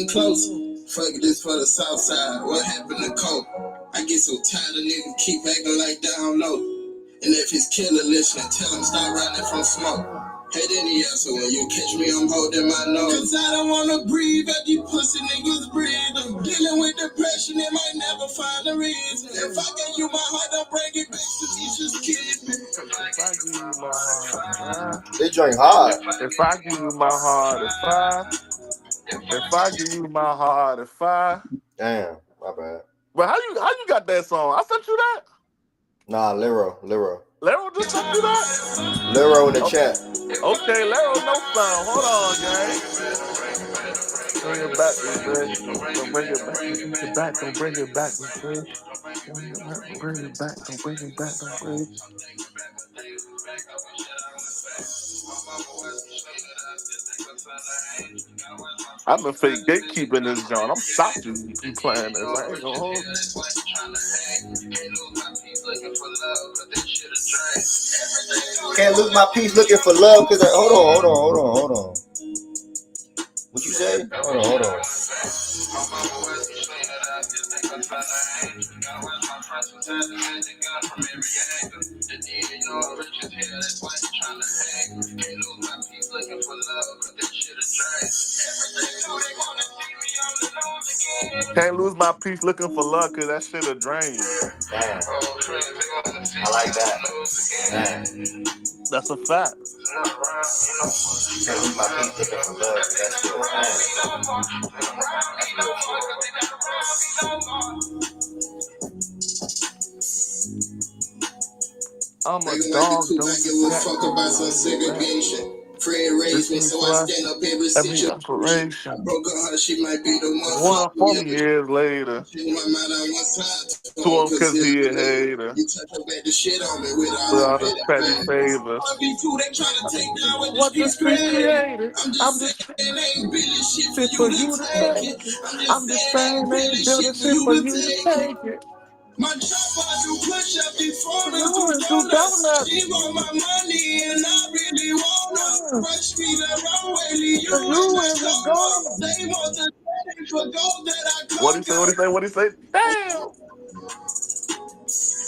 close. Fuck this for the south side. What happened to Coke? I get so tired of niggas keep acting like they don't know. And if his killer listening, tell him stop running from smoke. Hate any answer when you catch me, I'm holding my nose. Cause I don't wanna breathe after you pussy niggas breathe. I'm dealing with depression and might never find a reason. If I gave you my heart, don't break it back to teachers kids. If I give you my heart, They drink hard. if I give you my heart, if I give you my heart, Damn, my bad. But how you got that song? I sent you that. Nah, Lero Just sent you that. in the chat. Okay, Lero, no sound. Hold on, gang. Bring it back, baby. Don't bring it back. Don't bring it back. Don't bring it back. Don't bring it back. Don't bring it. I've been fake gatekeeping this joint. I'm shocked you playing this. I ain't gonna hold you. Can't lose my peace looking for love. Cause hold on. What you say? Hold on. Can't lose my peace looking for love because that shit a drain. Damn. I like that. Damn. That's a fact. Can't lose my peace looking for love. That's still I'm a dog. Don't give a fuck about some segregation. Fred raised me, so I stand up every situation. I broke her, she might be the one. 40 years later. To him because he a hater. You touch her back the shit on me with all the petty favors. What the street created. I'm just saying shit for you to take it. I'm just saying ain't building shit for you to take it. My chopper do push up before it's donuts. She want my money and I really wanna rush me the wrong way. You in the goal. They want the credit for gold that I got. What he say? Damn.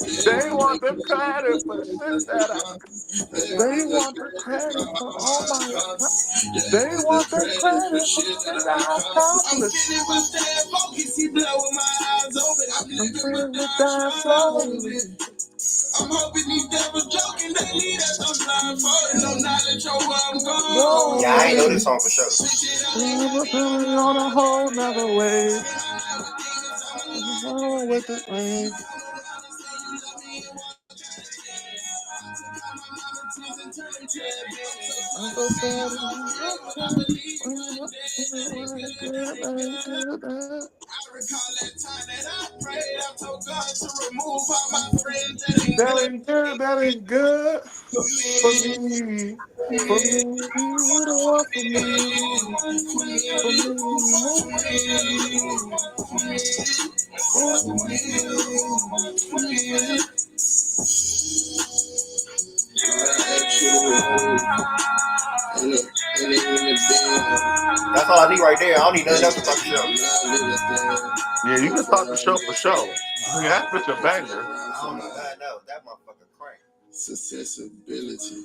They want the credit for shit that I. They want the credit for all my. They want the credit for shit that I accomplished. I'm feeling with that flow. I'm hoping these devils joking, they leave us no blind for no knowledge of where I'm going. Yeah, I ain't know this song for sure. We're on a whole nother way. With the rain. That ain't good for me. For me, you don't want for That's all I need right there. I don't need nothing else to talk to show. Yeah, you can talk the show for sure. Yeah, that's such a banger. I don't know that motherfucker crank. Accessibility.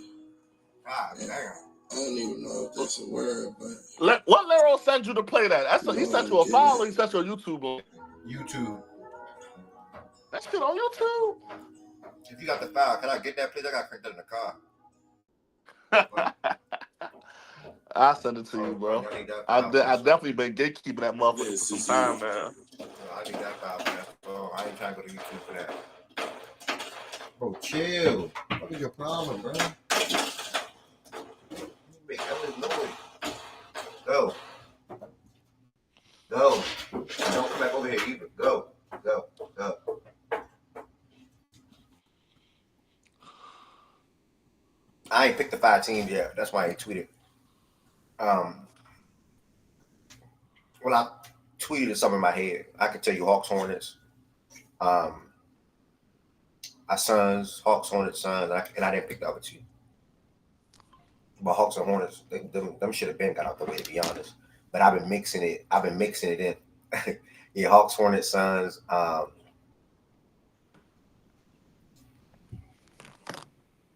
God damn. I don't even know if that's a word, but what Lero sent you to play that? He sent you a file or he sent you a YouTube link? YouTube. That shit on YouTube? If you got the file, can I get that, please? I got cranked that in the car. I'll send it to you, bro. I definitely been gatekeeping that motherfucker for some time, man. I need that file, man. So I ain't trying to go to YouTube for that. Bro, chill. What is your problem, bro? Make hella noise. Go. Don't come back over here either. Go. I ain't picked the 5 teams yet. That's why I ain't tweeted. Well, I tweeted something in my head. I could tell you Hawks, Hornets, Suns, Hawks, Hornets, Suns, and I didn't pick the other two. But Hawks and Hornets, them should have been got out the way, to be honest. but I've been mixing it in. Yeah, Hawks, Hornets, Suns.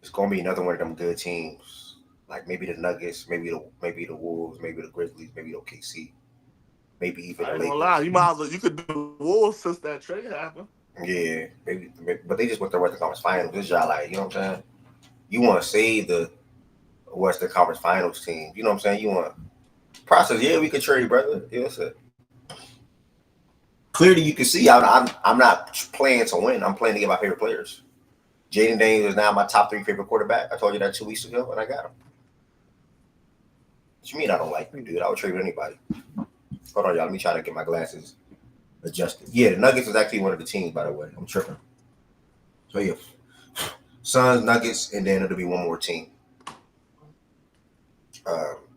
It's gonna be another one of them good teams. Like maybe the Nuggets, maybe the Wolves, maybe the Grizzlies, maybe the OKC, maybe even I the ain't gonna Lakers. lie, you might as well, you could do the Wolves since that trade happened. Yeah, maybe, but they just went to the Western Conference Finals. This y'all like, you know what I'm saying? You want to save the Western Conference Finals team. You know what I'm saying? You want process. Yeah, we could trade, brother. Yes, sir. Clearly, you can see I'm not playing to win. I'm playing to get my favorite players. Jaden Daniels is now my top 3 favorite quarterback. I told you that 2 weeks ago, and I got him. What you mean I don't like you, dude? I would trade with anybody. Hold on, y'all. Let me try to get my glasses adjusted. Yeah, the Nuggets is actually one of the teams, by the way. I'm tripping. So, yeah. Suns, Nuggets, and then it'll be one more team.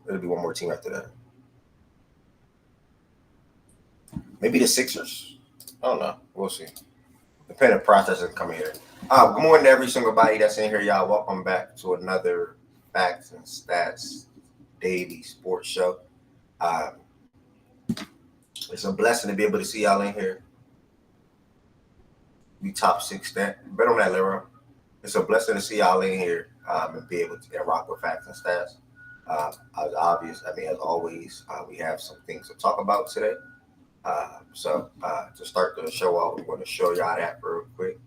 It'll be one more team after that. Maybe the Sixers. I don't know. We'll see. Dependent process is coming here. Good morning to every single body that's in here, y'all. Welcome back to another Facts and Stats Daily Sports Show. It's a blessing to be able to see y'all in here. We top 6 stat. Bet on that, Leroy. It's a blessing to see y'all in here and be able to rock with Facts and Stats. As always, we have some things to talk about today. So to start the show off, we're going to show y'all that real quick.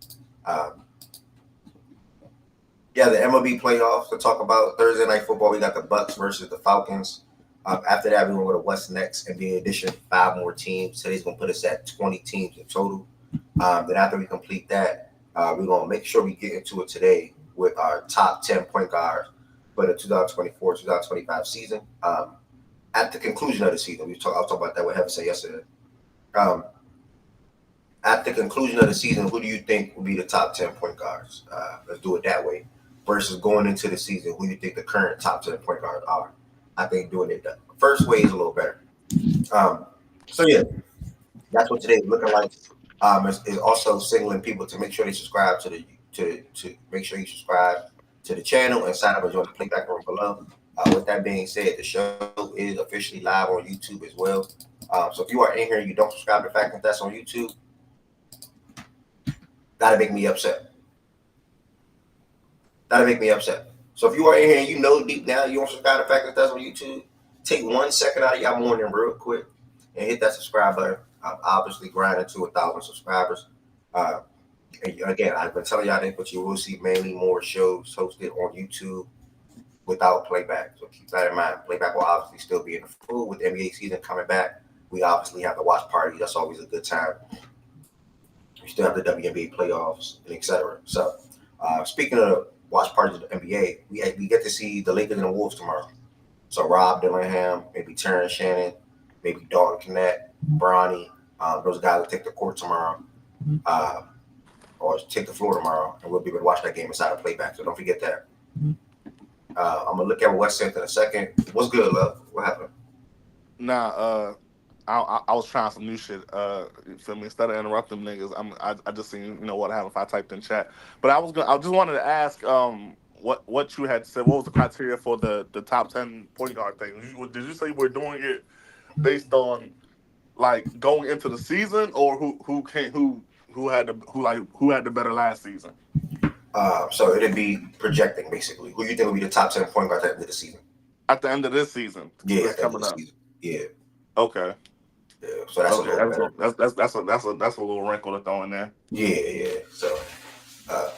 The MLB playoffs to talk about. Thursday Night Football, we got the Bucs versus the Falcons. After that, we're going to go to what's next, NBA edition, 5 more teams. Today's going to put us at 20 teams in total. Then after we complete that, we're going to make sure we get into it today with our top 10 point guards for the 2024-2025 season. At the conclusion of the season, I was talking about that with Heaven said yesterday. At the conclusion of the season, who do you think will be the top 10 point guards? Let's do it that way. Versus going into the season, who do you think the current top 10 point guards are? I think doing it the first way is a little better. That's what today is looking like. Is also signaling people to make sure they subscribe to make sure you subscribe to the channel and sign up and join the playback room below. With that being said, the show is officially live on YouTube as well. So if you are in here and you don't subscribe to Facts and Stats on YouTube, that'll make me upset. So if you are in here and you know deep down you don't subscribe to Facts and Stats on YouTube, take 1 second out of your morning real quick and hit that subscribe button. I'm obviously grinding to 1,000 subscribers. And again, I've been telling y'all this, but you will see mainly more shows hosted on YouTube without playback. So keep that in mind. Playback will obviously still be in the full with the NBA season coming back. We obviously have the watch party. That's always a good time. We still have the WNBA playoffs and etc. So speaking of watch parties of the NBA, we get to see the Lakers and the Wolves tomorrow. So Rob Dillingham, maybe Terrence Shannon, maybe Dalton Knecht, Bronny. Those guys will take the court tomorrow. Or take the floor tomorrow, and we'll be able to watch that game inside of playback. So don't forget that. I'm gonna look at West End in a second. What's good, love? What happened? Nah, I was trying some new shit. You feel me? Instead of interrupting niggas, I just seen what happened if I typed in chat. But I just wanted to ask what you had said. What was the criteria for the top 10 point guard thing? Did you say we're doing it based on like going into the season, or who had the better last season? So it'd be projecting basically. Who you think will be the top 10 point guard at the end of the season? At the end of this season, yeah, coming up. Season. Yeah. Okay. Yeah. So that's okay. a little better. That's a little wrinkle to throw in there. Yeah. So,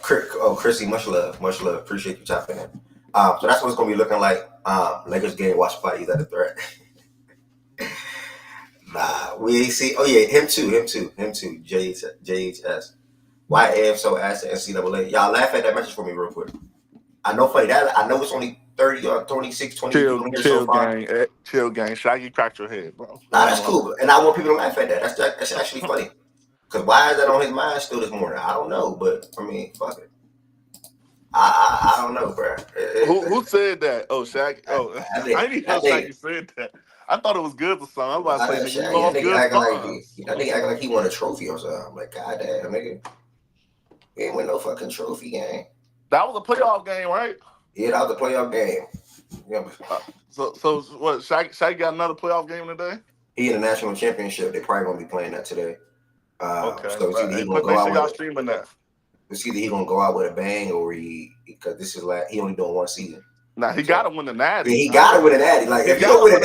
Chrissy, much love. Appreciate you tapping in. So that's what it's gonna be looking like. Lakers game watch party. Is that a threat? Nah, we see. Oh yeah, him too. JHS. Why AF so ass to NCAA? Y'all laugh at that message for me real quick. I know funny that I know it's only 30 or 26, 20 people here so far. Chill gang. Shaggy cracked your head, bro. Nah, that's cool. And I want people to laugh at that. That's actually funny. Because why is that on his mind still this morning? I don't know, but I mean, fuck it. I don't know, bro. Who said that? Oh, Shaggy. Oh, I didn't even know Shaggy said that. I thought it was good or something. I was about to say, that nigga acting like he won a trophy or something. I'm like, God damn, nigga. He ain't win no fucking trophy game. That was a playoff game, right? Yeah, that was a playoff game. Yeah, So what? Shaq got another playoff game today? he in the national championship. They probably gonna be playing that today. Okay. So it's either he gonna But go make out sure y'all with streaming that. a bang or because this is like he only doing one season. Nah, he got to win the natty. Yeah, he got to win a natty. Like if you don't win a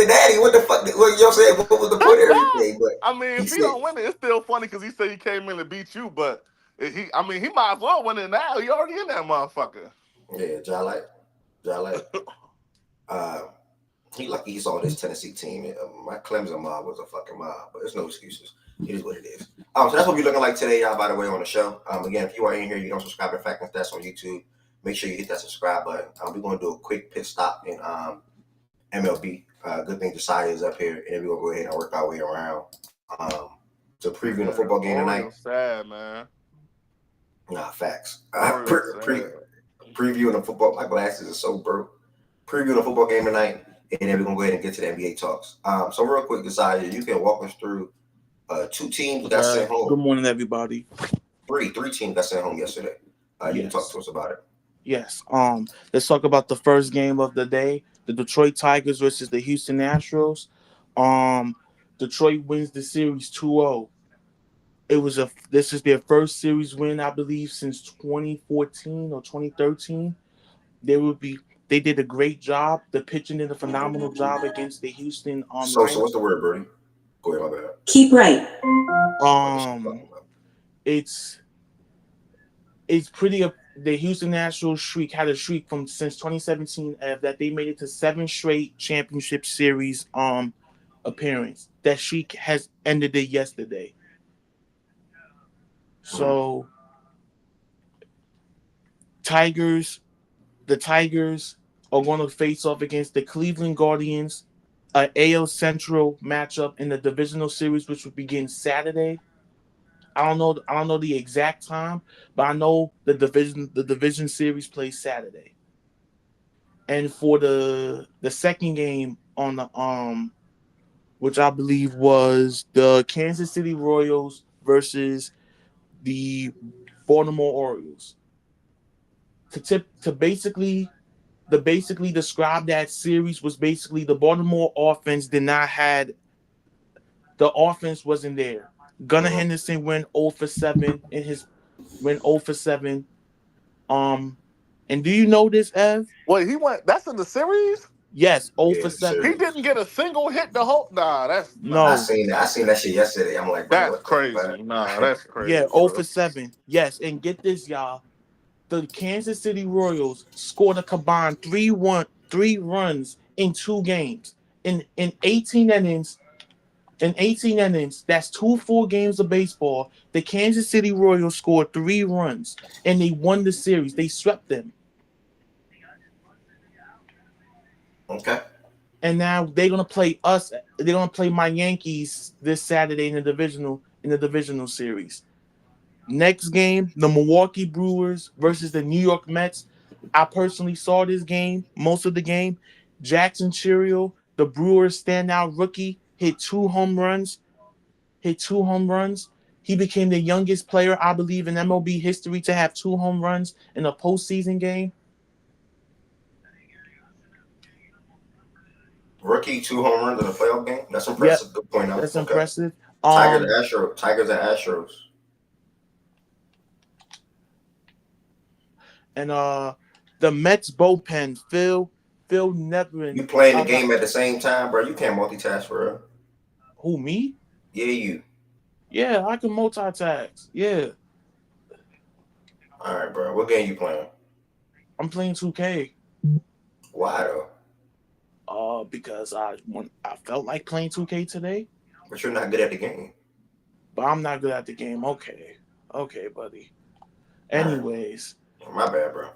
natty, what the fuck? What you know what I'm saying? What was the point of everything? But I mean, if he don't win it, it's still funny because he said he came in to beat you. But he might as well win it now. He already in that motherfucker. Yeah, Jolite. He lucky he saw this Tennessee team. My Clemson mob was a fucking mob, but there's no excuses. It is what it is. So that's what we're looking like today, y'all, by the way, on the show. Again, if you are in here, you don't subscribe to Fact and Stats on YouTube, make sure you hit that subscribe button. We're going to do a quick pit stop in MLB. Good thing Josiah is up here, and then we're going to go ahead and work our way around to previewing the football game tonight. Sad, man. Nah, facts. Previewing the football. My glasses are so broke. Previewing the football game tonight, and then we're going to go ahead and get to the NBA talks. So real quick, Josiah, you can walk us through two teams got sent home. Good morning, everybody. Three teams got sent home yesterday. You can talk to us about it. Yes. Let's talk about the first game of the day: the Detroit Tigers versus the Houston Astros. Detroit wins the series 2-0. This is their first series win, I believe, since 2014 or 2013. They did a great job. The pitching did a phenomenal job against the Houston. So what's the word, Birdie? Go ahead, my bad. Keep right. It's pretty. The Houston Nationals had a streak since 2017 that they made it to 7 straight championship series appearance. That streak has ended it yesterday. So the Tigers are going to face off against the Cleveland Guardians, an AL Central matchup in the divisional series, which will begin Saturday. I don't know the exact time, but I know the division series plays Saturday. And for the second game on the which I believe was the Kansas City Royals versus the Baltimore Orioles. To basically describe that series was basically the Baltimore offense the offense wasn't there. Gunnar Henderson went 0 for 7 went 0 for 7. And do you know this, Ev? Wait, that's in the series? Yes, 0 for 7. He didn't get a single hit the whole. That's no. I seen that shit yesterday. I'm like, that's crazy. That's crazy. Yeah, 0 for 7. Yes, and get this, y'all. The Kansas City Royals scored a combined 3 runs in 2 games. In 18 innings. In 18 innings, that's 2 full games of baseball. The Kansas City Royals scored 3 runs, and they won the series. They swept them. Okay. And now they're gonna play us. They're gonna play my Yankees this Saturday in the divisional series. Next game, the Milwaukee Brewers versus the New York Mets. I personally saw this game, most of the game. Jackson Chiriot, the Brewers standout rookie, hit 2 home runs. He became the youngest player, I believe, in MLB history to have 2 home runs in a postseason game. Rookie 2 home runs in a playoff game. That's impressive. Yep. Good point out. That's impressive. Tigers and Astros. And the Mets bullpen, Phil Nevin. You playing the game at the same time, bro? You can't multitask, for real. Who, me? Yeah, you. Yeah, I can multitask. Yeah. All right, bro. What game you playing? I'm playing 2K. Why though? Because I felt like playing 2K today. But you're not good at the game. But I'm not good at the game. Okay, buddy. Anyways. My bad, bro.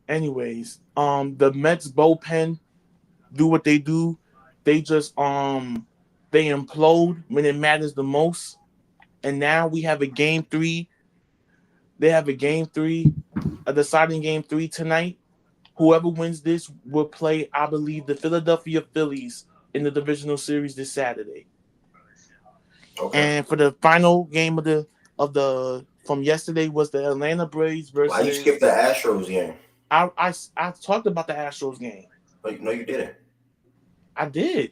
Anyways, the Mets bullpen do what they do. They just they implode when it matters the most. And now we have a game 3. They have a game 3, a deciding game 3 tonight. Whoever wins this will play, I believe, the Philadelphia Phillies in the divisional series this Saturday. Okay. And for the final game of the from yesterday was the Atlanta Braves versus. Why you skip the Astros game? I talked about the Astros game. No, you didn't. I did.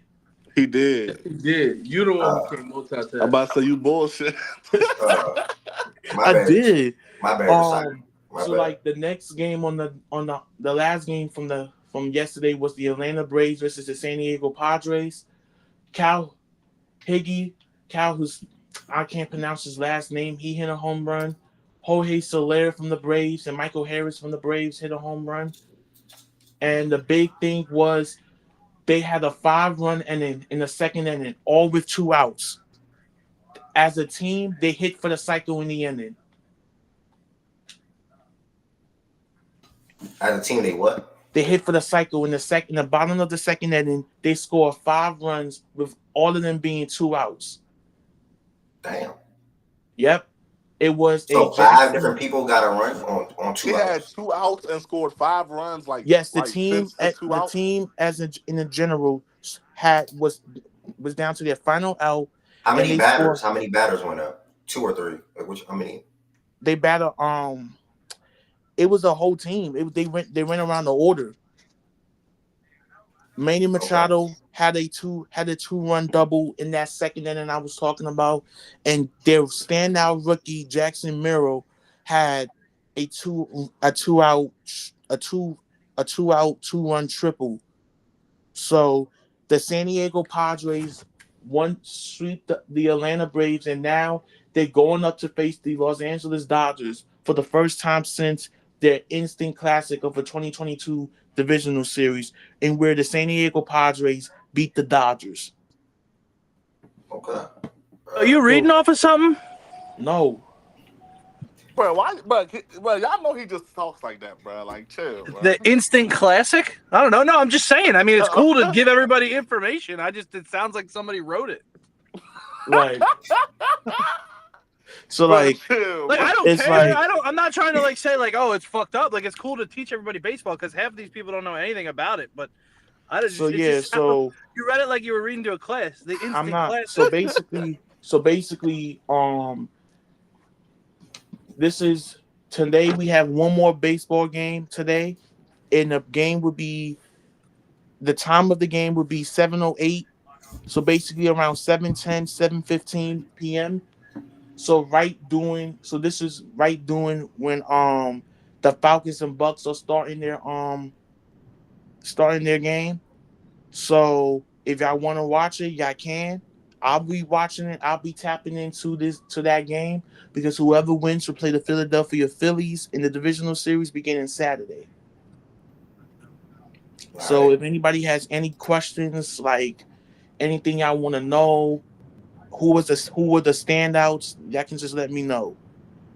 He did. He did. You the one who can't multitask. I'm about to say you bullshit. My I bad. did. My bad. My So bad. like the next game on the last game from yesterday was the Atlanta Braves versus the San Diego Padres. Cal, who's I can't pronounce his last name, he hit a home run. Jorge Soler from the Braves and Michael Harris from the Braves hit a home run. And the big thing was they had a 5-run inning in the second inning, all with 2 outs. As a team, they hit for the cycle in the inning. As a team, they what? They hit for the cycle in the bottom of the second inning. They scored 5 runs with all of them being 2 outs. Damn. Yep. It was so a 5 different people got a run on 2 He outs. had 2 outs and scored 5 runs. Yes, the team in general was down to their final out. How many batters? How many batters went up? 2 or 3? How many? They battled. It was a whole team. They went around the order. Manny Machado had a 2-run double in that second inning I was talking about, and their standout rookie Jackson Merrill had a 2-run triple. So the San Diego Padres sweep the Atlanta Braves, and now they're going up to face the Los Angeles Dodgers for the first time since their instant classic of a 2022 divisional series, in where the San Diego Padres beat the Dodgers. Okay. Are you reading off of something? No. Bro, why? But y'all know he just talks like that, bro. Like, chill, bro. The instant classic? I don't know. No, I'm just saying. I mean, it's cool to give everybody information. It sounds like somebody wrote it. Right. So Bro, like chill, I don't it's care. like- I'm not trying to say oh, it's fucked up. Like, it's cool to teach everybody baseball because half of these people don't know anything about it. But you read it like you were reading to a class. The instant I'm not. classic. So basically, this is today. We have one more baseball game today, and the time of the game would be 7:08. So basically around 7:10, 7:15 p.m. So this is right doing when the Falcons and Bucs are starting their game. So if y'all want to watch it, y'all can. I'll be watching it. I'll be tapping into that game because whoever wins will play the Philadelphia Phillies in the divisional series beginning Saturday. All So right. if anybody has any questions, like anything y'all want to know, who were the standouts, y'all can just let me know.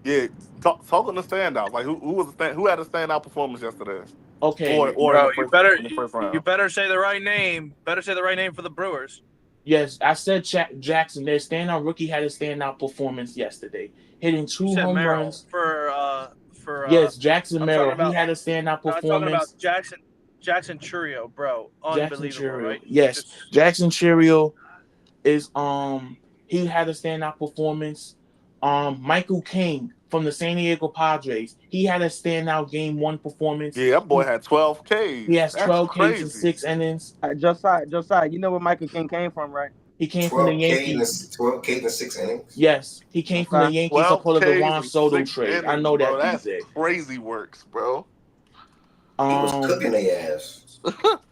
Yeah, talking the standouts. Like, who had a standout performance yesterday? Okay. Or Bro, in the first round. you better say the right name. Better say the right name for the Brewers. Yes, I said Jackson. Their standout rookie had a standout performance yesterday, hitting 2 home runs. Yes, Jackson Merrill. He had a standout performance. I'm talking about Jackson Churio, bro. Unbelievable, right? Yes, Jackson Churio is he had a standout performance. Michael King from the San Diego Padres. He had a standout game 1 performance. Yeah, that boy had 12 Ks. He has 12 Ks in 6 innings. Josiah, you know where Michael King came from, right? He came from the Yankees. 12 Ks in 6 innings? Yes, he came from the Yankees as part of the Juan Soto trade. Innings, I know that, bro. That's DJ. crazy works, bro. He was cooking their ass.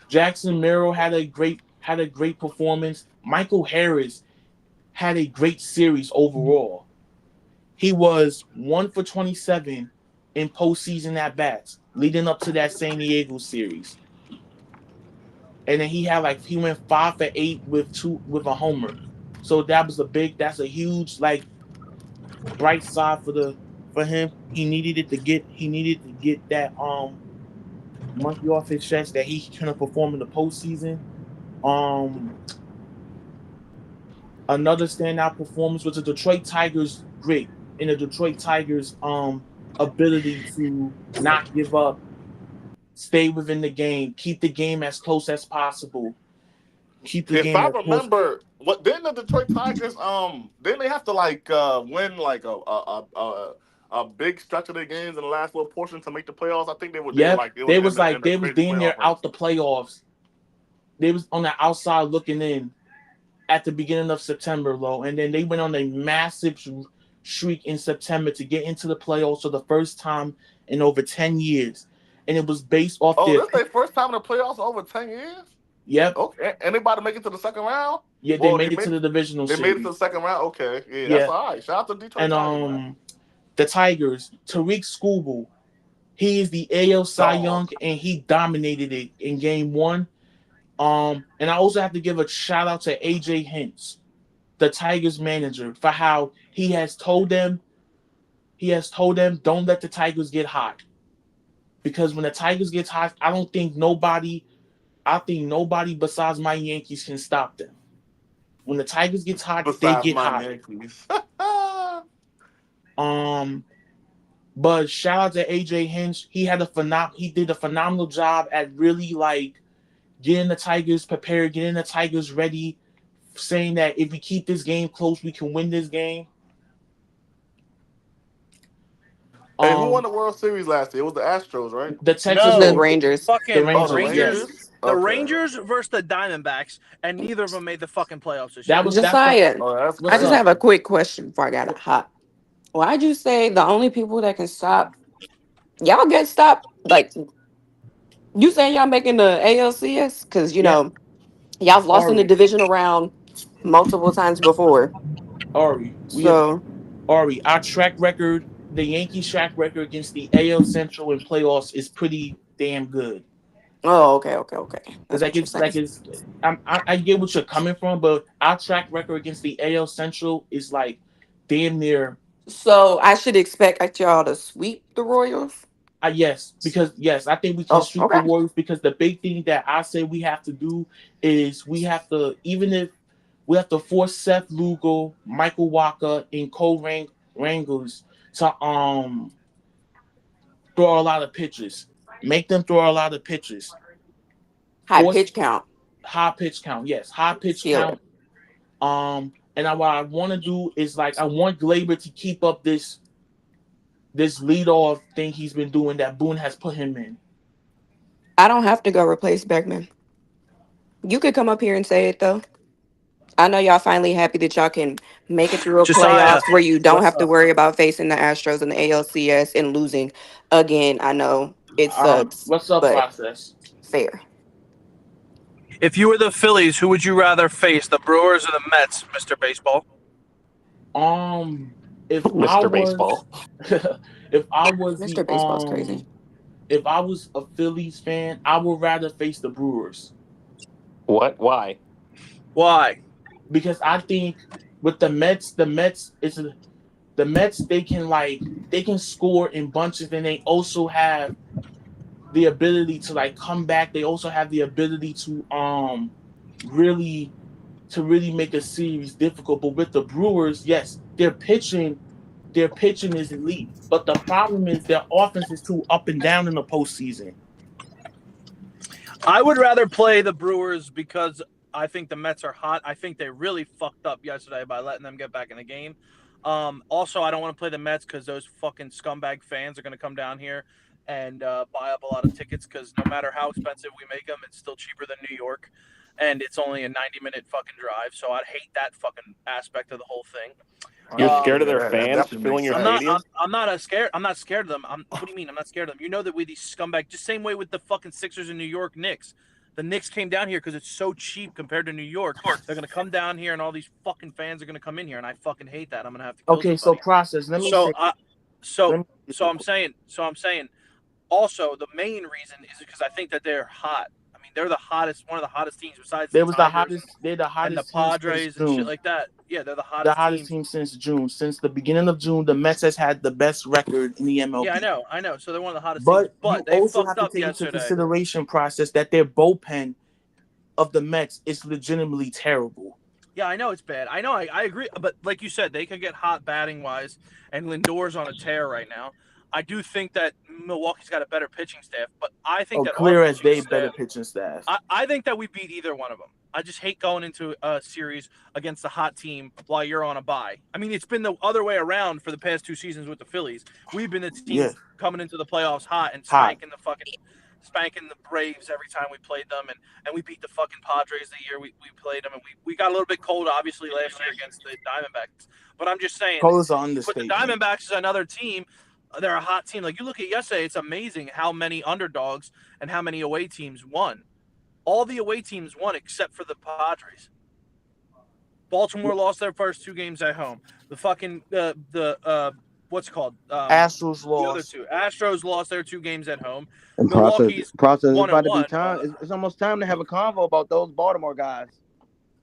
Jackson Merrill had a great performance. Michael Harris had a great series overall. He was 1 for 27 in postseason at bats, leading up to that San Diego series. And then he went 5 for 8 with a homer. So that's a huge bright side for him. He needed to get that monkey off his chest that he couldn't perform in the postseason. Another standout performance was the Detroit Tigers' grit and the Detroit Tigers' ability to not give up, stay within the game, keep the game as close as possible. If I remember, what didn't the Detroit Tigers didn't they have to win a big stretch of their games in the last little portion to make the playoffs? I think they were. Yeah, they was damn near out the playoffs they was on the outside looking in at the beginning of September, Lo, and then they went on a massive streak in September to get into the playoffs for the first time in over 10 years. And it was based off Oh, their... this their first time in the playoffs in over 10 years? Yep. Okay. Anybody make it to the second round? Yeah, they made it to the divisional series. They made it to the second round? Okay. Yeah, that's all right. Shout out to Detroit Tigers, man. The Tigers, Tariq Skubal, he is the AL Cy Young, and he dominated it in game 1. And I also have to give a shout out to AJ Hinch, the Tigers manager, for how he has told them, don't let the Tigers get hot. Because when the Tigers get hot, I think nobody besides my Yankees can stop them. When the Tigers get hot, they get hot. But shout out to AJ Hinch. He did a phenomenal job at really like getting the Tigers prepared, getting the Tigers ready, saying that if we keep this game close, we can win this game. Hey, who won the World Series last year? It was the Astros, right? The Rangers. Fucking the Rangers. The Rangers versus the Diamondbacks, and neither of them made the fucking playoffs this year. Josiah, I just have a quick question before I got it hot. Why'd you say the only people that can stop y'all get stopped? Like, you saying y'all making the ALCS? Because, you know, y'all have lost in the divisional round multiple times before. Ari, our track record, the Yankees' track record against the AL Central in playoffs is pretty damn good. Oh, okay. Because I get what you're coming from, but our track record against the AL Central is like damn near. So I should expect y'all to sweep the Royals? Yes, I think we can sweep the Royals, because the big thing that I say we have to do is we have to force Seth Lugo, Michael Walker, and Cole Rangers to throw a lot of pitches. Make them throw a lot of pitches. High pitch count, yes. High pitch count. And what I want to do is I want Glaber to keep up this leadoff thing he's been doing that Boone has put him in. I don't have to go replace Beckman. You could come up here and say it, though. I know y'all finally happy that y'all can make it through a playoffs where you don't have to worry about facing the Astros in the ALCS and losing again. I know it sucks. What's up, process? Fair. If you were the Phillies, who would you rather face, the Brewers or the Mets, Mr. Baseball? If Mr. Baseball. If I was Mr. Baseball's crazy. If I was a Phillies fan, I would rather face the Brewers. What? Why? Because I think with the Mets they can score in bunches, and they also have the ability to come back. They also have the ability to really make a series difficult. But with the Brewers, yes, their pitching is elite. But the problem is their offense is too up and down in the postseason. I would rather play the Brewers because I think the Mets are hot. I think they really fucked up yesterday by letting them get back in the game. Also, I don't want to play the Mets because those fucking scumbag fans are going to come down here and buy up a lot of tickets, because no matter how expensive we make them, it's still cheaper than New York, and it's only a 90-minute fucking drive. So I'd hate that fucking aspect of the whole thing. You're scared of their fans filling your stadium? I'm not scared of them. What do you mean I'm not scared of them? You know that with these scumbag, just same way with the fucking Sixers in New York Knicks. The Knicks came down here because it's so cheap compared to New York. They're going to come down here, and all these fucking fans are going to come in here, and I fucking hate that. I'm going to have to kill somebody. So process. So I'm saying. Also, the main reason is because I think that they're hot. I mean, they're one of the hottest teams besides they're the hottest and the Padres and shit like that. Yeah, they're the hottest team since June. Since the beginning of June, the Mets has had the best record in the MLB. Yeah, I know. So they're one of the hottest teams. But they also fucked have up to take yesterday. into consideration process that their bullpen of the Mets is legitimately terrible. Yeah, I know it's bad. I know, I agree. But like you said, they could get hot batting wise, and Lindor's on a tear right now. I do think that Milwaukee's got a better pitching staff, but I think that clear as day better pitching staff. I think that we beat either one of them. I just hate going into a series against a hot team while you're on a bye. I mean, it's been the other way around for the past 2 seasons with the Phillies. We've been the team coming into the playoffs hot and spanking the fucking spanking the Braves every time we played them, and we beat the fucking Padres the year we played them, and we got a little bit cold, obviously, last year against the Diamondbacks. But I'm just saying, Cold is an you put the understatement. Diamondbacks as another team, they're a hot team. Like, you look at yesterday, it's amazing how many underdogs and how many away teams won. All the away teams won except for the Padres. Baltimore lost their first 2 games at home. The fucking what's it called? Astros The other lost. 2. Astros lost their 2 games at home. And Milwaukee's process is about to 1-1. be time. It's almost time to have a convo about those Baltimore guys.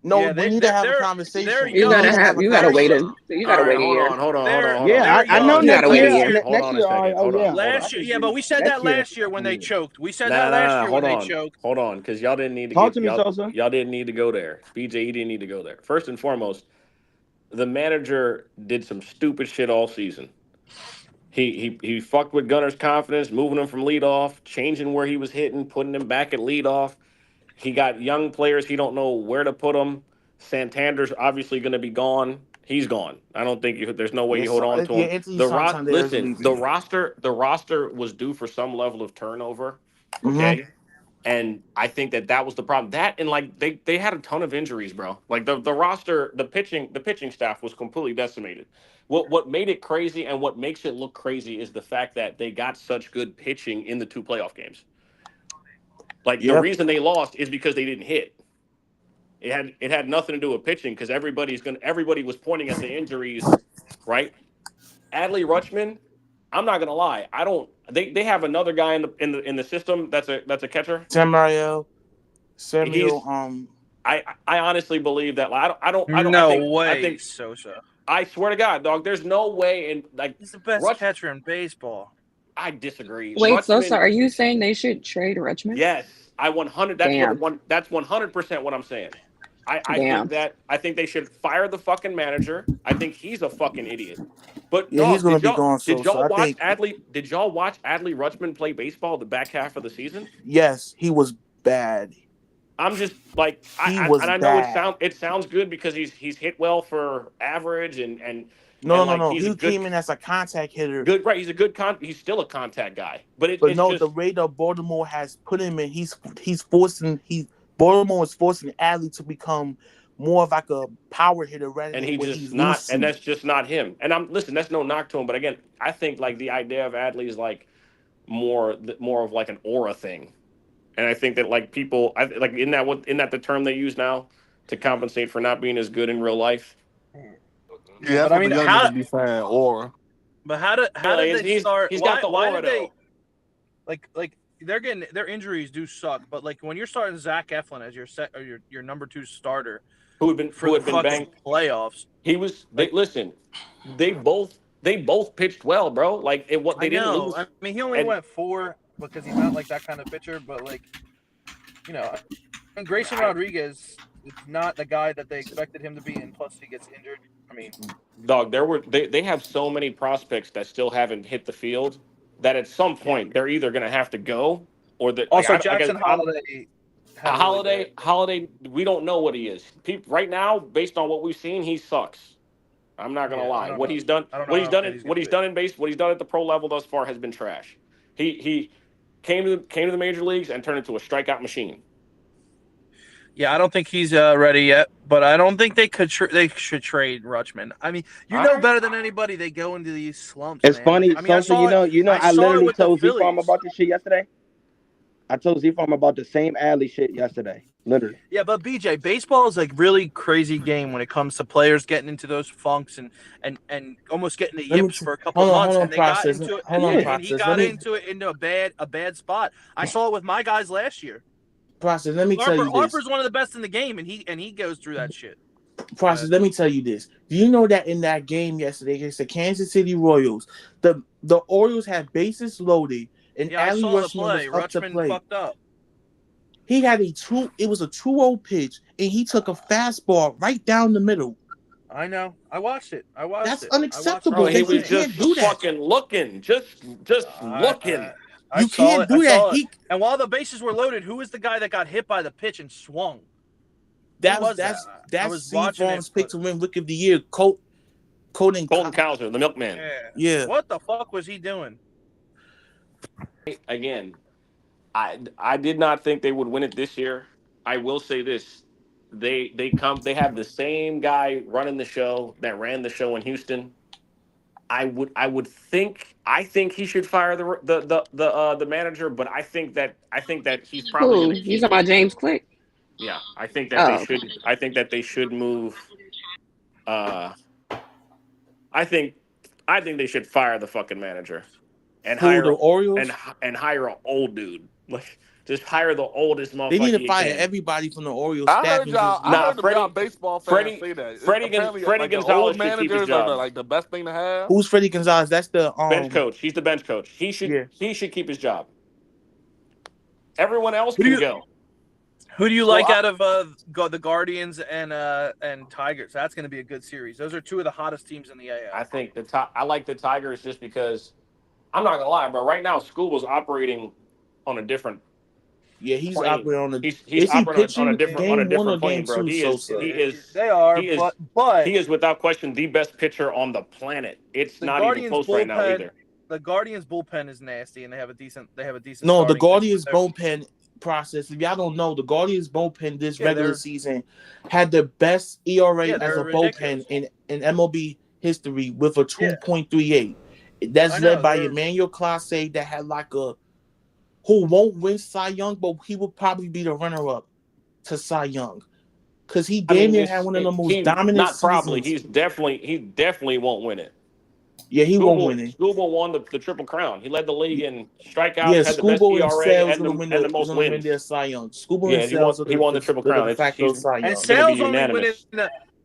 No, Yeah, we need to have a they're conversation. You gotta young. you gotta wait a Hold year. on. Hold on. Yeah, I know You gotta next wait a year. year. Next year, all right. Oh yeah. Last year, yeah, but we said that last year when they choked. We said that last year when they choked. Hold on, because y'all didn't need to Talk to me, Sosa. y'all didn't need to go there. BJ, you didn't need to go there. First and foremost, the manager did some stupid shit all season. He fucked with Gunner's confidence, moving him from leadoff, changing where he was hitting, putting him back at leadoff. He got young players. He don't know where to put them. Santander's obviously going to be gone. He's gone. I don't think there's no way you hold on to him. The roster was due for some level of turnover. Okay. And I think that was the problem. That and like they had a ton of injuries, bro. Like the roster, the pitching staff was completely decimated. What made it crazy and what makes it look crazy is the fact that they got such good pitching in the 2 playoff games. Like the reason they lost is because they didn't hit. It had nothing to do with pitching because everybody was pointing at the injuries, right? Adley Rutschman, I'm not gonna lie, they have another guy in the system that's a catcher. Samuel. I honestly believe that. I think Sosa. I swear to God, dog. There's no way, and like he's the best catcher in baseball. I disagree. Wait, Rutschman, Sosa, are you saying they should trade Rutschman? Yes, I 100. That's 100% what I'm saying. I think they should fire the fucking manager. I think he's a fucking idiot. But he's gonna be gone. Did y'all watch Adley Rutschman play baseball the back half of the season? Yes, he was bad. I'm just like I know it sounds good because he's hit well for average and no. He came in as a contact hitter. Good, right? He's still a contact guy. But the rate of Baltimore has put him in. Baltimore is forcing Adley to become more of like a power hitter rather than he's not. And that's just not him. And that's no knock to him. But again, I think like the idea of Adley is like more of like an aura thing. And I think that like people, isn't that the term they use now to compensate for not being as good in real life? Yeah, but I mean, how to be saying aura? But how did they start? He's got the aura though. Like they're getting their injuries do suck, but like when you're starting Zach Eflin as your number 2 starter, who had been banged playoffs, he was. Listen, they both pitched well, bro. Like they didn't lose. I mean, he only went 4 because he's not like that kind of pitcher, but like and Grayson Rodriguez is not the guy that they expected him to be, and plus he gets injured. I mean, dog, they have so many prospects that still haven't hit the field that at some point they're either going to have to go or that. Also, Jackson Holiday, we don't know what he is. Right now, based on what we've seen, he sucks. I'm not gonna lie. What he's done at the pro level thus far has been trash. He came to the major leagues and turned into a strikeout machine. Yeah, I don't think he's ready yet, but I don't think they should trade Rutschman. I mean, better than anybody, they go into these slumps. It's man. funny, I mean, I literally told Z-Farm about this shit yesterday. I told Z-Farm about the same Adley shit yesterday. Literally. Yeah, but BJ, baseball is like really crazy game when it comes to players getting into those funks and almost getting the yips for a couple months. And they got into it, and he got into a bad spot. I saw it with my guys last year. Process. Let me tell you this. Harper's one of the best in the game, and he goes through that shit. Process. Let me tell you this. Do you know that in that game yesterday against the Kansas City Royals, the Orioles had bases loaded, and Adley Rutschman was up to play. Fucked up. He had it was a 2-0 pitch, and he took a fastball right down the middle. I know. I watched it. That's unacceptable. He was just fucking looking. Just looking. You can't do that. And while the bases were loaded, who was the guy that got hit by the pitch and swung? That's Z-Farm's pick to win Rookie of the Year. Colton Cowser, the milkman. Yeah. What the fuck was he doing? Again, I did not think they would win it this year. I will say this: they have the same guy running the show that ran the show in Houston. I think he should fire the manager, but I think that he's probably going Who? to You keep talking him. about James Click? Yeah, I think that they Oh, should. I think that they should move. Uh, I think they should fire the fucking manager and Who, hire the Orioles? and hire an old dude. Like just hire the oldest They need motherfucker to you fire can. everybody from the Orioles I staff heard and y'all. just I get. Nah, heard y'all baseball fans say that. Apparently, Freddie like the old Gonzalez should keep his managers are job. like the best thing to have. Who's Freddie Gonzalez? That's the Bench coach. He's the bench coach. He yeah. should keep his job. Everyone else Who do can you- go. Who do you like out of the Guardians and Tigers? That's going to be a good series. Those are two of the hottest teams in the AL. I think I like the Tigers just because I'm not gonna lie, bro. Right now, Scuba's operating on a different. Yeah, he's plane. operating on a. He's Is he operating pitching on a different game one or plane, game bro. two? He Sosa. is. They are, He is, but he is without question the best pitcher on the planet. It's the not Guardians even close right now bullpen- either. the Guardians bullpen is nasty, and they have a decent. No, the starting Guardians pitcher. bullpen process. If y'all don't know, the Guardians bullpen this Yeah, regular they're- season had the best ERA Yeah, as they're a ridiculous. bullpen in MLB history with a 2.38. That's I led know, by they're- Emmanuel Clase that had like a who won't win Cy Young, but he will probably be the runner-up to Cy Young. Because he damn near had one of the most dominant Not probably. seasons. He definitely won't win it. Yeah, he won't win it. Scuba won the Triple Crown. He led the league in strikeouts, Yeah, had the best Scuba and ERA, Sales and gonna the most win wins. their Cy Young. Scuba Yeah, and Sales he won the Triple Crown. De facto Cy Young. And It's gonna Sales be only unanimous.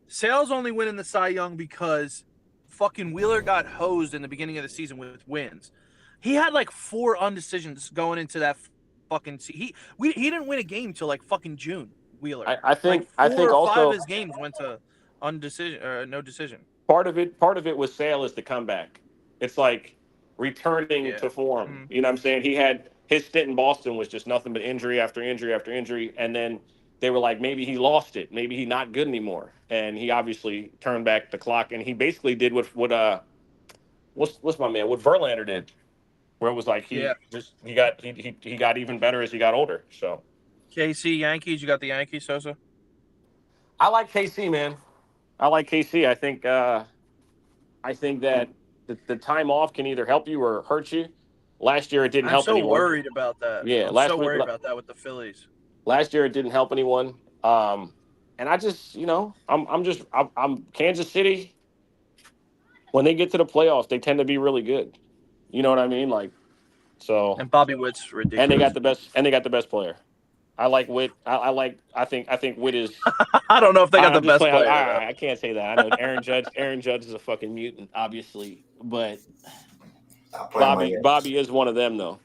Sales only winning the Cy Young because fucking Wheeler got hosed in the beginning of the season with wins. He had like 4 undecisions going into that fucking. He didn't win a game till like fucking June. Wheeler. I think like 4 or 5 also of his games went to undecision or no decision. part of it with Sale is the comeback. It's like returning to form. Mm-hmm. You know what I'm saying? He had his stint in Boston was just nothing but injury after injury after injury, and then they were like, maybe he lost it, maybe he's not good anymore, and he obviously turned back the clock, and he basically did what what's my man, what Verlander did, where it was like he got even better as he got older. So KC Yankees, you got the Yankees, Sosa. I like KC, man. I like KC. I think that the time off can either help you or hurt you. Last year it didn't help anyone. I'm so worried about that. Yeah, I'm so worried about that with the Phillies. Last year it didn't help anyone. And I just, I'm Kansas City. When they get to the playoffs, they tend to be really good. You know what I mean? Like, so. And Bobby Witt's ridiculous. And they got the best player. I like Witt. I think Witt is. I don't know if they got the best player. I can't say that. I know Aaron Judge is a fucking mutant, obviously, but Bobby is one of them though.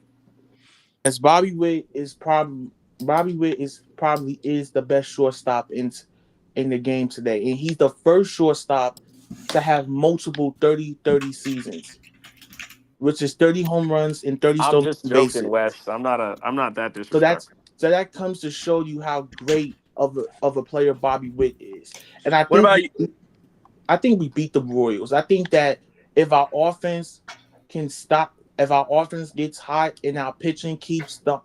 As Bobby Witt is probably the best shortstop in the game today, and he's the first shortstop to have multiple 30-30 seasons, which is 30 home runs and 30 stolen bases. I'm just joking, Wes. I'm not that disrespectful. So that comes to show you how great of a player Bobby Witt is. And I think, what about you? I think we beat the Royals. I think that if our offense gets hot and our pitching keeps the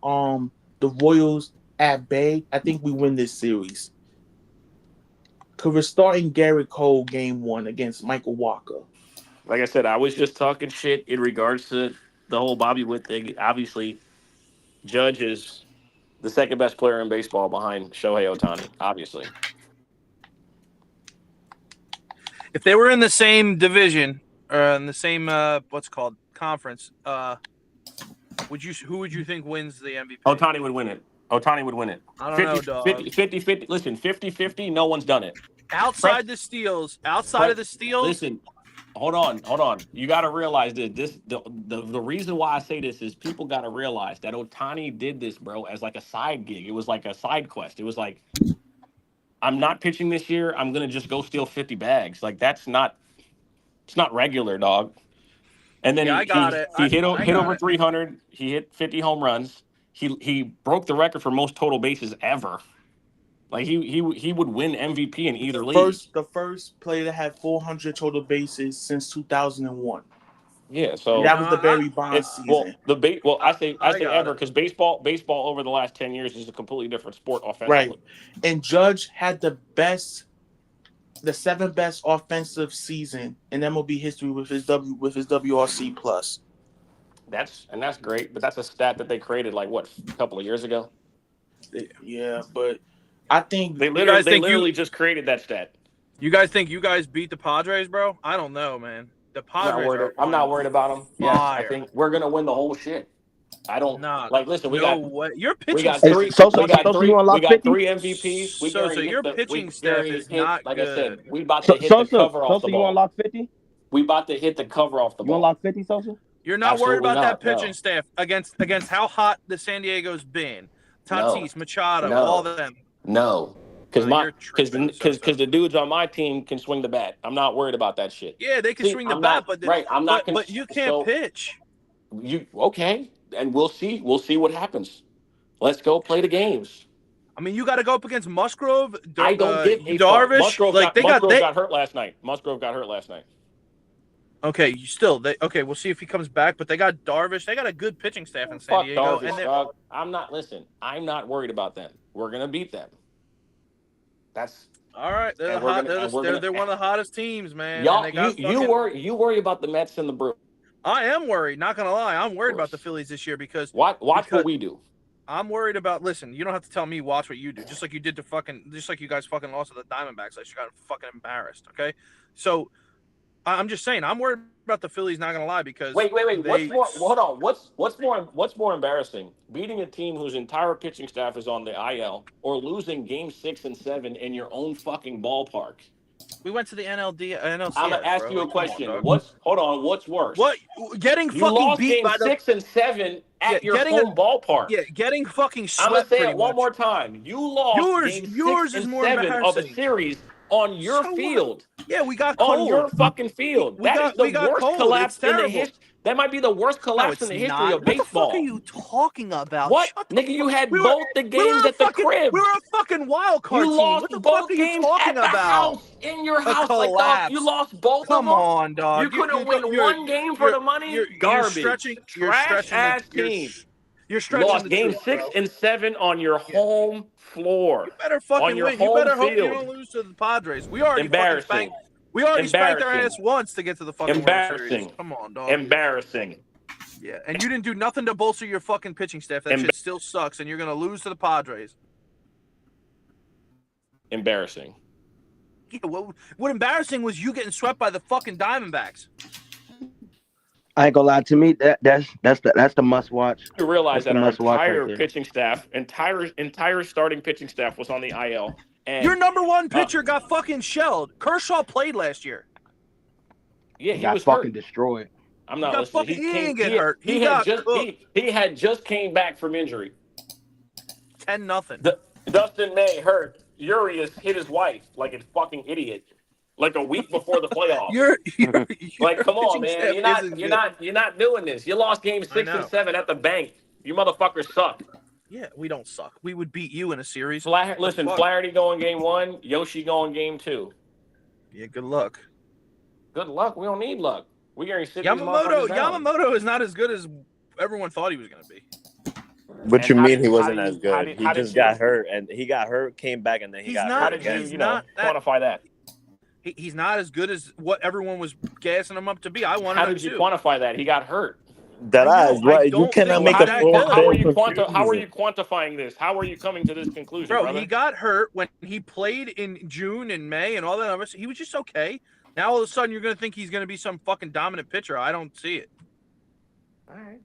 Royals at bay, I think we win this series. Because we're starting Garrett Cole game 1 against Michael Walker. Like I said, I was just talking shit in regards to the whole Bobby Witt thing. Obviously, Judge is the second best player in baseball behind Shohei Ohtani, obviously. If they were in the same division or in the same conference, who would you think wins the MVP? Ohtani would win it. I don't know, dog. 50-50. Listen, 50-50, no one's done it. Outside of the steals, listen, hold on. You got to realize that the reason why I say this is people got to realize that Ohtani did this, bro, as like a side gig. It was like a side quest. It was like, I'm not pitching this year. I'm going to just go steal 50 bags. Like, it's not regular, dog. And then he hit over 300. He hit 50 home runs. He broke the record for most total bases ever. Like he would win MVP in either league. The first player that had 400 total bases since 2001. Yeah, so That was the Barry Bonds well, season. I say ever because baseball over the last 10 years is a completely different sport offensively. Right. And Judge had the 7th best offensive season in MLB history with his WRC plus. That's great, but that's a stat that they created like what, a couple of years ago. Yeah, but I think they literally just created that stat. You guys think you guys beat the Padres, bro? I don't know, man. The Padres I'm not worried about them. Yes, I think we're gonna win the whole shit. I don't listen. We got your pitching. We got staff. three. Sosa, we got Sosa, three. you unlock We got 50? 3 MVPs. So your pitching staff is not like good. I said, we about to hit the cover off the Sosa, ball. you unlock 50? We about to hit the cover off the ball. You unlock 50, Sosa? You're not worried Absolutely about that not, pitching no. staff against how hot the San Diego's been. Tatis, Machado, No. all of them. No, because the dudes on my team can swing the bat. I'm not worried about that shit. Yeah, they can swing the I'm bat, not, but right. I'm not. but you can't pitch. You okay? And we'll see. We'll see what happens. Let's go play the games. I mean, you got to go up against Musgrove. I don't give a Darvish. Musgrove got hurt last night. Musgrove got hurt last night. Okay, we'll see if he comes back. But they got Darvish. They got a good pitching staff in San Diego. Darvish, dog. I'm not worried about them. We're gonna beat them. That's all right. They're one of the hottest teams, man. Y'all, you worry about the Mets and the Brewers. I am worried. Not gonna lie, I'm worried about the Phillies this year because watch what we do. I'm worried about. Listen, you don't have to tell me. Watch what you do. Just like you guys fucking lost to the Diamondbacks. I just got fucking embarrassed. Okay, so I'm just saying I'm worried about the Phillies. Not gonna lie because wait. Hold on. What's more embarrassing? Beating a team whose entire pitching staff is on the IL or losing Game 6 and 7 in your own fucking ballpark? We went to the NLCS. I'm gonna ask you a question. What's worse? What getting you fucking lost beat Game by 6 and 7 at your home ballpark? Yeah, getting fucking swept. I'm gonna say it one more time. You lost Game 6 and 7 of a series on your field. Yeah, we got cold. On your fucking field. That is the worst collapse in the history. That might be the worst collapse in the history of baseball. What the fuck are you talking about? What? Nigga, you had both the games at the crib. We were a fucking wild card team. You lost what the both fuck are you games talking at the about? house, in your house. Like, dog, you lost both of them? Come on, dog. You couldn't win one game for the money? Garbage. Trash-ass team. You're stretching. Lost Game 6 and 7 on your home floor. You better fucking win. You better hope you don't lose to the Padres. We already Embarrassing. spanked their ass once to get to the fucking World Series. Come on, dog. Embarrassing. Yeah, and you didn't do nothing to bolster your fucking pitching staff. That shit still sucks, and you're gonna lose to the Padres. Embarrassing. Yeah, what embarrassing was you getting swept by the fucking Diamondbacks. I ain't gonna lie, to me, that's the must watch. You realize that our entire pitching staff, entire starting pitching staff was on the IL. And your number one pitcher got fucking shelled. Kershaw played last year. Yeah, he got was fucking hurt. destroyed. I'm not listening. He didn't get hurt. He had just came back from injury. 10-0. Dustin May hurt. Urias hit his wife like a fucking idiot. Like a week before the playoffs. You're like, come on, man. You're not doing this. You lost Game 6 and 7 at the bank. You motherfuckers suck. Yeah, we don't suck. We would beat you in a series. Flaherty going Game 1, Yoshi going Game 2. Yeah, good luck. Good luck. We don't need luck. We already sit Yamamoto is not as good as everyone thought he was going to be. What you mean he wasn't as good? He just got hurt, and he got hurt, came back, and then he got hurt. How did you quantify that? He's not as good as what everyone was gassing him up to be. I wanted him to. How did you quantify that? He got hurt. That eyes, right? You cannot make a full. How are you quantifying this? How are you coming to this conclusion, bro? Brother? He got hurt when he played in June and May and all that other stuff. He was just okay. Now all of a sudden you're going to think he's going to be some fucking dominant pitcher. I don't see it. All right.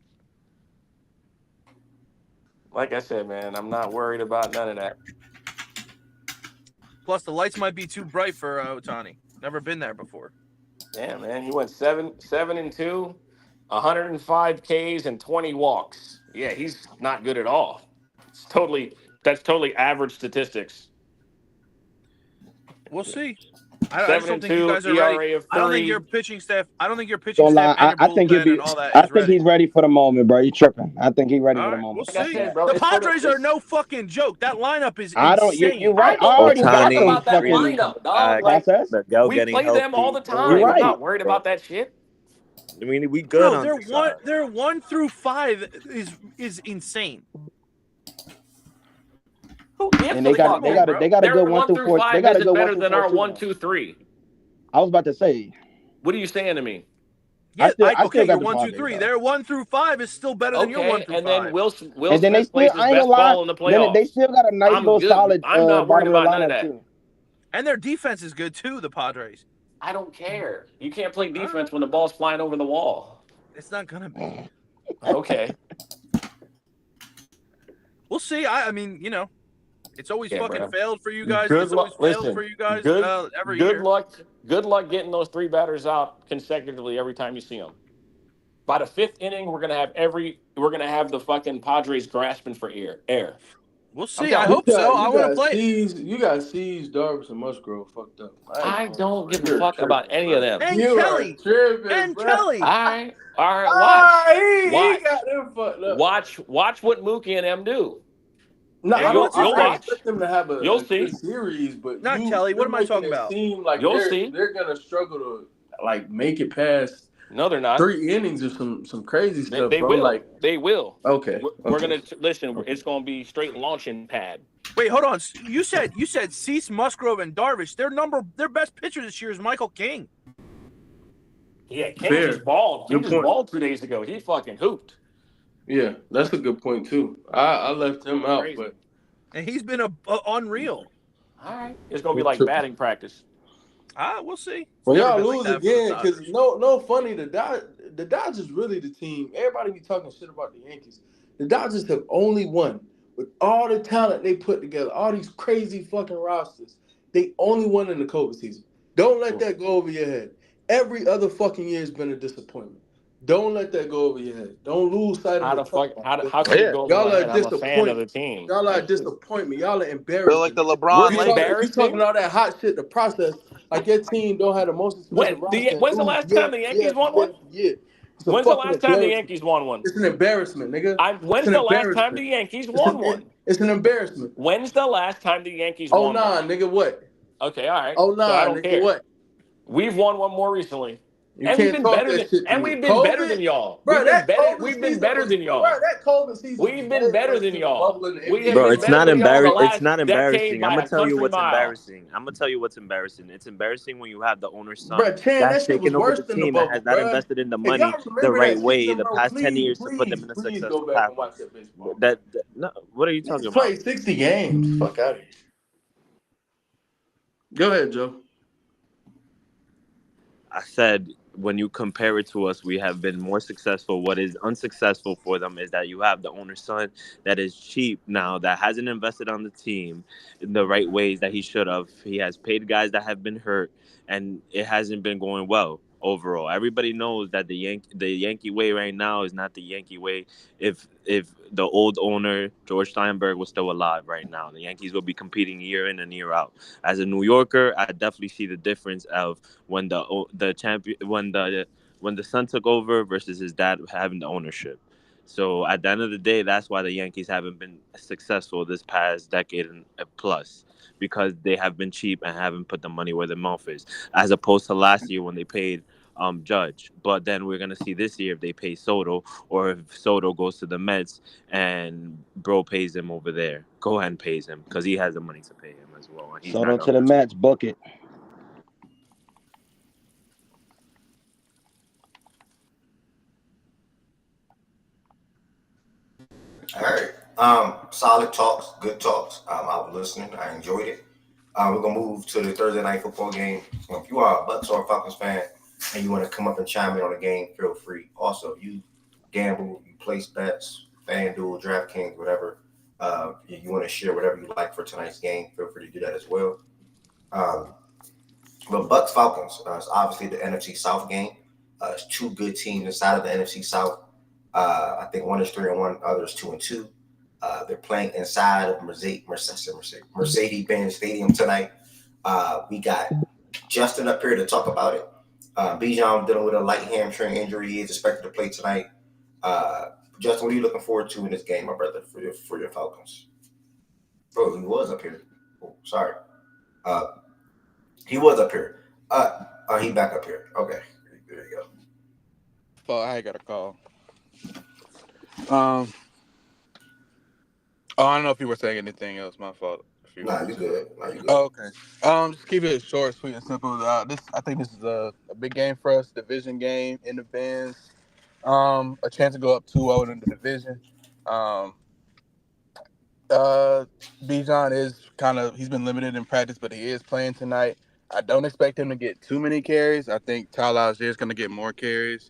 Like I said, man, I'm not worried about none of that. Plus, the lights might be too bright for Ohtani. Never been there before. Yeah, man. He went 7-2, 105 Ks and 20 walks. Yeah, he's not good at all. That's totally average statistics. We'll see. I just don't think you guys are ERA ready. of 3. I don't think your pitching staff. I think he's ready for the moment, bro. You tripping? I think he's ready for the moment. We'll see. The Padres are no fucking joke. That lineup is insane. You're right. I already talk about that lineup, dog. We play them all the time. I'm not worried about that shit. I mean, we good on this side. Their 1 through 5 is insane. And they got a good 1 through 4. They got a good 1 better through than 4 our too. 1, 2, 3. I was about to say. What are you saying to me? Yeah, okay, your 1, 2, 3. Their 1 through 5 is still better than your 1 through 5. And then Will and then Smith plays his best ball in the playoffs. They still got a nice little solid I'm not worried about none of lineup that. too. And their defense is good too, the Padres. I don't care. You can't play defense when the ball's flying over the wall. It's not gonna be. Okay. We'll see. I mean, you know, it's always fucking failed for you guys. Good luck. Failed for you guys every year. Good luck. Good luck getting those 3 batters out consecutively every time you see them. By the 5th inning, we're gonna have the fucking Padres grasping for air. We'll see. I hope so. I want to play. You got C's, Darvish, and Musgrove fucked up. I don't give a fuck about any of them. And Kelly. Kelly. All right. Watch. He got them fucked up. Watch what Mookie and them do. No, I don't expect them to have a see. series, but not Kelly. What am I talking about? Seem like they're gonna struggle to like make it past. No, they're not. 3 innings or some crazy stuff. They will. They will. Okay. We're gonna listen. It's gonna be straight launching pad. Wait, hold on. You said Cease, Musgrove, and Darvish. Their best pitcher this year is Michael King. Yeah, King just balled. He just balled 2 days ago. He fucking hooped. Yeah, that's a good point too. I left him out, but and he's been unreal. All right, it's gonna be like batting practice. We'll see. Well, y'all lose again because no funny. The Dodgers really the team. Everybody be talking shit about the Yankees. The Dodgers have only won with all the talent they put together, all these crazy fucking rosters. They only won in the COVID season. Don't let that go over your head. Every other fucking year has been a disappointment. Don't let that go over your head. Don't lose sight of how can you go over my head? I'm a fan of the team. Y'all are a disappointment. Y'all are embarrassing. Feel like the LeBron. You talking all that hot shit, the process. Like your team don't have the most expensive roster. When's the last time the Yankees won one? Yeah. When's the last time the Yankees won one? It's an embarrassment, nigga. When's the last time the Yankees won one? It's an embarrassment. When's the last time the Yankees won one? 09, nigga, what? Okay, all right. 09, I don't nigga, care. What? We've won one more recently. We've been better than y'all. We've been better than y'all. Bro, that COVID season. We've been better than y'all. Bro, it's not embarrassing. It's not embarrassing. I'm gonna tell you what's embarrassing. It's embarrassing when you have the owner's son that's taking over the team and has not invested in the money the right way the past 10 years to put them in a successful path. What are you talking about? Play 60 games. Fuck out of here. Go ahead, Joe. I said, when you compare it to us, we have been more successful. What is unsuccessful for them is that you have the owner's son that is cheap now, that hasn't invested on the team in the right ways that he should have. He has paid guys that have been hurt, and it hasn't been going well overall. Everybody knows that the Yankee way right now is not the Yankee way. If the old owner, George Steinberg, was still alive right now, the Yankees will be competing year in and year out. As a New Yorker, I definitely see the difference of when the son took over versus his dad having the ownership. So at the end of the day, that's why the Yankees haven't been successful this past decade and plus, because they have been cheap and haven't put the money where their mouth is, as opposed to last year when they paid Judge. But then we're going to see this year if they pay Soto, or if Soto goes to the Mets and bro pays him over there. Go ahead and pays him because he has the money to pay him as well. Soto to the Mets, book it. All right. Solid talks, good talks. I was listening. I enjoyed it. We're going to move to the Thursday night football game. So if you are a Bucs or a Falcons fan and you want to come up and chime in on the game, feel free. Also, if you gamble, you place bets, FanDuel, DraftKings, whatever, you want to share whatever you like for tonight's game, feel free to do that as well. But Bucs Falcons, it's obviously the NFC South game. It's two good teams inside of the NFC South. I think one is 3-1, other is 2-2. They're playing inside of Mercedes-Benz Stadium tonight. We got Justin up here to talk about it. Bijan dealing with a light hamstring injury. He is expected to play tonight. Justin, what are you looking forward to in this game, my brother, for your Falcons? Oh, he was up here. Oh, sorry. He was up here. He back up here. Okay, there you go. fault. I got a call. I don't know if you were saying anything else. My fault. Nah, you good. Oh, okay. Just keep it short, sweet, and simple. I think this is a big game for us. Division game in the Benz. A chance to go up 2-0 in the division. Bijan is he's been limited in practice, but he is playing tonight. I don't expect him to get too many carries. I think Tyler Algier is going to get more carries.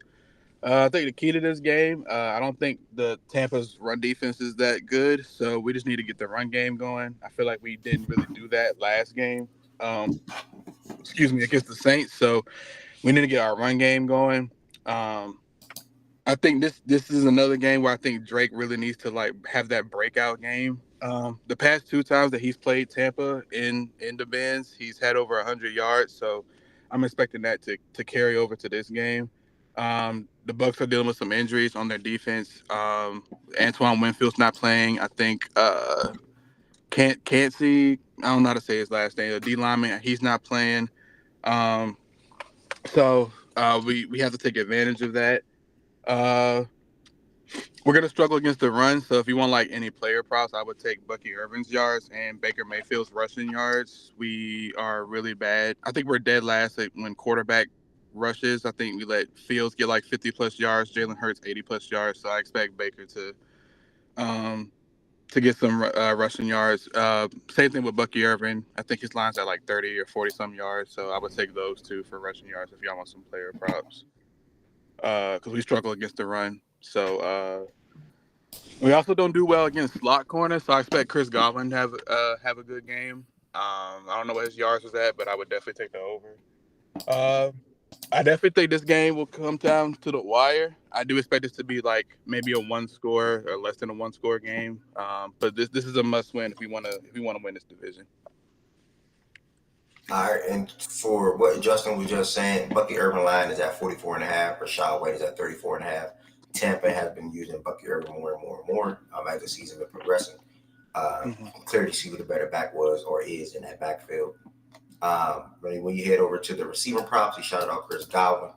I think the key to this game, I don't think the Tampa's run defense is that good, so we just need to get the run game going. I feel like we didn't really do that last game, against the Saints, so we need to get our run game going. I think this is another game where I think Drake really needs to have that breakout game. The past 2 times that he's played Tampa in the Benz, he's had over 100 yards, so I'm expecting that to carry over to this game. The Bucs are dealing with some injuries on their defense. Antoine Winfield's not playing. I think can't see. I don't know how to say his last name. The D lineman, he's not playing. So we have to take advantage of that. We're gonna struggle against the run. So if you want any player props, I would take Bucky Irvin's yards and Baker Mayfield's rushing yards. We are really bad. I think we're dead last when quarterback rushes. I think we let Fields get 50+ yards, Jalen Hurts 80+ yards. So I expect Baker to get some rushing yards. Same thing with Bucky Irvin. I think his line's at 30 or 40 some yards. So I would take those 2 for rushing yards if y'all want some player props. Because we struggle against the run. So we also don't do well against slot corners. So I expect Chris Godwin to have a good game. I don't know what his yards was at, but I would definitely take the over. I definitely think this game will come down to the wire. I do expect this to be maybe a 1-score or less than a 1-score game. But this is a must win if we want to win this division. All right, and for what Justin was just saying, Bucky Irvin line is at 44.5. Rashad White is at 34.5. Tampa has been using Bucky Irvin more and more and more as the season been progressing. Clearly see who the better back was or is in that backfield. When you head over to the receiving props, he shouted out Chris Godwin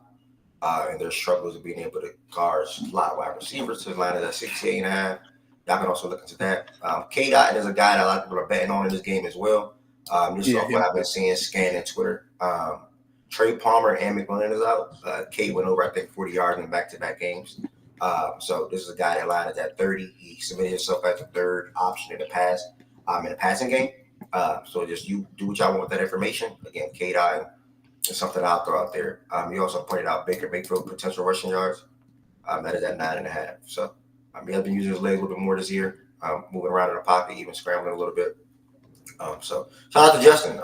and their struggles of being able to guard slot wide receivers. His line is at 68.5. Y'all can also look into that. K-Dot is a guy that a lot of people are betting on in this game as well. Off what I've been seeing, scanning Twitter. Trey Palmer and McMillan is out. K went over, I think, 40 yards in back-to-back games. So this is a guy that line is at 30. He submitted himself as a third option in the passing game. So just you do what y'all want with that information. Again, K-Dot is something I'll throw out there. You also pointed out Baker Mayfield potential rushing yards. That is at 9.5. So he has been using his legs a little bit more this year, moving around in the pocket, even scrambling a little bit. So shout out to Justin.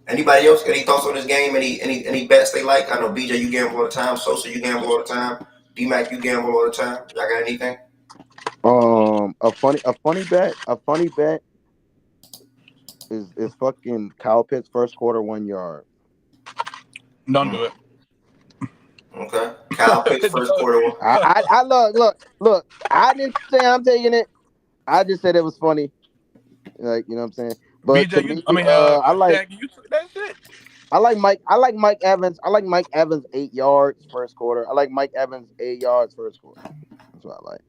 Anybody else got any thoughts on this game? Any bets they like? I know BJ, you gamble all the time. Sosa, you gamble all the time. D-Mac, you gamble all the time. Y'all got anything? A funny bet is fucking Kyle Pitts first quarter 1 yard. Don't do it. Okay. Kyle Pitts first quarter 1. I look. I didn't say I'm taking it. I just said it was funny. You know what I'm saying? But BJ, I like Shaggy, you took that shit. I like Mike Evans. I like Mike Evans 8 yards first quarter. I like Mike Evans 8 yards first quarter. That's what I like.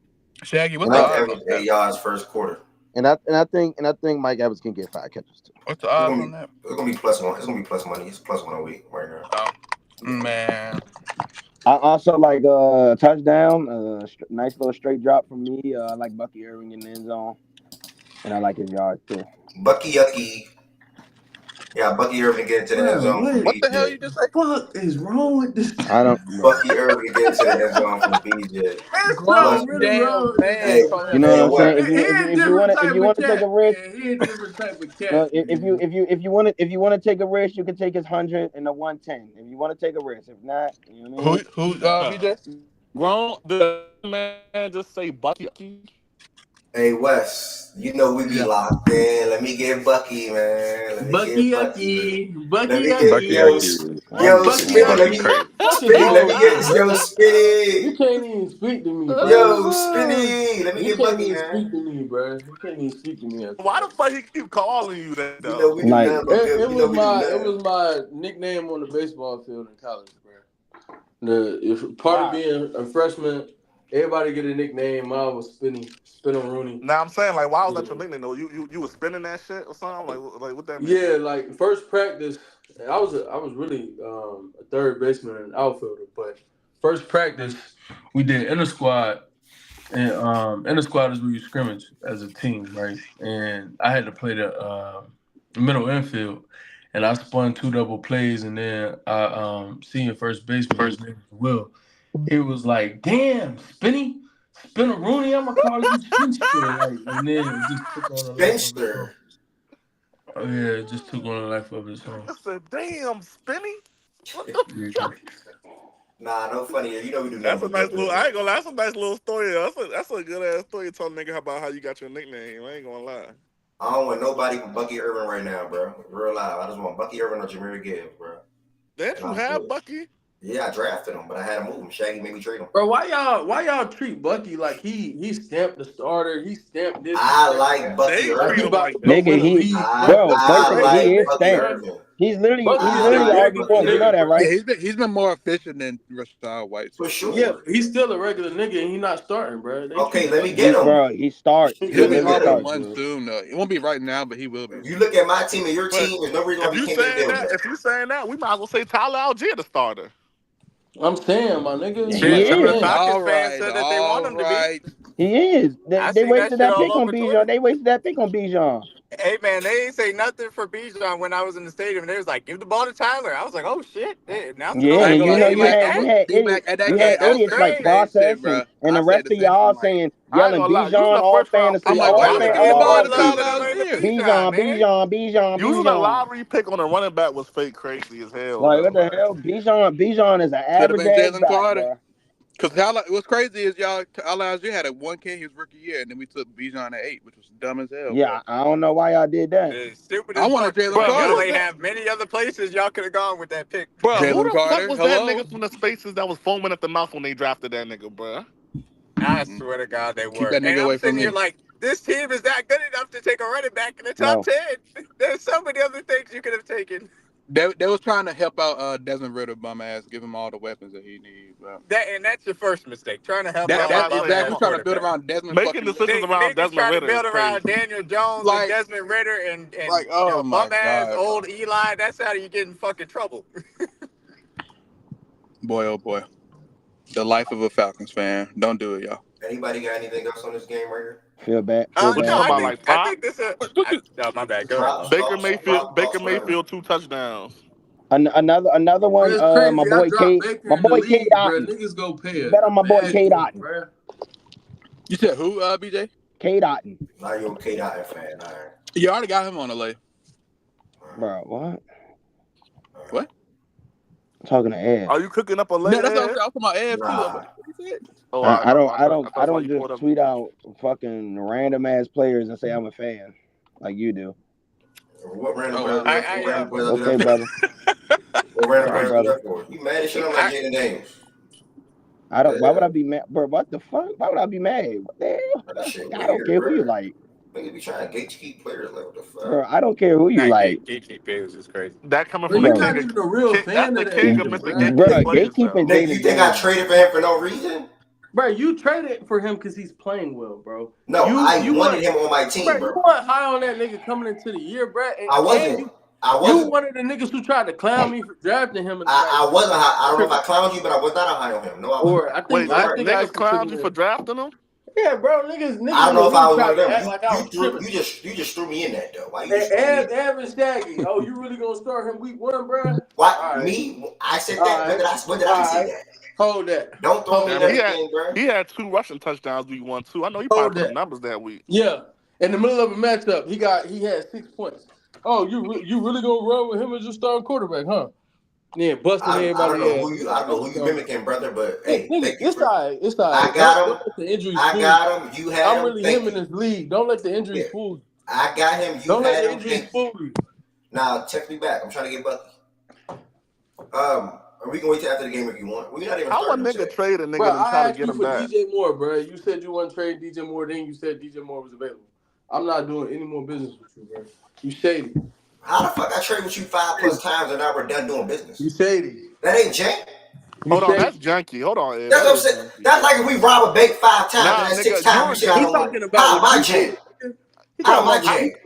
Shaggy, what's Mike Evans 8 yards first quarter. And I think Mike Evans can get 5 catches too. What's the odds on that? It's gonna be +1. It's gonna be plus money. It's +1 a week right now. Oh man. I also like a touchdown, nice little straight drop from me. I like Bucky Irving in the end zone, and I like his yards too. Bucky Yucky. Yeah, Bucky Irving get into the end zone. What the hell you just say? What is wrong with this? I don't. Bucky Irving get into the end zone from BJ. Grown damn man. You know what I'm saying? If you want to take a risk, he a different type of cat. if you want to take a risk, you can take his 100 and a 110. If you want to take a risk, if not, you know what I mean? Who BJ? Grown the man just say Bucky. Hey Wes, you know we be locked in. Let me get Bucky, man. Bucky. Yo, Spinny, let me get Spinny. You can't even speak to me, bro. Yo, Spinny, let me get Bucky, You man. can't even speak to me, bro. You can't even speak to me. Why the fuck he keep calling you that though? You know we do Like, that, It was my nickname on the baseball field in college, bro. Part of being a freshman, everybody get a nickname. Mine was Spinner Rooney. Now I'm saying, like, why was that your nickname though? You was spinning that shit or something? Like what that mean? Yeah, like first practice, I was really a third baseman and outfielder, but first practice we did inter squad, and inter squad is where you scrimmage as a team, right? And I had to play the middle infield, and I spun 2 double plays, and then I senior first baseman, his name was Will. It was like, damn, Spinner Rooney, I'm gonna call you Spinster, like, and then it just took on a life of its own. Oh yeah, it just took on a life of its own. I said, damn, Spinny. Nah, no funny. You know we do. That's a nice little. I ain't gonna lie. That's a nice little story. That's a good ass story. Telling nigga about how you got your nickname. I ain't gonna lie. I don't want nobody but Bucky Irvin right now, bro. Real loud. I just want Bucky Irvin or Jameer Gibbs, bro. Didn't you have Bucky? Yeah, I drafted him, but I had to move him. Shaggy made me trade him. Bro, why y'all treat Bucky like he stamped the starter? He stamped this. I like Bucky Irvin. Nigga, he is stamped. He's literally RB4. You know that, right? Yeah, he's been more efficient than Rashad White. For sure. Yeah, he's still a regular nigga and he's not starting, bro. Okay, let me get him. Bro, he starts. He'll be RB1 soon, though. It won't be right now, but he will be. You look at my team and your team, there's no reason why we can't get them. If you saying that, we might as well say Tyler Algier the starter. I'm saying, my nigga. He is. Falcons fans said that they want him to be. He is. They wasted that pick on Bijan. They wasted that pick on Bijan. Hey man, they ain't say nothing for Bijan when I was in the stadium. They was like, "Give the ball to Tyler." I was like, "Oh shit!" Now and you know you had idiots like Process and the rest of y'all saying yelling Bijan all fantasy. I'm like, why they give the ball to Tyler? Bijan. Using a lottery pick on a running back was fake crazy as hell. Like what the hell? Bijan is an average ass back. Because what's crazy is y'all Algier had a 1K his rookie year, and then we took Bijan at 8, which was dumb as hell. Yeah, I don't know why y'all did that. Stupid. I wanted Jalen Carter. Y'all ain't have many other places y'all could have gone with that pick. Bro, who the fuck was that nigga from the Spaces that was foaming at the mouth when they drafted that nigga, bro? I swear to God they were. Keep that nigga away from me. Here like, this team is not good enough to take a running back in the top 10. There's so many other things you could have taken. They was trying to help out Desmond Ritter, bum ass, give him all the weapons that he needs. That's your first mistake. Trying to help out. That's exactly trying to build around Desmond. Making decisions around Desmond Ritter. Build around Daniel Jones and Desmond Ritter and bum ass old Eli. That's how you get in fucking trouble. Boy, oh boy, the life of a Falcons fan. Don't do it, y'all. Anybody got anything else on this game right here? Feel bad. I think this is. No, my bad. Go ahead. Baker Mayfield 2 touchdowns. Another one. My boy K Dotton. Niggas go pay. Bet on my boy K Dotton. You said who? BJ? K Dotton. Now you're a K Dotton fan. All right. You already got him on the lay. Bro, what? What? I'm talking to Ed. Are you cooking up a lay? No, that's what I'm talking about. Ed too. I don't just tweet out fucking random ass players and say I'm a fan like you do. What random players? Okay, brother. What random players for? You mad as shit? I'm like Jaden Daniels. I don't. Why would I be mad, bro? What the fuck? Why would I be mad? What the hell? I don't care who you like. Niggas be trying to gatekeep players like what the fuck? Bro, I don't care who you like. Gatekeep players is crazy. That coming from the king. Not even a real fan of that. Bro, gatekeeping. You think I traded for him for no reason? Bro, you traded for him because he's playing well, bro. No, I wanted him on my team, bro. You weren't high on that nigga coming into the year, bro. I wasn't. You one of the niggas who tried to clown me for drafting him. I wasn't high. I don't know if I clowned you, but I was not high on him. No, I wasn't. Wait, niggas clowned you for drafting him? Yeah, bro, niggas. I don't know if I was one of them. You just threw me in that though. Why you? Evan Shaggy. Oh, you really gonna start him week 1, bro? Why me? I said that. When did I say that? Hold that. Don't throw me in that, bro. He had 2 rushing touchdowns week 1 too. I know he probably put numbers that week. Yeah, in the middle of a matchup, he had 6 points. Oh, you really gonna run with him as your starting quarterback, huh? Yeah, busting everybody. I don't know who you mimicking, brother, but hey, it's all right. It's all right. I got him. Don't let the injuries I got him. You had him. I'm really him in this league. Don't let the injuries fool you. I got him. Don't let the injuries fool you. Now, text me back. I'm trying to get Bucky. Are we gonna wait till after the game if you want? We're not even. How a nigga trade a nigga bro, and try to get him back? DJ Moore, bro. You said you want to trade DJ Moore, then you said DJ Moore was available. I'm not doing any more business with you, bro. You shady. How the fuck I trade with you 5+ times and now we're done doing business? You shady. That ain't Jay. You say that's junky. Hold on, Ed. That's what I'm That is saying. junky. That's like if we rob a bank 5 times Nah, and that 6th nigga, time we shit out he of money. talking about How am what I you jam? did? He How talking am I about what how you jam?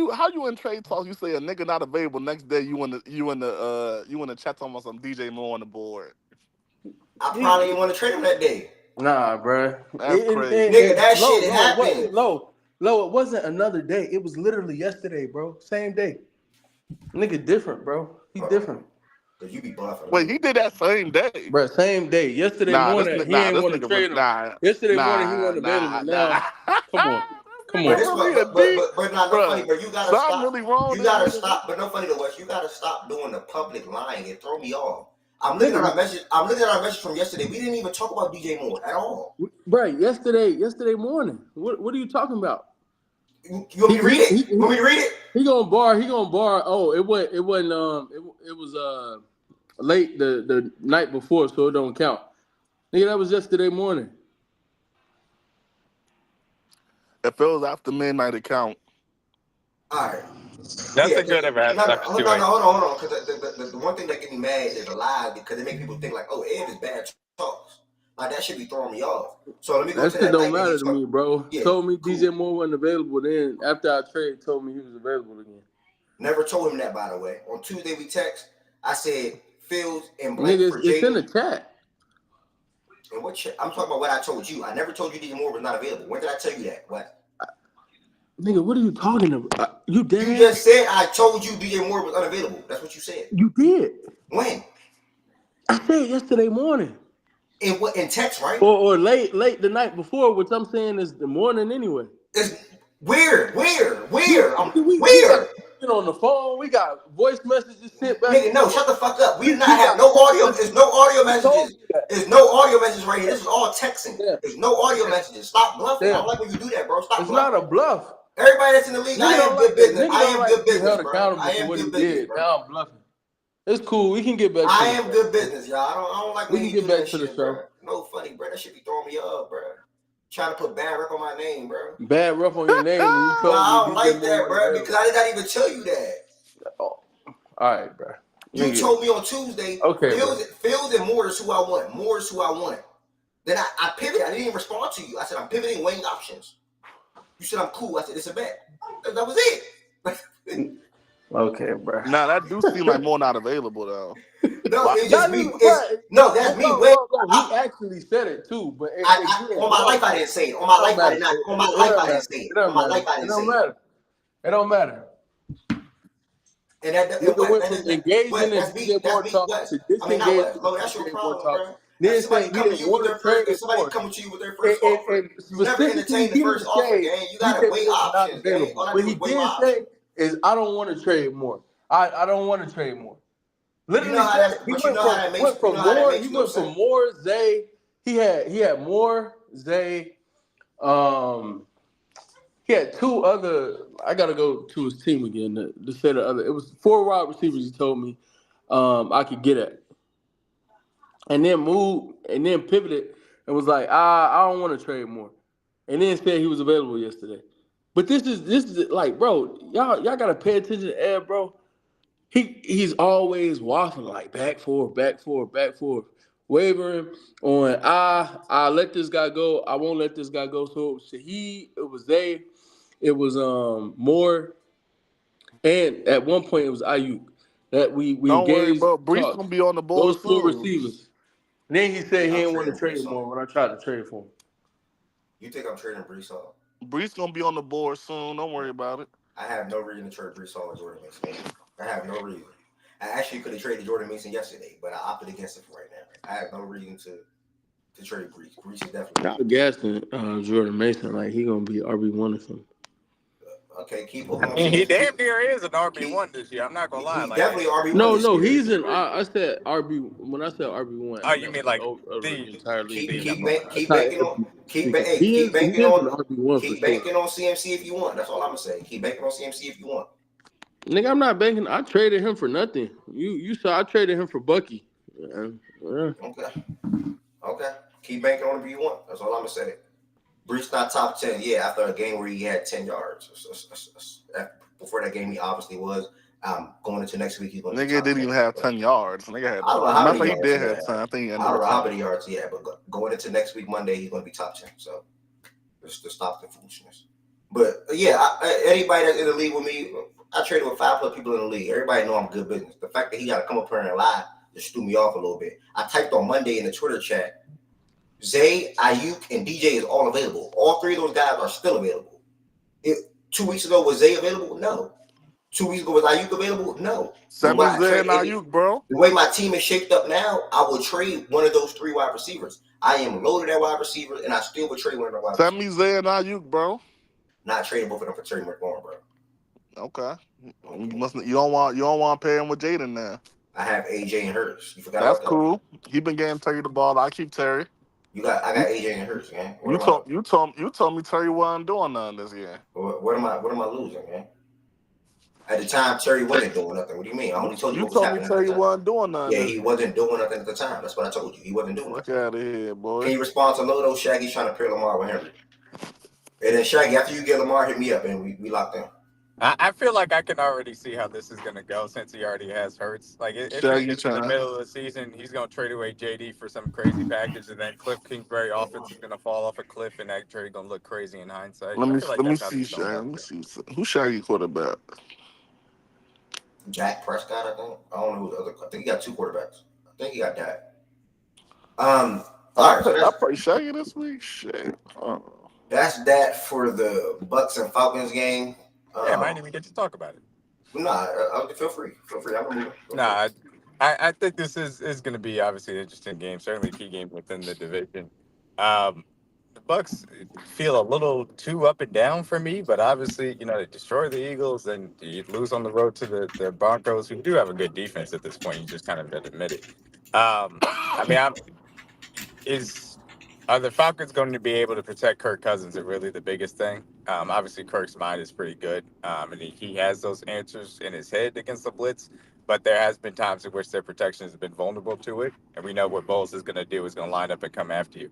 did. how you in trade talks? You say a nigga not available. Next day you in the chat talking about some DJ Moore on the board. I probably didn't want to trade him that day. Nah, bro. That's crazy. Nigga, that Low, shit it wasn't happened. low. It wasn't another day. It was literally yesterday, bro. Same day. Nigga different, bro. He different. Cause you be bluffing. Wait, he did that same day. Bro, same day. Yesterday morning, he ain't This want to nigga trade him. Yesterday morning, he wasn't available. Now, come on. But this, but not no funny. But you gotta stop. Really wrong. You gotta stop. But no funny though, Wes. You gotta stop doing the public lying. It throw me off. I'm looking at our message. I'm looking at our message from yesterday. We didn't even talk about DJ Moore at all. Right, yesterday morning. What are you talking about? You want me to read it? You want me to read it? He gonna bar. Oh, it wasn't. It was late the night before, so it don't count. Nigga, that was yesterday morning. If it was after midnight, it count. All right. That's a good advice. Hold on. Because the one thing that get me mad is the lie, because it make people think like, oh, Ed is bad talks. Like that should be throwing me off. So let me go that to shit that. Don't matter to me, bro. Yeah, told me DJ Moore wasn't available. Then after I traded, told me he was available again. Never told him that, by the way. On Tuesday we text. I said Fields and blank Nigga, for it's in the chat. And what shit? I'm talking about what I told you. I never told you DJ Moore was not available. When did I tell you that? What? Nigga, what are you talking about? You did. You just said I told you DJ Moore was unavailable. That's what you said. You did. When? I said yesterday morning. In what? In text, right? Or late the night before, which I'm saying is the morning anyway. It's where? We on the phone. We got voice messages sent back. Nigga, no, shut the fuck up. We did not have no audio. There's no audio messages. There's no audio messages right here. This is all texting. Yeah. There's no audio messages. Stop bluffing. Yeah. I don't like when you do that, bro. Stop bluffing. It's not a bluff. Everybody that's in the league, I am good business. I am good business, bro. I am good business, bro. Now I'm bluffing. It's cool. We can get back. I am good business, y'all. I don't like when you get back to the show. Bro. No funny, bro. That shit be throwing me up, bro. Trying to put bad rep on my name, bro. Bad rep on your name. When you told I don't like that, bro, because I did not even tell you that. Oh. All right, bro. You told me on Tuesday. Okay. Fields and Moore is who I want. Then I pivoted. I didn't even respond to you. I said I'm pivoting, weighing options. You said I'm cool. I said it's a bet. That was it. Okay, bro. Nah, that do seem like more not available though. No, it's just me. That's me. He actually said it too, but on my life I didn't say it. On my life I did not. On my life I didn't say it. On my life I didn't say it. It don't matter. And that went from engaging in DJ Moore talk to disengaging. That's your problem, bro. Then somebody coming to you with their first. Somebody coming to you with their first offer. You never entertain the first offer, gang. You gotta weigh options. What he did say is, I don't want to trade more. I don't want to trade more. Literally, he went from Moore, Zay. He had Moore, Zay. He had two other. I gotta go to his team again to say the other. It was 4 wide receivers. He told me I could get at, and then moved and then pivoted and was like, I don't want to trade more, and then said he was available yesterday. But this is like, bro, y'all gotta pay attention to Ed, bro. He's always waffling like back forward, wavering on I let this guy go, I won't let this guy go. So Shaheed, it was Zay, it was Moore, and at one point it was Ayuk that we don't engaged. Worry, but Brees gonna be on the board. Those 4 receivers. And then he said he didn't want to trade more when I tried to trade for him. You think I'm trading Brees Hall? Brees gonna be on the board soon. Don't worry about it. I have no reason to trade Brees Hall or Jordan Mason. I have no reason. I actually could have traded Jordan Mason yesterday, but I opted against it for right now. I have no reason to trade Brees. Brees is definitely. I'm guessing Jordan Mason, like he gonna be RB1 or something. Okay, keep on. He damn near is an RB1 this year. I'm not gonna lie. He's definitely RB1. No, he's in. I said RB. When I said RB1, oh, you mean like the entire league? Keep banking on. Keep banking on CMC if you want. That's all I'm gonna say. Keep banking on CMC if you want. Nigga, I'm not banking. I traded him for nothing. You saw I traded him for Bucky. Yeah. Okay. Keep banking on him if you want. That's all I'm gonna say. Brees not top 10. Yeah, after a game where he had 10 yards. Before that game, he obviously was. Going into next week, he's going to be Nigga top didn't 10. even have So 10 yards. Nigga had. I don't know how Matter of many fact, he yards did he have had. 10. I think he I ended don't with know how 10. many yards he had, but going into next week, Monday, he's going to be top 10. So just to stop the foolishness. But yeah, anybody that's in the league with me, I traded with 5+ people in the league. Everybody know I'm good business. The fact that he got to come up here and lie just threw me off a little bit. I typed on Monday in the Twitter chat, Zay, Ayuk, and DJ is all available. All three of those guys are still available. 2 weeks ago, was Zay available? No. 2 weeks ago, was Ayuk available? No. Send me Zay and Ayuk, bro. The way my team is shaped up now, I would trade one of those 3 wide receivers. I am loaded at wide receivers, and I still would trade one of the wide Send receivers. me Zay and Ayuk, bro. Not trading both of them for Terry McLaurin, bro. Okay. You don't want to pay him with Jaden now. I have AJ and Hurts. You forgot That's about that? cool. He been getting Terry the ball. I keep Terry. I got AJ and Hurts, man. You told me Terry wasn't doing nothing this year. What am I losing, man? At the time, Terry wasn't doing nothing. What do you mean? I only told you what was happening. You told me Terry wasn't doing nothing. Yeah, he wasn't doing nothing at the time. That's what I told you. He wasn't doing nothing. Look out of here, boy. Can you respond to Lodo? Shaggy's trying to pair Lamar with Henry. And then Shaggy, after you get Lamar, hit me up, and we locked in. I feel like I can already see how this is going to go since he already has Hurts. Like, if he gets in the middle of the season, he's going to trade away JD for some crazy package, and then Cliff Kingsbury offense is going to fall off a cliff, and that trade going to look crazy in hindsight. Let me see, Shaggy. Let me see. Who's Shaggy quarterback? Dak Prescott, I think. I don't know who the other. I think he got 2 quarterbacks. I think he got Dak. All right, so I play Shaggy this week. Shit. That's that for the Bucs and Falcons game. Yeah, I might even get to talk about it. Nah, feel free. I think this is going to be obviously an interesting game, certainly a key game within the division. The Bucs feel a little too up and down for me, but obviously, they destroy the Eagles, and you lose on the road to the Broncos, who do have a good defense at this point. You just kind of got to admit it. Are the Falcons going to be able to protect Kirk Cousins? Is really the biggest thing. Obviously, Kirk's mind is pretty good, and he has those answers in his head against the blitz. But there has been times in which their protection has been vulnerable to it, and we know what Bowles is going to do is going to line up and come after you.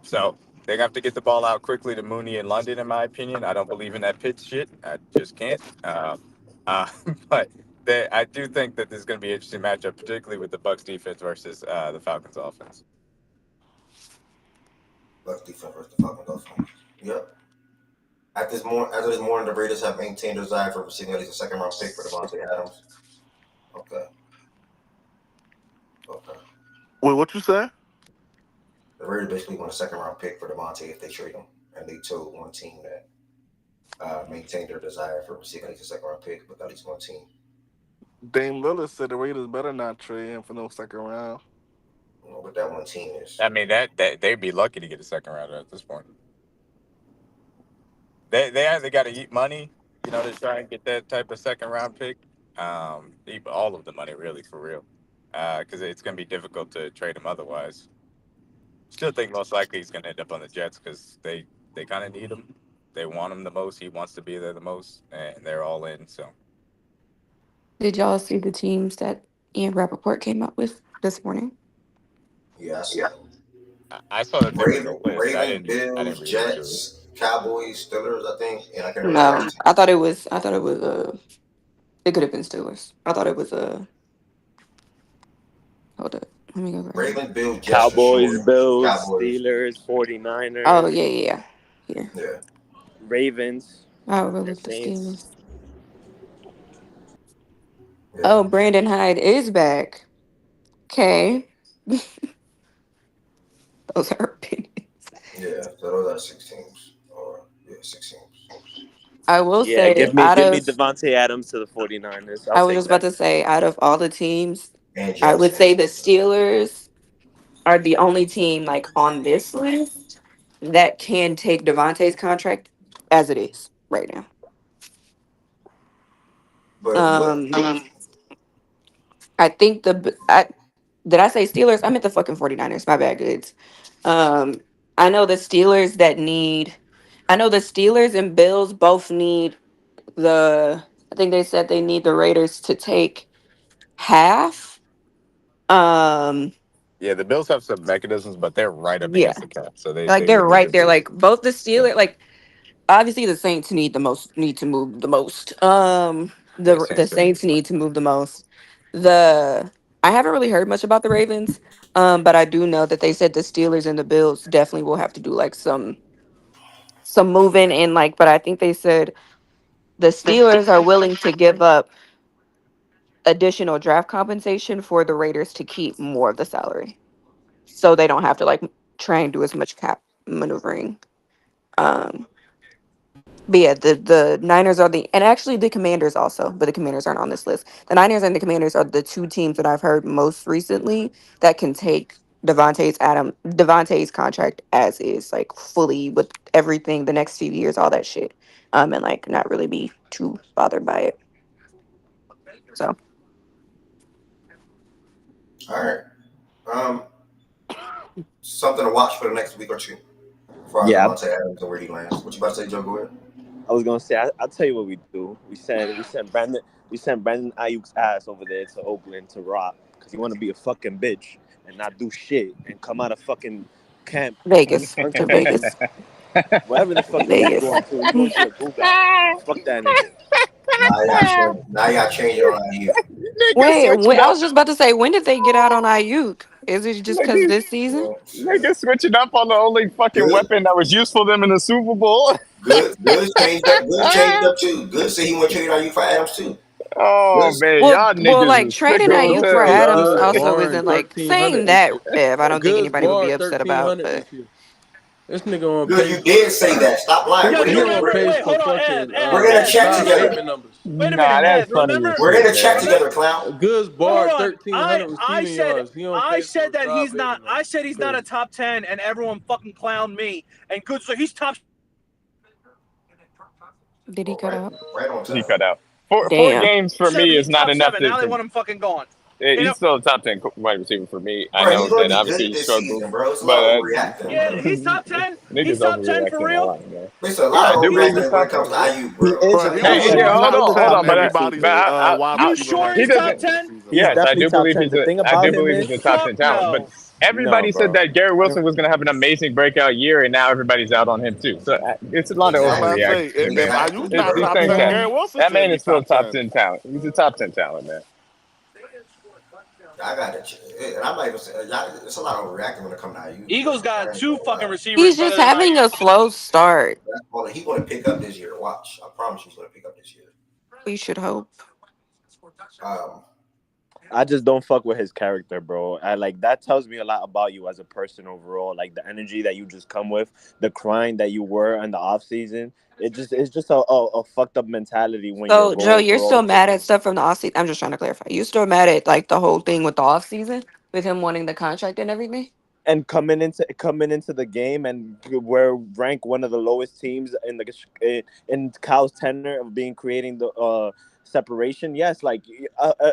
So they have to get the ball out quickly to Mooney in London, in my opinion. I don't believe in that pitch shit. I just can't. But I do think that this is going to be an interesting matchup, particularly with the Bucs defense versus the Falcons offense. Bucs defense versus the Falcons offense. Yep. After this morning, the Raiders have maintained their desire for receiving at least a second-round pick for Devontae Adams. Okay. Wait, what you say? The Raiders basically want a second-round pick for Devontae if they trade him, and they told one team that maintained their desire for receiving at least a second-round pick, but at least one team. Dame Lillard said the Raiders better not trade him for no second round. What that one team is. I mean, that they'd be lucky to get a second rounder at this point. They either got to eat money, to try and get that type of second round pick. Eat all of the money, really, for real, because it's going to be difficult to trade him otherwise. Still think most likely he's going to end up on the Jets because they kind of need him. They want him the most. He wants to be there the most, and they're all in. So, did y'all see the teams that Ian Rappaport came up with this morning? Yeah, I saw that there was a list. Ravens, Bills, Jets, Cowboys, Steelers, I think. And I can't No, remember. I thought it was. It could have been Steelers. I thought it was Hold up. Let me go back. Ravens, Bills, Jets, Cowboys, Bills, Steelers, 49ers. Oh, yeah. Ravens. I'll go with the Steelers. Yeah. Oh, Brandon Hyde is back. Okay. Those are opinions. Yeah, so those are 6 teams. 6 teams. I will say, give me Devontae Adams to the 49ers. I was just about to say, out of all the teams, I would say the Steelers are the only team like on this list that can take Devontae's contract as it is right now. I think did I say Steelers? I meant the fucking 49ers. My bad, goods. I know the Steelers and Bills both need I think they said they need the Raiders to take half. Yeah, the Bills have some mechanisms, but they're right up against the cap. So they're right there. Like both the Steelers, like obviously the Saints need to move the most. Yeah, The Saints are. Saints need to move the most. The I haven't really heard much about the Ravens, but I do know that they said the Steelers and the Bills definitely will have to do like some moving and like. But I think they said the Steelers are willing to give up additional draft compensation for the Raiders to keep more of the salary, so they don't have to like try and do as much cap maneuvering. Um, But yeah, the Niners are the and actually the Commanders also, but the Commanders aren't on this list. The Niners and the Commanders are the two teams that I've heard most recently that can take Devontae's contract as is, like fully with everything the next few years, all that shit. And like not really be too bothered by it. So All right. Um, something to watch for the next week or two. As far as Yeah, Devontae Adams and where he lands. What you about to say, Joe? Go ahead. I was gonna say. I'll tell you what we do. We sent Brandon Ayuk's ass over there to Oakland to rock because he want to be a fucking bitch and not do shit and come out of fucking camp Vegas to unprotected. Vegas, Wherever the fuck that he's Vegas. going to, he's going to the Google. Fuck that nigga. Now y'all change it on you. Nigga Wait, switching I up. was just about to say, when did they get out on Ayuk? Is it just because Nigga, this season? Well, shit. nigga switching up on the only fucking Good. weapon that was useful to them in the Super Bowl. Good changed up. Good changed up too. Good said he want to trade on you for Adams too. Oh Good. man, Well, y'all well, niggas like is sick trading as Bro, Ayuk for hell, hey, Adams dog. Goods also barring isn't like 1,300 saying this that, year. Bev. I don't think Goods anybody would be barred upset about, 1,300 but this year. This nigga on Good. pace You for did say that. Stop lying. Yo, We're you he gonna on remember? pace Wait, for hold on, Ev, fucking Ev, we're gonna Ev. check You Josh together. remember? Bateman numbers. Wait a minute, Nah, Ev. that's funny Remember? as We're shit, gonna man. check Remember? together, clown. Goods Hold barred on. 1,300 I receiving said yards. He on I pace said for that Josh he's not. Bateman I numbers. said he's not Crazy. a top 10, and everyone fucking clowned me. And good, so he's top. did he Oh, cut out? right on He time. cut out. Four Damn. games for me 7. is He's not top enough 7. to. Now they want him fucking gone. You He's know? still a top 10 wide receiver for me. I Bro, he's know gonna that be obviously good he this struggled, season, bro. It's a lot of but overreacting. Yeah, he's top 10. niggas He's top 10 for overreacting a real. lot, man. There's a Yeah, lot I of do believe he's overreacting when top it comes 10. to IU, He bro. is Bro, a he You top was ten. sure? he Hold was on, the hold top on. But everybody's wide I, You receiver sure he he's ranking top doesn't. this 10? season, He's bro. Yes, I definitely do top believe 10. The thing I about do him believe is he's a top Fuck 10 talent. But no. no, everybody said bro. that Garrett Wilson was going to have an amazing breakout year, and now everybody's out on him too. So it's a lot of I'm about Exactly. to say, overreaction, man. if Ayuk's Exactly, not bro. It's top 10, fantastic. Garrett Wilson That man shouldn't be is still top top 10. 10 talent. He's a top 10 talent, man. I got it. And I'm not even saying, it's a lot of overreacting when it comes to IU, Eagles bro. got I ain't 2 gonna fucking lie. receivers He's just better than having a Ayuk. slow start. Hold on, he's gonna pick up this year. Watch. I promise you he's gonna pick up this year. We should hope. Um, I just don't fuck with his character, bro. I like that tells me a lot about you as a person overall. Like the energy that you just come with, the crying that you were in the off season. It's just a fucked up mentality when your So Joe, goal you're overall still is to mad at win. stuff from the off season. I'm just trying to clarify. You still mad at like the whole thing with the off season with him wanting the contract and everything? And coming into the game and we're ranked one of the lowest teams in in Kyle's tenure of being creating the separation. Yes, like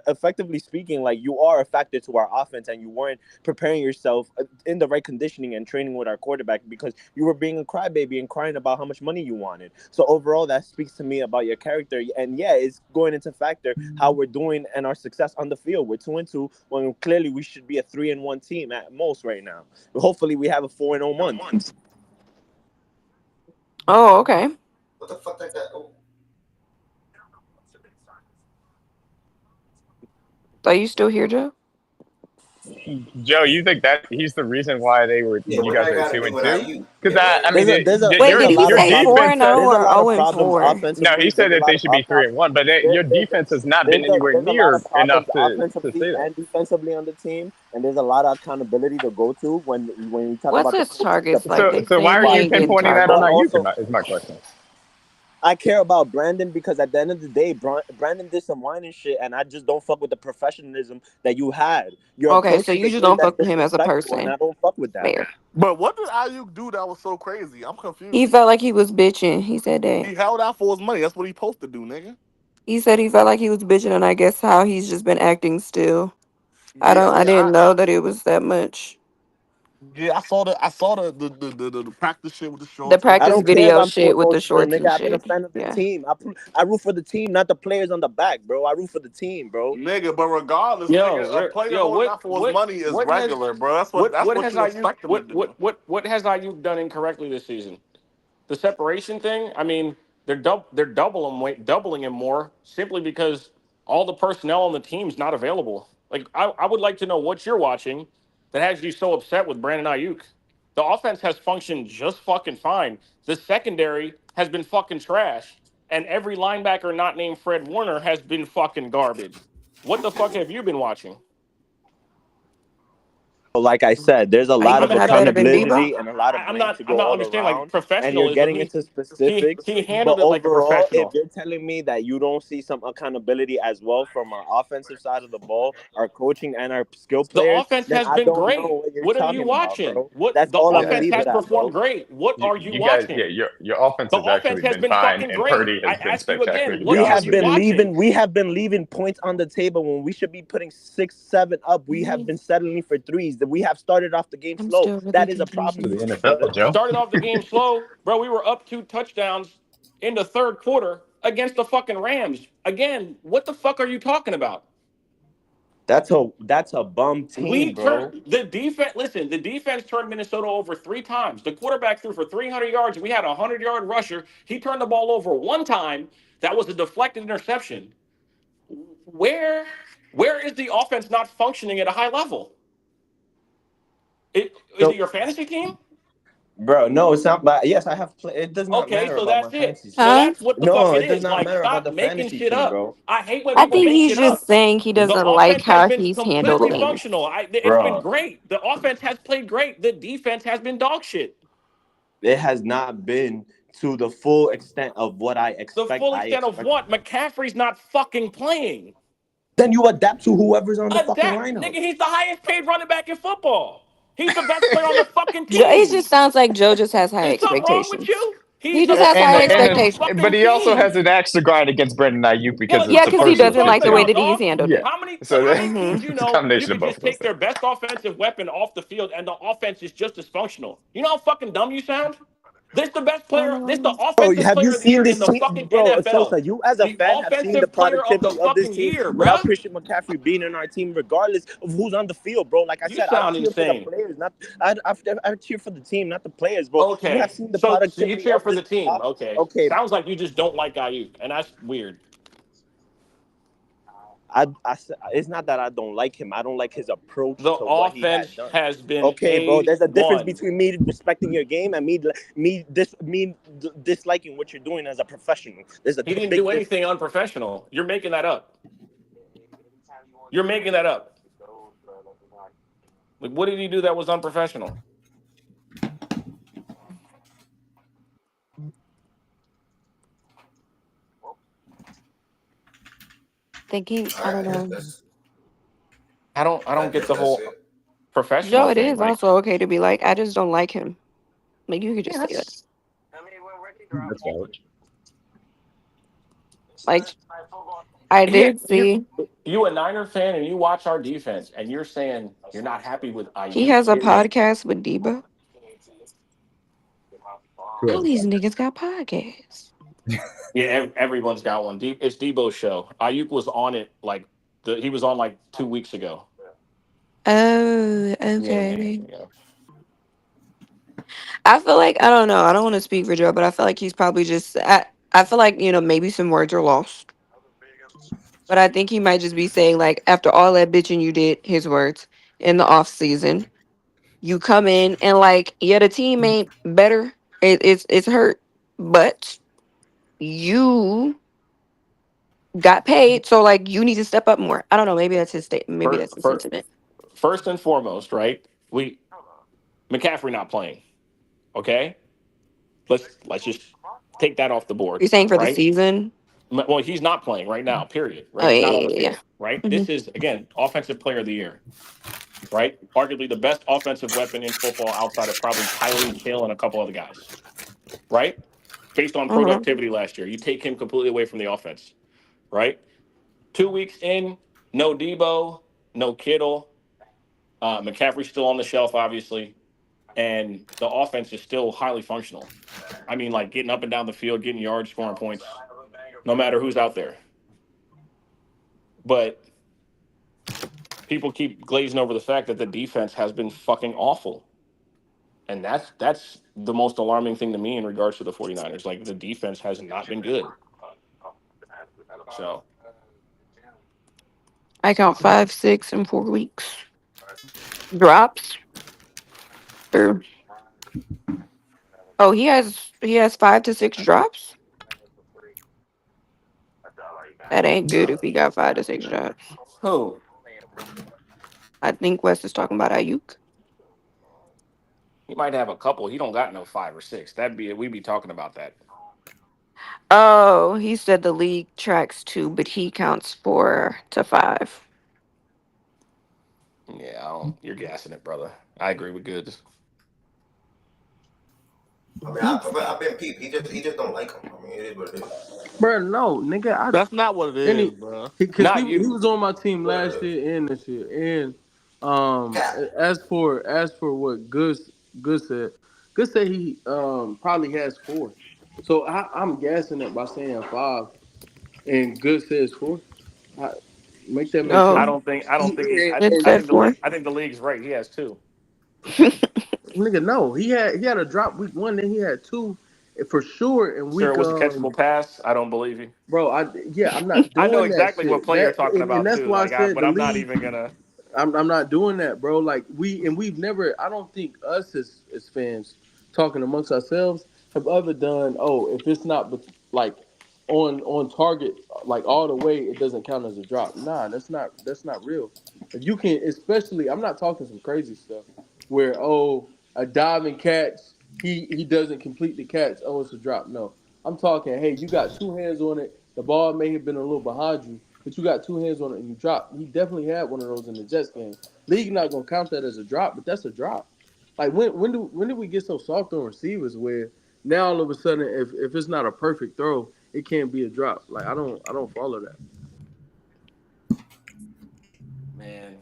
effectively speaking, like you are a factor to our offense, and you weren't preparing yourself in the right conditioning and training with our quarterback because you were being a crybaby and crying about how much money you wanted. So overall, that speaks to me about your character. And yeah, it's going into factor how we're doing and our success on the field. We're 2-2 when clearly we should be a 3-1 team at most right now. Hopefully, we have a 4-0 month. Oh, okay. what the fuck that guy? Oh, Are you still here, Joe? Joe, you think that he's the reason why yeah, you what guys that are got to two do and with two? IU? Because Yeah, I what? mean, Wait, your did he your say four defense. and zero There's a or lot zero of and problems four? No, he offensively. said There's a that lot they of should be 3-1, but there, your there, defense has not been there's a anywhere there's a lot of near enough problems to offensively say that. and defensively on the team, and there's a lot of accountability to go to when we talk What's about the his coaching, the targets like? So They position so why saying are he you squad, ain't getting pinpointing that on but targeted. Ayuk? also Is my question. I care about Brandon because at the end of the day, Brandon did some whining shit, and I just don't fuck with the professionalism that you had. Your Okay, so approach to you the just game don't that's fuck with him as a disrespectful, and person. I don't fuck with that. Fair. But what did Ayuk do that was so crazy? I'm He confused. felt like he was bitching. He said that. He held out for his money. That's what he supposed to do, nigga. He said he felt like he was bitching, and I guess how he's just been acting still. Yeah, I I mean, didn't know that it was that much. I saw the practice shit with the The shorts. I practice don't care if video I'm shit 2 with and the 0 still, shorts nigga. and I've been a shit. fan of the Yeah. team. I root for the team, not the players on the back, bro. I root for the team, bro. Nigga, but regardless, nigga, a Yo, player yo, holding out for his money is what has regular, bro. That's what what has you Ayuk expect him to do. what has Ayuk done incorrectly this season? The separation thing. I mean, They're doubling him more simply because all the personnel on the team's not available. Like I would like to know what you're watching that has you so upset with Brandon Ayuk. The offense has functioned just fucking fine. The secondary has been fucking trash, and every linebacker not named Fred Warner has been fucking garbage. What the fuck have you been watching? Like I said, there's a Like, lot he of better not better than Debo. accountability and a lot of I'm blame not to I'm go not all understanding like around, and you're professionalism. getting into He specifics. he But handled it like a overall, if professional. you're telling me that you don't see some accountability as well from our offensive side of the ball, our coaching and our skill The players, offense then has I been don't know great. what you're What are you talking about, watching? bro. What That's the all I'm gonna offense leave has it at, performed bro. great. What are you You guys, yeah, watching? your offense The has offense actually has been been fine, fucking and great. Purdy I has been ask you again, spectacularly what good We are have you offensively. been watching? leaving. We have been leaving points on the table when we should be putting 6, 7 up. We have been settling for threes. That we have started off the game I'm slow. still really That is a problem To confused. the for me, NFL, brother. Joe. Started off the game slow, bro. We were up 2 touchdowns in the third quarter against the fucking Rams. Again, what the fuck are you talking about? That's a bum We team, bro. turned the defense. Listen, the defense turned Minnesota over 3 times. The quarterback threw for 300 yards. We had a 100-yard rusher. He turned the ball over 1 time. That was a deflected interception. Where, where is the offense not functioning at a high level? Is it So, your fantasy team? bro, no, it's not. But yes, I have. It does not Okay, matter so about my that's it. fantasy So team. Huh? that's what the fuck No, it it does is. not Like, matter about stop the making fantasy shit team, up. bro. I hate when I people think make he's shit just up. saying he The doesn't like offense has how been he's completely handling. functional. It's been Bro, great. The offense has played great. The defense has been dog shit. it has not been to the full extent of what I The expect. full I extent of expect. what? McCaffrey's not fucking playing. Then you adapt to whoever's on the fucking Adapt, lineup. nigga. He's the highest paid running back in football. He's the best player on the fucking It team. just sounds like Joe just has high Is something wrong with expectations. you? He's He the just best has high player on the expectations. But fucking he also has team. an axe to grind against Brendan Ayuk because Well, of Yeah, the you because he fucking personal doesn't like the way touchdown, that situation. he's dog. handled Yeah. it. So How many Hmm teams it's a combination you of could both just of those take their things. best offensive weapon off the field and the offense is just as functional? You know how fucking dumb you sound? This the best player. This the Bro, offensive have you player of the seen year in this the team, fucking bro? NFL. Sosa, you as a The fan have seen the offensive player of the productivity of this fucking team year, without bruh. Christian McCaffrey being in our team, regardless of who's on the field, bro. Like I You said, I sound cheer for the insane. players, not I cheer for the team, not the players, bro. You have Okay, seen the so you productivity cheer of for this. the team. Okay, Okay, sounds like you just don't like Ayuk, and that's weird. it's not that I don't like him. I don't like his approach The to what he had offense done. has been Okay, bro. There's a difference A1. between me respecting your game and me disliking what you're doing as a professional. There's a He didn't big do difference. anything unprofessional. You're making that up. You're making that up. Like, what did he do that was unprofessional? I All don't right, I guess know. that's I don't I get guess the that's whole it. Joe, professional it thing. is Like, also okay to be like, I just don't like him. Like, you could just yeah, say that. That's valid. Like, I yeah, did see you a Niner fan and you watch our defense and you're saying you're not happy with he Ayuk, has a period. podcast with Debo. Who has All a these podcast? niggas got podcasts. Yeah, everyone's got one. It's Debo's show. Ayuk was on it like he was on like 2 weeks ago. Oh, Yeah, okay. yeah. I feel like I don't know. I don't want to speak for Joe, but I feel like he's probably just. I feel like maybe some words are lost, but I think he might just be saying like after all that bitching you did, his words in the off season, you come in and like yeah, the team ain't better. It's hurt, but you got paid, so like you need to step up more. I don't know. Maybe that's his state. Maybe First, that's his first, sentiment. first and foremost, right? McCaffrey not playing. Okay, let's just take that off the board, You're saying for the right? season? Well, he's not playing right now. Period. Oh Right? yeah, He's not on yeah, the yeah. field. Right? Yeah. This is again offensive player of the year. Right? Arguably the best offensive weapon in football outside of probably Tyreek Hill and a couple other guys. Right? Based on Uh-huh. productivity last year, you take him completely away from the offense. Right? 2 weeks in, no Debo, no Kittle. McCaffrey's still on the shelf, obviously, and the offense is still highly functional. I mean, like getting up and down the field, getting yards, scoring points, no matter who's out there. But people keep glazing over the fact that the defense has been fucking awful. And that's the most alarming thing to me in regards to the 49ers. Like, the defense has not been good. So I count 5, 6, and 4 weeks. Drops. Or, oh, he has 5 to 6 drops. That ain't good if he got 5 to 6 drops. who? I think West is talking about Ayuk. He might have a couple. He don't got no 5 or 6. We'd be talking about that. Oh, he said the league tracks 2, but he counts 4 to 5. Yeah, you're gassing it, brother. I agree with Goods. I mean, I've been peep. He just don't like him. I mean, it is what it is. Bro, no, nigga. That's not what it is, bro. Because Not he you. was on my team last year and this year. And as for what Good said he probably has 4. So I'm guessing it by saying 5, and Good says 4. Make that make I No, sense? don't think I don't think he it I said think 4. the league's right. He has 2. Nigga, no, he had a drop week 1, then he had 2 for sure in Sir, week it was a catchable pass. I don't believe you. bro. I'm not I know doing that exactly what shit. play you're talking And about that's too. why I said But the I'm not league. even gonna. I'm not doing that, bro. Like we've never. I don't think us as fans talking amongst ourselves have ever done. Oh, if it's not like on target like all the way, it doesn't count as a drop. Nah, that's not real. If you can, especially, I'm not talking some crazy stuff where a diving catch, he doesn't complete the catch. Oh, it's a drop. No, I'm talking. Hey, you got 2 hands on it. The ball may have been a little behind you, but you got 2 hands on it and you drop. He definitely had one of those in the Jets game. League not gonna count that as a drop, but that's a drop. Like when did we get so soft on receivers where now all of a sudden if it's not a perfect throw, it can't be a drop. Like I don't follow that. Man,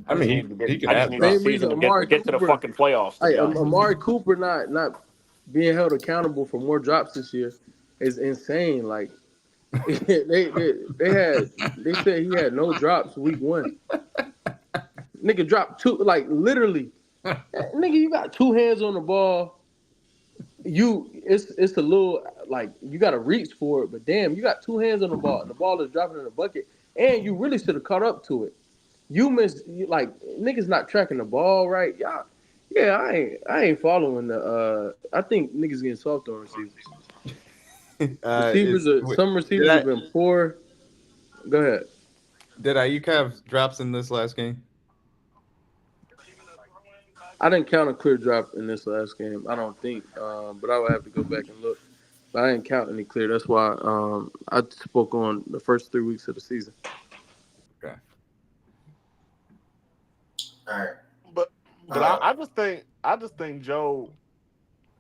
I mean, he can I just have need the Same drops. reason season to Amari get to the Cooper, fucking playoffs. To like be honest with you. Amari Cooper not being held accountable for more drops this year is insane. Like they said he had no drops week 1. Nigga dropped 2, like literally. Nigga, you got 2 hands on the ball. It's a little like you got to reach for it, but damn, you got 2 hands on the ball, and the ball is dropping in the bucket, and you really should have caught up to it. You missed, like niggas not tracking the ball right, y'all. Yeah, I ain't following the. I think niggas getting soft on receivers. Some receivers have been poor. Go ahead. Did Ayuk have drops in this last game? I didn't count a clear drop in this last game. I don't think, but I would have to go back and look. But I didn't count any clear. That's why I spoke on the first 3 weeks of the season. Okay. All right. But I just think Joe,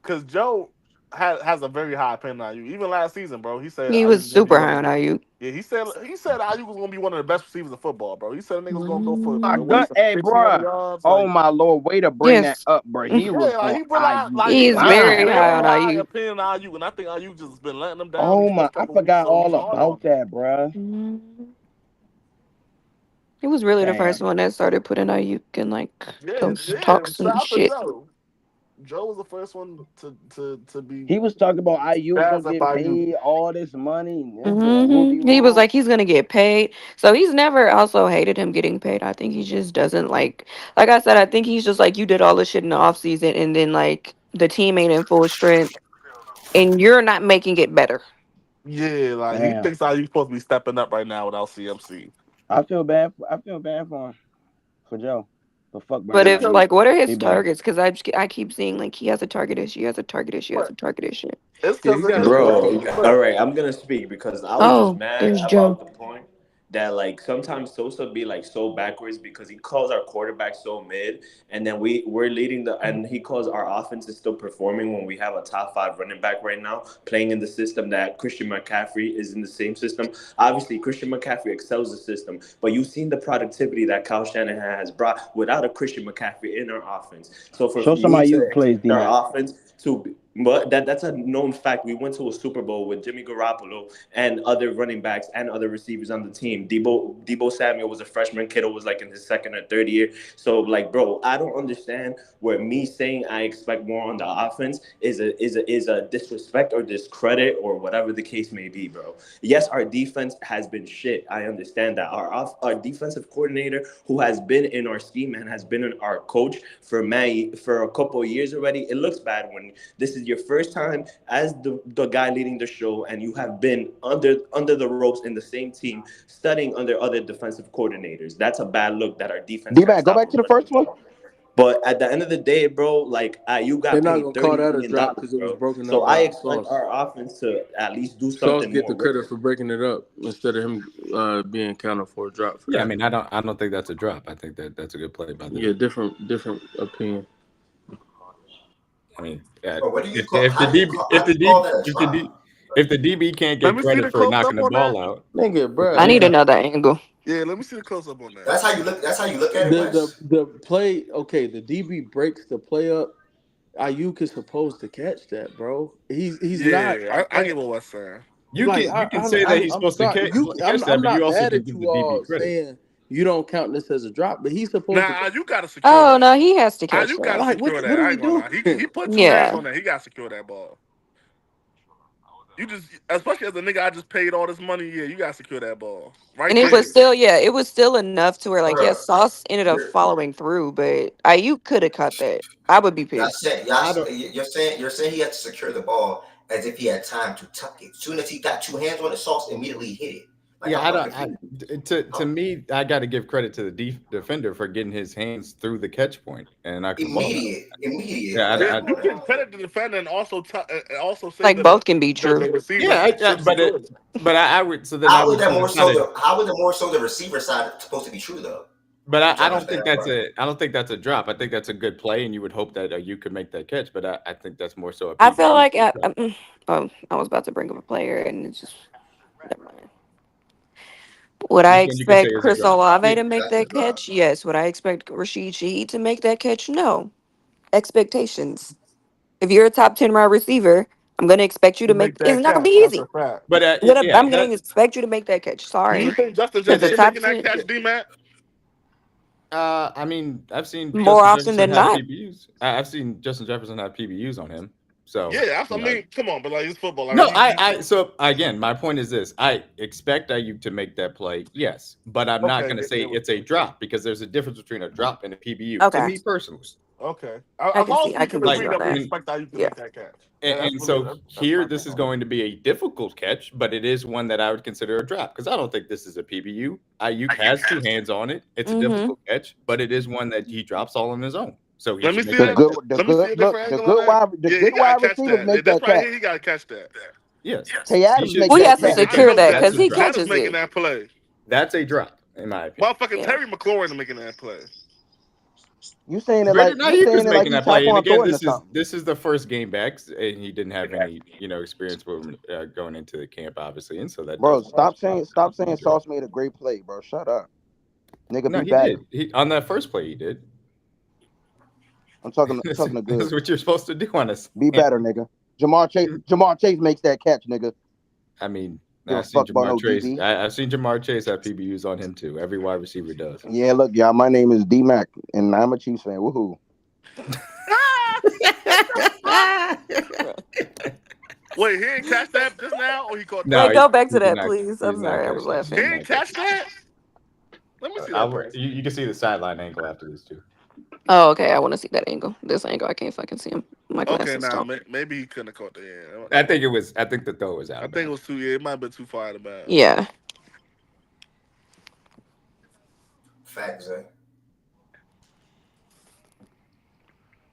because Joe has a very high opinion on you. Even last season, bro, he said He Ayuk was was gonna be super one high of on the. Ayuk. Yeah, he said Ayuk was gonna be one of the best receivers in football, bro. He said the nigga was gonna go for My Mm, what he gun, said, hey, 1,500 bruh. yards. Oh Like, my lord, way to bring that yes, up, bro. He was yeah, like on he really IU like he's he has a very line, high very on bro. high Ayuk. opinion on Ayuk, and I think Ayuk just been letting him down Oh these my, first I couple of weeks, forgot so he's all hard on about him. that, bruh. Mm. He was really the first Damn. one that started putting Ayuk in like Yeah, those yeah. talks Shout and out to shit. Joe. Joe was the first one to be He was talking about IU gonna jazzed up get Ayuk. paid all this money. This boy whoopie He was woo. like he's gonna get paid, so he's never also hated him getting paid. I think he just doesn't like I said. I think he's just like you did all this shit in the off season, and then like the team ain't in full strength, and you're not making it better. Yeah, like he Damn. thinks Ayuk's supposed to be stepping up right now without CMC. I feel bad for him, for Joe. But fuck But burning It's if because IU. like, what are He his bugging. targets? Because I keep seeing like he has a target issue, he has a target issue, he has a target issue. it's Yeah, because you of got to his start Bro, calling. play. all Look, right, I'm gonna speak because I was just Oh, mad there's Joe. about the point that like sometimes Sosa be like so backwards because he calls our quarterback so mid, and then we're leading and he calls our offense is still performing when we have a top 5 running back right now playing in the system that Christian McCaffrey is in the same system. Obviously, Christian McCaffrey excels the system, but you've seen the productivity that Kyle Shanahan has brought without a Christian McCaffrey in our offense. So for Show some me to IU plays, expect D-Mac. our offense to But that's a known fact. We went to a Super Bowl with Jimmy Garoppolo and other running backs and other receivers on the team. Debo Samuel was a freshman. Kittle was like in his second or third year. So like, bro, I don't understand where me saying I expect more on the offense is a disrespect or discredit or whatever the case may be, bro. Yes, our defense has been shit. I understand that. Our defensive coordinator, who has been in our scheme and has been our coach for a couple of years already, it looks bad when this is your first time as the guy leading the show, and you have been under the ropes in the same team, studying under other defensive coordinators. That's a bad look that our defense can't D-Mac, go stop back a to the rushing first one. attack. But at the end of the day, bro, like you They're got not paid gonna call $30 that a million, drop because it was bro. broken So up I by expect Sauce. our offense to at least do Sauce something get the more with credit it. for breaking it up instead of him being counted for a drop for Yeah, I that. mean, I don't think that's a drop. I think that's a good play by the Yeah, D. different opinion. I mean, But what do you if call? if the How do you DB call? if How do the you call D that a if the drop? D if the DB can't Let get me see credit the for close knocking up the on that. ball out, Nigga, I bruh. need yeah, another angle. Yeah, let me see the close up on that. That's how you look. That's how you look at it, The the Wes. the play, okay, the DB breaks the play up. Ayuk is supposed to catch that, bro. He's not Yeah, I get what Wes saying. you like can you can say that he's I'm supposed to sorry. catch that, I'm but you not also mad can at give you the DB all credit. saying you don't count this as a drop, but he's supposed to Now catch. you gotta secure Oh that. no, he has to catch You gotta that. Like secure what that. I are we ain't gonna lie. doing? He put two hands Yeah. on that. He gotta secure that ball. You just, especially as a nigga, I just paid all this money. Yeah, you gotta secure that ball right And it was there. still, yeah, it was still enough to where, like, yes, Bruh, Sauce ended up you're following through, but IU could have caught that. I would be y'all pissed. saying I don't. you're saying he had to secure the ball as if he had time to tuck it. As soon as he got two hands on it, Sauce immediately hit it. Like Yeah, I I'm don't. confused. To me, I got to give credit to the defender for getting his hands through the catch point and knocking the ball out. Immediate. Yeah, Like Yeah, come you on, can man. credit the defender and also say Like, that both can be the true. receiver yeah, should secure it. but I would. So then I would say it's not a. How would the more so the receiver side supposed to be true though? But I'm I trying to don't understand think that that's part. a. I don't think that's a drop. I think that's a good play, and you would hope that you could make that catch. But I think that's more so a I feel PBU like than a drop. oh, I was about to bring up a player, and it's just never mind. Would I Which one you can say expect is a Chris drop? Olave Yeah, to make that's a that drop. catch? Yes. Would I expect Rashid Shaheed to make that catch? No. Expectations. If you're a top 10 wide receiver, I'm gonna expect you to To make. make It's that not gonna catch, be that's a easy. fact. But yeah, I'm gonna expect you to make that catch. Do you Sorry, think Justin because the Jefferson top making that 10 catch, D-Mac? I mean, I've seen more Justin often Jefferson than have not. PBUs. I've seen Justin Jefferson have PBUs on him. So Yeah, that's, I you know, mean, come on, but like it's football. Like no, he so again, my point is this: I expect Ayuk to make that play, yes, but I'm not okay. going to say it's a drop because there's a difference between a drop and a PBU. To Okay, me personally, Okay. I As can long see. as I we can can get agree you like, on that we that. expect you to Yeah. make that catch. and Really so that's here, my this thing is on it. going to be a difficult catch, but it is one that I would consider a drop because I don't think this is a PBU. Ayuk has two hands on it. It's a Mm-hmm. difficult catch, but it is one that he drops all on his own. So he Let me should see make The that that. good, catch. the Let me see good a look, different angle on that. the Yeah, he good gotta wide catch receivers that. make This that right catch. here, he gotta catch that. Yes, Tay he Adams should. make Well, he that has to Yeah, catch. I secure know that that's because a he drop. that is catches making it. that play. That's a drop, in my opinion. Motherfucking Yeah. Terry McLaurin is making that play. You saying it like Brandon Ayuk is he making that play, and Tyquan again, Thornton or this is something. this is the first game back, and he didn't have any experience with going into the camp, obviously, and so that Bro, does stop saying make it a drop. Sauce made a great play, bro. Shut up, nigga. No, Be he better. did. He on that first play, he did. I'm talking That's, to that's good. what you're supposed to do on a Be Sam. better, nigga. Jamar Chase makes that catch, nigga. I mean, Give a I've seen fuck about Jamar no Chase. DB. I've seen Jamar Chase have PBUs on him too. Every wide receiver does. Yeah, look, y'all. My name is D-Mac, and I'm a Chiefs fan. Woohoo! Wait, he didn't catch that just now, or he caught No, that? Wait, go back he to did that, not. please. He I'm did not sorry, I catch was that. He He did laughing. didn't not catch catch that. that. Let me see that first. You can see the sideline angle after this too. Oh, okay. I want to see that angle. This angle, I can't fucking see him. My Okay, glasses now don't. maybe he couldn't have caught the end. I think it was. I think the throw was out I of think it bounds. was too. Yeah, it might have been too far out of bounds. Yeah. Facts, eh?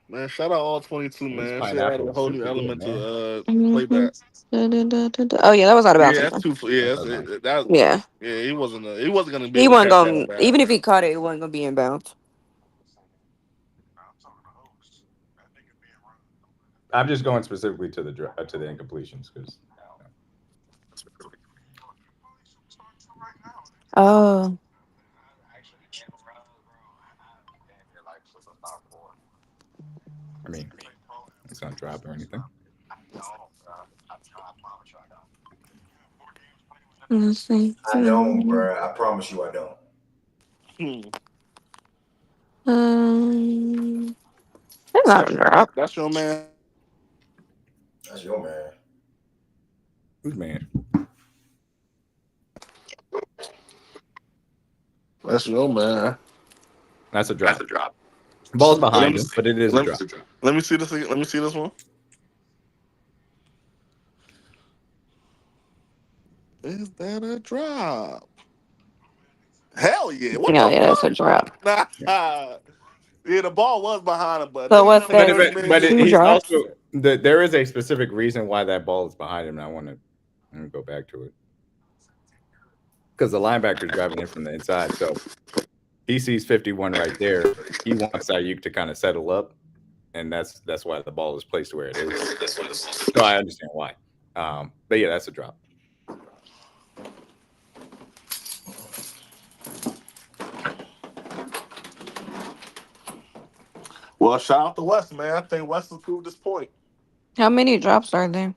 Man, shout out all 22, Well, this man. Shit added pineapple a is whole new super good, element man. to playback. Oh yeah, that was out of bounds Yeah, that's anyway. too. Yeah, That's that's not bad. that. Yeah. Yeah, he wasn't. He wasn't gonna be He able to wasn't catch that going on to, even if bounds. he caught it, it wasn't going to be in bounds. I'm just going specifically to the incompletions because. Oh. I mean, it's not drop or anything. Let's see. I don't, bro. I promise you, I don't. Hmm. That's not a drop. That's your man. That's your man. Who's man? That's your man. That's a drop. Ball's But behind him, but it is a drop. let me see this. Let me see this one. Is that a drop? Hell yeah! What No, the yeah, that's a drop. fuck? Nah. Yeah, the ball was behind him, but So nigga, you what's only get that? 30 million Two He's shit. drops. also there is a specific reason why that ball is behind him. And I want to go back to it because the linebacker's driving in from the inside, so he sees 51 right there. He wants Ayuk to kind of settle up, and that's why the ball is placed where it is. So I understand why. But yeah, that's a drop. Well, shout out to West, man. I think West has proved this point. How many drops are there?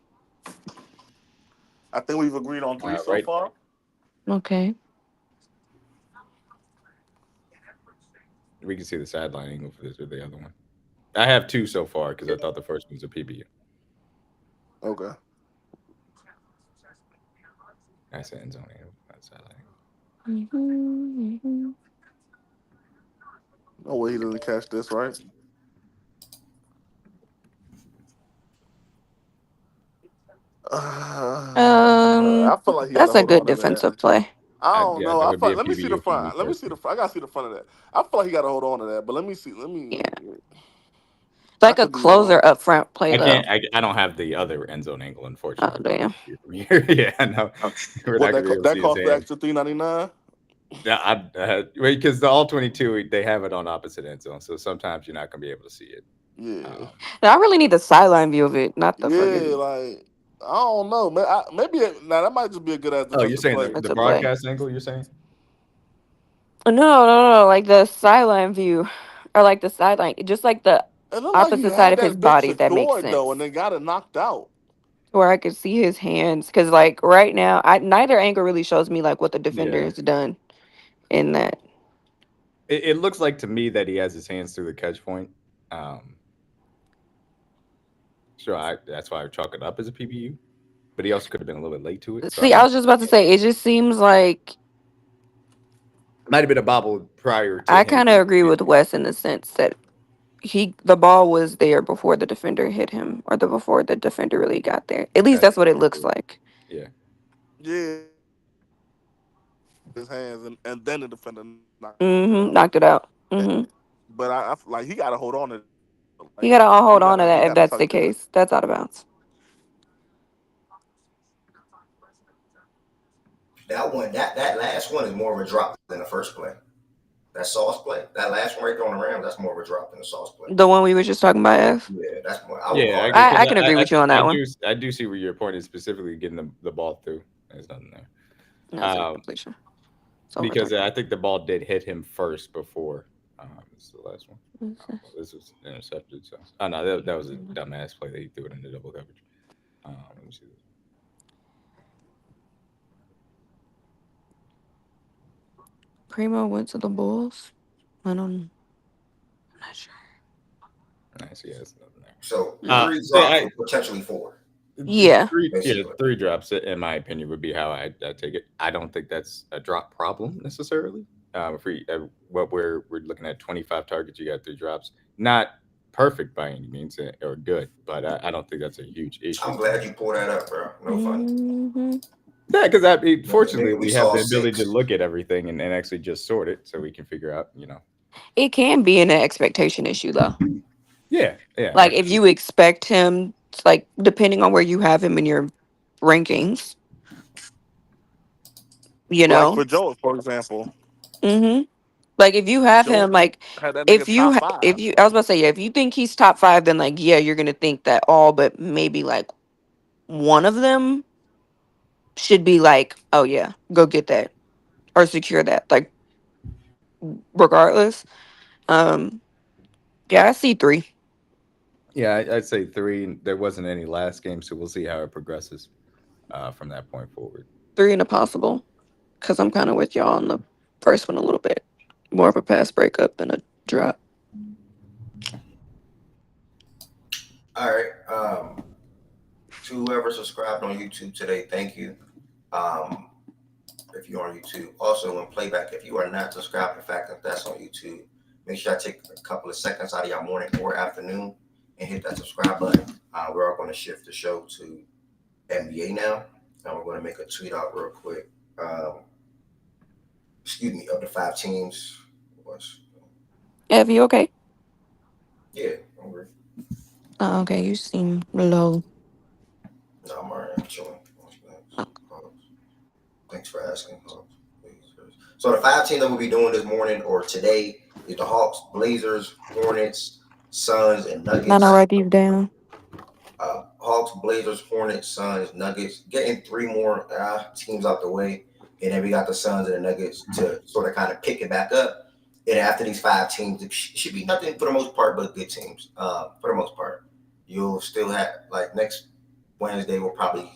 I think we've agreed on 3 so Right, far. Okay. we can see the sideline angle for this or the other one. I have 2 so far because I thought the first one was a PBU. Okay. I said end zone angle, not sideline angle. No way he doesn't catch this, right? I feel like he got to That's a hold good on to that. defensive play. I don't Yeah, know. that I would be feel, a let me see the PBU if he front. moved Let me first. see the. I gotta see the front of that. I feel like he got to hold on to that. But let me see. Let me. Yeah. I Like a could be wrong. closer up front play I though. can't. I don't have the other end zone angle, Oh unfortunately. damn. From here. Yeah, no, we're What not gonna be able to that see his cost the hand. extra $3.99? Yeah, wait, because the all 22 they have it on opposite end zone, so sometimes you're not gonna be able to see it. Yeah. Now, I really need the sideline view of it, not the Yeah. fucking. Like I don't know, man. Maybe now that might just be a good ass Oh, you're defensive saying play. the That's a play. broadcast angle? You're saying? No. Like the sideline view, or like the sideline, just like the It looked like he opposite side had of his that bitch body. That makes secured though, and sense. then got it knocked out. Where I could see his hands, because like right now, neither angle really shows me like what the defender Yeah. has done in that. It looks like to me that he has his hands through the catch point. Um, sure, that's why I chalk it up as a PBU. But he also could have been a little bit late to it. So I See, I mean, was just about to say, it just seems like might have been a bobble prior to I him kind of getting agree hit. with Wes in the sense that the ball was there before the defender hit him, or before the defender really got there. At least that's what it looks like. Yeah. Yeah. His hands and then the defender knocked it out. Knocked it out. But I like he got to hold on to. You Like gotta all hold on to he that if got to that's the tuck this. case. That's out of bounds. That last one is more of a drop than the first play. That Sauce play, that last one right there on the Rams, that's more of a drop than the Sauce play. The one we were just talking about, F. Yeah, that's more. I would Yeah, call that. I can agree with you on that one. I do see where your point is, specifically getting the ball through. There's nothing there. No, it's incompletion. Because I think the ball did hit him first before. This is the last one. This was intercepted. So, oh no, that was a dumbass play. They threw it into double coverage. Let me see this. Primo went to the Bulls. I'm not sure. Nice, yeah, it's nothing there. So 3 drops with potentially 4. Yeah. Three drops, in my opinion, would be how I take it. I don't think that's a drop problem necessarily. What we're looking at 25 targets, you got 3 drops. Not perfect by any means or good, but I don't think that's a huge issue. I'm glad you pulled that up, bro. No fun. Yeah, because fortunately we have the ability to look at everything and actually just sort it, so we can figure out, It can be an expectation issue though. Yeah. Like if you expect him, like depending on where you have him in your rankings, Like for Joe, for example. Like if you have Joe him, like had that nigga top 5. I was about to say, yeah, if you think he's top 5, then like yeah, you're gonna think that all but maybe like one of them should be like, oh yeah, go get that or secure that. Like regardless, yeah, I see 3. Yeah, I'd say 3. There wasn't any last game, so we'll see how it progresses from that point forward. 3 and a possible, because I'm kind of with y'all on the first one a little bit. More of a pass breakup than a drop. All right. To whoever subscribed on YouTube today, thank you. If you're on YouTube, also in playback, if you are not subscribed, in fact, if that's on YouTube, make sure I take a couple of seconds out of your morning or afternoon and hit that subscribe button. We're going to shift the show to NBA now, and we're going to make a tweet out real quick. Of the 5 teams. Ev, you okay? Yeah, I'm ready. Okay, you seem low. No, I'm alright. I'm chilling. Thanks for asking. So the 5 teams that we'll be doing this morning or today is the Hawks, Blazers, Hornets, Suns, and Nuggets. Can I write these down? Hawks, Blazers, Hornets, Suns, Nuggets. Getting 3 more teams out the way. And then we got the Suns and the Nuggets to sort of kind of pick it back up. And after these 5 teams, it should be nothing for the most part but good teams. For the most part. You'll still have, like, next Wednesday, you'll probably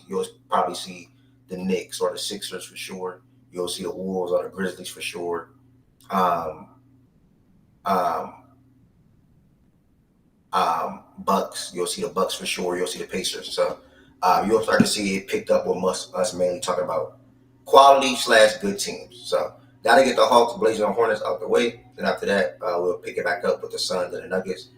see the Knicks or the Sixers for sure. You'll see the Wolves or the Grizzlies for sure. Bucs, you'll see the Bucs for sure. You'll see the Pacers. So you'll start to see it picked up with us mainly talking about quality / good teams. So got to get the Hawks, Blazers, and Hornets out the way. Then after that, we'll pick it back up with the Suns and the Nuggets.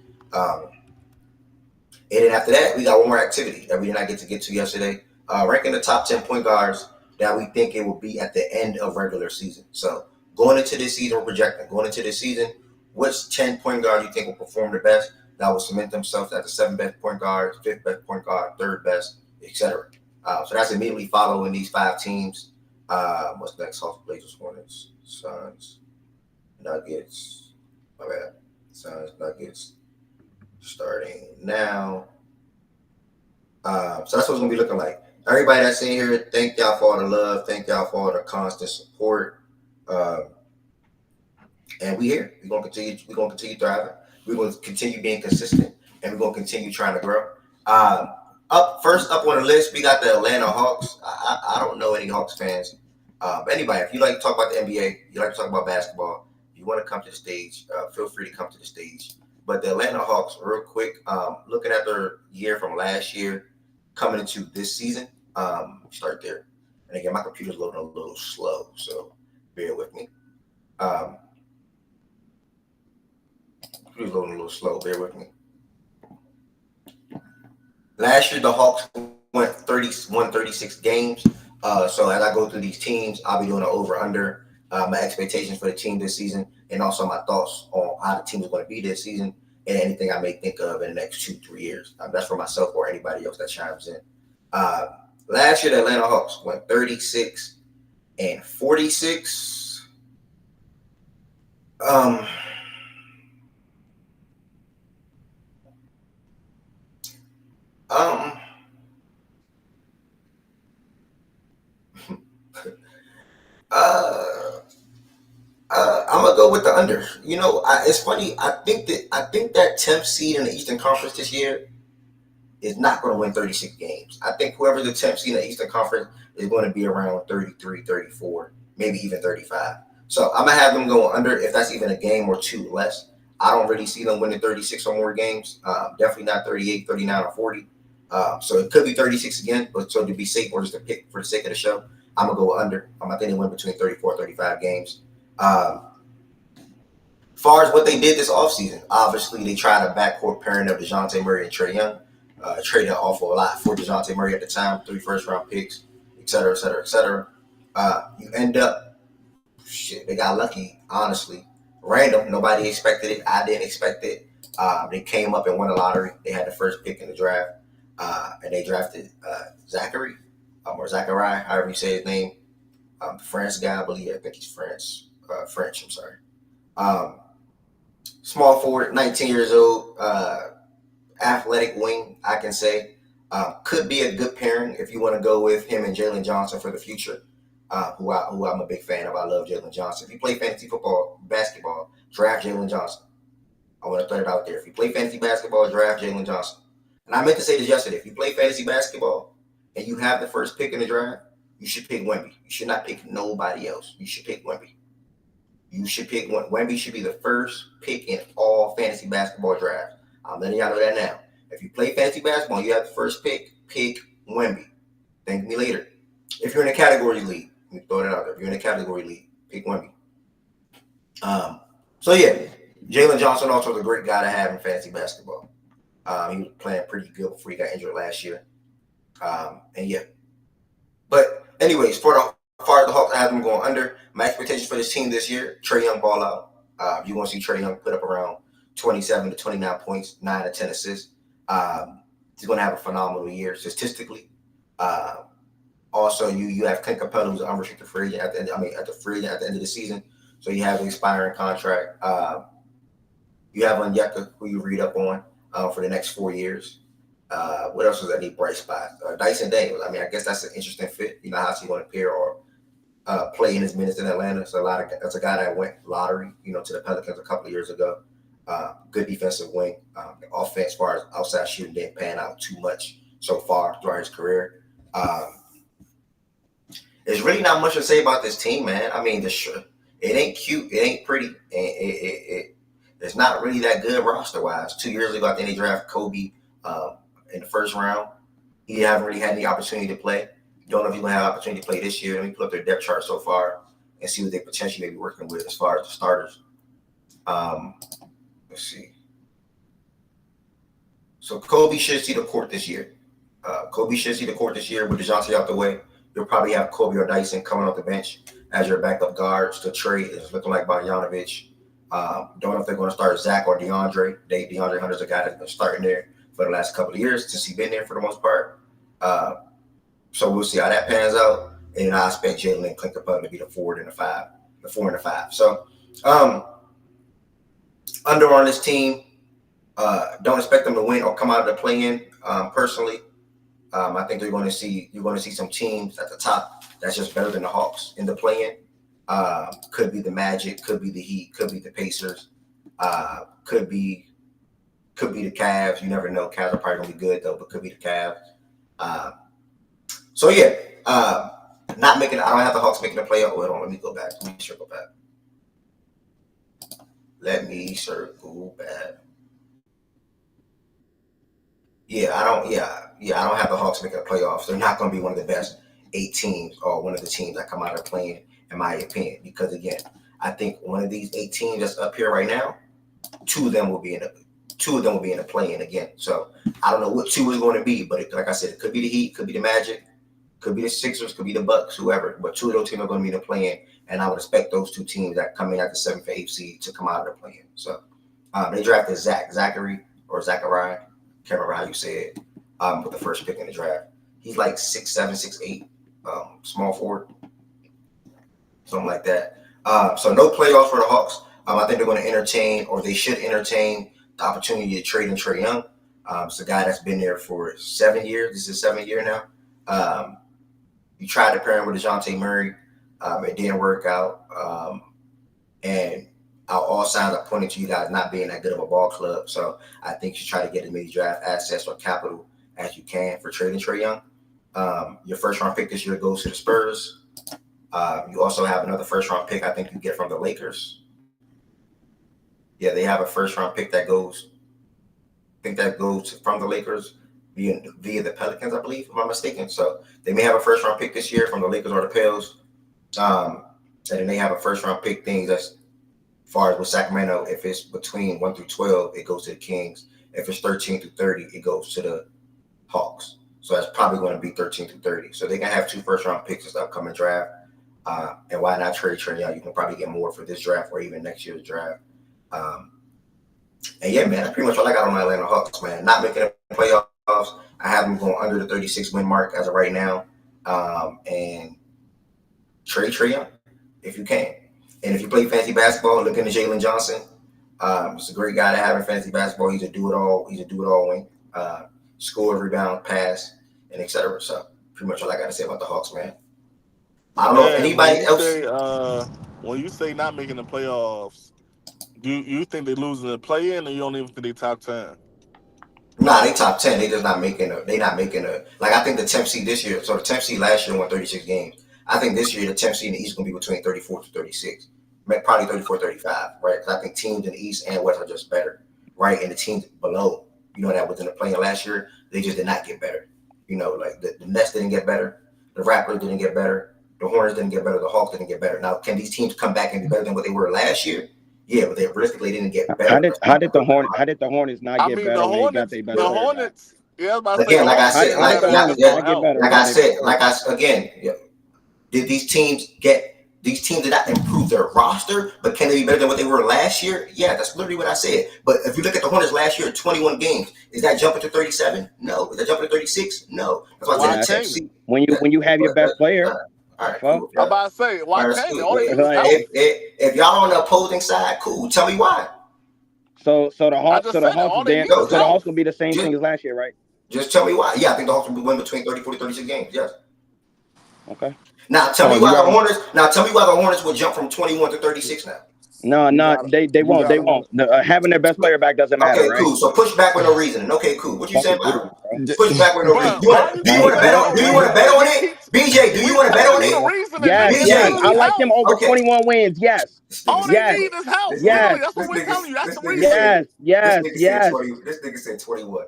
And then after that, we got one more activity that we did not get to yesterday. Ranking the top 10 point guards that we think it will be at the end of regular season. So going into this season, we're projecting. Going into this season, which 10 point guard you think will perform the best? That will cement themselves at the 7th best point guard, 5th best point guard, 3rd best, etc. So that's immediately following these 5 teams. What's next? Hawks, Blazers, Hornets, Suns, Nuggets. My bad. Suns, Nuggets. Starting now. So that's what it's going to be looking like. Everybody that's in here, thank y'all for all the love. Thank y'all for all the constant support. And we here. We're going to continue thriving. We're going to continue being consistent. And we're going to continue trying to grow. First up on the list, we got the Atlanta Hawks. I don't know any Hawks fans. Anybody, if you like to talk about the NBA, you like to talk about basketball, you want to come to the stage, feel free to come to the stage. But the Atlanta Hawks, real quick, looking at their year from last year, coming into this season, start there. And again, my computer's loading a little slow, so bear with me. Computer's loading a little slow, bear with me. Last year, the Hawks went 36 games. So as I go through these teams, I'll be doing an over-under, my expectations for the team this season, and also my thoughts on how the team is going to be this season and anything I may think of in the next 2-3 years. That's for myself or anybody else that chimes in. Last year, the Atlanta Hawks went 36-46. I'm gonna go with the under. You know, it's funny. I think that 10th seed in the Eastern Conference this year is not going to win 36 games. I think whoever's the 10th seed in the Eastern Conference is going to be around 33, 34, maybe even 35. So I'm gonna have them go under if that's even a game or 2 less. I don't really see them winning 36 or more games. Definitely not 38, 39, or 40. So it could be 36 again, but so to be safe or just to pick for the sake of the show, I'm going to go under. I think they win between 34 and 35 games. Far as what they did this offseason, obviously they tried a backcourt pairing of DeJounte Murray and Trae Young. Traded an awful lot for DeJounte Murray at the time, 3 first-round picks, et cetera, et cetera, et cetera. You end up, they got lucky, honestly. Random. Nobody expected it. I didn't expect it. They came up and won the lottery. They had the first pick in the draft. And they drafted Zachary, or Zachariah, however you say his name. France guy, I believe. I think he's French. I'm sorry. Small forward, 19 years old, athletic wing, I can say. Could be a good pairing if you want to go with him and Jalen Johnson for the future, who I'm a big fan of. I love Jalen Johnson. If you play fantasy football, basketball, draft Jalen Johnson. I want to throw it out there. If you play fantasy basketball, draft Jalen Johnson. And I meant to say this yesterday. If you play fantasy basketball and you have the first pick in the draft, you should pick Wemby. You should not pick nobody else. You should pick Wemby. You should pick Wemby should be the first pick in all fantasy basketball drafts. I'm letting y'all know that now. If you play fantasy basketball and you have the first pick Wemby. Thank me later. If you're in a category league, let me throw that out there. If you're in a category league, pick Wemby. So yeah, Jalen Johnson also is a great guy to have in fantasy basketball. He was playing pretty good before he got injured last year. And yeah. But anyways, as far as the Hawks, I have them going under. My expectations for this team this year, Trae Young ball out. You're going to see Trae Young put up around 27 to 29 points, 9 to 10 assists. He's going to have a phenomenal year statistically. Also, you have Clint Capella, who's an unrestricted free agent at the end of the season. So you have an expiring contract. You have Onyeka, who you read up on for the next 4 years. What else was that need bright spot? Dyson Daniels. I mean, I guess that's an interesting fit. You know, how's he going to pair or play in his minutes in Atlanta? So that's a guy that went lottery, to the Pelicans a couple of years ago. Good defensive wing. The offense, as far as outside shooting, didn't pan out too much so far throughout his career. There's really not much to say about this team, man. I mean, it ain't cute. It ain't pretty. It's not really that good roster-wise. 2 years ago, I think they drafted Kobe in the first round. He haven't really had any opportunity to play. Don't know if he's going to have opportunity to play this year. Let me pull up their depth chart so far and see what they potentially may be working with as far as the starters. Let's see. So Kobe should see the court this year. With DeJounte out the way. You'll probably have Kobe or Dyson coming off the bench as your backup guards. The trade is looking like Bogdanovic. Don't know if they're going to start Zach or DeAndre. DeAndre Hunter's a guy that's been starting there for the last couple of years since he's been there for the most part. So we'll see how that pans out. And I expect Jalen and Clint Capella to be the 4 and the 5. So under on this team, don't expect them to win or come out of the play-in. Personally, I think you're going to see some teams at the top that's just better than the Hawks in the play-in. Could be the Magic, could be the Heat, could be the Pacers, could be the Cavs. You never know. Cavs are probably going to be good though, but could be the Cavs. So yeah, I don't have the Hawks making the playoff. Hold on, let me go back. Let me circle back. Yeah, I don't have the Hawks making the playoffs. They're not going to be one of the best 8 teams or one of the teams that come out of playing, in my opinion. Because again, I think one of these 8 teams that's up here right now, 2 of them will be in the play-in again. So I don't know what 2 is going to be, but like I said, it could be the Heat, could be the Magic, could be the Sixers, could be the Bucs, whoever. But 2 of those teams are going to be in the play-in, and I would expect those 2 teams that come in at the 7th or 8th seed to come out of the play-in. So they drafted Zachary, can't remember how you say it, with the first pick in the draft. He's like 6'7", 6'8", small forward, something like that. So no playoffs for the Hawks. I think they're going to entertain, or they should entertain, the opportunity to trade in Trae Young. It's a guy that's been there for 7 years. This is 7th year now. You tried to pair him with DeJounte Murray. It didn't work out. And all signs are pointing to you guys not being that good of a ball club. So I think you try to get as many draft assets or capital as you can for trading Trae Young. Your first-round pick this year goes to the Spurs. You also have another first-round pick I think you get from the Lakers. Yeah, they have a first-round pick that goes from the Lakers via the Pelicans, I believe, if I'm mistaken. So they may have a first-round pick this year from the Lakers or the Pels. And then they have a first-round pick thing that's far as with Sacramento, if it's between 1 through 12, it goes to the Kings. If it's 13 through 30, it goes to the Hawks. So that's probably going to be 13 through 30. So they can have 2 first-round picks in the upcoming draft. And why not trade Trae Young? You can probably get more for this draft or even next year's draft. And yeah, man, that's pretty much all I got on my Atlanta Hawks, man. Not making the playoffs. I have them going under the 36 win mark as of right now. And trade Trae Young if you can. And if you play fantasy basketball, look into Jalen Johnson. He's a great guy to have in fantasy basketball. He's a do-it-all wing. Score, rebound, pass, and etc. So pretty much all I got to say about the Hawks, man. I don't know if anybody else. When you say not making the playoffs, Do you think they losing the play in, or you don't even think they top 10? Nah, they top 10. They just not making a. They not making a. Like I think the 10th seed this year. So the 10th seed last year won 36 games. I think this year the 10th seed in the East is gonna be between 34 to 36, probably 34, 35, right? Because I think teams in the East and West are just better, right? And the teams below, that was in the play last year, they just did not get better. Like the Nets didn't get better, the Raptors didn't get better, the Hornets didn't get better, the Hawks didn't get better. Now, can these teams come back and be better than what they were last year? Yeah, but they realistically didn't get better. How did the Hornets not get better when they got their best player? Hornets. Yeah, again, like I said, did these teams did not improve their roster, but can they be better than what they were last year? Yeah, that's literally what I said. But if you look at the Hornets last year, 21 games, is that jumping to 37? No. Is that jumping to 36? No. That's why I said when you have your best player. All right, cool. I'm about to say, why can't if y'all on the opposing side, cool. Tell me why. So the Hawks will be the same thing as last year, right? Just tell me why. Yeah, I think the Hawks will win between 34 to 36 games. Yes. Okay. Now tell me why the Hornets will jump from 21 to 36 now. No, they won't. They won't. Having their best player back doesn't matter. Okay, cool. So push back with no reasoning. Okay, cool. What you saying about push back with no reasoning? Do you want to bet on it? BJ, do you want to bet on it? Yes. I like them over 21 wins. Yes. All they need is help. Yes. That's what we're telling you. That's the reason. Yes. This nigga said 21.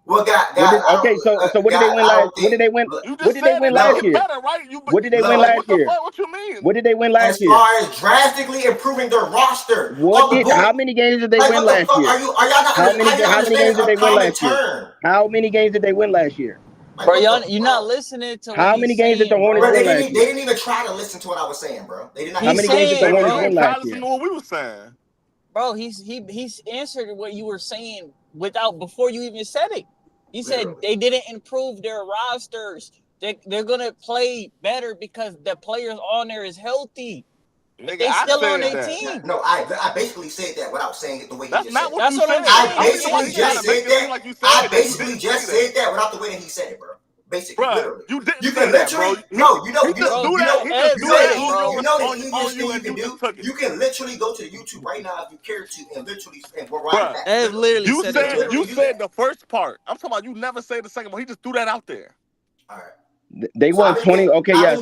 Well, okay, so what did they win last? What did they win? What did they win last year? What did they win last year? What you mean? What did they win last year? As far as drastically improving their roster. How many games did they win last year? How many games did they win last year? How many games did they win last year? Bro, you're not listening to how many games did the Hornets win last year? They didn't even try to listen to what I was saying, bro. They did not. How many games did the Hornets win last year? What we were saying, bro. He's answered what you were saying before you even said it. He said they didn't improve their rosters. They're gonna play better because the players on there is healthy. Nigga, they still on their team. No, I basically said that without saying it the way he just said it. That's what I'm saying. I basically just said that. I basically just said that without the way that he said it, bro. Basically, bro, literally. You didn't you can literally that, bro. You know the easiest thing you can literally go to YouTube right now if you care to and literally you said the first part. I'm talking about you never say the second part. He just threw that out there. All right. They won 20. Okay, yes.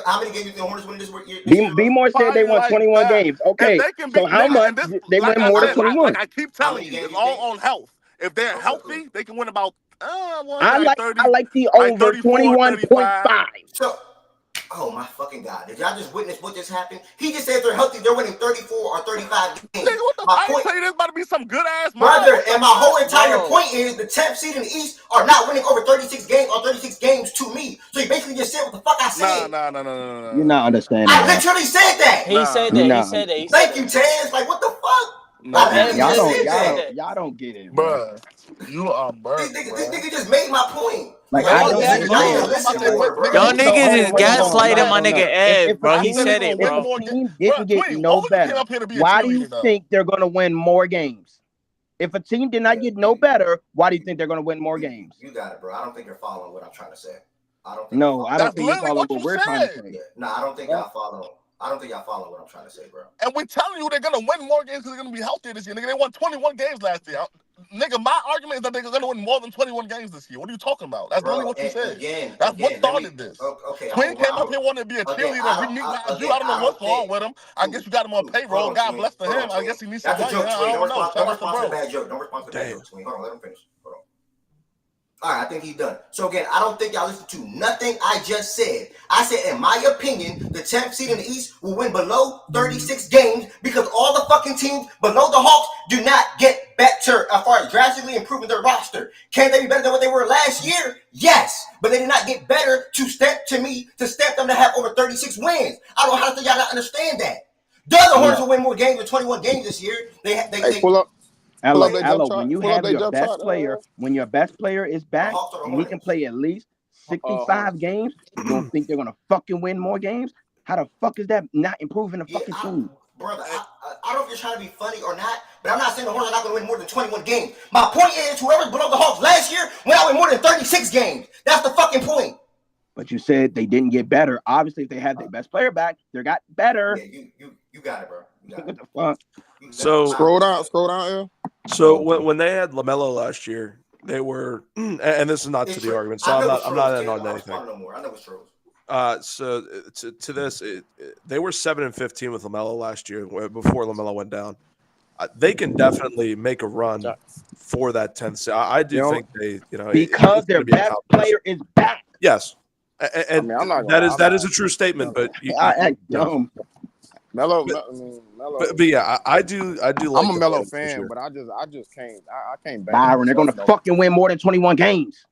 How many games did the Hornets win this year? B-More said they won 21 games. Okay, so how much they win more than 21? Like I keep telling you, it's all on health. If they're healthy, they can win about. I like the over 21.5. So, oh my fucking God! Did y'all just witness what just happened? He just said if they're healthy, they're winning 34 or 35 games. Nigga, what the fuck? I tell you, there's about to be some good ass brother. And my whole entire point is the 10th seed in the East are not winning over 36 games to me. So you basically just said what the fuck I said. No. You're not understanding. I literally said that. He said that. Thank you, Taz. Like what the fuck? Y'all don't get it, bro. You are burnt. This nigga just made my point. Like y'all niggas is gaslighting my nigga Ed, bro. He said it, bro. If a team didn't get no better, why do you think they're gonna win more games? If a team did not get no better, why do you think they're gonna win more games? You got it, bro. I don't think you're following what I'm trying to say. I don't think you're following what we're trying to say. No, I don't think y'all follow. I don't think y'all follow what I'm trying to say, bro. And we're telling you they're gonna win more games because they're gonna be healthier this year. Nigga, they won 21 games last year. Nigga, my argument is that they're gonna win more than 21 games this year. What are you talking about? That's literally what you said. That's what started this. Okay. Quinn came up here wanting to be a cheerleader. I don't know what's wrong with him. I guess you got him on payroll. God bless to him. I guess he needs some money. Don't respond to the bad joke. Don't respond to the bad joke, Twin. Hold on, let him finish. Hold on. All right, I think he's done. So again, I don't think y'all listen to nothing I just said. I said, in my opinion, the 10th seed in the East will win below 36 games because all the fucking teams below the Hawks do not get better as far as drastically improving their roster. Can they be better than what they were last year? Yes, but they did not get better to step them to have over 36 wins. I don't know how to y'all not understand that. The Hornets will win more games than 21 games this year. They pull up. Ella, when you have your best player, when your best player is back and he can play at least 65 games, you don't think they're gonna fucking win more games? How the fuck is that not improving the fucking team? Brother, I don't know if you're trying to be funny or not, but I'm not saying the Hornets are not gonna win more than 21 games. My point is, whoever's below the Hawks last year went out with more than 36 games. That's the fucking point. But you said they didn't get better. Obviously, if they had their best player back, they got better. Yeah, you got it, bro. You got what the fuck? So scroll down, L. So when they had LaMelo last year, they were, and this is not to the argument, so I'm not adding on anything. I know it's true. So to this, they were 7-15 with LaMelo last year before LaMelo went down. They can definitely make a run for that 10th seed. I do think they, because their best player is back. Yes, and that is a true statement. But Melo. But yeah, I do. Like I'm a Melo fan, but I just can't. I can't. Byron, they're gonna fucking win more than 21 games.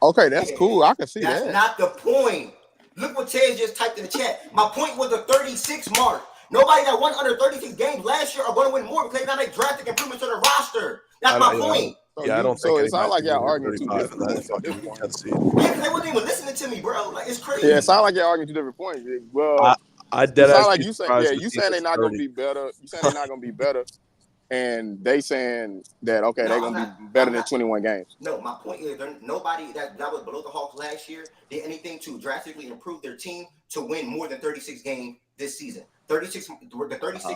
Okay, that's cool. I can see that. That's not the point. Look what Ted just typed in the chat. My point was the 36 mark. Nobody that won under 36 games last year are going to win more because they make drastic improvements to the roster. That's my point. I don't think so. It sounds like y'all arguing two different points. Yeah, they wasn't even listening to me, bro. Like, it's crazy. Yeah, it sounds like y'all arguing two different points. Well, it sounds like you saying, you saying they're not going to be better. You saying they're not going to be better, and they saying that they're going to be better than 21 games. No, my point is nobody that was below the Hawks last year did anything to drastically improve their team to win more than 36 games this season. The 36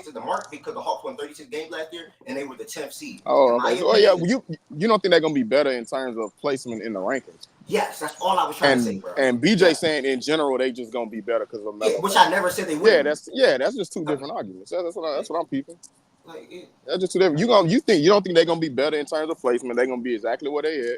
is the mark because the Hawks won 36 games last year and they were the 10th seed. Oh, okay. You don't think they're gonna be better in terms of placement in the rankings? Yes, that's all I was trying to say, bro. And BJ saying in general they just gonna be better because of Melo. Which I never said they would. That's just two different arguments. That's what I'm peeping. That's just two different. You don't think they're gonna be better in terms of placement? They're gonna be exactly where they at.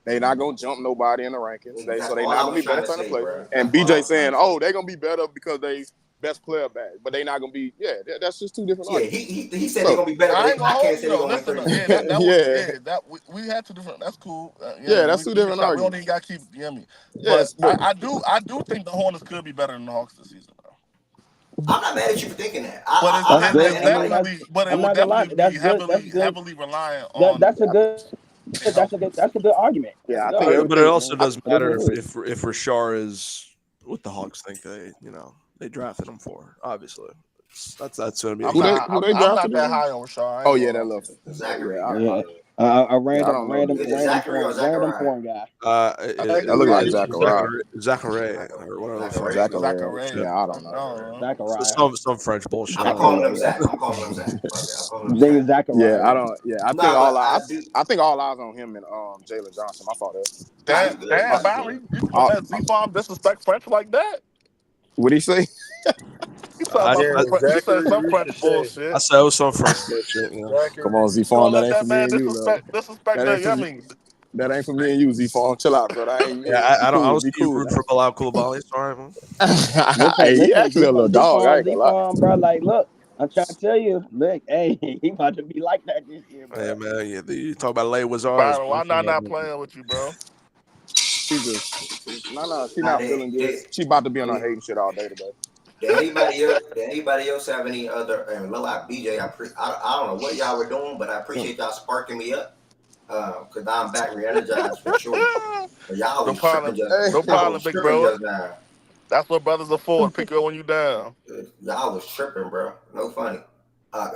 They're not gonna jump nobody in the rankings. So they're not gonna be better in terms of placement. And BJ saying, they're gonna be better because they best player back, but they not gonna be. Yeah, that's just two different. Yeah, he said they're gonna be better. I can't say they're gonna be. We had two different. That's cool. That's two different arguments. We don't even got to keep me. Yes, but I do think the Hornets could be better than the Hawks this season. I'm not mad at you for thinking that. But it would definitely be heavily reliant on. That's a good argument. Yeah, I think. But it also does matter if Rashard is what the Hawks think they drafted him for. Obviously, that's going to be. I'm not that high on Rashard. Oh yeah, that love it. Exactly. A random porn guy. That look like Zachary or whatever. Zachary. Yeah, I don't know. Zachary. Some French bullshit. I'm calling him Zach. Zachary. Yeah, I don't. Yeah, I think all eyes on him and Jalen Johnson. My fault. Damn, Byron, you let Z-Farm disrespect French like that? What'd he say? He said some French bullshit. I said it was some French bullshit. Come on, Z-Farm. That ain't for me and you. That ain't for me and you, Z-Farm. Chill out, bro. I don't see you root for Bilal Coulibaly. Sorry, man. Hey, he actually a little dog. I ain't gonna lie. Bro, like, look, I'm trying to tell you, look, hey, he about to be like that this year, bro. Hey, man, you talk about Lay Wazars. Byron, why not playing with you, bro? She not feeling good. She about to be on her hating shit all day today. Did anybody else have any other? And like BJ, I don't know what y'all were doing, but I appreciate y'all sparking me up. Because I'm back re-energized for sure. But y'all was no problem, big bro. That's what brothers are for. Pick you up when you down. Y'all was tripping, bro. No funny.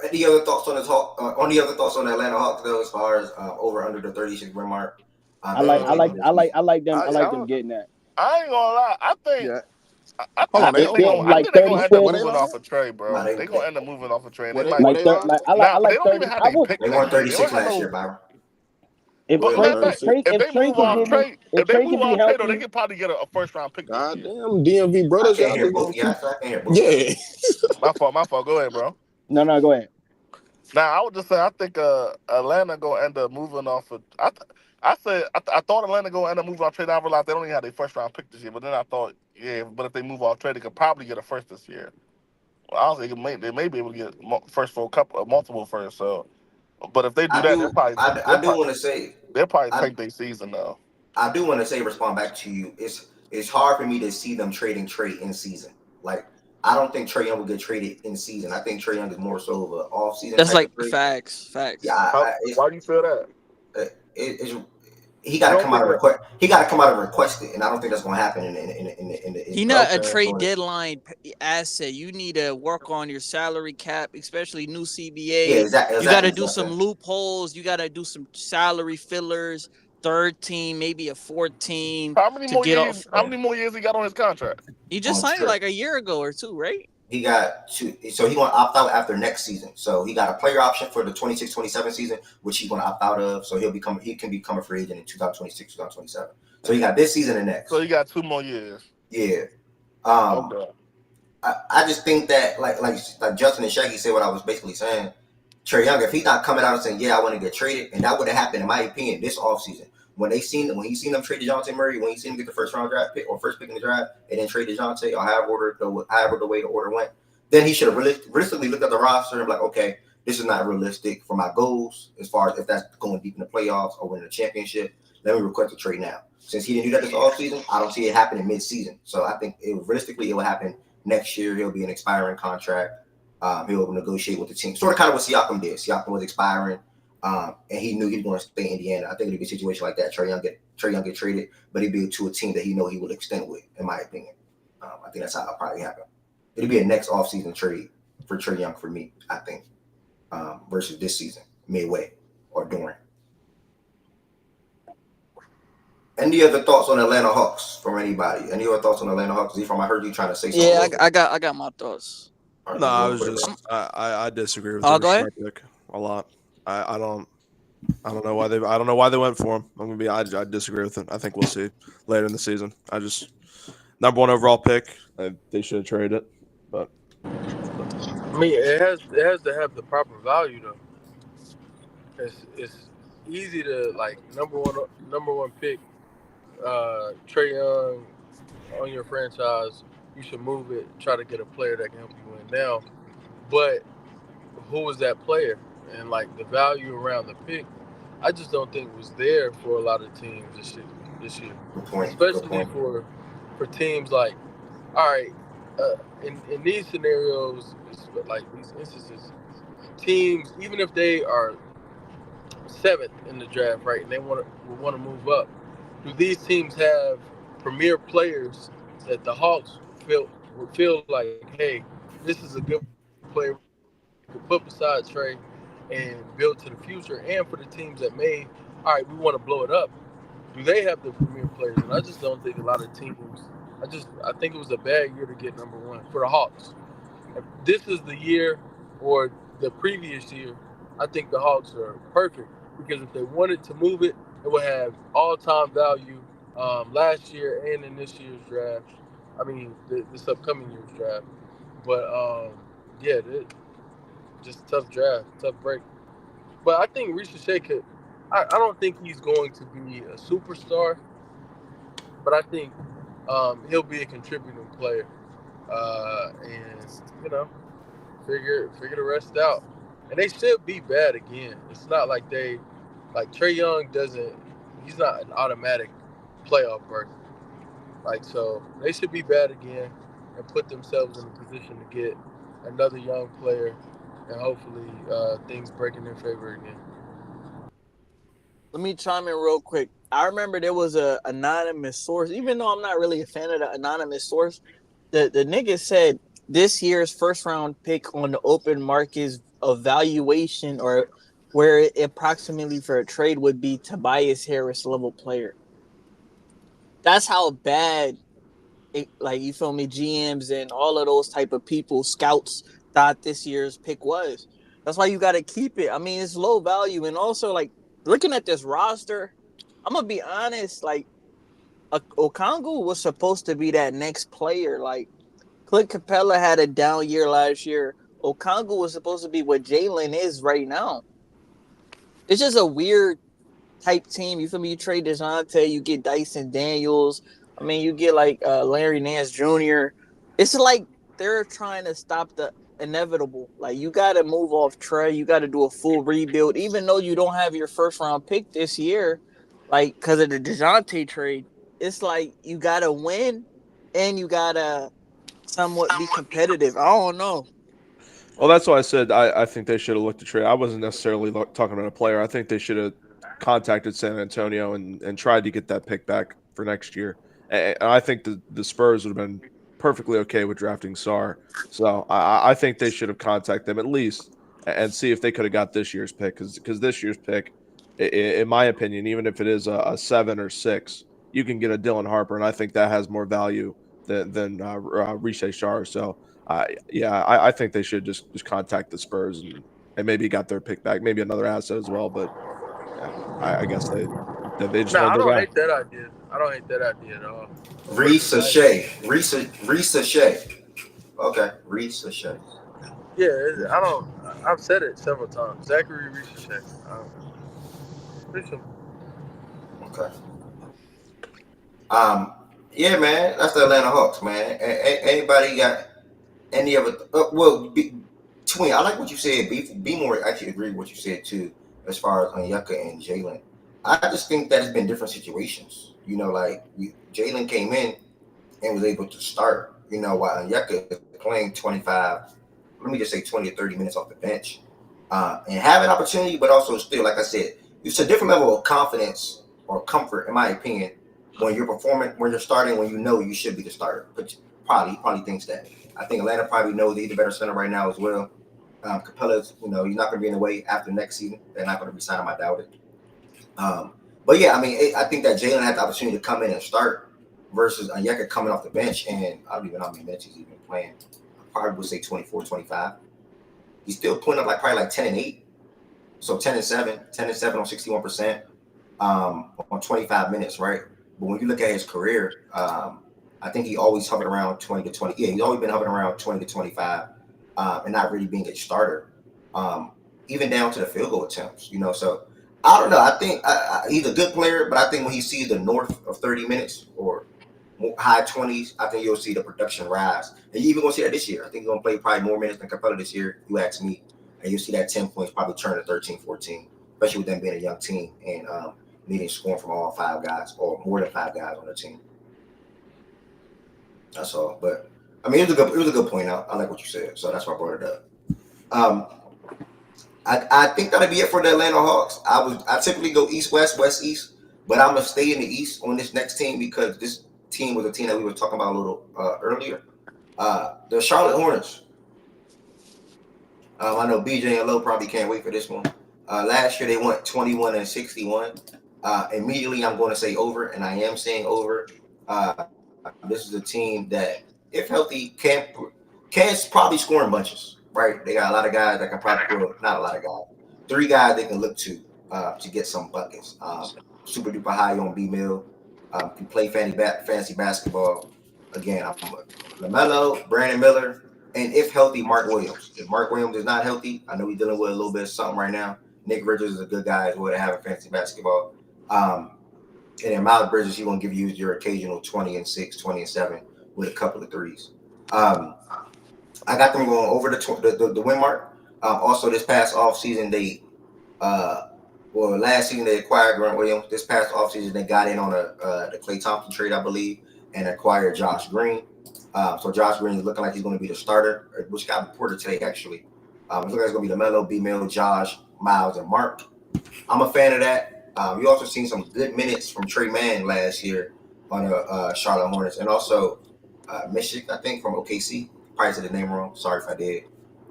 Any other thoughts on the talk? Any other thoughts on the Atlanta Hawks though, as far as over under the 36 win mark? I like them getting that. I ain't gonna lie. I think. Yeah. I think they're gonna end up moving off a trade, bro. They're gonna end up moving off a trade. They don't even have their pick. They won 36 last year, Byron. If they move off trade, they can probably get a first round pick. Goddamn DMV brothers. Yeah. My fault. Go ahead, bro. No, go ahead. Now I would just say I think Atlanta gonna end up moving off of. I thought Atlanta gonna end up moving off trade. I realized they don't even have their first round pick this year. But then I thought, but if they move off trade, they could probably get a first this year. Well, I was thinking they may be able to get first for multiple firsts. So, but if they do that, they'll probably. I do want to say they'll probably tank their season though. I do want to say, respond back to you. It's hard for me to see them trading Trey in season. Like I don't think Trae Young will get traded in season. I think Trae Young is more so of an off season. That's like facts. Yeah. Why do you feel that? He got to come out and request. He got to come out and request it, and I don't think that's going to happen in the. He's not a trade deadline asset. You need to work on your salary cap, especially new CBA. Yeah, exactly. You got to do some loopholes. You got to do some salary fillers. Third team, maybe a fourth team. How many more years he got on his contract? He just signed it like a year ago or two, right? He got two. So he's going to opt out after next season. So he got a player option for the 26-27 season, which he's going to opt out of. So he can become a free agent in 2026, 2027. So he got this season and next. So he got 2 more years. Yeah. Okay. I just think that like Justin and Shaggy said what I was basically saying. Trae Young, if he's not coming out and saying, yeah, I want to get traded, and that would have happened, in my opinion, this offseason. When he seen them trade DeJounte Murray, when he seen him get the first round draft pick or first pick in the draft, and then trade DeJounte or however the way the order went, then he should have realistically looked at the roster and be like, okay, this is not realistic for my goals as far as if that's going deep in the playoffs or winning a championship. Let me request a trade now. Since he didn't do that this offseason, I don't see it happening mid-season. So I think realistically it will happen next year. He'll be an expiring contract. He'll negotiate with the team. Sort of kind of what Siakam did. Siakam was expiring. And he knew he was going to stay in Indiana. I think it'd be a situation like that. Trae Young get traded, but he'd be to a team that he know he would extend with, in my opinion. I think that's how it'll probably happen. It'll be a next offseason trade for Trae Young for me, I think, versus this season, midway or during. Any other thoughts on Atlanta Hawks from anybody? Any other thoughts on Atlanta Hawks? Ephraim, I heard you trying to say something. Yeah, I got my thoughts. Right, no, I was just I disagree with the pick a lot. I don't know why they went for him. I'm gonna be I disagree with it. I think we'll see later in the season. I just number 1 overall pick. They should have traded it, but I mean it has to have the proper value though. It's easy to like number one pick, Trae Young on your franchise. You should move it, try to get a player that can help you win now. But who was that player? And like the value around the pick, I just don't think was there for a lot of teams this year. Especially for teams like, all right, in these scenarios, like these instances, teams, even if they are 7th in the draft, right, and they want to move up, do these teams have premier players that the Hawks feel like, hey, this is a good player we could put beside Trae and build to the future? And for the teams that may, all right, we want to blow it up, do they have the premier players? And I just don't think a lot of teams. I think it was a bad year to get number 1 for the Hawks. If this is the year or the previous year, I think the Hawks are perfect, because if they wanted to move it, it would have all-time value last year and in this year's draft. I mean, this upcoming year's draft. But, yeah, just a tough draft, tough break. But I think Ricochet could – I don't think he's going to be a superstar, but I think he'll be a contributing player. And, figure the rest out. And they should be bad again. It's not like Trae Young he's not an automatic playoff berth. So they should be bad again and put themselves in a position to get another young player, and hopefully things break in their favor again. Let me chime in real quick. I remember there was an anonymous source, even though I'm not really a fan of the anonymous source, the nigga said this year's first round pick on the open market's evaluation, or where it approximately for a trade, would be Tobias Harris level player. That's how bad you feel me, GMs and all of those type of people, scouts, thought this year's pick was. That's why you got to keep it. I mean, it's low value. And also, looking at this roster, I'm going to be honest, Okongwu was supposed to be that next player. Clint Capella had a down year last year. Okongwu was supposed to be what Jalen is right now. It's just a weird type team. You feel me? You trade DeJounte, you get Dyson Daniels. I mean, you get Larry Nance Jr. It's like they're trying to stop the inevitable. You got to move off Trae. You got to do a full rebuild, even though you don't have your first round pick this year, because of the DeJounte trade. It's you got to win and you got to somewhat be competitive. I don't know. Well, that's why I said I think they should have looked at trade. I wasn't necessarily talking about a player. I think they should have contacted San Antonio and tried to get that pick back for next year. And I think the Spurs would have been perfectly okay with drafting Sarr. So I think they should have contacted them at least and see if they could have got this year's pick. Because this year's pick, in my opinion, even if it is a 7 or 6, you can get a Dylan Harper, and I think that has more value than Ricochet Sarr. So I think they should just contact the Spurs and maybe got their pick back, maybe another asset as well. But yeah, I guess they just wanted I their don't guy. hate that idea. I don't hate that idea at all. Reese Shea. Okay, Reese Shea. Yeah, I don't. I've said it several times. Zachary Reese Shea. Okay. Yeah, man, that's the Atlanta Hawks, man. Anybody got any other? Twin, I like what you said. Be more actually agree with what you said too, as far as Onyeka and Jalen. I just think that it's been different situations. You know, like Jalen came in and was able to start. You know, while Onyeka is playing 25, let me just say 20 or 30 minutes off the bench, and have an opportunity, but also still, like I said, it's a different level of confidence or comfort, in my opinion, when you're performing, when you're starting, when you know you should be the starter. But he probably thinks that. I think Atlanta probably knows he's the better center right now as well. Capella's, he's not going to be in the way after next season. They're not going to resign him, I doubt it. But yeah, I mean, I think that Jalen had the opportunity to come in and start versus Onyeka coming off the bench, and I don't even know how many minutes he's even playing. I probably would say 24, 25. He's still putting up probably 10 and 8. So 10 and 7 on 61%, on 25 minutes, right? But when you look at his career, I think he always hovered around 20 to 20. Yeah, he's always been hovering around 20 to 25, and not really being a starter, even down to the field goal attempts. So I don't know. I think he's a good player, but I think when he sees the north of 30 minutes or high 20s, I think you'll see the production rise. And you're even going to see that this year. I think he's going to play probably more minutes than Capella this year, if you ask me. And you'll see that 10 points probably turn to 13, 14, especially with them being a young team and needing scoring from all 5 guys or more than 5 guys on the team. That's all. But I mean, it was a good point out. I like what you said, so that's why I brought it up. I think that'll be it for the Atlanta Hawks. I typically go East West, West East, but I'm gonna stay in the East on this next team because this team was a team that we were talking about a little earlier. The Charlotte Hornets. I know BJ and Lowe probably can't wait for this one. Last year they went 21-61. Immediately I'm going to say over, and I am saying over. This is a team that, if healthy, can probably score in bunches, right? They got a lot of guys that can probably, not a lot of guys, 3 guys they can look to get some buckets. Super duper high on B-Mill, can play fancy basketball. Again, I'm LaMelo, Brandon Miller, and if healthy, Mark Williams. If Mark Williams is not healthy, I know he's dealing with a little bit of something right now. Nick Richards is a good guy as well to have a fancy basketball. And then Miles Bridges, he's going to give you your occasional 20 and 6, 20 and 7 with a couple of threes. I got them going over the win mark. Also, this past offseason, last season they acquired Grant Williams. This past offseason, they got in on the Klay Thompson trade, I believe, and acquired Josh Green. So Josh Green is looking like he's going to be the starter, which got reported today, actually. It's looking like it's going to be LaMelo, B-Mill, Josh, Miles, and Mark. I'm a fan of that. You also seen some good minutes from Trey Mann last year on the Charlotte Hornets, and also Michigan, I think, from OKC. Probably said the name wrong. Sorry if I did.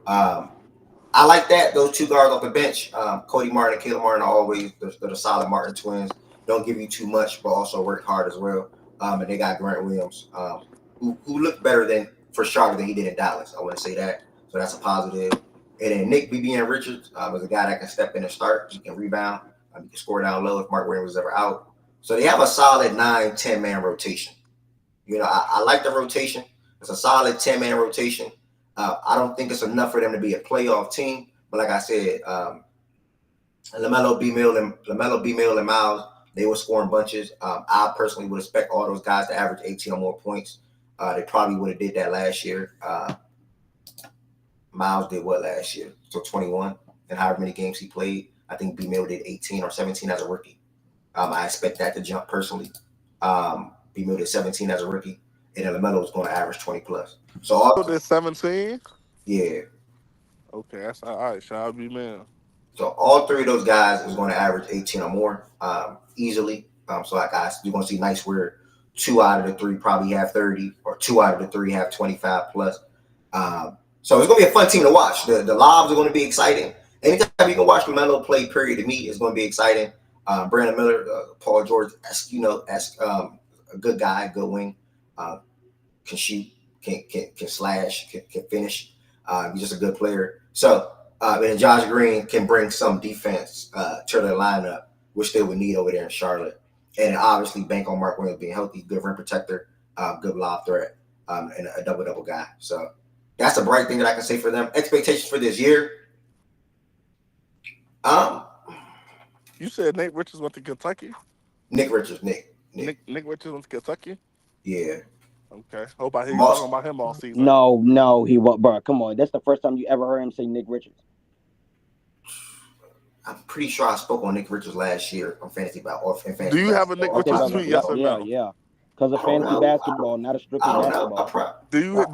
I like that. Those 2 guards off the bench, Cody Martin and Caleb Martin, are always the solid Martin twins. Don't give you too much, but also work hard as well. And they got Grant Williams, who looked better for Charlotte than he did in Dallas. I want to say that. So that's a positive. And then Nick BBN Richards is a guy that can step in and start. He can rebound. He can score down low if Mark Williams is ever out. So they have a solid 9-10 man rotation. I like the rotation. It's a solid 10-man rotation. I don't think it's enough for them to be a playoff team. But like I said, LaMelo, B-Mill, and Miles, they were scoring bunches. I personally would expect all those guys to average 18 or more points. They probably would have did that last year. Miles did what last year? So 21, and however many games he played. I think B-Mill did 18 or 17 as a rookie. I expect that to jump personally. B-Mill did 17 as a rookie, and then LaMelo is going to average 20 plus. So all did 17? Yeah. Okay, that's all right. Shout out B-Mill. So all 3 of those guys is going to average 18 or more easily. So like you're going to see nice where 2 out of the 3 probably have 30, or 2 out of the 3 have 25 plus. So it's going to be a fun team to watch. The lobs are going to be exciting. Anytime you can watch LaMelo play, period, to me, is going to be exciting. Brandon Miller, Paul George, as a good guy, good wing, can shoot, can slash, can finish. He's just a good player. So, and Josh Green can bring some defense to the lineup, which they would need over there in Charlotte. And obviously bank on Mark Williams being healthy, good rim protector, good lob threat, and a double guy. So that's a bright thing that I can say for them. Expectations for this year. You said Nate Richards went to Kentucky? Nick Richards. Nick Richards went to Kentucky? Yeah. Okay. Hope I hear you talking about him all season. No, he won't, bro. Come on. That's the first time you ever heard him say Nick Richards. I'm pretty sure I spoke on Nick Richards last year on Fantasy Basketball. Do you have a Nick Richards tweet? Yes or no? Yeah. Because of fantasy basketball, not a strictly basketball. Do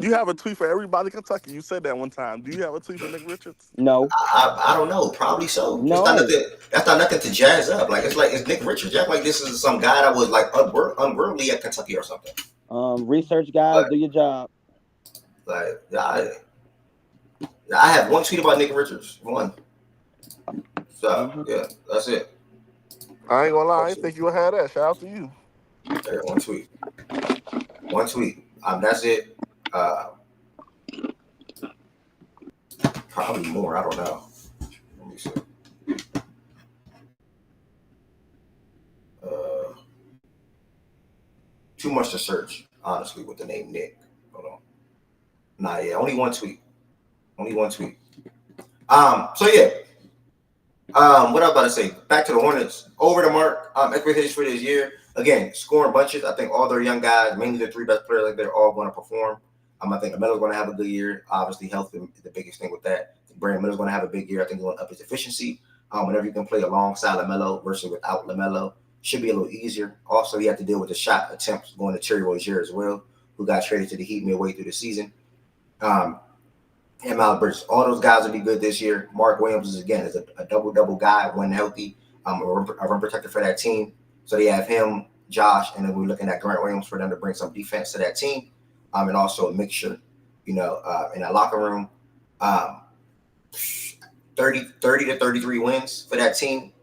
you have a tweet for everybody in Kentucky? You said that one time. Do you have a tweet for Nick Richards? No. I don't know. Probably so. No. That's not nothing to jazz up. It's Nick Richards. Act like this is some guy that was like unworldly at Kentucky or something. Research guys, do your job. I have one tweet about Nick Richards. One. So yeah, that's it. I ain't gonna lie. I didn't think you would have that. Shout out to you. Okay, one tweet. That's it. Probably more. I don't know. Let me see. Too much to search, honestly, with the name Nick. Hold on. Nah, yeah, only one tweet. So yeah. What I was about to say, back to the Hornets, over the mark, expectations for this year. Again, scoring bunches. I think all their young guys, mainly the three best players, they're all going to perform. I think Melo's going to have a good year. Obviously, health is the biggest thing with that. Brandon Miller's going to have a big year. I think he's going to up his efficiency. Whenever you can play alongside LaMelo versus without LaMelo, should be a little easier. Also, you have to deal with the shot attempts going to Terry Rozier as well, who got traded to the Heat midway through the season. And Miles Bridges. All those guys will be good this year. Mark Williams is a double guy when healthy, a rim protector for that team. So they have him, Josh, and then we're looking at Grant Williams for them to bring some defense to that team, and also a mixture, in that locker room. 30 to 33 wins for that team.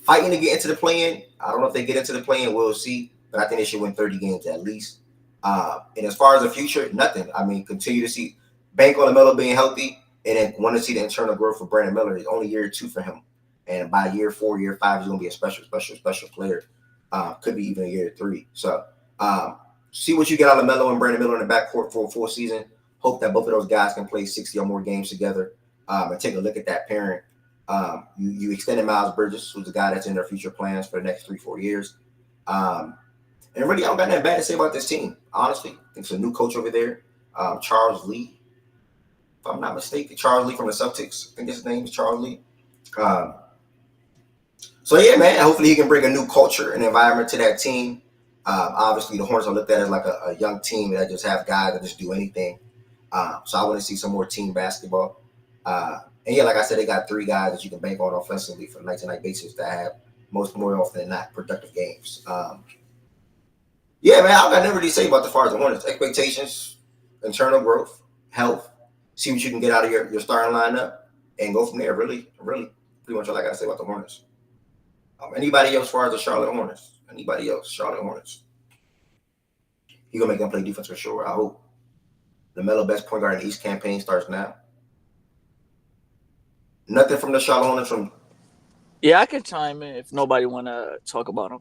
Fighting to get into the play-in. I don't know if they get into the play-in. We'll see, but I think they should win 30 games at least. And as far as the future, nothing. I mean, continue to see. Bank on LaMelo being healthy, and then want to see the internal growth for Brandon Miller. It's only year 2 for him, and by year 4, year 5, he's going to be a special player. Could be even year 3. So see what you get out of LaMelo and Brandon Miller in the backcourt for a full season. Hope that both of those guys can play 60 or more games together, and take a look at that pairing. You extended Miles Bridges, who's a guy that's in their future plans for the next 3-4 years. And really, I don't got nothing bad to say about this team, honestly. I think it's a new coach over there, Charles Lee. If I'm not mistaken, Charles Lee from the Celtics. I think his name is Charles Lee. So yeah, man, hopefully he can bring a new culture and environment to that team. Obviously, the Hornets are looked at as like a young team that just have guys that just do anything. So I want to see some more team basketball. And yeah, like I said, they got 3 guys that you can bank on offensively for night-to-night basis that have more often than not productive games. Yeah, man, I got nothing really to say about the Hornets. Expectations, internal growth, health. See what you can get out of your starting lineup and go from there. Really, pretty much all I got to say about the Hornets. Anybody else as far as the Charlotte Hornets? Charlotte Hornets. You're going to make them play defense for sure, I hope. The LaMelo best point guard in the East campaign starts now. Nothing from the Charlotte Hornets from... Yeah, I can chime in if nobody want to talk about them.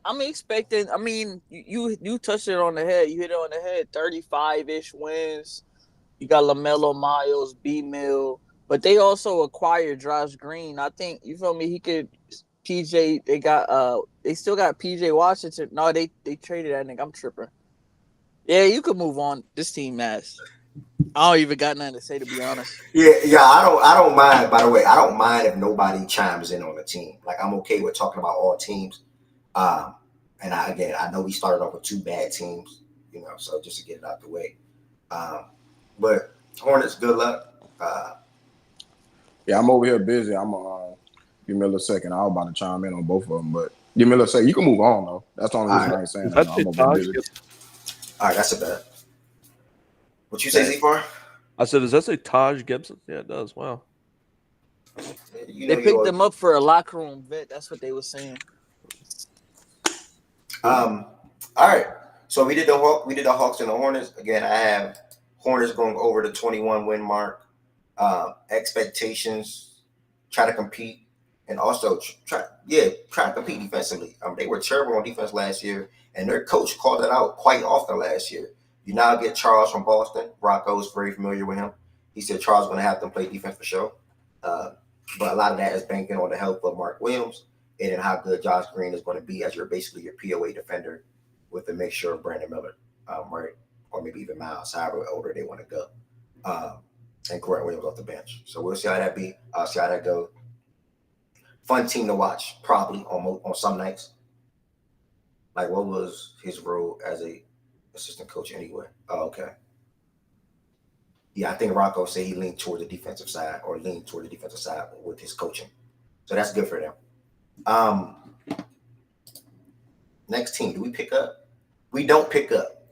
I'm expecting. I mean, you touched it on the head. You hit it on the head. 35-ish wins. You got LaMelo, Miles, B-Mill, but they also acquired Josh Green. I think you feel me. He could. PJ. They still got PJ Washington. No, they traded that nigga. I'm tripping. Yeah, you could move on. This team ass. I don't even got nothing to say, to be honest. Yeah. I don't mind. By the way, I don't mind if nobody chimes in on the team. Like, I'm okay with talking about all teams. And I know we started off with 2 bad teams, so just to get it out the way. But Hornets, good luck. Yeah, I'm over here busy. I'm give me a little second. I was about to chime in on both of them, but give me a little second. You can move on though. That's the only reason I ain't saying that. I'm over here busy. All right, that's a bet. What you say, Z-Far? I said, does that say Taj Gibson? Yeah, it does. Wow. They picked him up for a locker room vet. That's what they were saying. All right. So we did the Hawks and the Hornets. Again, I have Hornets going over the 21 win mark. Expectations, try to compete, and also try to compete defensively. They were terrible on defense last year, and their coach called it out quite often last year. You now get Charles from Boston. Rocco's very familiar with him. He said Charles is going to have them play defense for sure. But a lot of that is banking on the help of Mark Williams and then how good Josh Green is going to be as basically your POA defender with a mixture of Brandon Miller, right? Or maybe even Miles, however older they want to go. And Grant Williams off the bench. So we'll see how that be. I'll see how that goes. Fun team to watch, probably on some nights. Like, what was his role as a assistant coach anyway? Oh, okay. Yeah, I think Rocco said he leaned toward the defensive side with his coaching. So that's good for them. Next team, do we pick up? We don't pick up.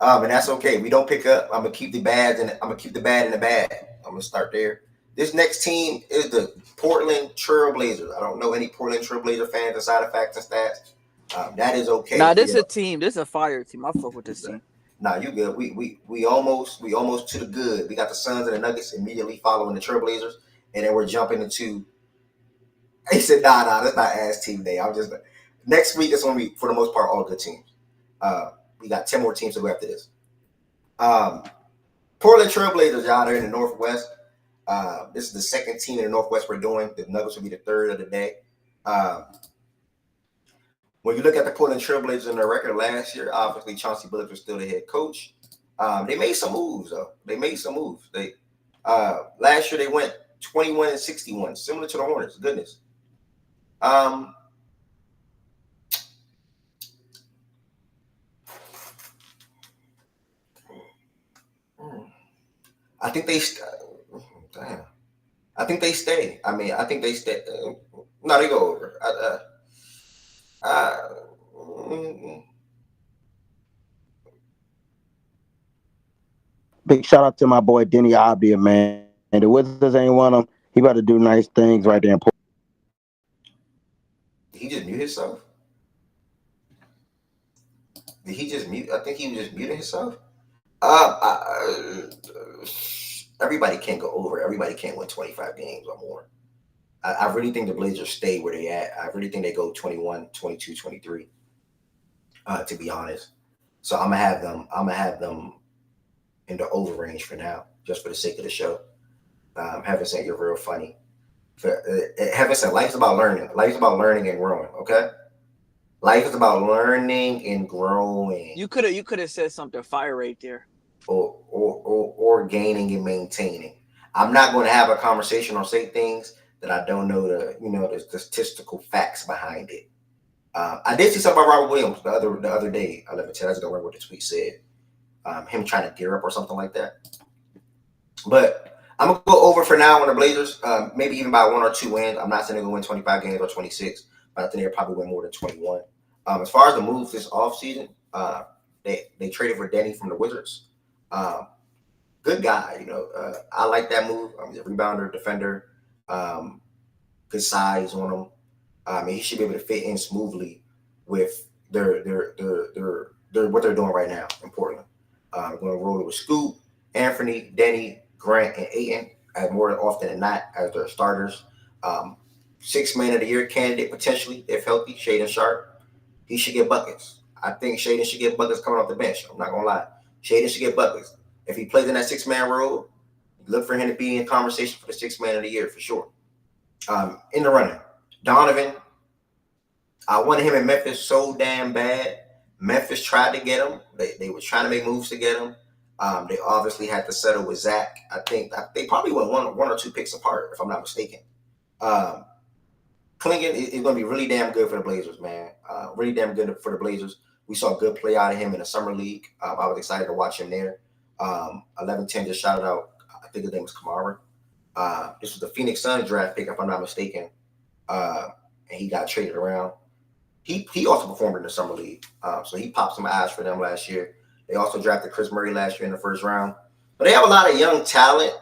And that's okay. We don't pick up. I'm gonna keep the bad in the bad. I'm gonna start there. This next team is the Portland Trailblazers. I don't know any Portland Trailblazer fans inside of Facts and Stats. That is okay. Nah, this is a team. This is a fire team. I fuck with this team. Nah, you good. We almost to the good. We got the Suns and the Nuggets immediately following the Trailblazers, and then we're jumping into. He said, "Nah, that's not ass team day." I'm just next week. It's gonna be for the most part all good teams. We got 10 more teams to go after this. Portland Trailblazers out there in the Northwest. This is the second team in the Northwest we're doing. The Nuggets will be the third of the day. When you look at the Portland Trailblazers in their record last year, obviously Chauncey Billups was still the head coach. They made some moves, though. They last year they went 21-61, similar to the Hornets. Goodness. I think they stay. I mean, I think they stay. No, they go over. Big shout out to my boy Denny Abdia, man. And the Wizards ain't want him. He about to do nice things right there in Portland. Did he just mute himself? Did he just mute? I think he was just muting himself. Everybody can't go over. Everybody can't win 25 games or more. I really think the Blazers stay where they at. I really think they go 21, 22, 23, to be honest. So I'm gonna have them in the over range for now, just for the sake of the show. Heaven said you're real funny. Heaven said life's about learning. Life's about learning and growing, okay? Life is about learning and growing. You could have said something fire right there. Or gaining and maintaining. I'm not going to have a conversation or say things that I don't know the statistical facts behind it. I did see something about Robert Williams the other day. I just don't remember what the tweet said. Him trying to gear up or something like that. But I'm gonna go over for now on the Blazers. Maybe even by 1 or 2 wins. I'm not saying they're gonna win 25 games or 26, but I think they'll probably win more than 21. As far as the moves this offseason, they traded for Denny from the Wizards. Good guy, I like that move. He's a rebounder, defender, good size on him. He should be able to fit in smoothly with their what they're doing right now in Portland. Going to roll it with Scoot, Anthony, Denny, Grant, and Ayton more often than not as their starters. 6th man of the year candidate potentially if healthy. Shaedon Sharpe, he should get buckets. I think Shaedon should get buckets coming off the bench. I'm not gonna lie. Shaedon should get buckets. If he plays in that 6-man role, look for him to be in conversation for the 6th man of the year for sure. In the running, Donovan. I wanted him in Memphis so damn bad. Memphis tried to get him. They were trying to make moves to get him. They obviously had to settle with Zach. I think they probably went one or 2 picks apart, if I'm not mistaken. Clingan is going to be really damn good for the Blazers, man. Really damn good for the Blazers. We saw good play out of him in the summer league. I was excited to watch him there. 11-10 just shouted out, I think his name was Kamara. This was the Phoenix Suns draft pick, if I'm not mistaken. And he got traded around. He also performed in the summer league. So he popped some eyes for them last year. They also drafted Chris Murray last year in the 1st round. But they have a lot of young talent.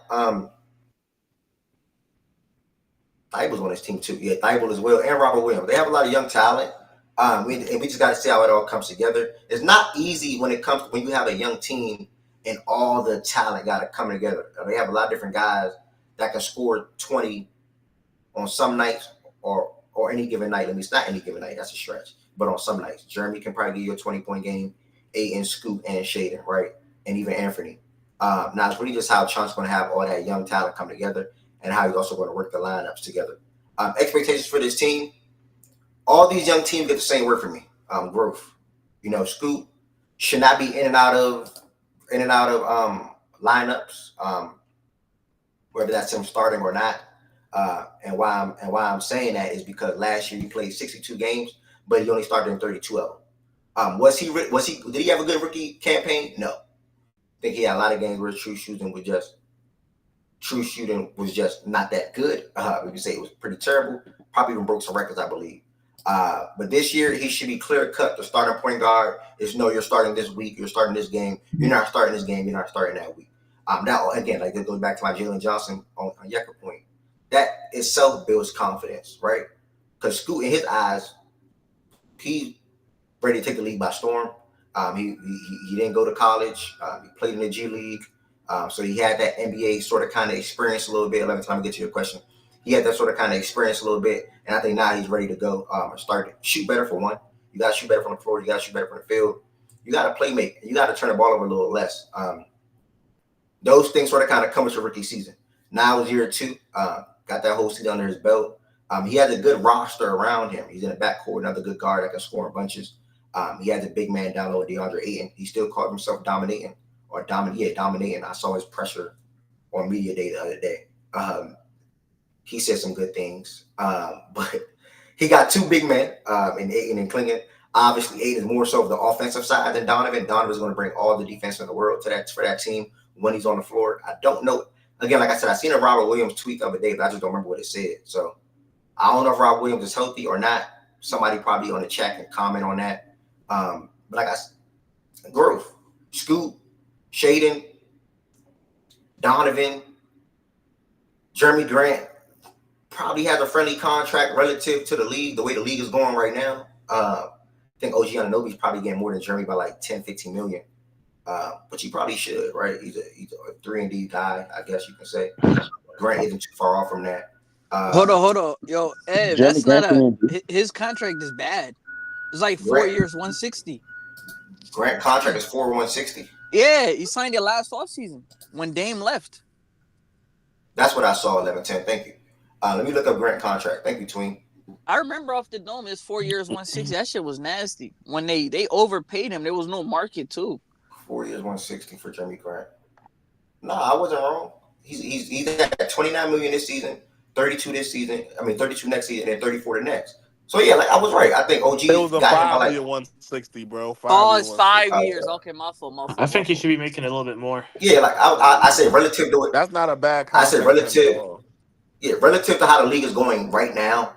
Thybulle's on his team too. Yeah, Thybulle as well, and Robert Williams. They have a lot of young talent. We just got to see how it all comes together. It's not easy when you have a young team and all the talent got to come together. They have a lot of different guys that can score 20 on some nights or any given night. It's not any given night. That's a stretch. But on some nights, Jeremy can probably give you a 20-point game, Aiden, Scoot, and Shaden, right? And even Anthony. Now, it's really just how Chunk's going to have all that young talent come together and how he's also going to work the lineups together. Expectations for this team, all these young teams get the same word from me, growth. Scoot should not be in and out of lineups, whether that's him starting or not. And why I'm saying that is because last year he played 62 games, but he only started in 32 of them. Did he have a good rookie campaign? No. I think he had a lot of games where true shooting was just not that good. We could say it was pretty terrible. Probably even broke some records, I believe. But this year he should be clear cut. The starting point guard is you're starting this week, you're starting this game, you're not starting this game, you're not starting that week. Now again, like it goes back to my Jalen Johnson on Yekker point. That itself builds confidence, right? Because Scoot in his eyes, he ready to take the league by storm. He didn't go to college. He played in the G League. So he had that NBA sort of kind of experience a little bit. Let me get to your question. He had that sort of kind of experience a little bit. And I think now he's ready to go and start to shoot better for one. You got to shoot better from the floor. You got to shoot better from the field. You got to play make. You got to turn the ball over a little less. Those things sort of kind of come with your rookie season. Now it's year 2. Got that whole season under his belt. He has a good roster around him. He's in the backcourt, another good guard that can score in bunches. He has a big man down low, DeAndre Ayton. He still called himself dominating. I saw his pressure on media day the other day. He said some good things. But he got 2 big men in Ayton and Klingon. Obviously, Ayton is more so of the offensive side than Donovan. Donovan's going to bring all the defense in the world for that team when he's on the floor. I don't know. Again, like I said, I seen a Robert Williams tweet the other day, but I just don't remember what it said. So I don't know if Robert Williams is healthy or not. Somebody probably on the chat can comment on that. But like I said, growth. Scoot, Shaden, Donovan, Jeremy Grant probably has a friendly contract relative to the league, the way the league is going right now. I think OG Anunoby's probably getting more than Jeremy by like 10, 15 million. But he probably should, right? He's a 3-and-D guy, I guess you can say. Grant isn't too far off from that. Hold on. Yo, Ev, that's not his contract is bad. It's like 4 years, 160. Grant contract is 4 160. Yeah, he signed it last offseason when Dame left. That's what I saw, 11-10. Thank you. Let me look up Grant contract. Thank you, Tween. I remember off the dome, it's 4 years, 160. That shit was nasty. When they overpaid him, there was no market too. 4 years, 160 for Jeremy Grant. Nah, I wasn't wrong. He's at 29 million this season, 32 this season. 32 next season, and 34 the next. So yeah, like I was right. I think OG. It was a 5-year 160, bro. It's 5 years. Okay, my fault. I think he should be making a little bit more. Yeah, like I said, relative to it. That's not a bad contract. I said relative. Yeah, relative to how the league is going right now,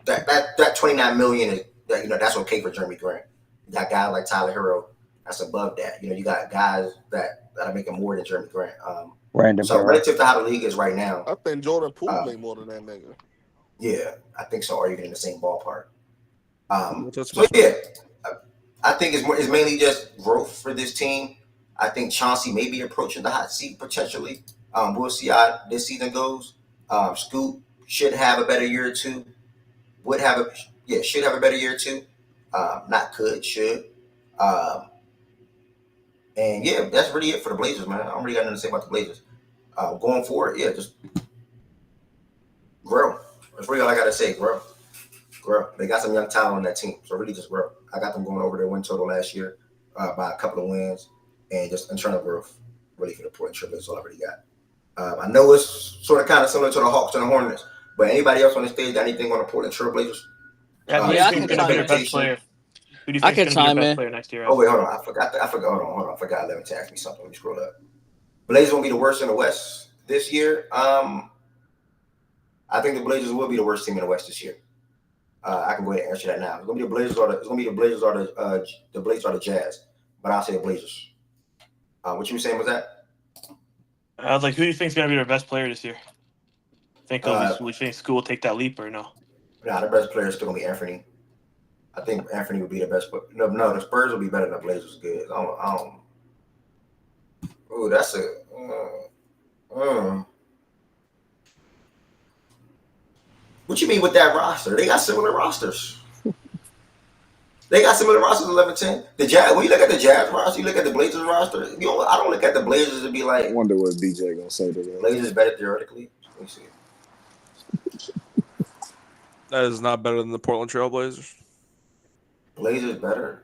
that 29 million is that's okay for Jeremy Grant. You got guys like Tyler Hero that's above that. You got guys that are making more than Jeremy Grant. Relative to how the league is right now, I think Jordan Poole made more than that nigga. Yeah, I think so. Or even in the same ballpark. So yeah, I think it's mainly just growth for this team. I think Chauncey may be approaching the hot seat potentially. We'll see how this season goes. Scoot should have a better year or two. Should have a better year or two. Not could, should. And yeah, that's really it for the Blazers, man. I don't really got nothing to say about the Blazers. Going forward, yeah, just grow. That's really all I got to say, grow. They got some young talent on that team, so really just grow. I got them going over their win total last year by a couple of wins and just internal growth, really for the Portland Trail Blazers. All I already got. I know it's sort of kind of similar to the Hawks and the Hornets, but anybody else on the stage got anything on the Portland Trail Blazers? I can chime in. Who do you think is going to be the best player next year? Oh wait, hold on. I forgot. Hold on. I forgot. Let me ask me something. Let me scroll up. Blazers won't be the worst in the West this year. I think the Blazers will be the worst team in the West this year. I can go ahead and answer that now. It's gonna be the Blazers or the Blazers or the Jazz, but I'll say the Blazers. What you were saying was that? I was like, who do you think is going to be their best player this year? We think School will take that leap or no? Nah, the best player is still gonna be Anthony. I think Anthony would be the best. But no, the Spurs will be better than the Blazers. Good. I don't. Oh, that's a. What you mean with that roster? They got similar rosters. They got similar rosters 11-10. The Jazz. When you look at the Jazz roster, you look at the Blazers roster. I don't look at the Blazers and be like. I wonder what DJ gonna say to that. Blazers better theoretically. Let me see. That is not better than the Portland Trail Blazers. Blazers better.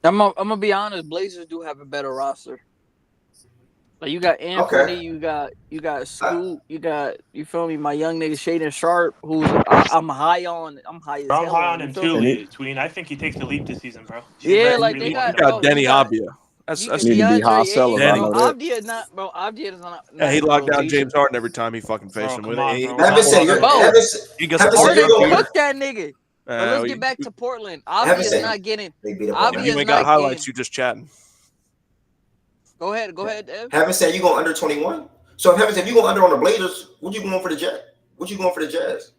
I'm gonna be honest. Blazers do have a better roster. Like you got Anthony, you got Scoot, you feel me? My young nigga Shaden Sharp, who's I'm high on. I'm high as hell. I'm high on him too, Tween. I think he takes the leap this season, bro. Yeah, like they got Denny Abdia. That's need to be high sellers. Abdia is not, bro. Abdia is not. Yeah, he locked down James Harden every time he fucking faced him with it. Harden cooked that nigga. Let's get back to Portland. Abdia is not getting. Abdia you ain't got highlights. You just chatting. Go ahead, Ev. Haven't said you going under 21. So if Haven't said you going under on the Blazers, what you going for the Jazz? What you going for the Jazz?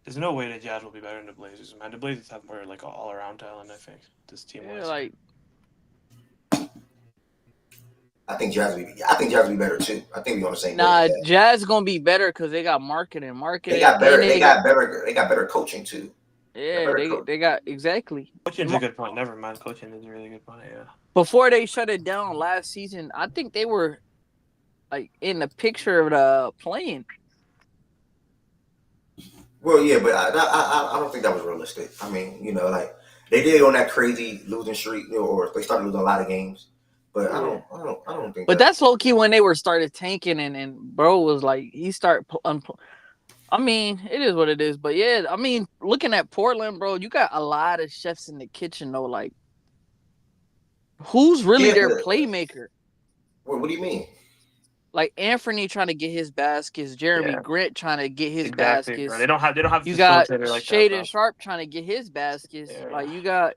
There's no way the Jazz will be better than the Blazers, man. The Blazers have more like all around talent, I think. This team was like. I think Jazz will be better too. I think we on the same. Nah, Jazz gonna be better because they got marketing. They got better. They got better coaching too. Yeah, they got exactly. Coaching's a good point. Never mind, coaching is a really good point. Yeah. Before they shut it down last season, I think they were like in the picture of the playing. Well, yeah, but I don't think that was realistic. I mean, like they did on that crazy losing streak, or they started losing a lot of games. But I don't think. But that's low key when they started tanking, and bro was like he I mean, it is what it is. But yeah, I mean, looking at Portland, bro, you got a lot of chefs in the kitchen though. Like, who's really their playmaker? What do you mean? Like Anthony trying to get his baskets, Jeremy Grant trying to get his baskets. Bro. They don't have. You got Shaden Sharp trying to get his baskets. Yeah. Like you got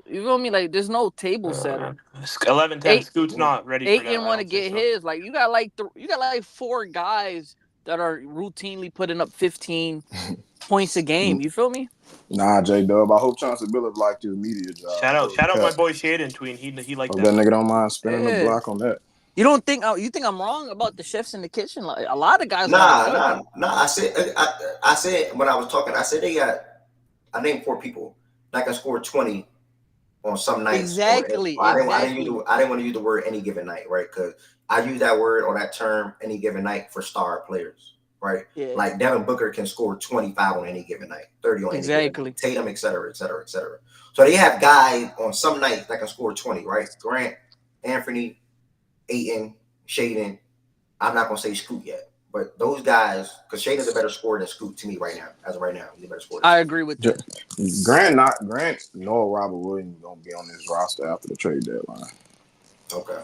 you feel me? Like there's no table setter. 11-10. Scoot's not ready. Ayton want to get his. Like you got like 4 guys that are routinely putting up 15 points a game. You feel me? Nah, J-Dub. I hope Chauncey Billups liked his media job. Shout out my boy Shaden, Tween. He liked that. That nigga don't mind spinning the block on that. You don't think I'm wrong about the chefs in the kitchen? Like a lot of guys. Nah. I said when I was talking, I said I named 4 people that can score 20 on some nights. Exactly. I didn't want to use the word any given night, right? Because I use that word or that term any given night for star players, right? Yeah. Like Devin Booker can score 25 on any given night, 30 on any given night. Tatum, et cetera, et cetera, et cetera. So they have guys on some nights that can score 20, right? Grant, Anthony, Ayton, Shaden. I'm not gonna say Scoot yet, but those guys, because Shaden's a better scorer than Scoot to me right now. As of right now, he's a better scorer. I agree with that. Grant, nor Robert Williams gonna be on this roster after the trade deadline. Okay,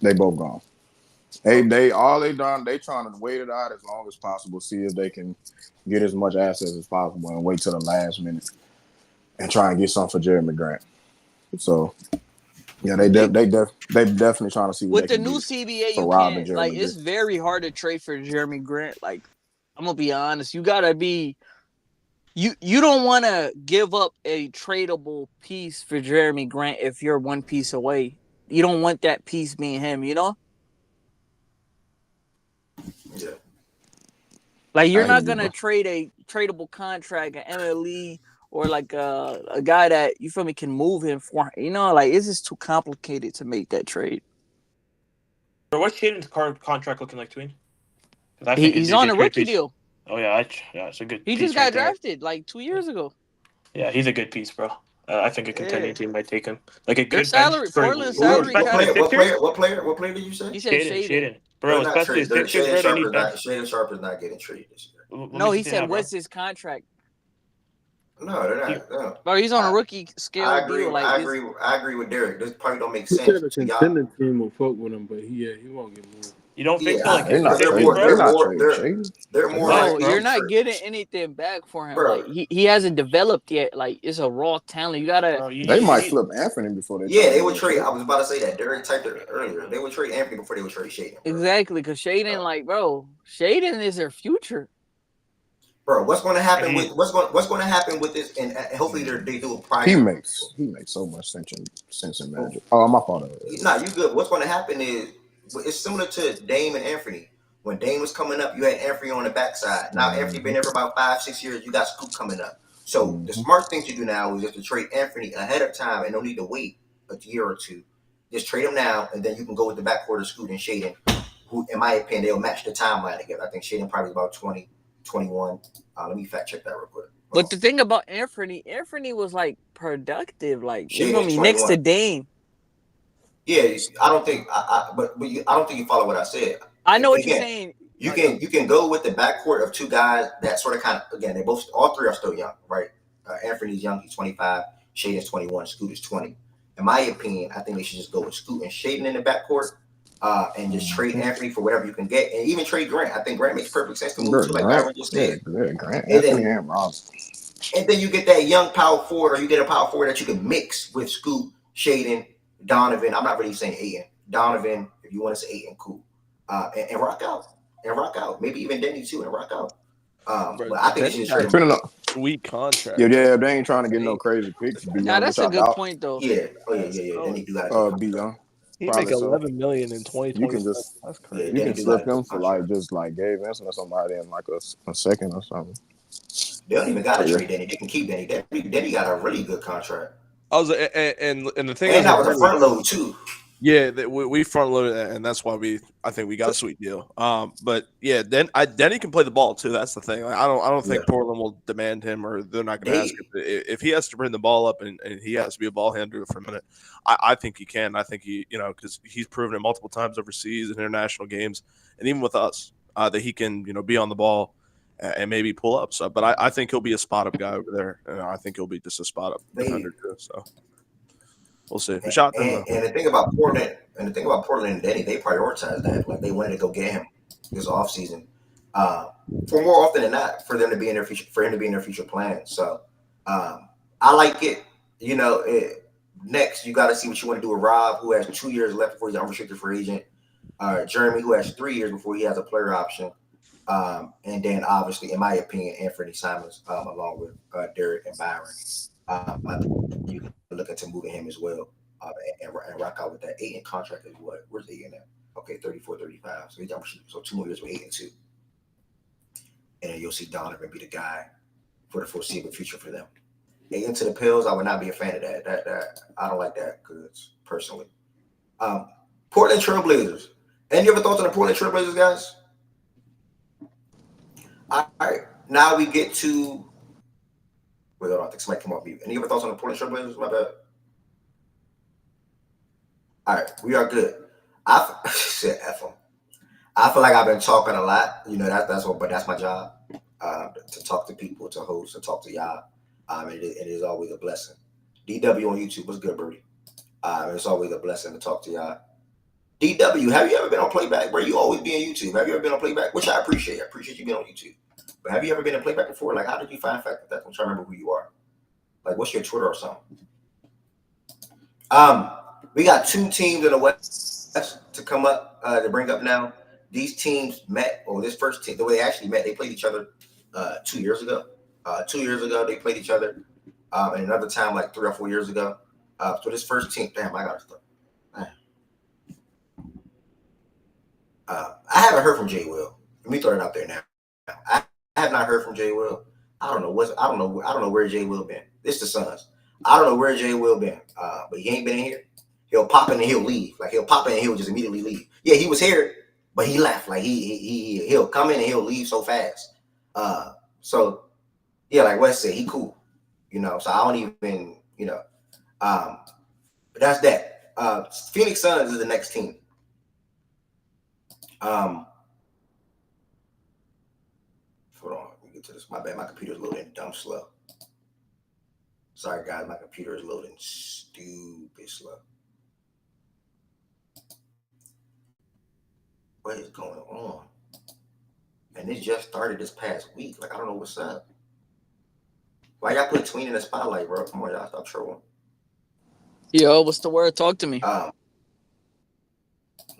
they both gone. They trying to wait it out as long as possible, see if they can get as much assets as possible, and wait till the last minute and try and get something for Jeremy Grant. So. Yeah, they definitely trying to see what with the new CBA. You can't like it's very hard to trade for Jeremy Grant. Like I'm gonna be honest, you gotta be. You don't want to give up a tradable piece for Jeremy Grant if you're one piece away. You don't want that piece being him. You know. Yeah. Like you're not gonna trade a tradable contract, an MLB. Or like a guy that you feel me can move him for, like it's just too complicated to make that trade. Bro, what's Shaden's contract looking like, Tween? He's on a rookie deal. Oh yeah, it's a good. He just got drafted like 2 years ago. Yeah, he's a good piece, bro. I think a contending team might take him. Like a good salary. Portland salary. What player did you say? He said Shaden. Bro, especially Shaden Sharp is not getting traded this year. No, he said what's his contract? No, they're not. No. Bro, he's on a rookie scale. I agree with Derek. This probably don't make sense. He said a contending team will fuck with him, but he won't get moved. You don't think so? Like, they're more. No, you're not getting anything back for him. Bro. Like he hasn't developed yet. Like it's a raw talent. You gotta. Bro, they might flip Anthony before they. Yeah, they would trade. I was about to say that. Derek typed it earlier. They would trade Anthony before they would trade Shaden. Exactly, because Shaden, Shaden is their future. Bro, what's going to happen with this? And hopefully they do it prior. He makes so much sense in Magic. Oh, my fault. Nah, you good. What's going to happen is it's similar to Dame and Anthony. When Dame was coming up, you had Anthony on the backside. Now Anthony been there for about 5-6 years. You got Scoop coming up. So the smart thing to do now is just to trade Anthony ahead of time and don't need to wait a year or two. Just trade him now, and then you can go with the backcourt of Scoot and Shaden, who, in my opinion, they'll match the timeline together. I think Shaden probably about 20, 21. Let me fact check that real quick. But the thing about Anthony was like productive, like Shaden's next to 21. Dame. Yeah, I don't think I don't think you follow what I said. I know what you're saying. You can go with the backcourt of two guys that sort of kind of, again, they both, all three are still young, right? Anthony's young, he's 25. Shaden's 21. Scoot is 20. In my opinion, I think they should just go with Scoot and Shaden in the backcourt, and just trade Anthony for whatever you can get, and even trade Grant. I think Grant makes perfect sense to move to, like Byron just said. Grant, Anthony, and Ross. And then you get that young power forward, or you get a power forward that you can mix with Scoot, Shaden, Donovan. I'm not really saying Aiden. Donovan, if you want to say Aiden, cool. And rock out. And rock out. Maybe even Denny too, and rock out. But I think it's just sweet contract. Yeah, they ain't trying to get no crazy picks. Nah, that's a good point though. Yeah. Then you do got be young. He make $11 million in 2020. You can just that's crazy. You can slip him for like Gabe Vincent or somebody in like a second or something. They don't even got to trade Denny. They can keep Denny. Denny got a really good contract. And the thing is, that was a front load too. Yeah, we front loaded, and that's why I think we got a sweet deal. But yeah, Denny can play the ball too. That's the thing. Like, I don't think Portland will demand him, or they're not going to ask him. If he has to bring the ball up and he has to be a ball handler for a minute, I think he can. I think he, because he's proven it multiple times overseas in international games, and even with us, that he can, be on the ball and maybe pull up. So, but I think he'll be a spot up guy over there, and I think he'll be just a spot up defender too. So. We'll see. And the thing about Portland and Denny, they prioritize that. Like, they wanted to go get him this offseason. For more often than not, for them to be in their future, for him to be in their future plans. So I like it. Next, you got to see what you want to do with Rob, who has 2 years left before he's an unrestricted free agent. Jeremy, who has 3 years before he has a player option. And then, obviously, in my opinion, Anthony Simons, along with Derek and Byron. You can look into moving him as well, and rock out with that. Aiden contract is what? Where's Aiden at? Okay, 34, 35. So 2 more years with Aiden too. And then you'll see Donovan be the guy for the foreseeable future for them. Aiden to the Pills, I would not be a fan of that. That I don't like that, because personally. Portland Trailblazers. Any other thoughts on the Portland Trailblazers, guys? All right, now we get to. Wait, hold on, I think somebody came off mute. Any other thoughts on the Portland Trailblazers? My bad. All right, we are good. I said F them. I feel like I've been talking a lot. But that's my job. To talk to people, to host, to talk to y'all. It is always a blessing. DW on YouTube, what's good, Birdie? It's always a blessing to talk to y'all. DW, have you ever been on playback? Bro, you always be on YouTube. Have you ever been on playback? Which I appreciate. I appreciate you being on YouTube. But have you ever been in playback before? Like, how did you find Fact That? I'm trying to remember who you are. Like, what's your Twitter or something? We got 2 teams in the West to come up, to bring up now. These teams met, or this first team, the way they actually met, they played each other 2 years ago. 2 years ago, they played each other. And another time, like 3 or 4 years ago. So this first team, damn, I got to start. I haven't heard from Jay Will. Let me throw it out there now. I have not heard from Jay Will. I don't know where Jay Will been. This the Suns. I don't know where Jay Will been. But he ain't been in here. He'll pop in and he'll leave. Like, he'll pop in and he'll just immediately leave. Yeah, he was here, but he left. Like, he'll come in and he'll leave so fast. So yeah, like Wes said, he cool. So I don't even, but that's that. Phoenix Suns is the next team. Hold on, let me get to this. My bad, my computer's loading dumb slow. Sorry guys, my computer is loading stupid slow. What is going on? And this just started this past week. Like, I don't know what's up. Why y'all put Tween in the spotlight, bro? Come on, y'all, stop trolling. Yo, what's the word? Talk to me.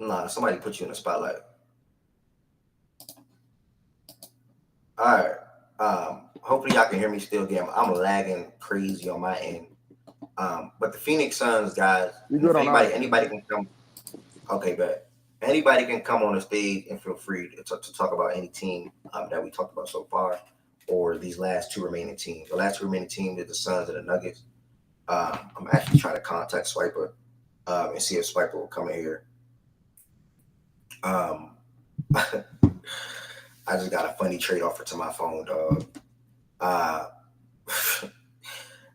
Nah, somebody put you in the spotlight. All right. Hopefully y'all can hear me still. Again, I'm lagging crazy on my end. But the Phoenix Suns guys, if anybody can come. Okay, bet. Anybody can come on the stage and feel free to talk about any team that we talked about so far, or these last two remaining teams. The last two remaining teams are the Suns and the Nuggets. I'm actually trying to contact Swiper and see if Swiper will come in here. I just got a funny trade offer to my phone, dog.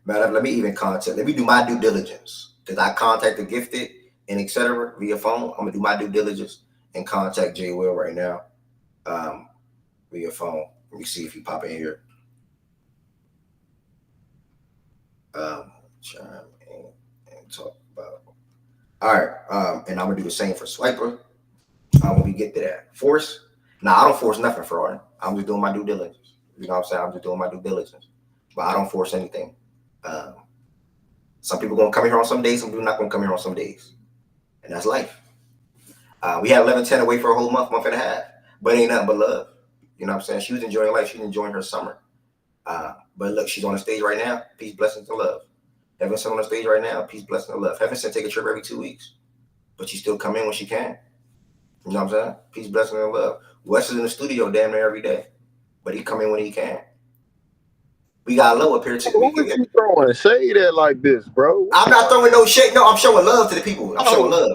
Man, let me even let me do my due diligence, because I contacted Gifted and etc. via phone. I'm gonna do my due diligence and contact Jay Will right now via phone. Let me see if he pop in here. Chime in and talk about. All right, and I'm gonna do the same for Swiper. When we get to that force, I don't force nothing for it. I'm just doing my due diligence. You know what I'm saying? I'm just doing my due diligence, but I don't force anything. Some people gonna come here on some days, some people not gonna come here on some days, and that's life. We had 11-10 away for a whole month and a half, but ain't nothing but love. You know what I'm saying? She was enjoying life. She was enjoying her summer. But look, she's on the stage right now. Peace, blessings, and love. Evanson on the stage right now. Peace, blessings, and love. Evanson take a trip every 2 weeks, but she still come in when she can. You know what I'm saying? Peace, blessings, and love. Wes is in the studio damn near every day, but he come in when he can. We got low up here too. Who is you throwing shade at like this, bro? I'm not throwing no shade. No, I'm showing love to the people. I'm showing love.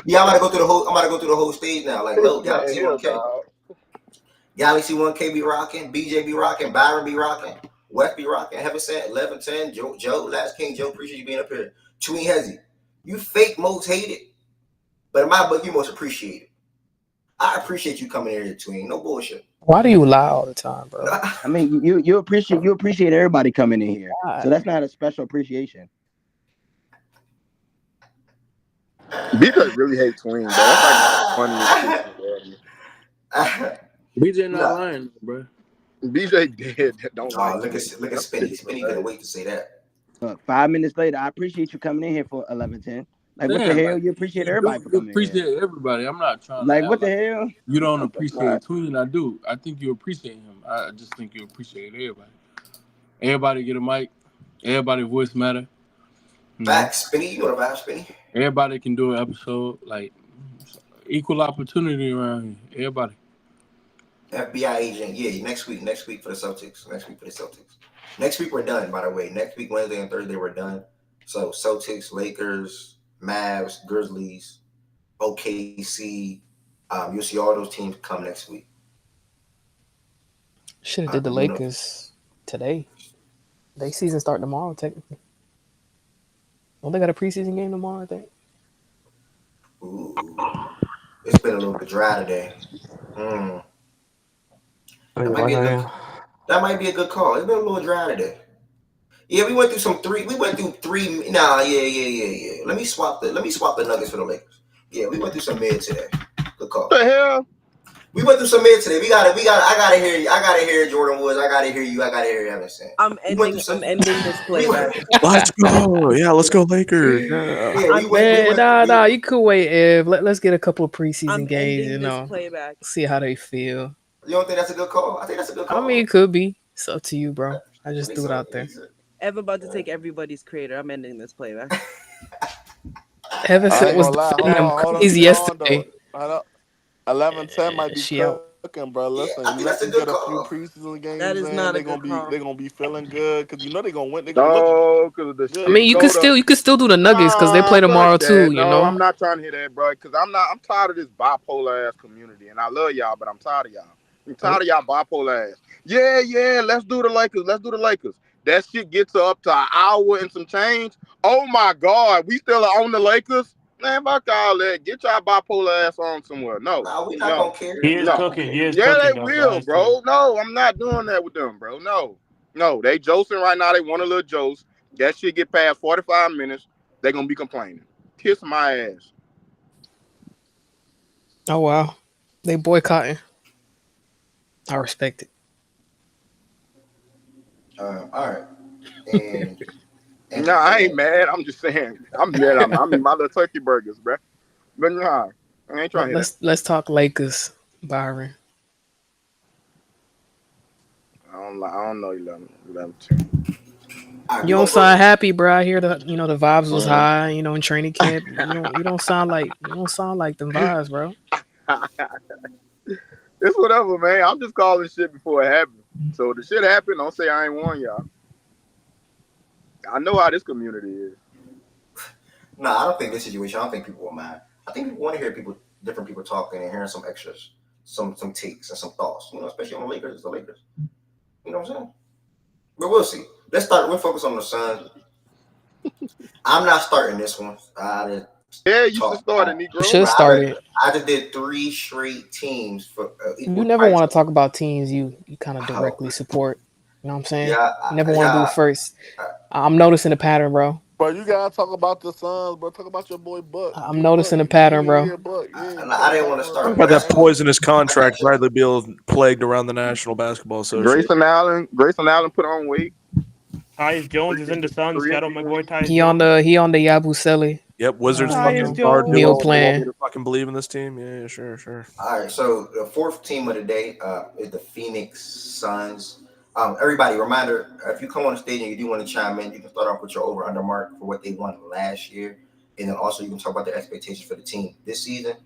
Yeah, I'm about to go through the whole stage now. Like, low, Galaxy 1K. Galaxy 1K be rocking. BJ be rocking. Byron be rocking. West be rocking. Heaven sent. 11-10. Joe, Last King Joe, appreciate you being up here. Tween Hezzy, you fake most hated, but in my book, you most appreciated. I appreciate you coming here, Tween. No bullshit. Why do you lie all the time, bro? I mean, you appreciate everybody coming in here, so that's not a special appreciation. BJ really hate Tween, bro. That's like the funniest. BJ not lying, bro. BJ dead. Don't lie. Look at Spinny. Spinny couldn't wait to say that. 5 minutes later, I appreciate you coming in here for 11-10. Like, what the hell? You appreciate everybody for coming in here. Appreciate everybody. I'm not trying like, to what the hell? You don't appreciate Tween. I do. I think you appreciate him. I just think you appreciate everybody. Everybody get a mic. Everybody voice matter. Back, Spinny. You know the vibe, Spinny. Everybody can do an episode. Like, equal opportunity around here. Everybody. FBI agent. Yeah, next week for the Celtics. Next week we're done, by the way. Next week, Wednesday and Thursday, we're done. So Celtics, Lakers, Mavs, Grizzlies, OKC. You'll see all those teams come next week. Should have did the Lakers today. Their season start tomorrow, technically. Don't they got a preseason game tomorrow, I think? Ooh. It's been a little bit dry today. That might be a good call. It's been a little dry today. Yeah, we went through three. Nah, yeah. Let me swap the Nuggets for the Lakers. Yeah, we went through some mid today. Good call. What the hell? We went through some mid today. I gotta hear you. I gotta hear Jordan Woods. I gotta hear you. I gotta hear Evanson. I'm ending this playback. Let's go. Yeah, let's go Lakers. Nah, you could wait, Ev. Let's get a couple of preseason games, playback. See how they feel. You don't think that's a good call? I think that's a good call. I mean, it could be. It's up to you, bro. I just threw it out there. Ev about to take everybody's creator. I'm ending this playback. Evanson was crazy yesterday. 11-10 might be cooking, bro. Listen, you let them get a few preseason games. That is not a good call. They're gonna be feeling good because you know they're gonna win. I mean, you could still do the Nuggets because they play tomorrow too. You know. I'm not trying to hear that, bro. Because I'm tired of this bipolar ass community, and I love y'all, but I'm tired of y'all. I'm tired of y'all bipolar ass. Yeah. Let's do the Lakers. That shit gets up to an hour and some change. Oh my God, we still on the Lakers. Man, fuck all that. Get y'all bipolar ass on somewhere. No, we not gonna care. He is cooking. They will, bro. No, I'm not doing that with them, bro. No, they josing right now. They want a little jose. That shit get past 45 minutes. They gonna be complaining. Kiss my ass. Oh wow, they boycotting. I respect it. All right. And no, I ain't mad. I'm just saying. I'm mad. I'm in my little turkey burgers, bro. But nah, I ain't trying to hear that. Let's talk Lakers, Byron. I don't don't know 11-10. You don't sound happy, bro. I hear the vibes was high. In training camp, you don't sound like them vibes, bro. It's whatever, man. I'm just calling shit before it happens. So the shit happened. Don't say I ain't warned y'all. I know how this community is. No, I don't think this situation. I don't think people will mind. I think people want to hear different people talking and hearing some extras, some takes and some thoughts. Especially on the Lakers. It's the Lakers. You know what I'm saying? But we'll see. Let's start. We'll focus on the Suns. I'm not starting this one. Yeah, you should start it, Negro. You should start it. I just did 3 straight teams for. You never want to talk about teams you kind of directly support. You know what I'm saying? Yeah, you never want to do it first. I'm noticing a pattern, bro. But you gotta talk about the Suns, bro. Talk about your boy Buck. I'm noticing a pattern, bro. I didn't want to start. About that poisonous contract Bradley Beal plagued around the National Basketball Association. Grayson Allen put on weight. Tyus Jones is in the Suns. Shout out my boy Tyus. He on the Yabusele. Yep, Wizards fucking meal plan. To fucking believe in this team. Yeah, sure. All right, so the fourth team of the day is the Phoenix Suns. Everybody, reminder: if you come on the stage and you do want to chime in, you can start off with your over/under mark for what they won last year, and then also you can talk about the expectations for the team this season.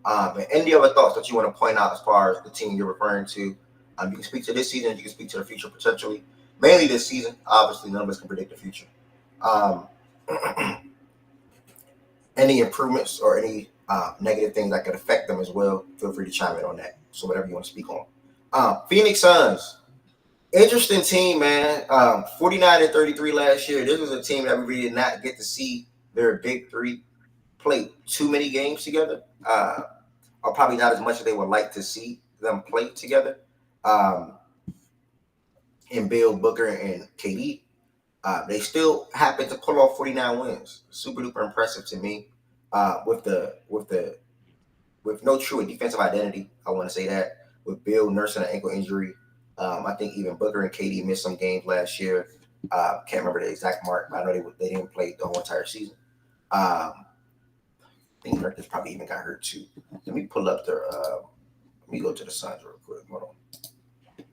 And any other thoughts that you want to point out as far as the team you're referring to. You can speak to this season, you can speak to the future potentially. Mainly this season. Obviously, none of us can predict the future. Any improvements or any negative things that could affect them as well, feel free to chime in on that. So whatever you want to speak on. Phoenix Suns. Interesting team, man. 49-33 last year. This was a team that we really did not get to see their big three play too many games together. Or probably not as much as they would like to see them play together. And Bill, Booker, and KD. They still happen to pull off 49 wins. Super duper impressive to me. With no true defensive identity, I want to say that. With Bill nursing an ankle injury, I think even Booker and KD missed some games last year. Can't remember the exact mark, but I know they didn't play the whole entire season. I think Nurkic probably even got hurt too. Let me pull up their. Let me go to the Suns real quick. Hold on.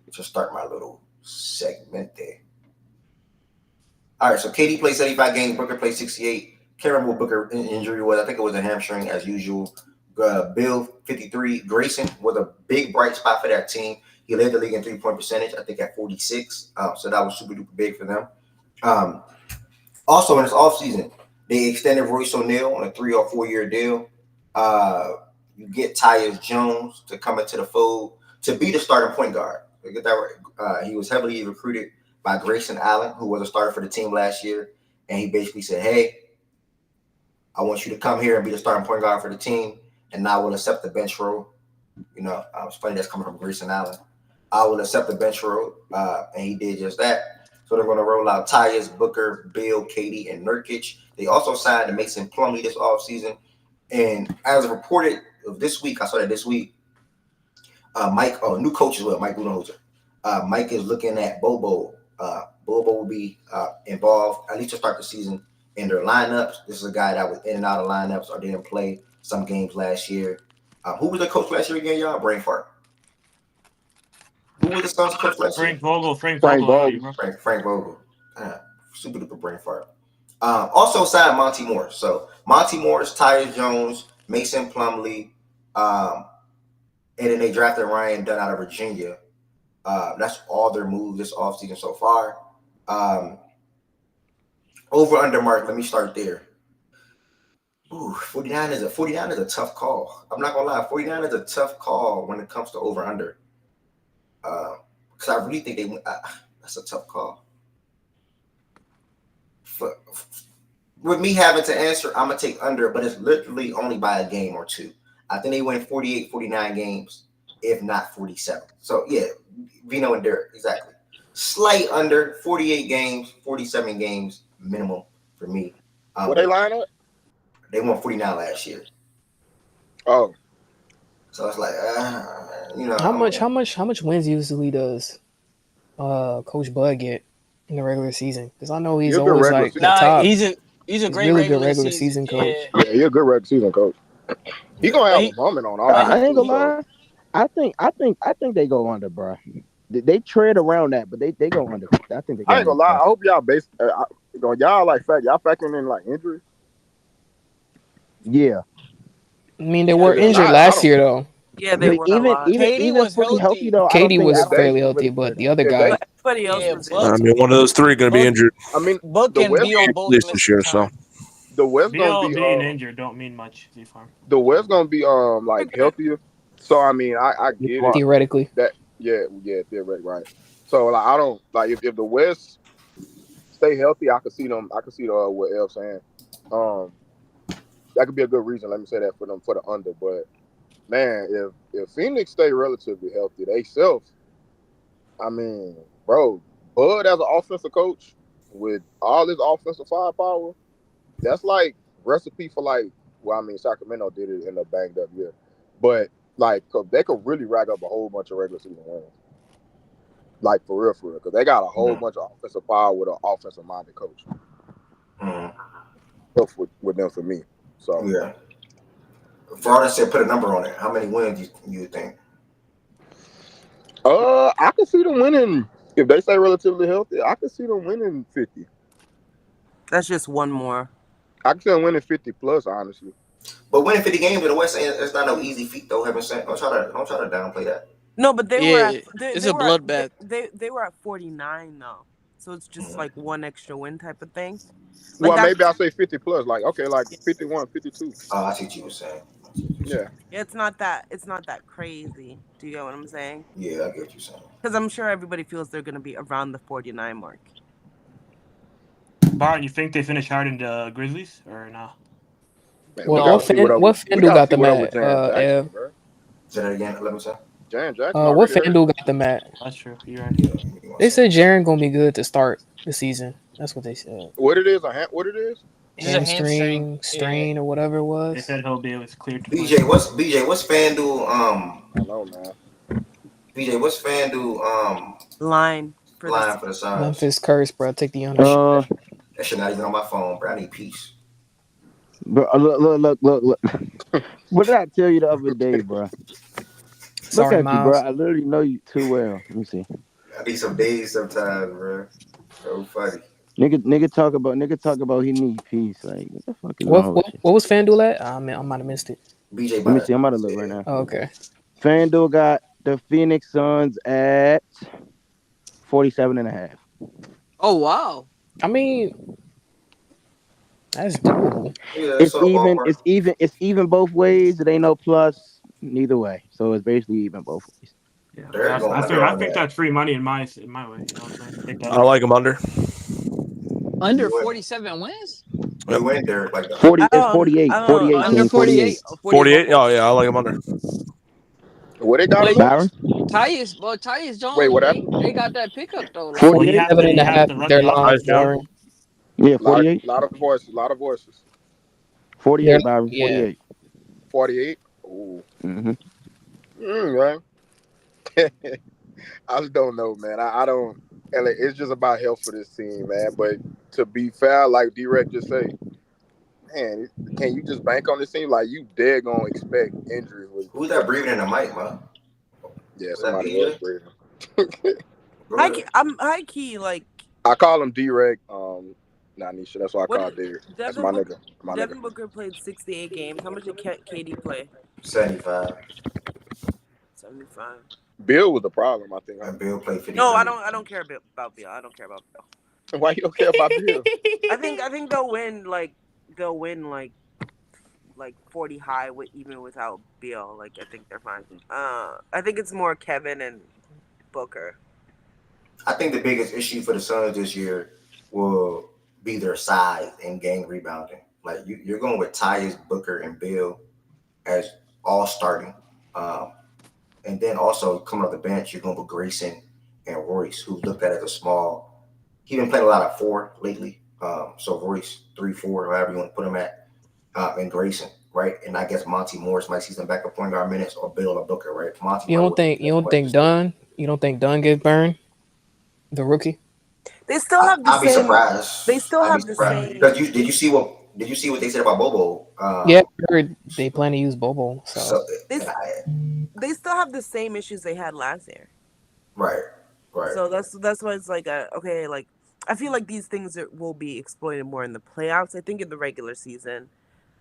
Just start my little segment there. All right, so KD played 75 games. Booker played 68. Can't remember what Booker injury was. I think it was a hamstring as usual. Bill 53. Grayson was a big bright spot for that team. He led the league in 3-point percentage, I think at 46. So that was super duper big for them. Also in this offseason, they extended Royce O'Neal on a 3 or 4 year deal. You get Tyus Jones to come into the fold to be the starting point guard. Get that right. He was heavily recruited by Grayson Allen, who was a starter for the team last year. And he basically said, hey, I want you to come here and be the starting point guard for the team, and I will accept the bench role. It's funny that's coming from Grayson Allen. I will accept the bench role, and he did just that. So they're going to roll out Tyus, Booker, Bill, KD, and Nurkic. They also signed Mason Plumlee this offseason. And as reported this week, I saw that this week, new coach as well, Mike Budenholzer. Mike is looking at Bobo. Bobo will be involved, at least to start the season, in their lineups. This is a guy that was in and out of lineups or didn't play some games last year. Who was the coach last year again, y'all? Brain fart. Who was the Suns coach last year? Frank Vogel. Frank Vogel. Super duper brain fart. Also signed Monty Morris. So Monty Morris, Tyus Jones, Mason Plumlee, and then they drafted Ryan Dunn out of Virginia. That's all their moves this offseason so far. Over under mark, let me start there. 49 is a tough call. I'm not gonna lie, 49 is a tough call when it comes to over under. Because I really think that's a tough call. With me having to answer, I'm gonna take under, but it's literally only by a game or two. I think they win 48, 49 games, if not 47. So yeah, Vino and Derek, exactly. Slight under, 48 games, 47 games minimum for me. What they line up? They won 49 last year. Oh. So it's like, How much wins usually does Coach Bud get in the regular season? Because I know he's always like the top. He's a great really good regular season coach. Yeah, he's a good regular season coach. He gonna have a moment on all. I ain't gonna lie. I think they go under, bro. They tread around that, but they go under. I think they. I ain't gonna lie. I hope y'all y'all factoring in like injuries. Yeah. I mean, they were injured last year though. Yeah, they were a lot. Katie was fully healthy though. Katie was Adams fairly can healthy, really but play the other that. guy. Everybody else was I mean, one of those three going to be injured. I mean, Book the and West Beal At both least missed this year, so. time. The West Beal gonna be being injured don't mean much. Z-Farm. the West gonna be like healthier. So I mean, I get it. Theoretically. That theoretically, right. So like I don't like if the West stay healthy, I could see them. I could see what El's saying. That could be a good reason. Let me say that for them for the under. But man, if Phoenix stay relatively healthy, they self. I mean, bro, Bud as an offensive coach with all his offensive firepower, that's like recipe for like. Well, I mean, Sacramento did it end up banged up, yeah, but like they could really rack up a whole bunch of regular season wins. Like for real, because they got a whole bunch of offensive power with an offensive minded coach. Tough with them for me. So yeah. Florida said put a number on it. How many wins you think? I can see them winning if they stay relatively healthy. I can see them winning 50. That's just one more. I can see them winning 50 plus, honestly. But winning 50 games in the West, it's not no easy feat though. Don't try to downplay that. No, but they were at it's a bloodbath. They were at 49 though, so it's just like one extra win type of thing. Like well, maybe I'll say 50 plus. Like okay, like 51, 52. Oh, I see what you were saying. Yeah, it's not that crazy. Do you get what I'm saying? Yeah, I get what you're saying. Because I'm sure everybody feels they're going to be around the 49 mark. Bart, you think they finish hard in the Grizzlies or no? Man, what FanDuel got them at? Say that again. Let me say. Jan Jackson. What FanDuel got them at? That's true. You're right. They said Jaren gonna be good to start the season. That's what they said. What it is? What it is? Hamstring strain or whatever it was. They said he'll be able to clear. BJ, what's FanDuel? I know, man. BJ, what's FanDuel? Line for the size. Memphis curse, bro. Take the under. That shit not even on my phone, bro. I need peace. Bro, look. What did I tell you the other day, bro? Sorry, look at Miles. you, bro. I literally know you too well. Let me see. I need some days sometimes, bro. So funny. Nigga talk about he need peace. Like what the fuck is what was FanDuel at? I might have missed it. BJ, let me see. I'm about to look right now. Oh, okay. FanDuel got the Phoenix Suns at 47.5. Oh wow. I mean, that's doable. Yeah, it's even both ways. It ain't no plus neither way. So it's basically even both ways. Yeah, I think that's free money in my way. You know what I'm saying? I like them under. Under 47 wins? You went there like 40. It's 48. 48. Under 48. 48. Oh yeah, I like them under. What they got? Byron? Tyus Jones. Wait, what they got that pickup though. 47.5. Their line, Byron. Yeah, 48. Lot of voices. 48, Byron. 48. Yeah. 48. Ooh. Mm-hmm. Right. I just don't know, man. I don't. And it's just about health for this team, man. But to be fair, like D-Rec just say, man, can you just bank on this team? Like you dead gonna expect injuries. Who's that breathing in the mic, man? Yeah, somebody was breathing. I'm high key like. I call him D-Rec. Not Nisha. That's why I call Derek. That's my nigga. Devin Booker played 68 games. How much did KD play? 75. 75. Bill was the problem, I think. And Bill played 50. No, I don't care about Bill. I don't care about Bill. Why you don't care about Bill? I think they'll win like 40 high even without Bill. Like I think they're fine. I think it's more Kevin and Booker. I think the biggest issue for the Suns this year will be their size and gang rebounding. Like you're going with Tyus, Booker, and Bill as all starting. And then also coming off the bench, you're going with Grayson and Royce, who looked at as a small. He's been playing a lot of 4 lately. So Royce 3-4, however you want to put him at, and Grayson, right? And I guess Monty Morris might see some backup point guard minutes, or Bill or Booker, right? You don't think Dunn gets burned? The rookie. They still have the same. I'll be surprised. They still have the same. Because did you see what they said about Bobo? Yeah, I heard they plan to use Bobo. So they still have the same issues they had last year. Right. So that's why it's like okay, like I feel like these things will be exploited more in the playoffs. I think in the regular season,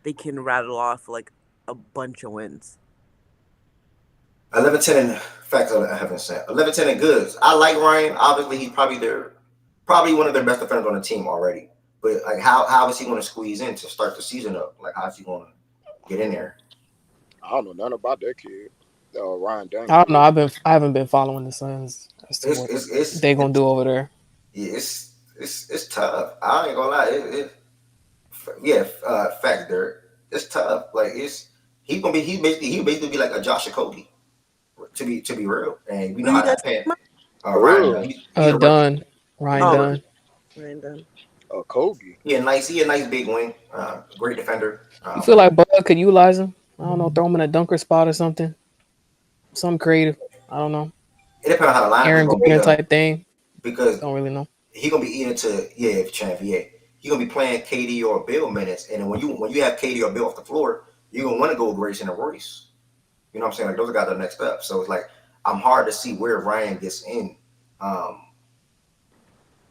they can rattle off like a bunch of wins. 11-10 in facts I haven't said. 11-10 in goods. I like Ryan. Obviously, he's probably one of their best defenders on the team already. But like, how is he going to squeeze in to start the season up? Like, how is he going to get in there? I don't know nothing about that kid. Ryan Daniels. I don't know. I haven't been following the Suns as to what they gonna do over there. Yeah, it's tough. I ain't gonna lie. Fact, Dirk. It's tough. Like he basically be like a Josh Okogie, to be real. And we know how that pan. Ryan Dunn. Ryan Dunn. Ryan Dunn. Kobe. Yeah, nice. He a nice big wing. Great defender. You feel like Bud could utilize him? I don't know. Throw him in a dunker spot or something. Something creative. I don't know. It depends on how the line Aaron Gordon type thing. Because don't really know. He gonna be eating to he gonna be playing KD or Bill minutes, and then when you have KD or Bill off the floor, you're gonna want to go with Grayson and Royce. You know what I'm saying? Like those guys are the next up. So it's like I'm hard to see where Ryan gets in.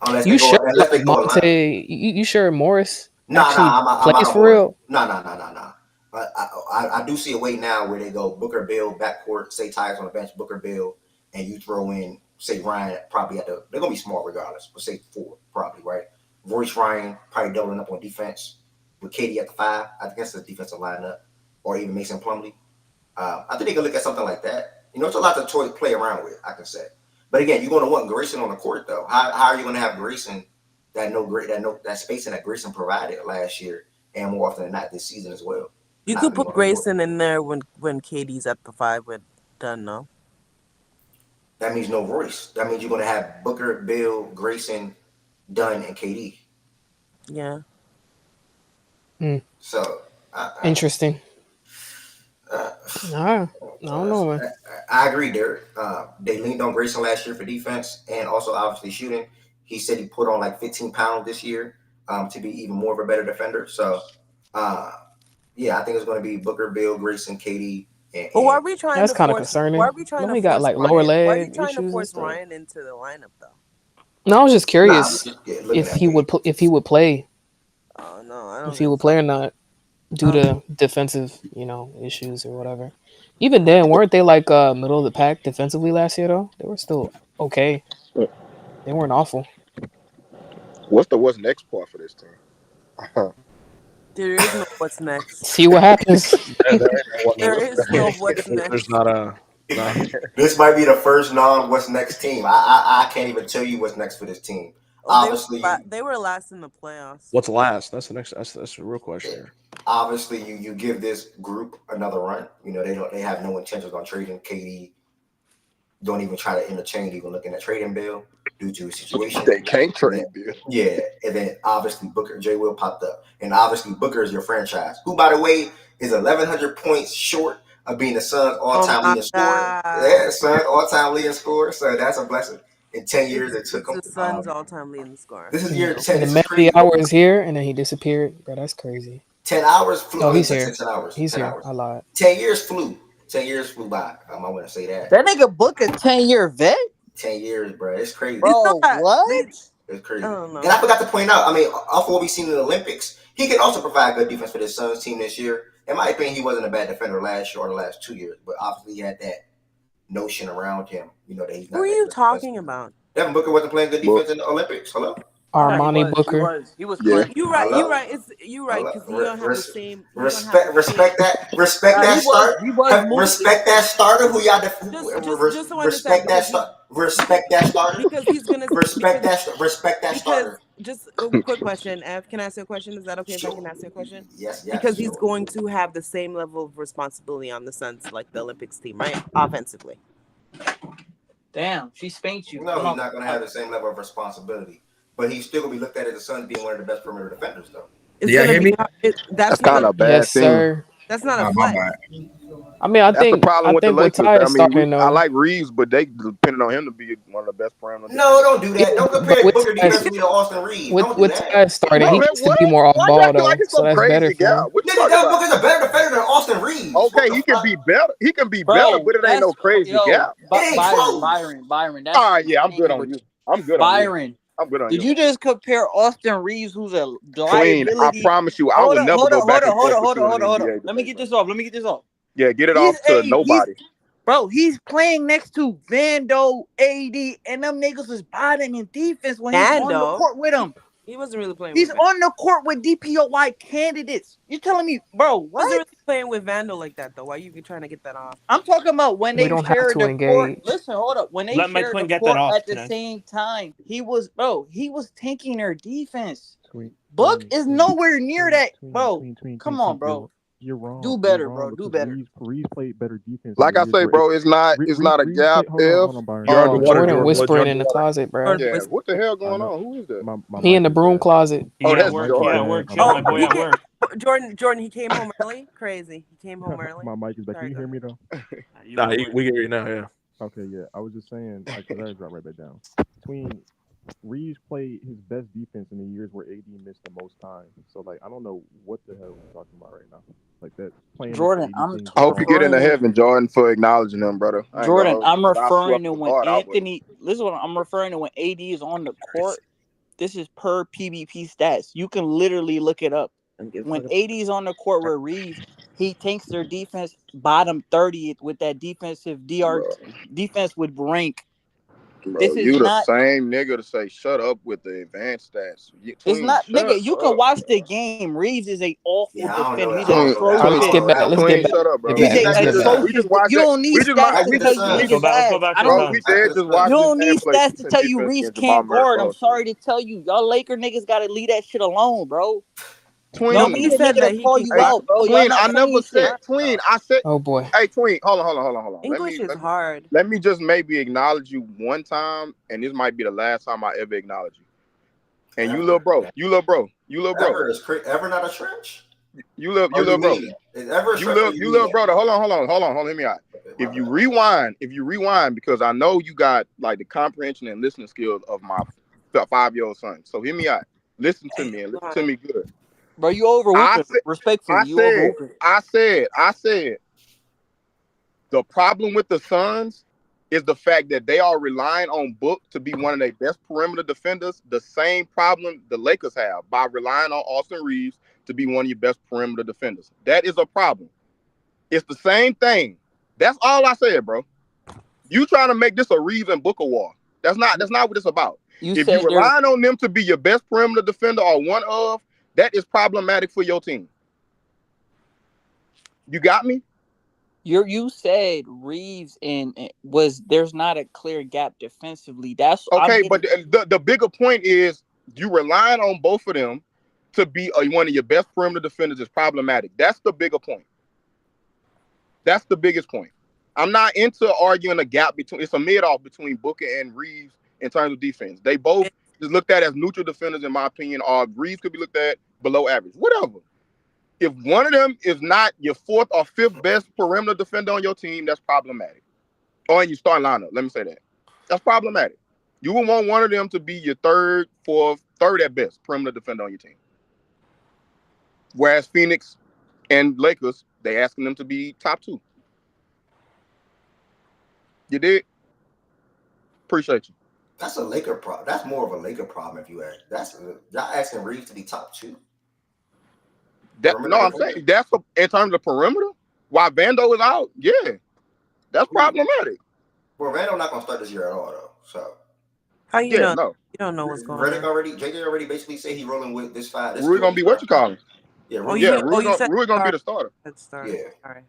Unless you sure Monte? You sure Morris I'm plays for real? No. I do see a way now where they go Booker, Bill, backcourt, say Tyus on the bench, Booker, Bill, and you throw in, say, Ryan probably they're going to be small regardless, but say 4 probably, right? Royce, Ryan probably doubling up on defense with KD at the 5. I think that's the defensive lineup, or even Mason Plumlee. I think they can look at something like that. You know, it's a lot to play around with, I can say. But again, you're going to want Grayson on the court, though. How are you going to have Grayson that spacing that Grayson provided last year and more often than not this season as well? You could put Grayson in there when KD's at the 5 with Dunn, no? That means no Royce. That means you're going to have Booker, Bill, Grayson, Dunn, and KD. Yeah. So interesting. I don't know, man. I agree, Derek. They leaned on Grayson last year for defense and also obviously shooting. He said he put on like 15 pounds this year to be even more of a better defender. So, yeah, I think it's going to be Booker, Bill, Grayson, KD. But why are we trying That's to kind of force? concerning. Why are we trying to got force like Ryan? lower leg Why are you trying to issues force Ryan into the lineup though? No, I was just curious if he would play. Oh no, I don't. If he would play or not, due to defensive, issues or whatever. Even then, weren't they like middle of the pack defensively last year though? They were still okay. They weren't awful. What's next part for this team? There is no what's next. See what happens. There is no what's next. There's not a. No. This might be the first what's next team. I can't even tell you what's next for this team. Obviously, they were last in the playoffs. What's last? That's the next. That's the real question here. Obviously, you give this group another run. You know they have no intentions on trading KD. Don't even try to interchange, even looking at trading Bill due to a situation. They can't trade Bill. Yeah, and then obviously Booker, J. Will popped up, and obviously Booker is your franchise, who, by the way, is 1,100 points short of being the Suns' all-time leading scorer. Yeah, Suns' all-time leading scorer. So that's a blessing. In 10 years, it took him. The Suns' all-time leading scorer. This is year 10. And the hour is here, and then he disappeared. Bro, that's crazy. 10 hours flew. Oh, he's here. 10 hours. He's 10 here. hours. I lied. 10 years flew. 10 years flew by. I want to say that. That nigga Book a 10-year vet? 10 years, bro. It's crazy. Bro, what? It's crazy. I don't know. And I forgot to point out, off of what we've seen in the Olympics, he can also provide good defense for the Suns team this year. In my opinion, he wasn't a bad defender last year or the last 2 years, but obviously he had that notion around him, that he's not. Who are you talking about? Devin Booker wasn't playing good defense in the Olympics. Hello? Armani Booker. He was. You're right. You're right. Because you don't have the same. Respect that start. Respect that starter who y'all. Just so respect that starter. Respect that starter. Because he's gonna respect that starter. Just a quick question. Ev, can I ask you a question? Is that okay if I can ask you a question? Yes. Because he's going to have the same level of responsibility on the Suns like the Olympics team, right? Offensively. Damn, she spanked you. No, he's not going to have the same level of responsibility. But he's still going to be looked at as the Suns being one of the best perimeter defenders, though. Yeah, hear me? That's kind of bad yes, thing. sir. That's not a flex. I mean, That's the problem with the with Lakers. Ty I is mean, starting I though. like Reeves, but they depending on him to be one of the best perimeter. No, don't do that. Yeah, Don't but compare with Booker Ty's defensively to Austin Reeves. Don't do with that. Ty starting, Bro, he that gets to what? be more off Why ball y'all feel like though, it's so some that's better crazy for gap? him. What you Nigga, talking that about? Booker's a better defender than Austin Reeves. Okay, he can be better. He can be better, Bro, but it ain't no crazy gap. It ain't Byron, close. Byron. That's All right, yeah, I'm good insane on what you. I'm good on you. Byron. I'm good on Did you. you just compare Austin Reeves, who's a Tween, I liability? promise you, I would never go back and forth with you in the NBA Let me debate, get bro. this off. Yeah, get it He's off to nobody. he's playing next to Vando, AD, and them niggas is bottom in defense when he's on the court with him. He wasn't really playing. He's with on the court with DPOY candidates. You telling me, bro? What? Wasn't really playing with Vando like that though. Why you trying to get that off? I'm talking about when We they don't have shared to the court. engage. Listen, hold up. When they Let my shared twin the get that court off at the tonight. same time, he was tanking their defense. Tween, Book is nowhere near that, bro. Tween, Come on, bro. You're wrong. Do better, You're wrong, bro. Do because better. Reeves played better defense. Like I say, bro, it's not a Reeves gap. hold on, Byron. You're underwater, Jordan Jordan. whispering in the closet, bro. Yeah, what the hell going on? Who is that? My He in mic the is broom bad. closet. Oh, Yeah, that's work. Jordan. Yeah, work. My Chill, mic my is boy at bad. work. Jordan, he came home early. Crazy. He came home early. My mic is back. Sorry, Can you go hear me ahead. though? Nah, we can hear you now. Yeah. Okay, yeah. I was just saying, like, cause I dropped right back down. Tween, Reeves played his best defense in the years where AD missed the most time. So, like, I don't know what the hell we're talking about right now. Like that playing. Jordan, I'm I hope you get into heaven, Jordan, for acknowledging him, brother. Jordan, I'm I swear referring to to when God, I would. Anthony. Listen, what I'm referring to when AD is on the court. This is per PBP stats. You can literally look it up. When AD is on the court with Reeves, he tanks their defense bottom 30th with that defensive defense with rank. Bro, This is you the not. same nigga to say shut up with the advanced stats. It's not, nigga. You can up. watch the game. Reeves is a awful defender. He's All right, let's get back. Let's get back. Shut up, bro. He's Get back. We just watched You it. don't need We just stats to tell you we Reeves just is ass. I bro. don't. We did just watch You this don't man need play stats to decent tell you defense Reeves against Jamal can't Murray guard. I'm last sorry to tell you, y'all Laker niggas gotta leave that shit alone, bro. Tween. Y'all need a nigga to call you out, bro. Y'all Tween, not I never saying said shit. Tween. I said, oh boy. Hey, Tween, hold on. English is hard. Let me just maybe acknowledge you one time, and this might be the last time I ever acknowledge you. And you little bro. Ever is ever not a trench? You little bro. Is ever You little brother. Hold on. Hear me out. If you rewind, because I know you got like the comprehension and listening skills of my 5-year-old son. So hear me out. Listen to me and listen to me good. Bro, you over hooping. Respectfully, you over hooping. I said the problem with the Suns is the fact that they are relying on Book to be one of their best perimeter defenders. The same problem the Lakers have by relying on Austin Reeves to be one of your best perimeter defenders. That is a problem. It's the same thing. That's all I said, bro. You trying to make this a Reeves and Booker war. That's not what it's about. If you're relying on them to be your best perimeter defender or one of, that is problematic for your team. You got me? You said Reeves there's not a clear gap defensively. That's okay, but the bigger point is you relying on both of them to be one of your best perimeter defenders is problematic. That's the bigger point. That's the biggest point. I'm not into arguing a gap between. It's a mid-off between Booker and Reeves in terms of defense. They both is looked at as neutral defenders, in my opinion. Or Reeves could be looked at below average. Whatever. If one of them is not your 4th or 5th best perimeter defender on your team, that's problematic. Or in your starting lineup, let me say that. That's problematic. You would want one of them to be your 3rd, 4th, 3rd at best perimeter defender on your team. Whereas Phoenix and Lakers, they asking them to be top 2. You did? Appreciate you. That's a Laker problem. That's more of a Laker problem if you ask. Y'all asking Reeves to be top 2. I'm saying that's in terms of perimeter. While Vando is out, yeah, that's problematic. Well, Vando not gonna start this year at all, though. So how you know? No. You don't know what's going Redick on. JJ already basically said he rolling with this 5. Rui gonna be what you call him? Yeah, Rui gonna be the starter. Yeah. All right.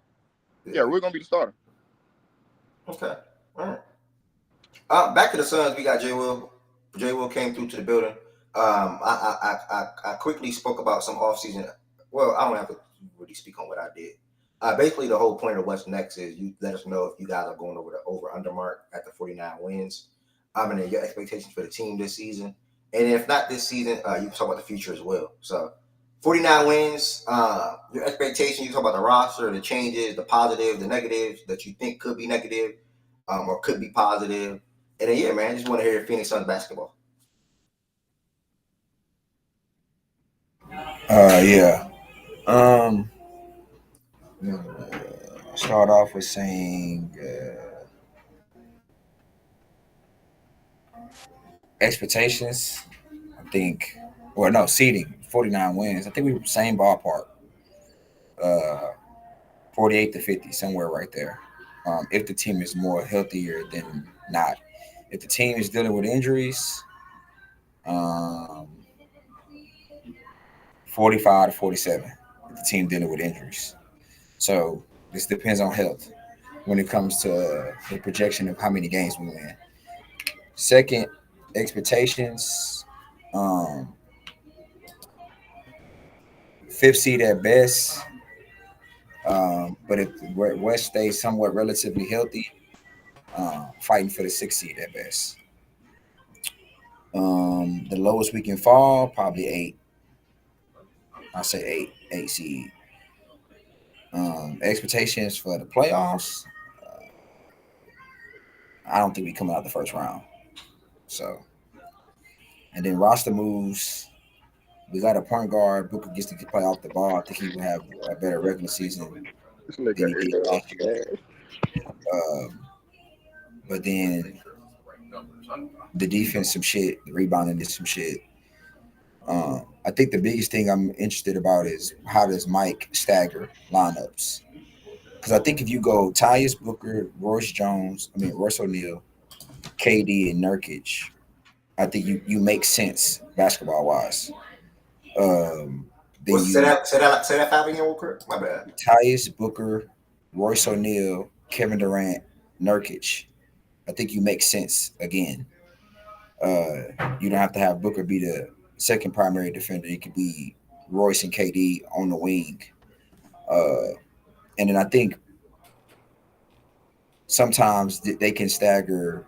Yeah, Rui gonna be the starter. Okay. All right. Back to the Suns. We got J. Will. J. Will came through to the building. I quickly spoke about some offseason. Well, I don't have to really speak on what I did. Basically, the whole point of what's next is you let us know if you guys are going over the over-under mark at the 49 wins. And then your expectations for the team this season. And if not this season, you can talk about the future as well. So 49 wins. Your expectation, you talk about the roster, the changes, the positives, the negatives that you think could be negative or could be positive. And then, yeah, man, I just want to hear Phoenix Suns basketball. Yeah. Start off with saying expectations. I think, seeding 49 wins. I think we were same ballpark. 48 to 50, somewhere right there. If the team is more healthier than not. If the team is dealing with injuries, 45 to 47. If the team dealing with injuries. So this depends on health when it comes to the projection of how many games we win. Second, expectations. Fifth seed at best. But if West stays somewhat relatively healthy, fighting for the sixth seed at best. The lowest we can fall, probably 8. I'll say 8 seed. Expectations for the playoffs, I don't think we come out the first round. So, and then roster moves. We got a point guard. Booker gets to play off the ball. I think he will have a better regular season than he did last year. But then the defense, some shit. The rebounding is some shit. I think the biggest thing I'm interested about is how does Mike stagger lineups? Because I think if you go Tyus, Booker, Royce O'Neal, KD, and Nurkic, I think you make sense basketball wise. Say that 5 again real quick. My bad. Tyus, Booker, Royce O'Neal, Kevin Durant, Nurkic. I think you make sense again. You don't have to have Booker be the second primary defender. It could be Royce and KD on the wing. And then I think sometimes they can stagger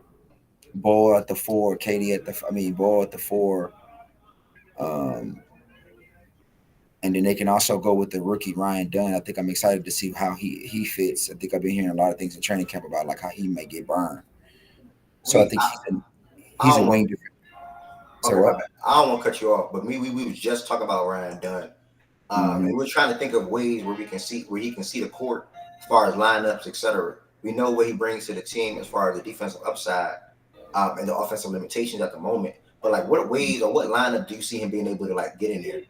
Ball at the 4, Ball at the 4. And then they can also go with the rookie Ryan Dunn. I think I'm excited to see how he fits. I think I've been hearing a lot of things in training camp about like how he may get burned. So I think he's a wing defender. Okay, what? I don't want to cut you off, but we was just talking about Ryan Dunn. And we're trying to think of ways where he can see the court as far as lineups, etc. We know what he brings to the team as far as the defensive upside and the offensive limitations at the moment. But like, what ways or what lineup do you see him being able to like get in there?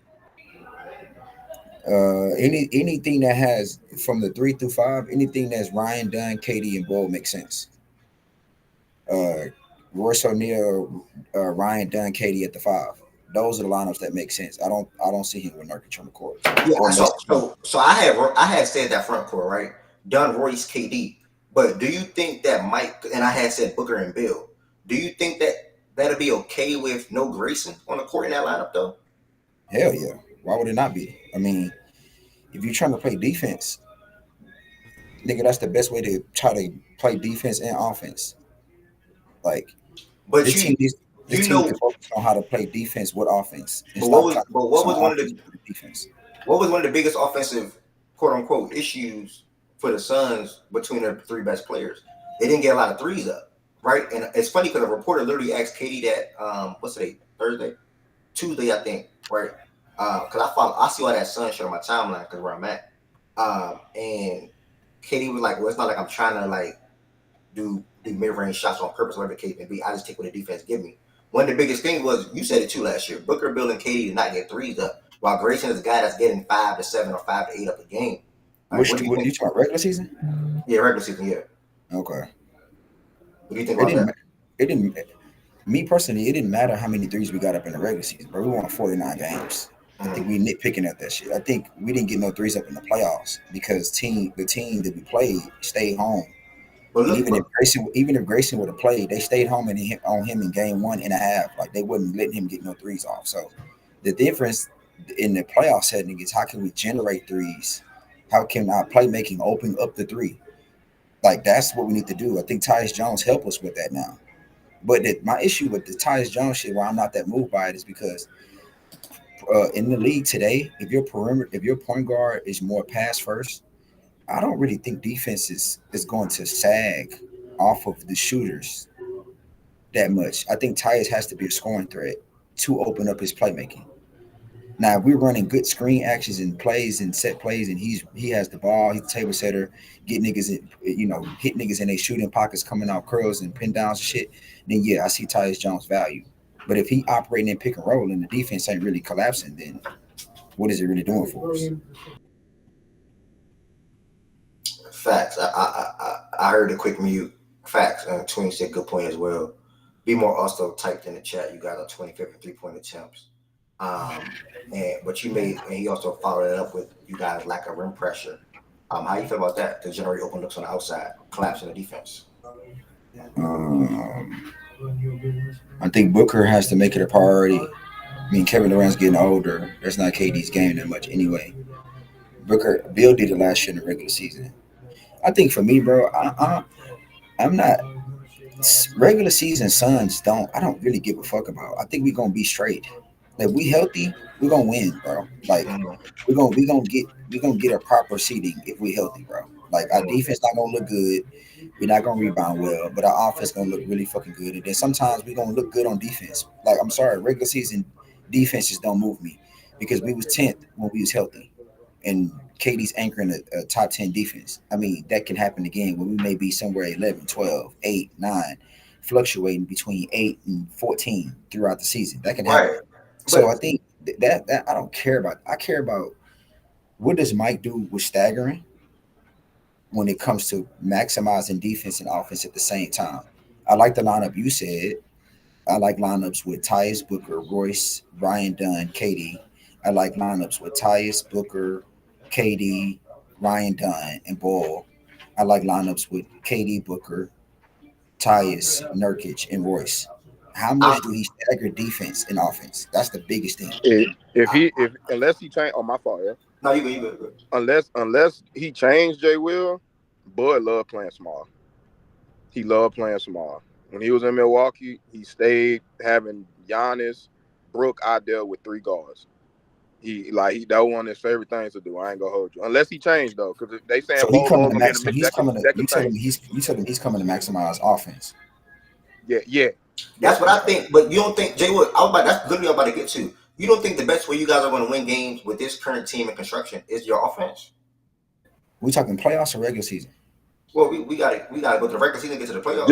Anything that has from the 3 through 5, anything that's Ryan Dunn, KD, and Ball makes sense. Royce O'Neal, Ryan Dunn, KD at the 5. Those are the lineups that make sense. I don't see him with Nurkic on the court. Yeah, so I had said that front court, right? Dunn, Royce, KD. But do you think that Mike and I had said Booker and Bill? Do you think that that'll be okay with no Grayson on the court in that lineup though? Hell yeah. Why would it not be? I mean, if you're trying to play defense, nigga, that's the best way to try to play defense and offense. Like, but this team can focus on how to play defense with offense. But what was one of the biggest offensive quote unquote issues for the Suns between their 3 best players? They didn't get a lot of threes up, right? And it's funny because a reporter literally asked Katie that what's today? Tuesday, I think, right? Because I see all that Sun shit on my timeline because where I'm at. And Katie was like, well, it's not like I'm trying to like do mid-range shots on purpose, whatever the case may be. I just take what the defense give me. One of the biggest things was, you said it too last year, Booker, Bill, and KD did not get threes up, while Grayson is a guy that's getting 5 to 7 or 5 to 8 up a game. What do you talking about, regular season? Yeah, regular season, yeah. Okay. What do you think about that? It didn't. Me personally, it didn't matter how many threes we got up in the regular season, but we won 49 games. I think we nitpicking at that shit. I think we didn't get no threes up in the playoffs because the team that we played stayed home. But even if Grayson would have played, they stayed home on him in game 1.5. Like, they wouldn't let him get no threes off. So the difference in the playoff setting is how can we generate threes? How can our playmaking open up the 3? Like, that's what we need to do. I think Tyus Jones help us with that now. But my issue with the Tyus Jones shit, why I'm not that moved by it, is because in the league today, if your point guard is more pass first, I don't really think defense is going to sag off of the shooters that much. I think Tyus has to be a scoring threat to open up his playmaking. Now, if we're running good screen actions and plays and set plays, and he has the ball, he's a table setter, get niggas in, hit niggas in their shooting pockets coming out curls and pin downs and shit, then yeah, I see Tyus Jones' value. But if he operating in pick and roll and the defense ain't really collapsing, then what is it really doing for us? Facts. I heard a quick mute. Facts. Twin said good point as well. Be more also typed in the chat. You guys are 25th 3-point attempts. But you made, and he also followed it up with you guys lack of rim pressure. How you feel about that to generate open looks on the outside, collapsing the defense? I think Booker has to make it a priority. I mean, Kevin Durant's getting older. That's not KD's game that much anyway. Bill did it last year in the regular season. I think for me, bro, I'm not regular season Suns. I don't really give a fuck about. I think we're gonna be straight. If we healthy, we're gonna win, bro. Like we're gonna get a proper seeding if we healthy, bro. Like our defense not gonna look good. We're not gonna rebound well, but our offense gonna look really fucking good. And then sometimes we're gonna look good on defense. Like I'm sorry, regular season defenses don't move me because we was 10th when we was healthy. And KD's anchoring a top 10 defense. I mean, that can happen again when we may be somewhere 11, 12, 8, 9, fluctuating between 8 and 14 throughout the season. That can happen. Right. So I think that I don't care about. I care about what does Mike do with staggering when it comes to maximizing defense and offense at the same time. I like the lineup you said. I like lineups with Tyus, Booker, Royce, Ryan Dunn, KD. I like lineups with Tyus, Booker, KD, Ryan Dunn, and Ball. I like lineups with KD, Booker, Tyus, Nurkic, and Royce. How much do he stagger defense and offense? That's the biggest thing. Unless he change, my fault, yeah. No, you good. Unless he changed Jay Will, Bud loved playing small. He loved playing small. When he was in Milwaukee, he stayed having Giannis, Brook out there with 3 guards. That was one of his favorite things to do. I ain't gonna hold you. Unless he changed though, because they saying so he coming to maximize. You tell him he's coming to maximize offense. Yeah. That's what I think. But you don't think Jay Wood? That's literally what I'm about to get to. You don't think the best way you guys are going to win games with this current team in construction is your offense? We talking playoffs or regular season? Well, we got to go to the regular season and get to the playoffs.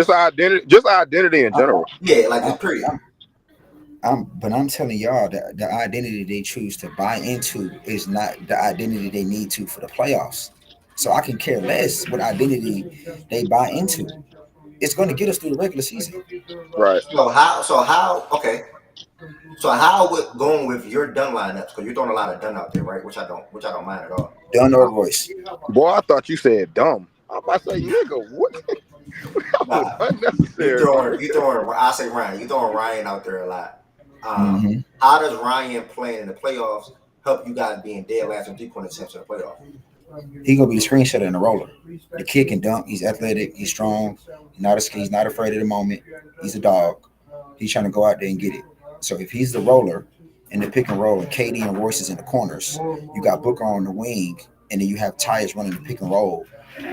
Just identity in general. Yeah, like this period. But I'm telling y'all that the identity they choose to buy into is not the identity they need to for the playoffs. So I can care less what identity they buy into. It's going to get us through the regular season. Right. So how? Okay. So how would going with your Dunn lineups? Because you're throwing a lot of Dunn out there, right? Which I don't mind at all. Dunn or Royce? Boy, I thought you said dumb. I'm about to say, nigga, what? Unnecessary. You throwing. I say Ryan. You throwing Ryan out there a lot. How does Ryan playing in the playoffs help you guys being dead last in 3-point attempts in the playoffs? He's gonna be the screen setter and the roller. The kid can dunk. He's athletic. He's strong. He's not afraid of the moment. He's a dog. He's trying to go out there and get it. So if he's the roller in the pick and roll, and KD and Royce is in the corners, you got Booker on the wing, and then you have Tyus running the pick and roll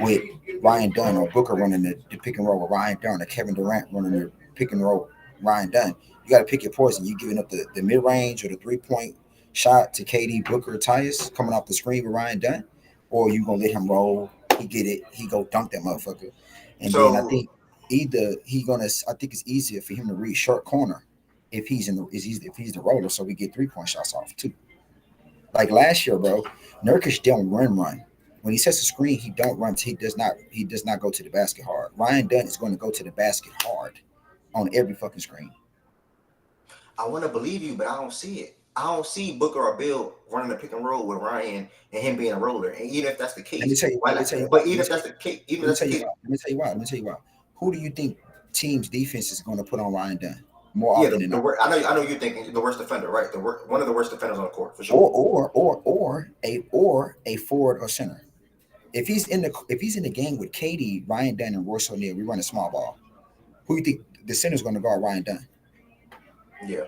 with Ryan Dunn, or Booker running the pick and roll with Ryan Dunn, or Kevin Durant running the pick and roll with Ryan Dunn. You got to pick your poison. You giving up the mid range or the 3-point shot to KD, Booker, Tyus coming off the screen with Ryan Dunn, or you gonna let him roll? He get it. He go dunk that motherfucker. And then I think I think it's easier for him to read short corner if he's the roller, so we get 3-point shots off too. Like last year, bro, Nurkic don't run. When he sets a screen, he don't run. He does not go to the basket hard. Ryan Dunn is going to go to the basket hard on every fucking screen. I want to believe you, but I don't see it. I don't see Booker or Bill running a pick and roll with Ryan and him being a roller. And even if that's the case, let me tell you why. Who do you think team's defense is going to put on Ryan Dunn more often than not? I know you're thinking the worst defender, right? One of the worst defenders on the court for sure. Or a forward or center. If he's in the game with KD, Ryan Dunn, and Royce O'Neal, we run a small ball. Who do you think the center's going to guard Ryan Dunn? Yeah.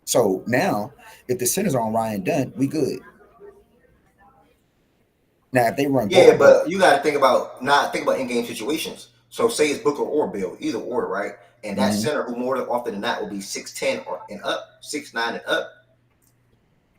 So now, if the centers are on Ryan Dunn, we good. Now, if they run yeah, but you got to think about in-game situations. So say it's Booker or Bill, either or, right? And that center, who more often than not will be 6'10" or and up, 6'9" and up.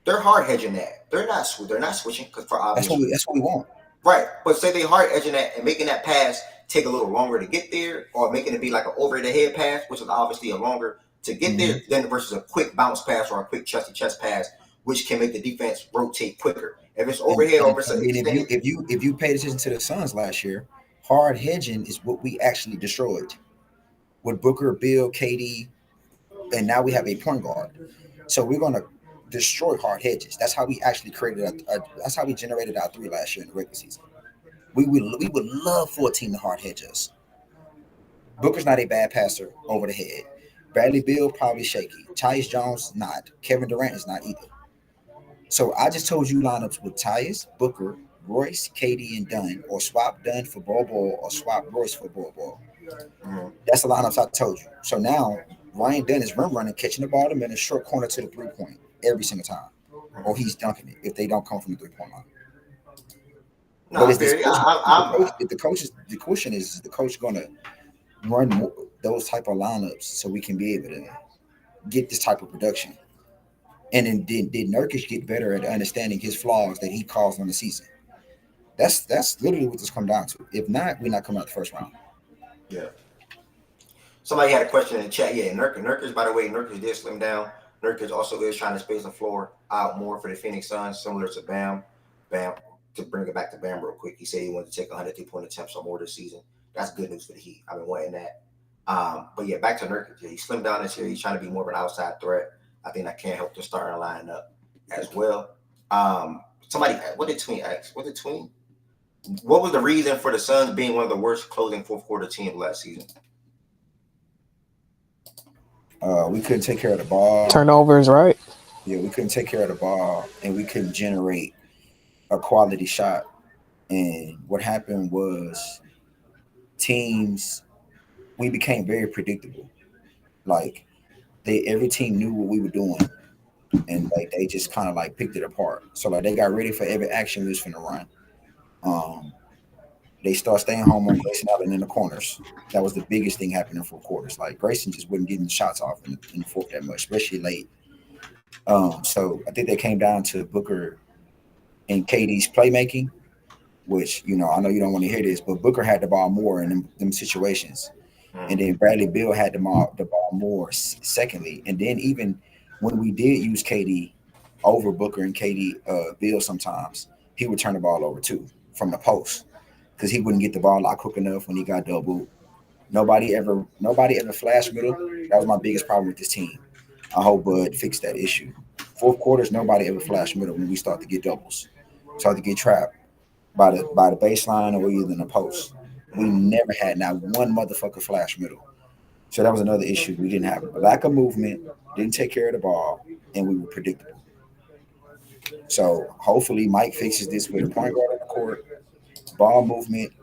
They're hard hedging that. They're not switching because for obvious. That's what we want. Right, but say they hard edging that and making that pass take a little longer to get there, or making it be like an over the head pass, which is obviously a longer to get there, than versus a quick bounce pass or a quick chest to chest pass, which can make the defense rotate quicker. If it's overhead if you paid attention to the Suns last year, hard hedging is what we actually destroyed with Booker, Bill, KD, and now we have a point guard. So we're gonna destroy hard hedges. That's how we actually that's how we generated our 3 last year in the regular season. We would love for a team to hard hedge us. Booker's not a bad passer over the head. Bradley Beal probably shaky. Tyus Jones not. Kevin Durant is not either. So I just told you lineups with Tyus, Booker, Royce, KD, and Dunn, or swap Dunn for Bol or swap Royce for Bol. That's the lineups I told you. So now Ryan Dunn is running, catching the ball in a short corner to the 3-point every single time, or he's dunking it if they don't come from the 3-point line. No, but the question is the coach going to run those type of lineups so we can be able to get this type of production? And then did Nurkic get better at understanding his flaws that he caused on the season? That's literally what this comes down to. If not, we're not coming out the first round. Yeah. Somebody had a question in the chat. Yeah, Nurkic, by the way, Nurkic did slim down. Nurkic also is trying to space the floor out more for the Phoenix Suns, similar to Bam. To bring it back to Bam real quick, he said he wanted to take 100 3-point attempts or more this season. That's good news for the Heat. I've been wanting that. But yeah, back to Nurkic. Yeah, he slimmed down this year. He's trying to be more of an outside threat. I think that can help the starting lineup as well. Somebody, what did Tween ask? What was the reason for the Suns being one of the worst closing fourth quarter teams last season? We couldn't take care of the ball. Turnovers, right? Yeah, we couldn't take care of the ball, and we couldn't generate a quality shot. And what happened was we became very predictable. Like every team knew what we were doing, and like they just kind of like picked it apart. So like they got ready for every action we was finna run. They start staying home on Grayson Allen in the corners. That was the biggest thing happening in 4 quarters. Like Grayson just wasn't getting shots off in the fourth that much, especially late. So I think they came down to Booker and KD's playmaking, which, I know you don't want to hear this, but Booker had the ball more in them situations. And then Bradley Beal had the ball more secondly. And then even when we did use KD over Booker and KD Beal sometimes, he would turn the ball over too from the post because he wouldn't get the ball out quick enough when he got doubled. Nobody ever flashed middle. That was my biggest problem with this team. I hope Bud fixed that issue. Fourth quarters, nobody ever flashed middle when we start to get doubles. Start to get trapped by the baseline or either in the post. We never had not one motherfucker flash middle. So that was another issue. We didn't have a lack of movement, didn't take care of the ball, and we were predictable. So hopefully Mike fixes this with a point guard on the court, ball movement,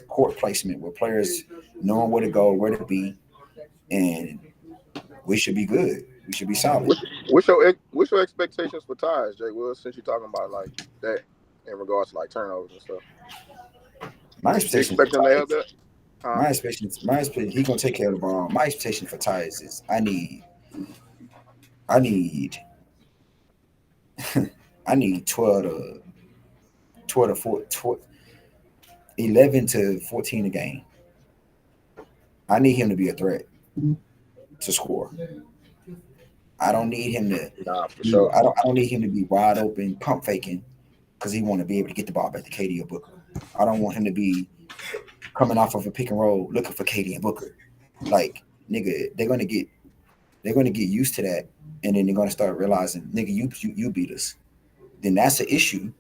court placement with players knowing where to go, where to be, and we should be good. We should be solid. What's your expectations for Tyus, Jay Will, since you're talking about like that in regards to like turnovers and stuff? My expectation for Tyus, he's gonna take care of the ball. My expectation for Tyus is I need 11 to 14 a game. I need him to be a threat to score. I don't need him to. Sure. I don't need him to be wide open, pump faking, because he want to be able to get the ball back to KD or Booker. I don't want him to be coming off of a pick and roll looking for KD and Booker. Like, nigga, they're gonna get used to that, and then they're gonna start realizing, nigga, you beat us. Then that's an issue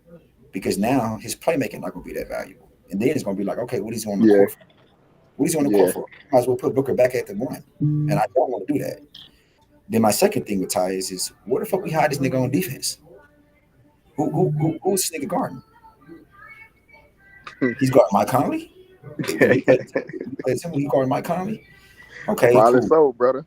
because now his playmaking not gonna be that valuable, and then it's gonna be like, okay, what he's on the court for? What he's on the court for? Might as well put Booker back at the one, and I don't want to do that. Then my second thing with Tyus is where the fuck we hide this nigga on defense? Who's this nigga guarding? He's guarding Mike Conley. He guarding Mike Conley. Okay, probably cool. so, brother.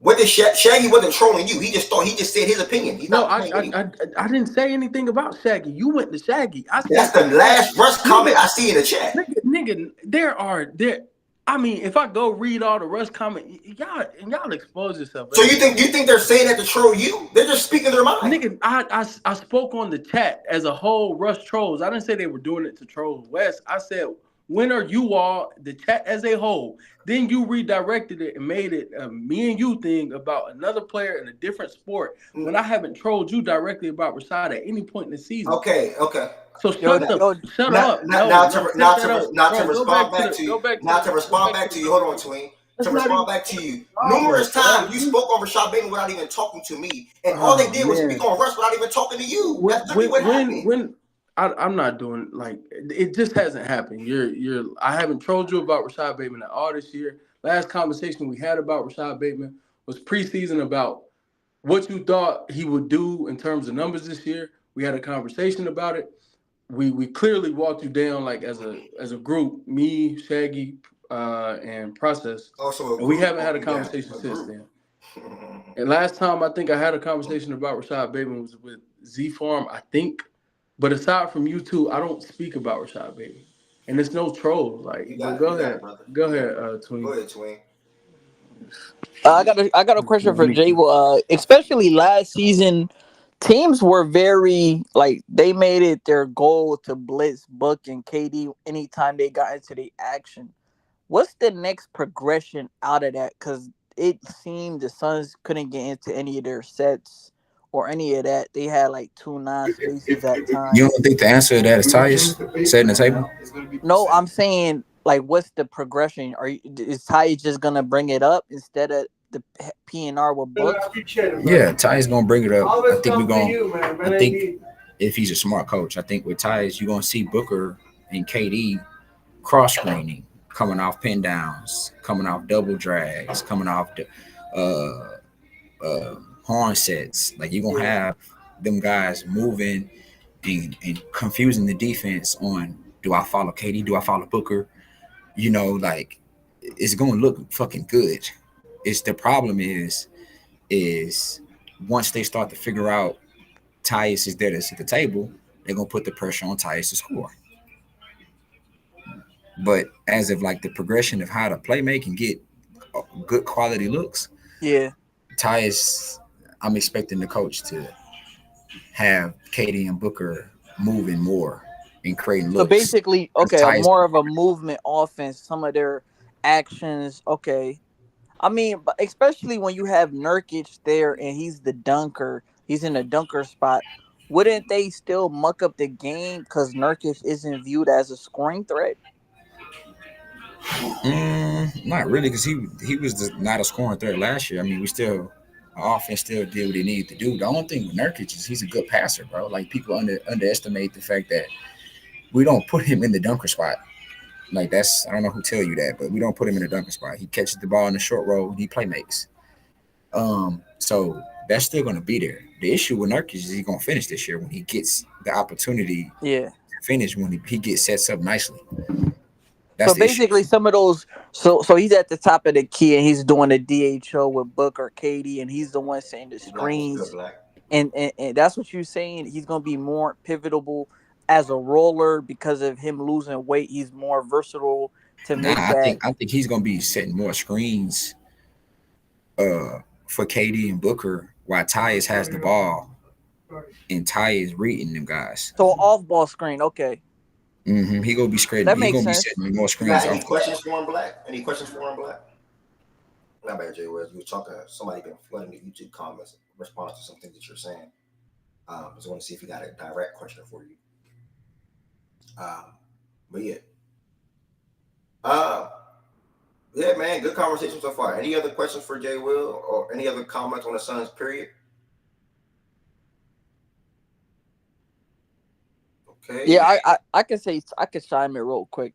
What did Shaggy wasn't trolling you? He just said his opinion. He's not I didn't say anything about Shaggy. You went to Shaggy. That's the last Russ comment I see in the chat. Nigga, there. I mean, if I go read all the Russ comment, y'all expose yourself. So you think they're saying that to troll you? They're just speaking their mind. Nigga, I spoke on the chat as a whole. Russ trolls. I didn't say they were doing it to troll West. I said, when are you all the chat as a whole? Then you redirected it and made it a me and you thing about another player in a different sport. When I haven't trolled you directly about Rashad at any point in the season. Okay. So shut up. Now to respond back to you. Hold on, Twin. To respond back to you, numerous times you spoke on Rashad Bateman without even talking to me, and all they did was speak on Russ without even talking to you. That's what happened. I'm not doing like it just hasn't happened. I haven't trolled you about Rashad Bateman at all this year. Last conversation we had about Rashad Bateman was preseason about what you thought he would do in terms of numbers this year. We had a conversation about it. We clearly walked you down like as a group, me, Shaggy, and Process. And we haven't had a conversation since then. And last time I think I had a conversation about Rashad Bateman was with Z Farm, I think. But aside from you two, I don't speak about Rashad Bateman. And it's no troll. Like, go ahead, Twin. Go ahead, Twin. I got a question for Jay. Especially last season, teams were very they made it their goal to blitz Buck and KD anytime they got into the action. What's the next progression out of that? Because it seemed the Suns couldn't get into any of their sets or any of that. They had like 2 non-spaces at times. You don't think the answer to that is Tyus setting the table? No, I'm saying what's the progression? Is Tyus just gonna bring it up instead of the PNR with Bucks? Yeah, Tyus gonna bring it up. I think if he's a smart coach, I think with Tyus you're gonna see Booker and KD cross screening, coming off pin downs, coming off double drags, coming off the horn sets. Like you're gonna have them guys moving and confusing the defense on, do I follow KD? Do I follow Booker? Like it's gonna look fucking good. It's the problem is once they start to figure out Tyus is there to sit the table, they're gonna put the pressure on Tyus to score. But as of like the progression of how to play make and get good quality looks, Tyus, I'm expecting the coach to have KD and Booker moving more and creating looks. So basically, more of a movement offense. Some of their actions, I mean, but especially when you have Nurkic there and he's the dunker, he's in the dunker spot. Wouldn't they still muck up the game because Nurkic isn't viewed as a scoring threat? Not really, because he was not a scoring threat last year. I mean, our offense still did what he needed to do. The only thing with Nurkic is he's a good passer, bro. Like people underestimate the fact that we don't put him in the dunker spot. Like I don't know who tell you that, but we don't put him in the dunker spot. He catches the ball in the short roll and he play makes. So that's still gonna be there. The issue with Nurkic is he's gonna finish this year when he gets the opportunity to finish, when he gets sets up nicely. So basically, some of those. So he's at the top of the key, and he's doing the DHO with Book or Katie, and he's the one saying the screens. And that's what you're saying. He's gonna be more pivotal as a roller because of him losing weight. He's more versatile to make that. I think he's gonna be setting more screens for KD and Booker while Tyus has the ball, and Tyus reading them guys. So off-ball screen, okay. Mm-hmm. He gonna be screening. That makes sense. Be setting more screens. Any questions for him, Black? Any questions for him, Black? Not bad, Jay. Whereas you were talking, somebody been flooding the YouTube comments, response to something that you're saying. Just want to see if you got a direct question for you. But yeah. Yeah, man, good conversation so far. Any other questions for Jay Will or any other comments on the Suns, period? Okay. Yeah, I could say I could chime in real quick.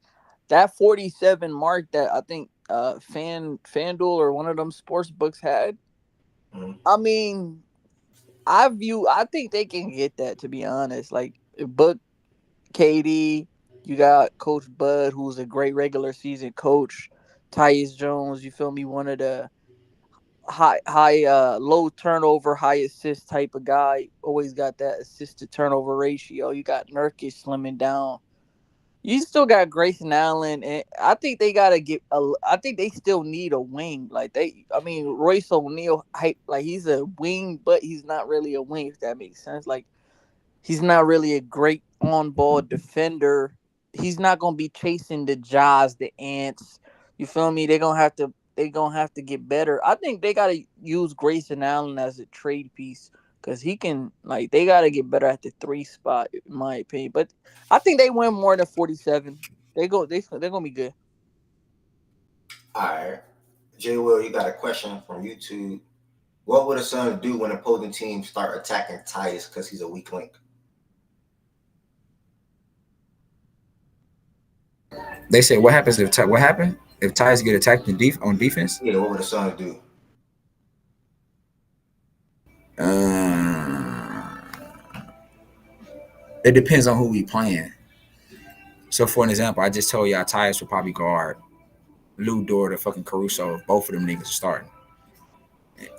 That 47 mark that I think FanDuel or one of them sports books had. Mm-hmm. I mean, I think they can get that, to be honest. Like Book, KD, you got Coach Bud, who's a great regular season coach. Tyus Jones, you feel me? One of the low turnover, high assist type of guy. Always got that assist to turnover ratio. You got Nurkic slimming down. You still got Grayson Allen, and I think they gotta get. I think they still need a wing. Royce O'Neal, like he's a wing, but he's not really a wing. If that makes sense, like he's not really a great on-ball defender. He's not gonna be chasing the Jaws, the ants. You feel me? They're gonna have to get better. I think they gotta use Grayson Allen as a trade piece. Cause he can, like, they gotta get better at the 3 spot, in my opinion. But I think they win more than 47. They're gonna be good. All right, Jay Will, you got a question from YouTube. What would a Suns do when opposing teams start attacking Tyus because he's a weak link? They say what happens if Tyus get attacked on defense? Yeah, what would the Suns do? It depends on who we playing. So, for an example, I just told y'all Tyus will probably guard Lou Dort or fucking Caruso if both of them niggas are starting.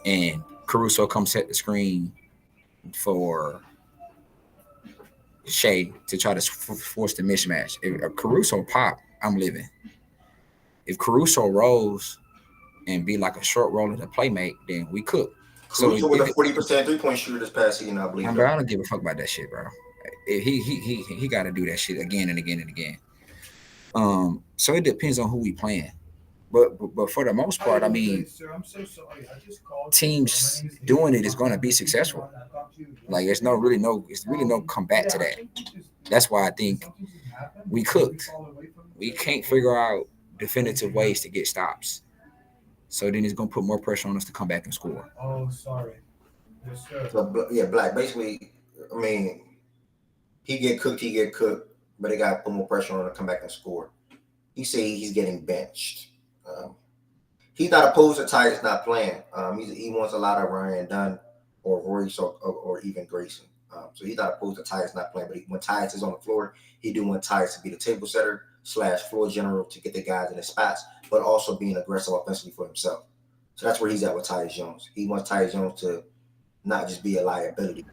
And Caruso comes set the screen for Shea to try to force the mismatch. If Caruso pop, I'm living. If Caruso rolls and be like a short roller to playmate, then we cook. Caruso with a 40% 3-point shooter this past season, I believe. Bro, I don't give a fuck about that shit, bro. He got to do that shit again and again and again. So it depends on who we playing, but for the most part, I mean, teams doing it is going to be successful. Like it's really no combat to that. That's why I think we cooked. We can't figure out definitive ways to get stops. So then it's going to put more pressure on us to come back and score. Oh, sorry. Yes, sir. So, yeah, Black. Basically, I mean, he get cooked, but they got to put more pressure on him to come back and score. He say he's getting benched. He's not opposed to Tyus not playing. He wants a lot of Ryan Dunn or Royce or even Grayson. So he's not opposed to Tyus not playing. But when Tyus is on the floor, he do want Tyus to be the table setter / floor general to get the guys in the spots, but also being aggressive offensively for himself. So that's where he's at with Tyus Jones. He wants Tyus Jones to not just be a liability.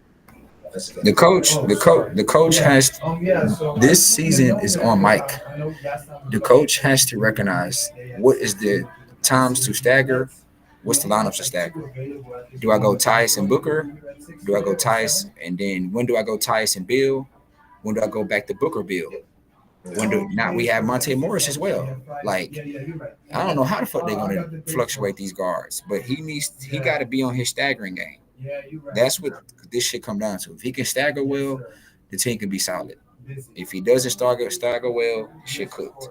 The coach has this season is on Mike. The coach has to recognize what is the times to stagger, what's the lineups to stagger. Do I go Tyus and Booker? Do I go Tyus and then when do I go Tyus and Bill? When do I go back to Booker Bill? Now we have Monte Morris as well. Like I don't know how the fuck they're gonna fluctuate these guards, but he got to be on his staggering game. That's what this shit come down to. If he can stagger well, the team can be solid. If he doesn't stagger well, shit cooked.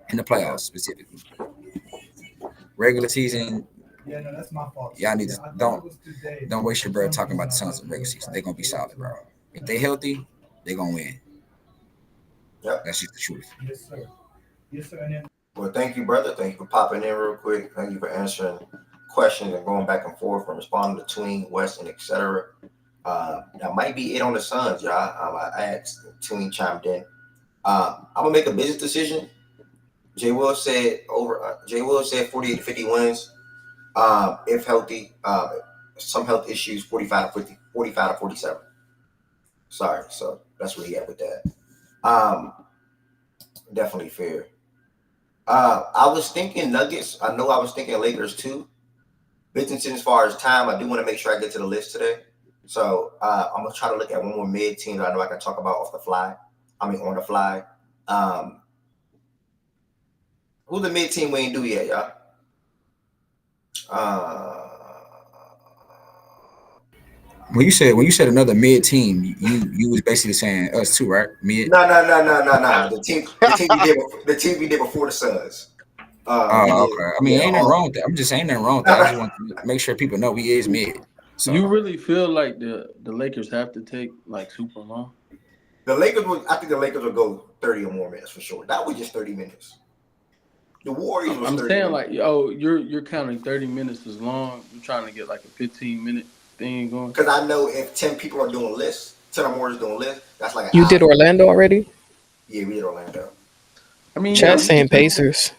In the playoffs specifically. Regular season, y'all need to don't waste your breath talking about the Suns in the regular season. They're gonna be solid, bro. If they healthy, they're gonna win. Yep. That's just the truth. Yes, sir. Yes, sir. Well, thank you, brother. Thank you for popping in real quick. Thank you for answering questions and going back and forth and responding to Tween, West, and etc. That might be it on the Suns, y'all. I asked, Tween chimed in. I'm gonna make a business decision. Jay Will said 48 to 50 wins. If healthy, some health issues, 45 to 47. Sorry, so that's where he at with that. Definitely fair. I was thinking Nuggets. I know I was thinking Lakers too. Business as far as time, I do want to make sure I get to the list today. So I'm gonna try to look at one more mid team that I know I can talk about on the fly. Who's the mid team we ain't do yet, y'all? When you said another mid team, you was basically saying us too, right? Mid. No. The team we did before the Suns. Okay. I mean, ain't nothing wrong with that. I'm just saying nothing wrong with that. I just want to make sure people know we is mid. So you really feel like the Lakers have to take like super long? I think the Lakers will go 30 or more minutes for sure. That was just 30 minutes. The Warriors was 30 I'm saying minutes. like, you're counting 30 minutes as long. You're trying to get like a 15-minute thing going. Because I know if 10 people are doing lists, 10 or more is doing lists, that's like You did Orlando already? Yeah, we did Orlando. I mean, Chat saying Pacers.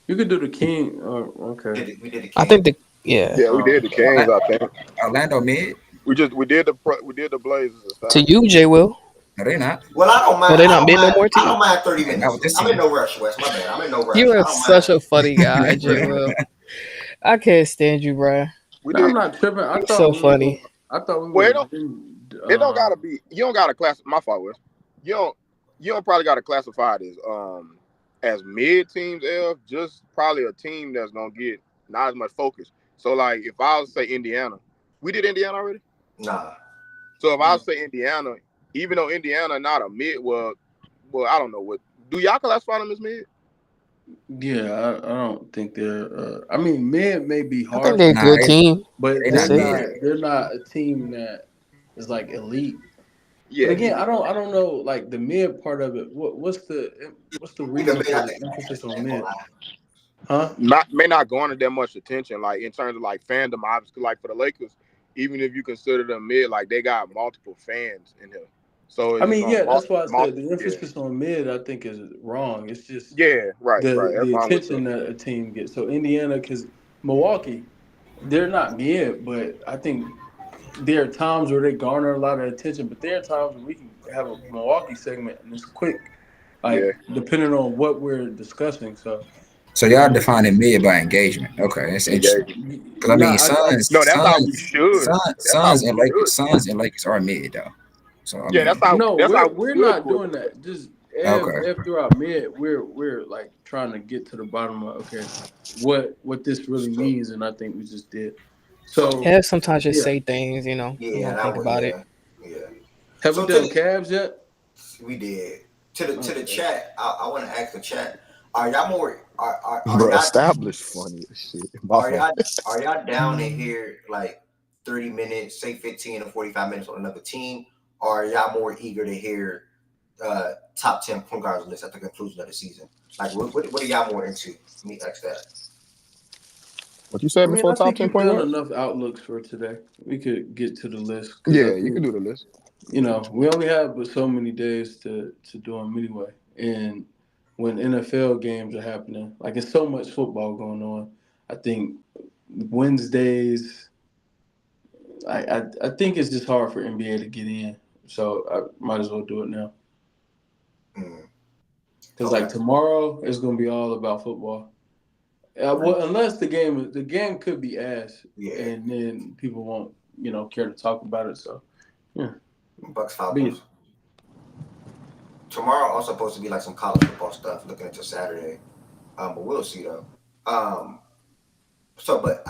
You could do the King. Okay. We did the King. I think yeah, we did the Kings. I think Orlando mid. we did the Blazers. to you, J. Will. No, they're not. Well, I don't mind. Well, they're not mid no more to I you. don't mind 30 Not minutes. with this I'm in team. no rush, Wes. My bad. I'm in no rush. You I are don't such mind. a funny guy, J. Will. I can't stand you, bro. No, I'm not tripping. I You're thought so we funny. I thought we Well, were. it don't gotta be. You don't gotta class. My fault was. You don't probably gotta classify it as mid teams. Just probably a team that's gonna get not as much focus. So like if I was to say Indiana, we did Indiana already. Nah. So if I was to say Indiana, even though Indiana not a mid, well, I don't know what. Do y'all classify them as mid? Yeah, I don't think they're. I mean, mid may be I hard. think they're a good team. But They're they're not not. mid. They're not a team that is like elite. Yeah. But again, I don't know like the mid part of it. What's the reason for the emphasis on mid? Huh? May not garner that much attention, like in terms of like fandom. Obviously, like for the Lakers, even if you consider them mid, like they got multiple fans in here. So I mean, yeah, that's why I said the emphasis on mid. I think is wrong. It's just right. the attention that a team gets. So Indiana, because Milwaukee, they're not mid, but I think there are times where they garner a lot of attention. But there are times where we can have a Milwaukee segment and it's quick, like depending on what we're discussing. So y'all defining mid by engagement. Okay, that's interesting. Because I mean, Suns and Lakers are mid though. So I mean, that's how. We're not doing that. Just after our mid, we're like trying to get to the bottom of what this really means, and I think we just did. So sometimes just say things, you don't think about it. Yeah. Have we done Cavs yet? We did. To the chat, I want to ask the chat: are y'all more? Are Bro, y'all, established funny as shit. Are y'all down to hear like 30 minutes, say 15 or 45 minutes on another team? Or are y'all more eager to hear top 10 point guards list at the conclusion of the season? Like, what are y'all more into? Let me ask that. What you said before top 10 point guards? Enough outlooks for today. We could get to the list. Yeah, you can do the list. You know, we only have but so many days to do them anyway. And when NFL games are happening, like it's so much football going on, I think Wednesdays, I think it's just hard for NBA to get in. So I might as well do it now. Because like tomorrow, it's going to be all about football. Well, unless the game could be ass, and then people won't, care to talk about it. So, yeah. Bucs Falcons. Tomorrow also supposed to be like some college football stuff looking into Saturday, but we'll see though. But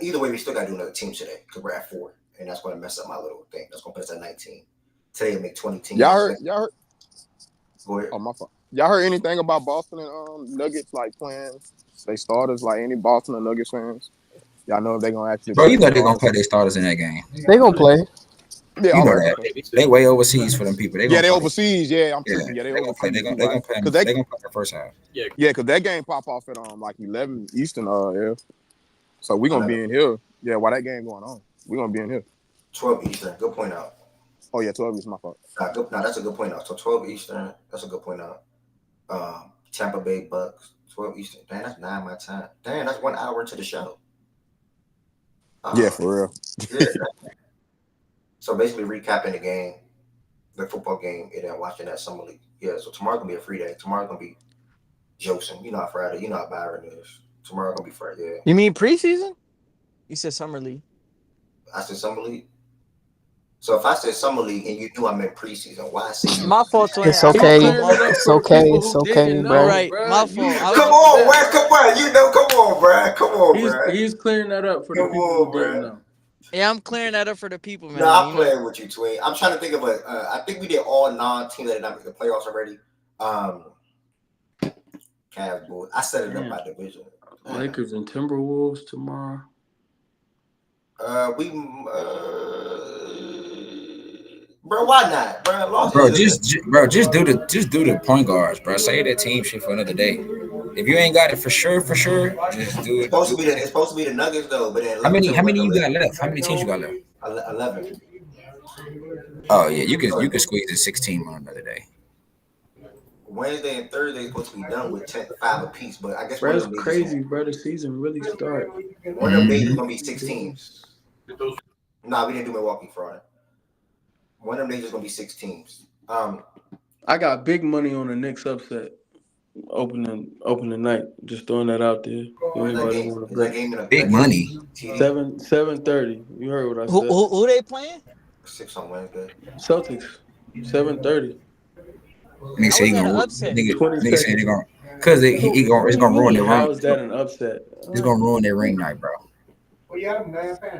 either way, we still got to do another team today because we're at 4, and that's going to mess up my little thing. That's going to put us at 19. Today will make 20 teams. Y'all heard? Go ahead. Oh, my fault. Y'all heard anything about Boston and Nuggets like playing they starters? Like any Boston and Nuggets fans? Y'all know if they're gonna actually? Bro, you know they're gonna play their starters in that game. They gonna play. Yeah, you know that. They way overseas for them people. They overseas. Yeah, I'm tripping. Yeah, they gonna play. They gonna play. They gonna play the first half. Yeah, because that game pop off at like 11 Eastern. So we're gonna be in here. Yeah, while that game going on, we're gonna be in here. 12 Eastern. Good point out. Oh yeah, 12 Eastern. My fault. No, that's a good point out. So 12 Eastern. That's a good point out. Tampa Bay Bucs. 12 Eastern. Damn, that's 9 my time. Damn, that's 1 hour into the show. Yeah, for real. Yeah. So basically recapping the game, the football game, and then watching that summer league. Yeah, so tomorrow's going to be a free day. Tomorrow's going to be Joseph. You know how Friday, you know how Byron is. Tomorrow's going to be Friday, yeah. You mean preseason? You said summer league. I said summer league? So if I said summer league and you knew I meant preseason, why say my fault? It's okay. It's okay. It's okay, bro. All right, my fault. Come on, Wes. Come on. Come on, bro. Come on, bro. He's clearing that up for the people who didn't know. Yeah, I'm clearing that up for the people, man. No, I'm playing with you, Twin. I'm trying to think of I think we did all non-teams that did not make the playoffs already. Cavs, Bulls. I set it up by division. Lakers and Timberwolves tomorrow. Bro, why not, bro? Just do the point guards, bro. Save that team shit for another day. If you ain't got it for sure, just do it. It's supposed to be the Nuggets though, but then how many you got left? How many teams you got left? 11. Oh yeah, you can squeeze in 16 on another day. Wednesday and Thursday is supposed to be done with 5 apiece, but I guess Bro, one of it's them days crazy, bro. The season really started. one of them days is gonna be 6 teams. Nah, we didn't do Milwaukee Friday. One of them days is gonna be 6 teams. I got big money on the Knicks upset opening night. Just throwing that out there. Anybody want to bet? Big money. 7:30. You heard what I said. Who they playing? 6 on Wednesday. Celtics. 7:30. Nigga say he gonna nigga say they gonna cause it's gonna ruin their How ring. is that an upset? It's gonna ruin their ring night, bro.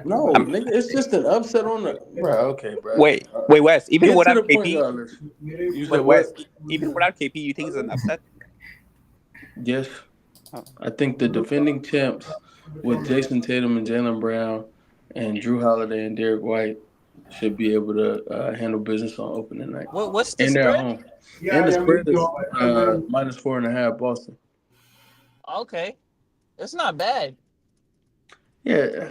No, nigga, it's just an upset on the bro. Okay, bro. Wait, Wes. Even Get without to the point, KP, Carlos. You said wait, what? Wes. Even without KP, you think it's an upset? Yes. I think the defending champs with Jason Tatum and Jaylen Brown and Drew Holiday and Derek White should be able to handle business on opening night. What's the and they're at spread? home. And the spread is -4.5 Boston. Okay, it's not bad. Yeah.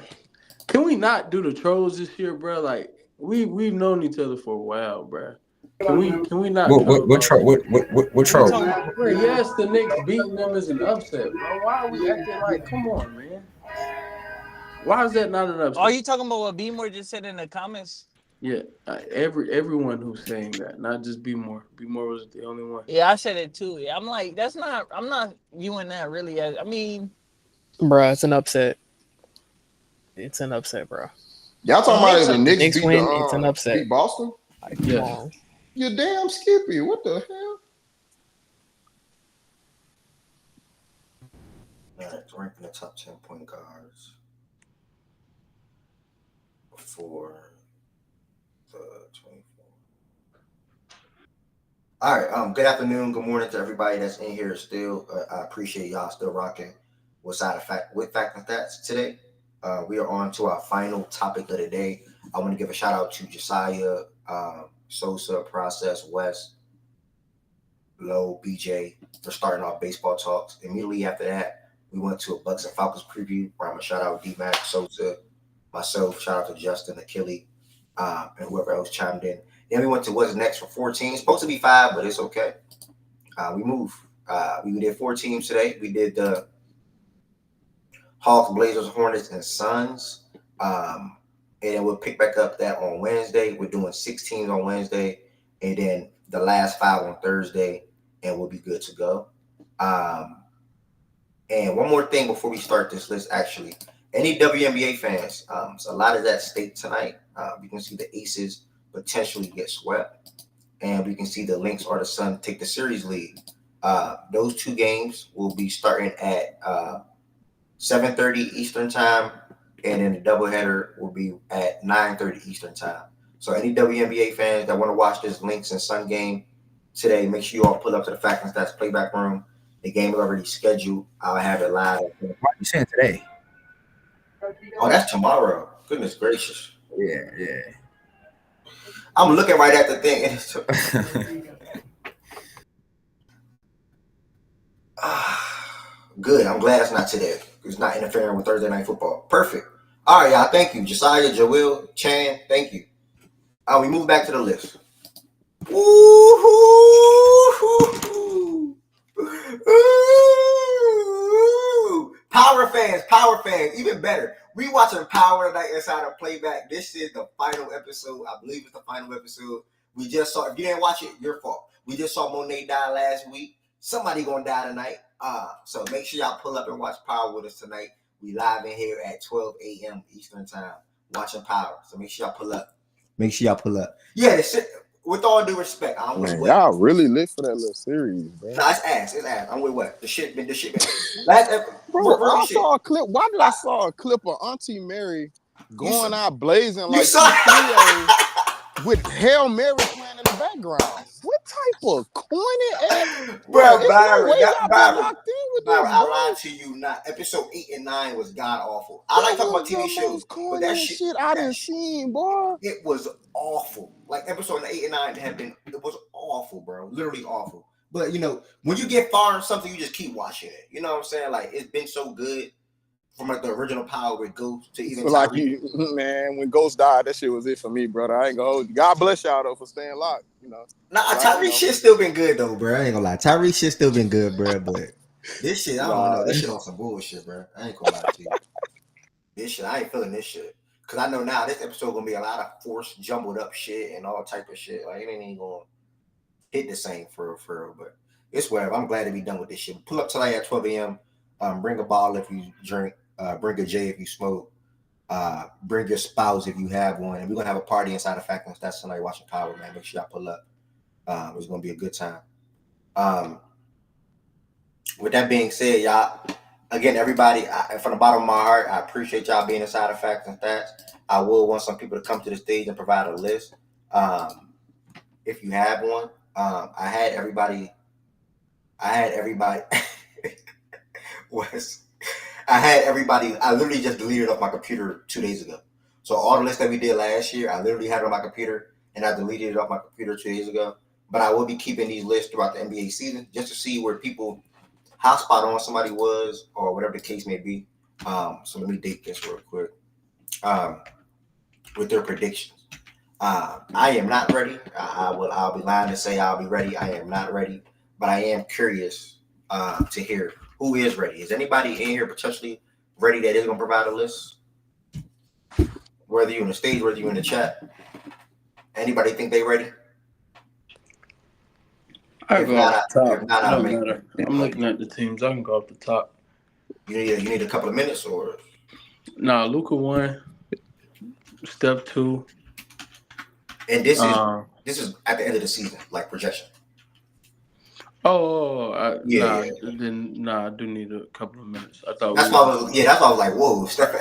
Can we not do the trolls this year, bro? Like we've known each other for a while, bro. Can we not? What troll? What troll? Bro, yes, the Knicks beating them is an upset, bro. Why are we acting like? Come on, man. Why is that not an upset? Are you talking about what B-More just said in the comments? Yeah, everyone who's saying that, not just B-More. B-More was the only one. Yeah, I said it too. Yeah, I'm like, I'm not viewing that really as. I mean, bro, it's an upset. It's an upset, bro. Y'all talking about the Knicks beat win? It's an upset. Beat Boston? Like, yeah. You damn Skippy. What the hell? All right, ranking the top 10 point guards for the 24. All right, good afternoon, good morning to everybody that's in here still. I appreciate y'all still rocking with Fact and Stats today. We are on to our final topic of the day. I want to give a shout out to Josiah, Sosa, Process, West, Low, BJ for starting our baseball talks. Immediately after that, we went to a Bucs and Falcons preview where I'm going to shout out D-Mac, Sosa, myself, shout out to Justin, Achille, and whoever else chimed in. Then we went to what's next for 4 teams. Supposed to be 5, but it's okay. We moved. We did 4 teams today. We did the Hawks, Blazers, Hornets, and Suns. And then we'll pick back up that on Wednesday. We're doing 6 teams on Wednesday, and then the last 5 on Thursday, and we'll be good to go. And one more thing before we start this list, actually. Any WNBA fans, so a lot is at stake tonight. We can see the Aces potentially get swept, and we can see the Lynx or the Sun take the series lead. Those 2 games will be starting at 7:30 Eastern time, and then the doubleheader will be at 9:30 Eastern time. So any WNBA fans that want to watch this Lynx and Sun game today, make sure you all pull up to the Fact and Stats playback room. The game is already scheduled. I'll have it live. Why are you saying today? Oh, that's tomorrow. Goodness gracious. Yeah. I'm looking right at the thing. Good. I'm glad it's not today. It's not interfering with Thursday Night Football. Perfect. All right, y'all. Thank you. Josiah, Joel, Chan, thank you. We move back to the list. Power fans, even better. We watching Power tonight inside of playback. This is the final episode. I believe it's the final episode. We just saw, if you didn't watch it, your fault. We just saw Monet die last week. Somebody gonna die tonight. So make sure y'all pull up and watch Power with us tonight. We live in here at 12 a.m. Eastern time watching Power. So make sure y'all pull up. Yeah, with all due respect, I don't want to wait. Y'all really lit for that little series, bro. Nah, it's ass. I'm with what? The shit been. Last episode. Bro, I saw a clip. Why did I saw a clip of Auntie Mary going out blazing like with Hail Mary playing in the background? What type of corny ass? Bro, Byron, I lied to you not. Episode 8 and 9 was god awful. I like talking about TV shows, but that shit I didn't see, boy. It was awful. Like episode 8 and 9 it was awful, bro. Literally awful. But you know, when you get far in something, you just keep watching it. You know what I'm saying? Like it's been so good from like the original Power with Ghost to even like Tyreek. Man, when Ghost died, that shit was it for me, brother. I ain't gonna hold you. God bless y'all though for staying locked. Tyreek shit still been good though, bro. I ain't gonna lie. Tyreek shit still been good, bro. But this shit, I don't know. This shit on some bullshit, bro. I ain't gonna lie to you. This shit, I ain't feeling this shit. Cause I know now this episode gonna be a lot of forced, jumbled up shit and all type of shit. Like it ain't even gonna hit the same for real. But it's whatever. I'm glad to be done with this shit. Pull up tonight at 12 a.m. Bring a bottle if you drink. Bring a J if you smoke. Bring your spouse if you have one. And we're gonna have a party inside of Falcons. That's tonight watching Power, man. Make sure y'all pull up. It's gonna be a good time. With that being said, y'all, again, everybody, from the bottom of my heart, I appreciate y'all being inside of Facts and Stats. I will want some people to come to the stage and provide a list. If you have one, I had everybody. I literally just deleted it off my computer 2 days ago. So all the lists that we did last year, I literally had it on my computer, and I deleted it off my computer 2 days ago. But I will be keeping these lists throughout the NBA season just to see where people, how spot on somebody was, or whatever the case may be. So let me date this real quick. With their predictions. I am not ready. I'll be lying to say I'll be ready. I am not ready, but I am curious to hear who is ready. Is anybody in here potentially ready that is going to provide a list? Whether you're on the stage, whether you're in the chat. Anybody think they ready? I go off the top. It don't matter. I'm looking at the teams. I can go off the top. You need a couple of minutes, or? Nah, Luka 1, Steph 2. And this is at the end of the season, like projection. I do need a couple of minutes. I thought that's why I was like, whoa, Steph.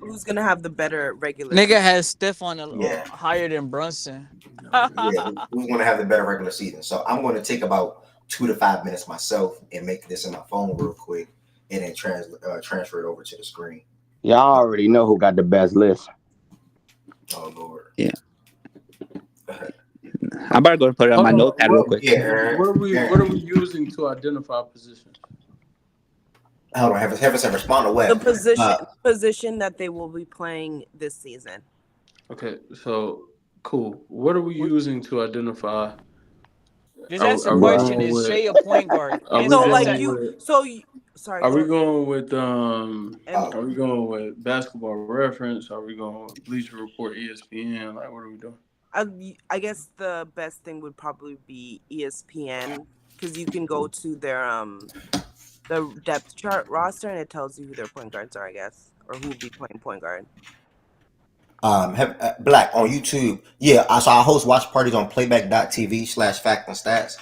Who's gonna have the better regular? Nigga season? has Steph on higher than Brunson. Who's going to have the better regular season? So I'm going to take about 2 to 5 minutes myself and make this in my phone real quick, and then transfer it over to the screen. Y'all already know who got the best list. Oh Lord. Yeah. I'm about to go and put it on my notepad real quick. What are we using to identify positions? Hold on, have us respond to what? The position that they will be playing this season. Okay, so cool. What are we using to identify? Just ask a question and say a point guard. Sorry. Are we going with Basketball Reference? Are we going with Bleacher Report, ESPN? Like, what are we doing? I guess the best thing would probably be ESPN, because you can go to their the depth chart roster and it tells you who their point guards are, I guess, or who will be playing point guard. Black on YouTube. Yeah, so I host watch parties on playback.tv/fact and stats.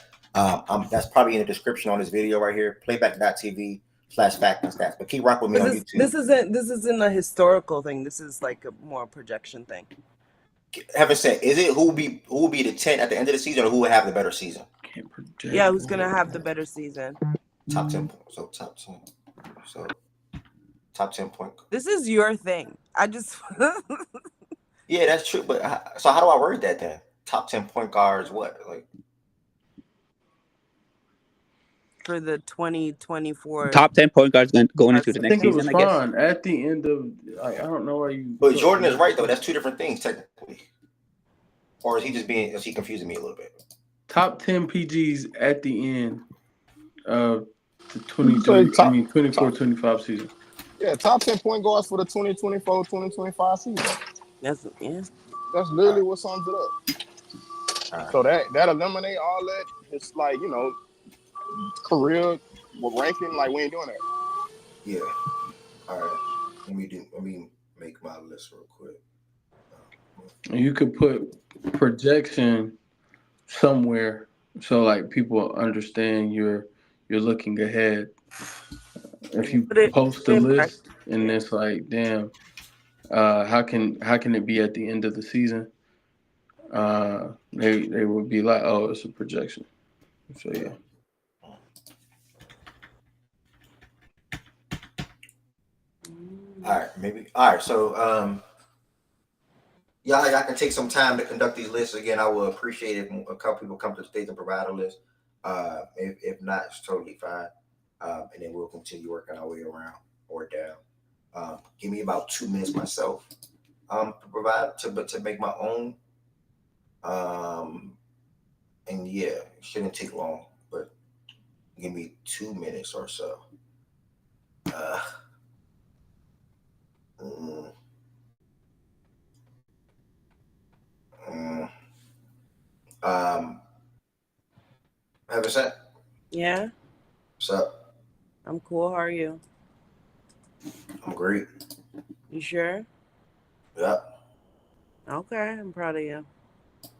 That's probably in the description on this video right here. Playback.tv/fact and stats. But keep rocking with me on YouTube. This isn't a historical thing. This is like a more projection thing. Having said, is it who will be the 10 at the end of the season, or who will have the better season? Yeah, who's gonna have the better season? Top 10. So top 10. So top 10 point. This is your thing. I just. Yeah, that's true. But so how do I word that then? Top 10 point guards. What like? For the 2024 top 10 point guards going into the next season, I guess. Fine. At the end of, I don't know why you. But Jordan is right though. That's two different things technically. Or is he confusing me a little bit? Top 10 PGs at the end of the 24-25 season. Yeah, top 10 point guards for the 2024-2025 season. That's literally what sums it up. So that eliminate all that. It's like, career ranking, like we ain't doing that. Yeah. All right. Let me make my list real quick. You could put projection somewhere so like people understand you're looking ahead. If you post a list and it's like, damn, how can it be at the end of the season? They would be like, oh, it's a projection. So yeah. All right, so y'all can take some time to conduct these lists. Again, I will appreciate it if a couple people come to the stage and provide a list. If not, it's totally fine. and then we'll continue working our way around or down. Give me about 2 minutes myself to provide to make my own. And yeah, it shouldn't take long, but give me 2 minutes or so. Have a sec. Yeah. What's up? I'm cool. How are you? I'm great. You sure? Yep. Okay, I'm proud of you.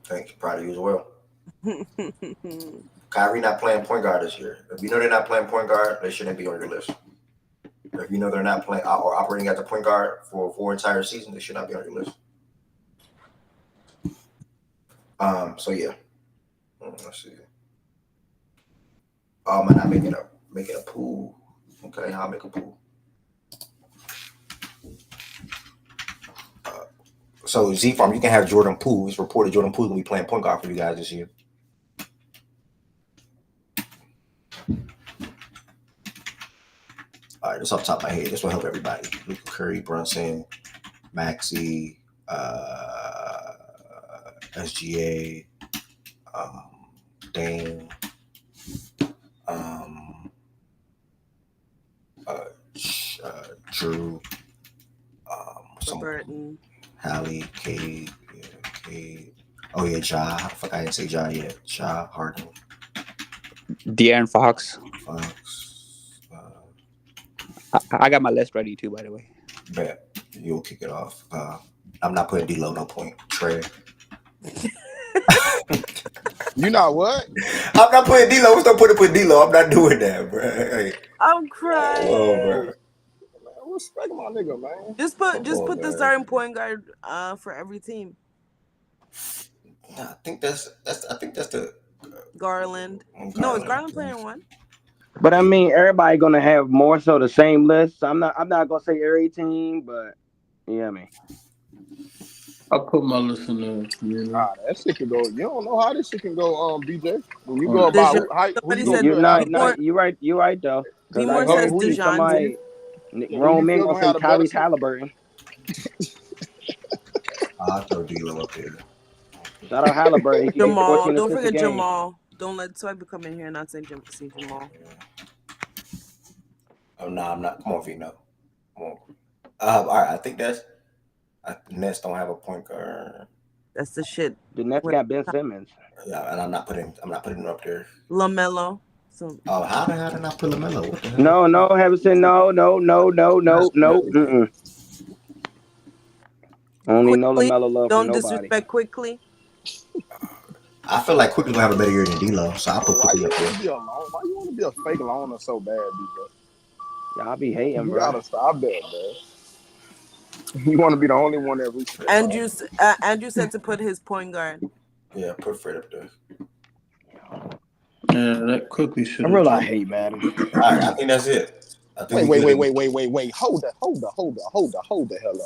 Thanks. Proud of you as well. Kyrie not playing point guard this year. If you know they're not playing point guard, they shouldn't be on your list. If you know they're not playing or operating as a point guard for entire season, they should not be on your list. So yeah. Let's see. Oh, am I not making a pool? Okay, I'll make a pool. So Z Farm, you can have Jordan Poole. It's reported Jordan Poole will be playing point guard for you guys this year. All right, that's off the top of my head. This will help everybody. Luka, Curry, Brunson, Maxey, SGA, Dame, Drew, Burton, Hallie, Cade, oh yeah, Ja. I forgot I didn't say Ja yet. Ja, Harden, De'Aaron Fox. I got my list ready too, by the way. Bet you'll kick it off. I'm not putting D-Lo no point. Trey. You know what? I'm not putting D-Lo. What's up put D-Lo? I'm not doing that, bro. Hey. I'm crying. Oh, bro. Man, respect my nigga, man. Just put the starting point guard for every team. I think that's the Garland. No, is Garland playing one? But I mean, everybody gonna have more so the same list. So I'm not gonna say every team, but yeah, I mean, I'll put my list in there. That shit can go. You don't know how this shit can go, BJ. When you go about who you gonna put. you're right though. Because B-More says DeJounte. Grown men gonna say Tyrese Halliburton. I'll throw D-Lo up there. Shout out Halliburton. He Jamal, don't forget Jamal. Don't let Swipe come in here and not say Jamal. Oh no, I'm not. Come on, Vino. Come on. All right, I think that's. The Nets don't have a point guard. That's the shit. The Nets got Ben Simmons. Yeah, and I'm not putting him up there. LaMelo. So. Oh, how did I not put LaMelo? What the hell? No, haven't said no. Only no LaMelo love don't for nobody. Disrespect Quickly. I feel like Quickly gonna have a better year than D-Lo, so I'll put Quickly up there. Why you want to be a fake loner so bad, BJ? Y'all be hating, you bro. Gotta stop that, man. You want to be the only one that reaches. Andrew said to put his point guard. Yeah, put Fred up there. Yeah, that Quickly should. I really hate Madden. All right, I think that's it. Wait. Hold the hell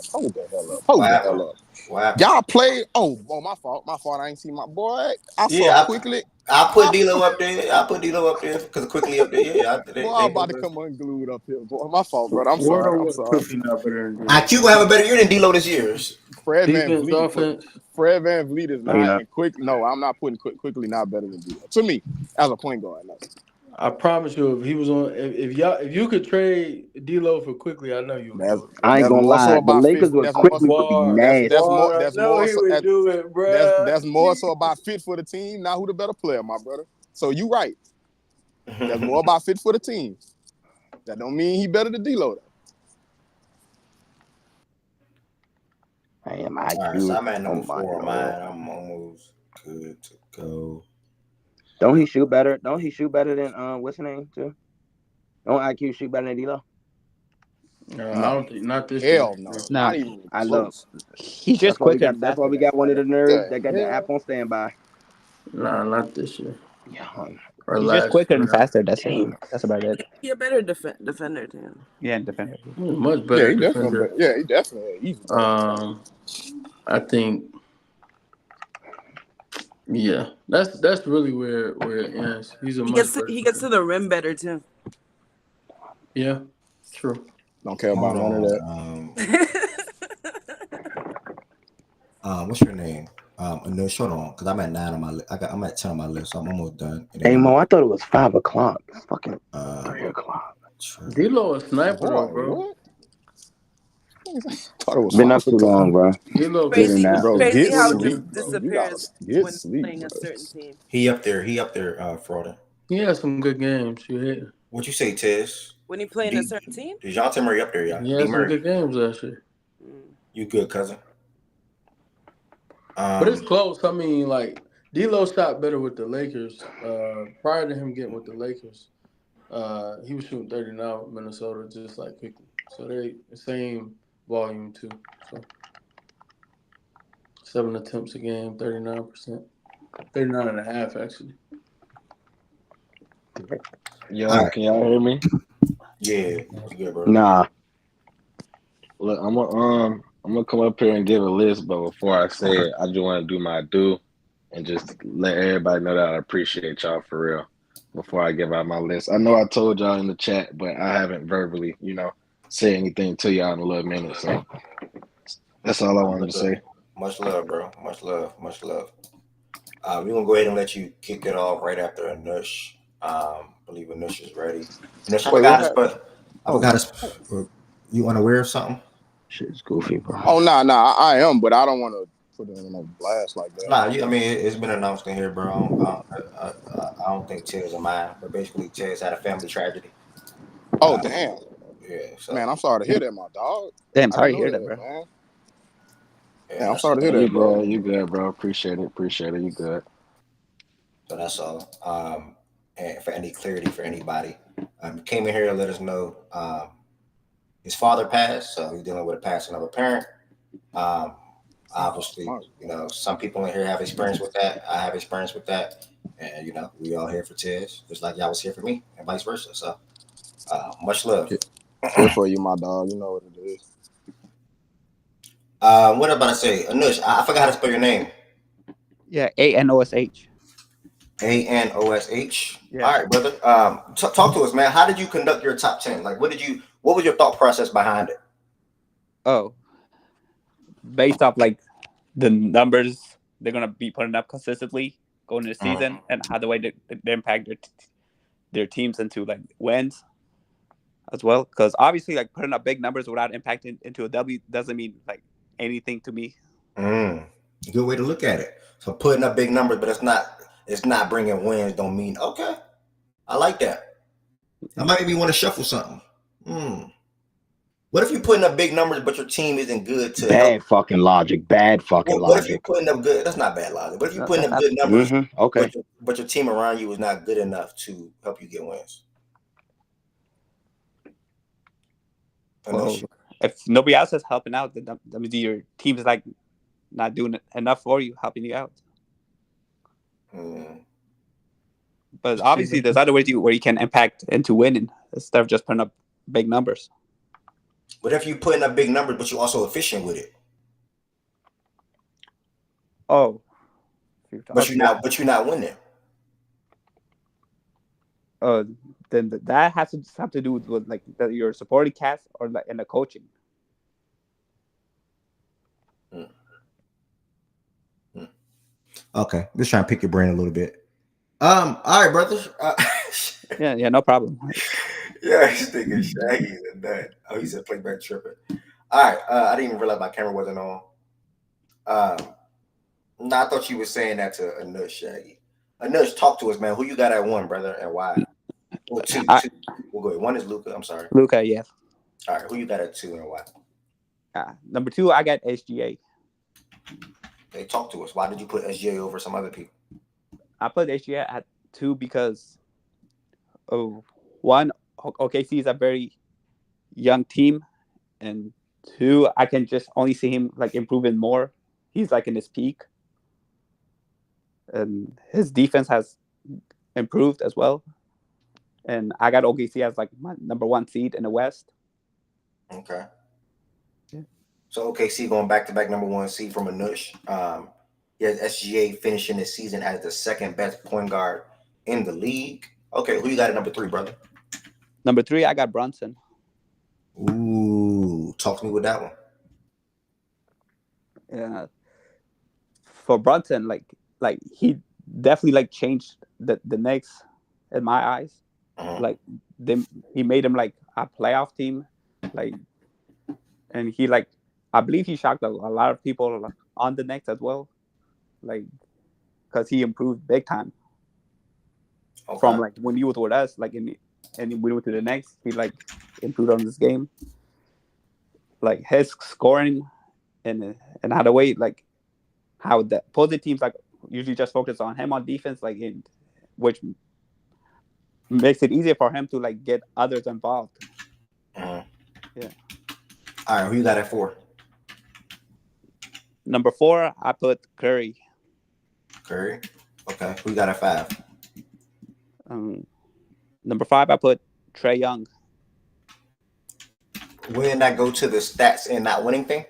up. Wow. Y'all play. Oh, my fault. I ain't seen my boy. I saw Quickly. I put D-Lo up there. Because Quickly up there. Yeah, I'm about to come unglued up here, boy. My fault, brother. I'm sorry. IQ gonna have a better year than D-Lo this year. Fred Van Vliet is not quick. No, I'm not putting Quickly not better than D-Lo. To me, as a point guard, no. I promise you, if he was on, if you could trade D'Lo for Quickly, I know you would. I ain't gonna lie, the Lakers with Quickly would be nasty. That's more so about fit for the team, not who the better player, my brother. So you right. That's more about fit for the team. That don't mean he better than D'Lo. I am IQ. All right, so I'm at number 4 on mine. I'm almost good to go. Don't he shoot better? Don't he shoot better than what's his name too? Don't IQ shoot better than D'Lo? No, I don't think not this Hell year. No. Not even I love. He's just quick. That's why we got one of the nerds that got the app on standby. Nah, not this year. Yeah, he's just quicker and faster. That's about it. He's a better defender than him. Yeah, defender. Much better. Yeah, he definitely. I think. Yeah, that's really where it ends. He gets to the rim better too. Yeah, true. Don't care about none of that. What's your name? Anush, hold on, because I'm at 9 on my list. I'm at 10 on my list, so I'm almost done. Hey Mo, I thought it was 5 o'clock. It's fucking 3 o'clock. D-Lo a sniper though, Boy, bro. what? Thought it was Been 5 up too o'clock. long, bro. D-Lo Good Crazy, enough. Bro, crazy get how it sleep, just bro. You gotta disappears get when sleep, playing a bro. certain team. He up there, Frauder. He had some good games. You hit. What you say, Tiz? When he playing a certain team? DeJounte Murray up there, y'all. He D had some Murray. good games last year. You good, cousin? But it's close. I mean, like D-Lo shot better with the Lakers. Prior to him getting with the Lakers, he was shooting 30 now with Minnesota, just like quickly. So they the same volume too. So 7 attempts a game, 39%, 39.5 actually. Yo, can y'all hear me? Yeah, what's good, bro? Nah. Look, I'm gonna come up here and give a list, but before I say it, I just want to do my due and just let everybody know that I appreciate y'all for real. Before I give out my list, I know I told y'all in the chat, but I haven't verbally, say anything to y'all in a little minute. So that's all I wanted to say. Much love, bro. Much love. Much love. We're gonna go ahead and let you kick it off right after Anush. I believe Anush is ready. Anush, I forgot his, but I forgot his. You want to wear something? Shit's goofy, bro. Oh, nah, I am, but I don't want to put it in a blast like that. Nah, I mean, it's been announced in here, bro. I don't think Tiz are mine, but basically, Tiz had a family tragedy. Oh, damn. Yeah, so. Man, I'm sorry to hear that, my dog. Damn, sorry to I hear didn't that, know bro. man. Yeah, I'm sorry to hear that, bro. You good, bro. Appreciate it. You good. So that's all. And for any clarity for anybody, came in here to let us know his father passed, so he's dealing with a passing of a parent. Obviously, some people in here have experience with that. I have experience with that, and we all here for Tiz, just like y'all was here for me, and vice versa. So, much love. Here for you, my dog. You know what it is. What am I about to say? Anush, I forgot how to spell your name. Yeah, Anosh. Anosh. Yeah. All right, brother. Talk to us, man. How did you conduct your top 10? Like, what was your thought process behind it? Oh, based off like the numbers they're gonna be putting up consistently going into the season, and how the way they impact their teams into like wins as well. Because obviously, like putting up big numbers without impacting into a W doesn't mean like anything to me. Good way to look at it. So putting up big numbers, but it's not bringing wins. Don't mean okay. I like that. I might maybe want to shuffle something. What if you're putting up big numbers, but your team isn't good to Bad fucking logic. What if you're putting up good? That's not bad logic. What if you're putting up good numbers, okay, but your team around you is not good enough to help you get wins? Well, if nobody else is helping out, then that means your team is like not doing enough for you, helping you out. But obviously, there's other ways where you can impact into winning instead of just putting up big numbers. What if you're putting up big numbers, but you're also efficient with it? Oh, but you're not winning. Then that has to have to do with like your supporting cast or like in the coaching. Okay, just trying to pick your brain a little bit. All right, brothers. Yeah, no problem. Yeah, he's thinking Shaggy and that. Oh, he said playback tripping. All right, I didn't even realize my camera wasn't on. No, I thought you were saying that to Anush, Shaggy. Anush, talk to us, man. Who you got at 1, brother, and why? Well, 2. We'll go ahead. 1 is Luka. I'm sorry. Luka, yeah. All right, who you got at 2 and why? Number 2, I got SGA. Hey, talk to us. Why did you put SGA over some other people? I put SGA at 2 because, one, OKC is a very young team, and 2, I can just only see him like improving more. He's like in his peak, and his defense has improved as well. And I got OKC as like my number 1 seed in the West. Okay. Yeah. So OKC going back-to-back number 1 seed from Anush. SGA finishing this season as the second best point guard in the league. Okay, who you got at number 3, brother? Number 3, I got Brunson. Ooh, talk to me with that one. Yeah. For Brunson, like he definitely like changed the Knicks in my eyes. Like he made him like a playoff team, like, and he like I believe he shocked a lot of people on the Knicks as well, like because he improved big time from like when he was with us, like and when we went to the Knicks, he like improved on this game, like his scoring and how the way like how the opposing teams like usually just focus on him on defense, like which makes it easier for him to like get others involved. Yeah. All right, who you got at 4? Number 4, I put Curry. Curry. Okay. Who you got at 5? Number 5, I put Trae Young. Wouldn't that go to the stats and not winning thing?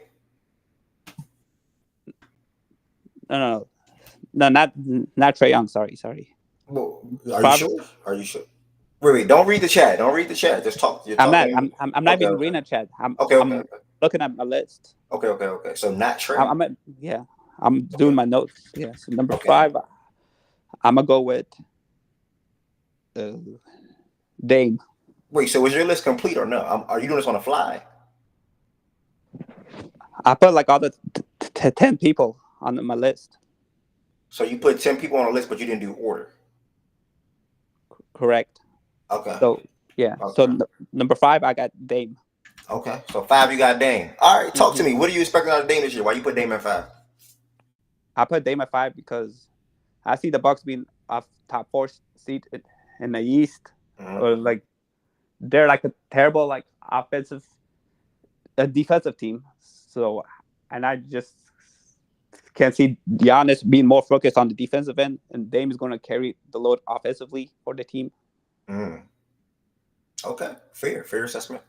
No, not Trae Young. Sorry. Well, are you sure? Wait, don't read the chat. Just talk. I'm not even reading the chat. I'm looking at my list. Okay. So not Trae. I'm doing my notes. Yeah. So number 5, I'm gonna go with Dame. Wait, so is your list complete or no? Are you doing this on the fly? I put like all the 10 people on my list. So you put 10 people on the list, but you didn't do order. Correct. Okay. So yeah. Okay. So number 5, I got Dame. Okay. So 5, you got Dame. All right. Talk to me. What are you expecting out of Dame this year? Why you put Dame at 5? I put Dame at 5 because I see the Bucs being a top 4 seed in the East, or like they're like a terrible like defensive team. So, and I just can see Giannis being more focused on the defensive end, and Dame is going to carry the load offensively for the team. Okay, fair assessment.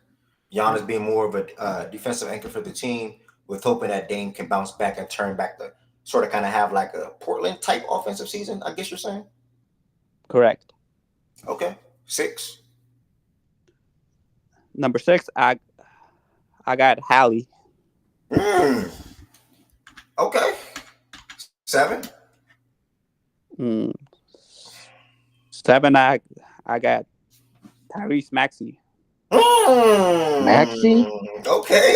Giannis being more of a defensive anchor for the team, with hoping that Dame can bounce back and turn back the sort of kind of have like a Portland type offensive season. I guess you're saying. Correct. Okay, 6. Number 6, I got Hallie. Okay. 7. 7, I got Tyrese Maxey. Maxey? Okay.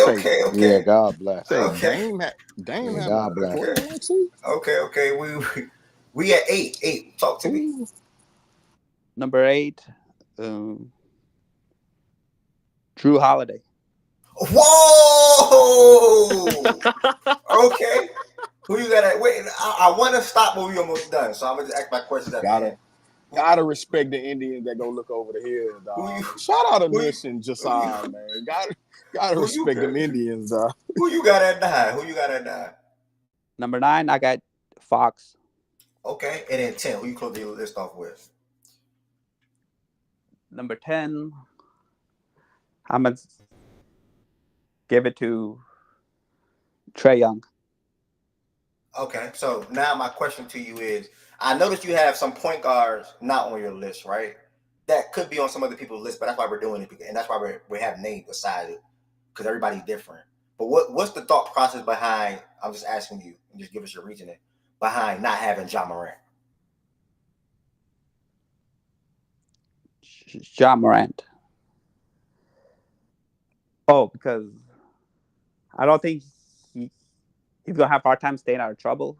Yeah, God bless. Okay. Dame had God bless. Okay. We at 8. Talk to me. Number 8, Drew Holiday. Whoa! Okay. Who you got at? Wait, I want to stop when we almost done, so I'm gonna just ask my questions at the end. Gotta respect the Indians that go look over the hill, dog. Shout out to Nish and Josiah, man. Gotta respect them Indians, dog. Who you got at 9? Number 9, I got Fox. Okay, and then 10. Who you close your list off with? Number 10, I'm gonna give it to Trae Young. Okay, so now my question to you is, I noticed you have some point guards not on your list, right? That could be on some other people's list, but that's why we're doing it, and that's why we have names beside it, because everybody's different. But what's the thought process behind, I'm just asking you, and just give us your reasoning, behind not having Ja Morant? Ja Morant. Oh, because I don't think he's gonna have a hard time staying out of trouble.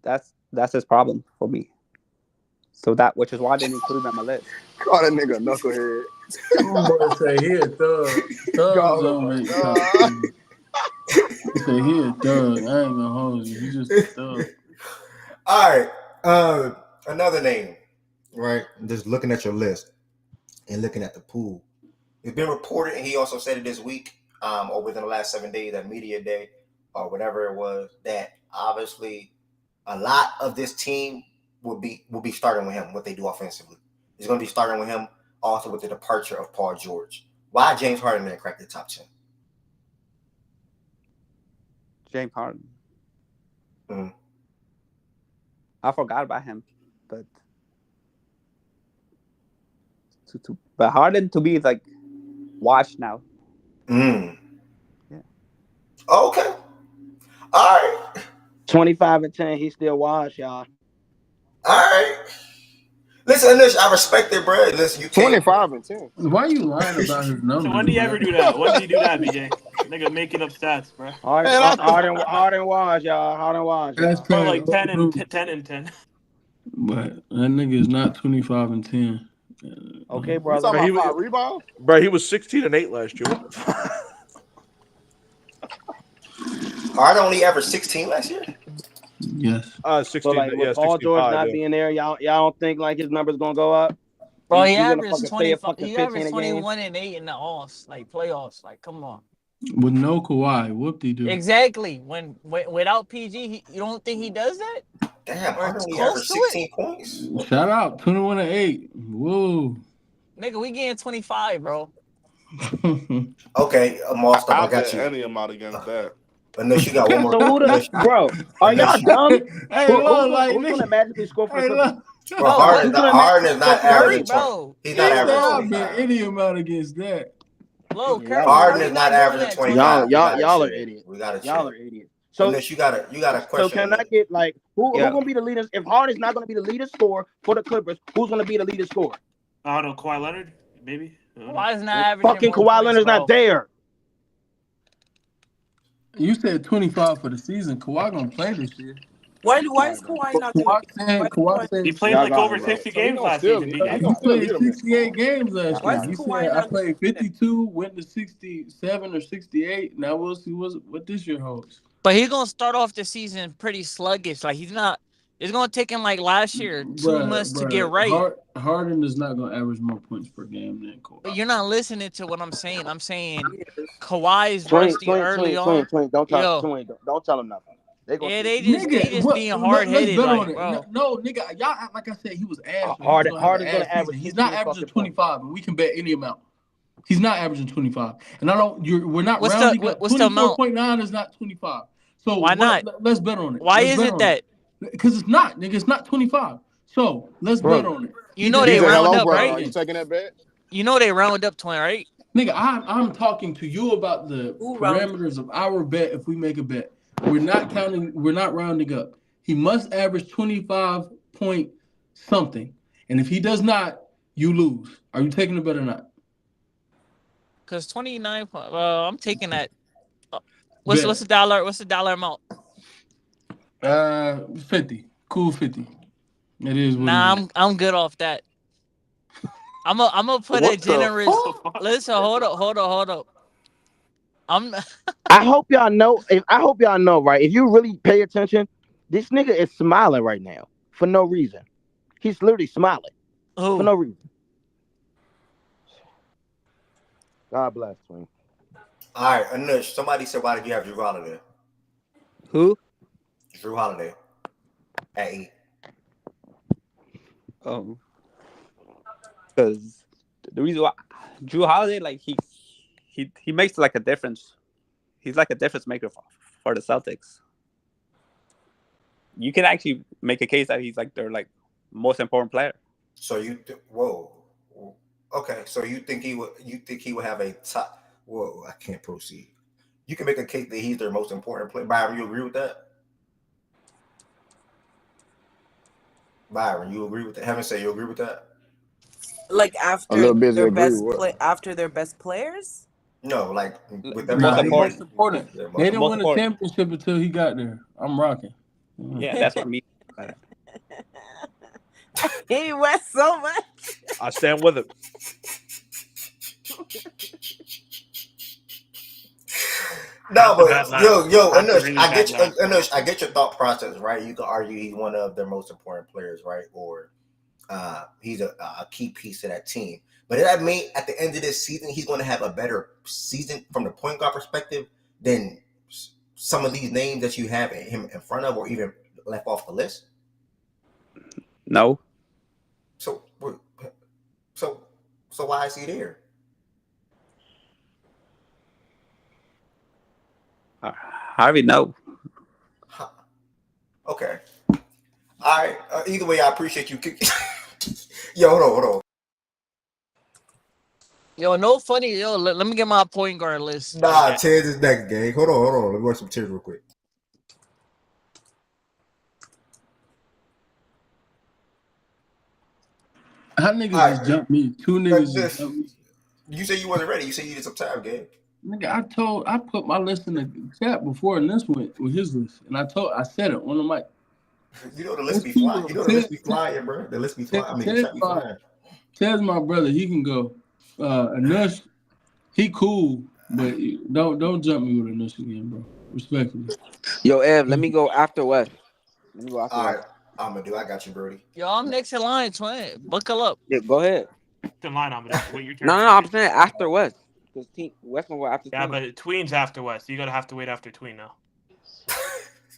That's his problem for me. So which is why I didn't include him on my list. Call that nigga a knucklehead. I'm going to say he a thug. Thugs don't make sense. He said he a thug. I ain't gonna hold you. He just a thug. All right. Another name, right? Just looking at your list and looking at the pool. It's been reported, and he also said it this week, or within the last 7 days, that media day, or whatever it was, that obviously a lot of this team will be starting with him, what they do offensively. It's going to be starting with him also with the departure of Paul George. Why James Harden didn't crack the top 10? James Harden. I forgot about him, but But Harden to be like washed now. Yeah. Okay. All right. 25-10. He still washed, y'all. All right. Listen, I respect it, bro. Listen, you can't. 25-10. Why you lying about his numbers? So when do you bro? ever do that? When did you do that, BJ? Nigga making up stats, bro. Harden wash, y'all. Harden wash. That's Or crazy. like 10 and 10. But that nigga is not 25-10. Okay, You brother. talking about 5 rebounds? Bro, he was 16 and 8 last year. What the fuck? Harden only averaged 16 last year. Yes. 16. So like with Paul George not being there, y'all don't think like his numbers gonna go up? Bro, he gonna averaged fucking play a 25. fucking He 15 averaged a game? 21 and 8 in the offs, like playoffs. Like, come on. With no Kawhi, whoop-de-doo. Exactly. When without PG, you don't think he does that? Damn, Or Harden only close averaged to 16 points. Shout out, 21 and 8. Whoa. Nigga, we getting 25, bro. Okay, Moss, I I'll got bet you. any amount against that. Unless you got one more. So who the bro? Are y'all dumb? Hey, who's look, gonna magically score for the Clippers? Bro, Harden is not averaging 20. He's not averaging I'll 25. bet any amount against that. Low, Harden is not averaging 25. Y'all are idiots. We gotta check. Y'all are idiots. So unless you got a question. So can I get like who gonna be the leaders? If Harden's not gonna be the leader scorer for the Clippers, who's gonna be the leader scorer? I don't know, Kawhi Leonard, maybe. Kawhi's not averaging. Fucking Kawhi Leonard's not there. You said 25 for the season. Kawhi gonna play this year. Why is Kawhi not there? Kawhi said He played like over 60 games last season. He played 68 games last Why year. is He Kawhi said I not played 52, went to 67 or 68. Now we'll see what this year holds. But he's gonna start off the season pretty sluggish. Like he's not. It's gonna take him like last year 2 months to get right. Harden is not gonna average more points per game than Kawhi. But you're not listening to what I'm saying. I'm saying Kawhi's rusty early on. Don't tell him nothing. They just being hard headed, like, bro. No, nigga, y'all act like I said he was ass. Harden's gonna average. He's not averaging 25, and we can bet any amount. He's not averaging 25, and I don't. We're not rounding up. 24.9 is not 25. So why not? Let's bet on it. Why isn't that? Because it's not, nigga. It's not 25. So let's bet on it. You know they round up, right? Are you taking that bet? You know they round up 20, right? Nigga, I'm talking to you about the parameters of our bet. If we make a bet, we're not counting. We're not rounding up. He must average 25 point something, and if he does not, you lose. Are you taking the bet or not? Because 29. I'm taking that. What's the dollar? What's the dollar amount? 50. Cool 50. It is. I'm good off that. I'm gonna put a generous. Listen, hold up. I hope y'all know. Right? If you really pay attention, this nigga is smiling right now for no reason. He's literally smiling for no reason. God bless him. All right, Anush. Somebody said, "Why did you have Drew Holiday?" Who? Drew Holiday at 8. Because the reason why Drew Holiday, like he makes like a difference. He's like a difference maker for the Celtics. You can actually make a case that he's like their like most important player. So okay. So you think he would have a top? Whoa, I can't proceed. You can make a case that he's their most important player. Byron, you agree with that? Byron, you agree with that? Haven't said you agree with that? Like after their best players? No, like with the most important. They didn't win a championship until he got there. I'm rocking. Yeah, that's what I mean. I hate West so much. I stand with him. No, but yo, Anush, I get your thought process, right? You can argue he's one of their most important players, right? Or he's a key piece of that team. But that mean at the end of this season, he's going to have a better season from the point guard perspective than some of these names that you have him in front of, or even left off the list. No. So why is he there? Harvey, no. Okay. All right. Either way, I appreciate you. Yo, hold on. Yo, no funny. Yo, let me get my point guard list. Nah, Tez is next, gang. Hold on. Let me watch some Tez real quick. How niggas just jumped me? Two niggas just jumped me. You said you wasn't ready. You said you needed some time, gang. Nigga, I put my list in the chat before, and this went with his list, and I said it on the mic. You know the list be flying. You know the list be flying, bro. The list be flying. I mean, the chat be flying. Ted's my brother. He can go. Anush, he cool, but don't jump me with Anush again, bro. Respectfully. Yo, Ev, let me go after West. All right, I'm gonna do. I got you, Brody. Yo, I'm next in line, twin. Buckle up. Yeah, go ahead. In line, I'm gonna wait your turn. No, I'm saying after West. Because West gonna go after. Yeah, Tween. but Tween's after West. You gotta have to wait after Tween now.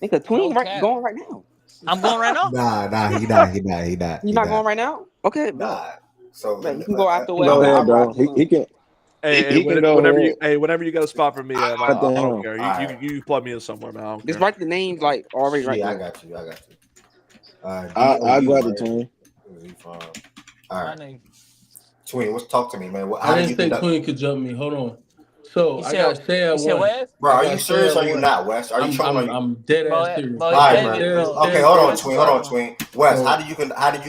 Nigga, Tween going right now. I'm going right now. Nah, he not. He's not going right now. Okay, nah. So you can go after West. Go ahead, bro. He can. Hey, whenever you got a spot for me, I don't care. Right. You plug me in somewhere, man. I don't Just care. write the names like already right now. I got you. I grab the Tween. All right. Tween, let's talk to me, man. I didn't say Tween could jump me. Hold on. So I got Shay at one. Bro, are you serious or are you not, Wes? Are you trolling? I'm dead ass serious. All right, bro. Okay, hold on, Tween. Wes, how did you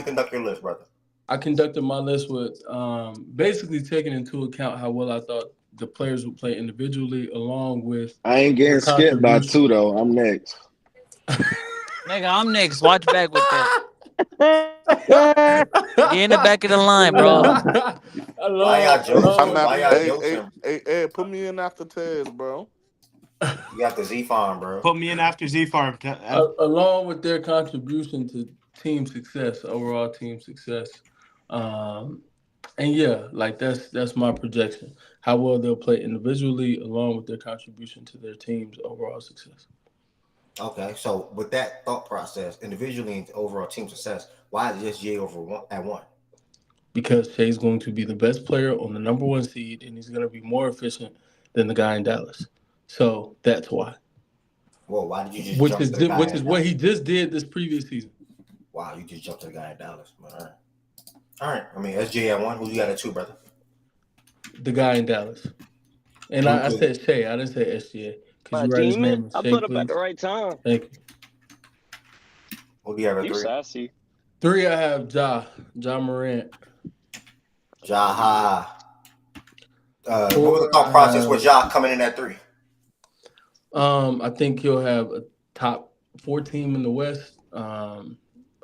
conduct your list, brother? I conducted my list with basically taking into account how well I thought the players would play individually, along with. I ain't getting skipped by 2 though. I'm next. Nigga, I'm next. Watch back with that. Get in the back of the line, bro. Why y'all joking? Hey, put me in after Tez, bro. You got the Z Farm, bro. Put me in after Z Farm. Along with their contribution to team success, overall team success. And yeah, like that's my projection. How well they'll play individually, along with their contribution to their team's overall success. Okay, so with that thought process, individually and overall team success, why is just Jay at one? Because Shay's going to be the best player on the number 1 seed, and he's going to be more efficient than the guy in Dallas. So that's why. Well, why did you just jump to the guy which is what he just did this previous season. Wow, you just jumped to the guy in Dallas. All right. I mean, SJ at 1. Who you got at 2, brother? The guy in Dallas. And I said Shay. I didn't say SGA. Because you write his name. I put him at the right time. Thank you. Who do you have at 3? You sassy. 3, I have Ja Morant. What was the thought process with Ja coming in at 3? I think he'll have a top 4 team in the West. I'm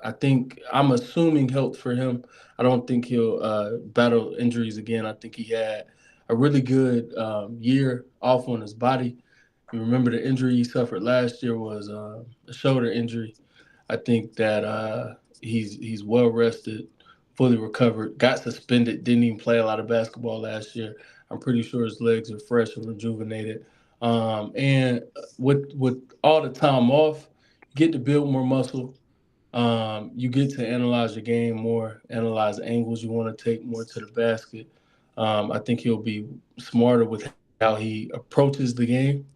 assuming health for him. I don't think he'll battle injuries again. I think he had a really good year off on his body. You remember the injury he suffered last year was a shoulder injury. I think that he's well rested, fully recovered, got suspended, didn't even play a lot of basketball last year. I'm pretty sure his legs are fresh and rejuvenated. And with all the time off, you get to build more muscle. You get to analyze your game more, analyze angles you want to take more to the basket. I think he'll be smarter with how he approaches the game.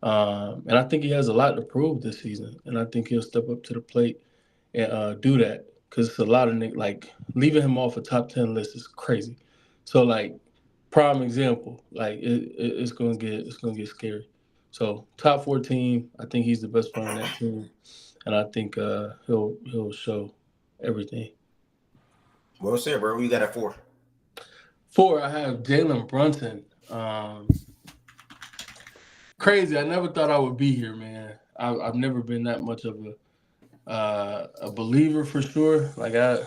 And I think he has a lot to prove this season. And I think he'll step up to the plate and do that. Because it's a lot of like leaving him off a top 10 list is crazy. So like prime example, like it's gonna get scary. So top 4 team, I think he's the best player on that team. And I think he'll show everything. Well said, bro. Who you got at 4? 4, I have Jalen Brunson. Crazy. I never thought I would be here, man. I've never been that much of a believer for sure. Like I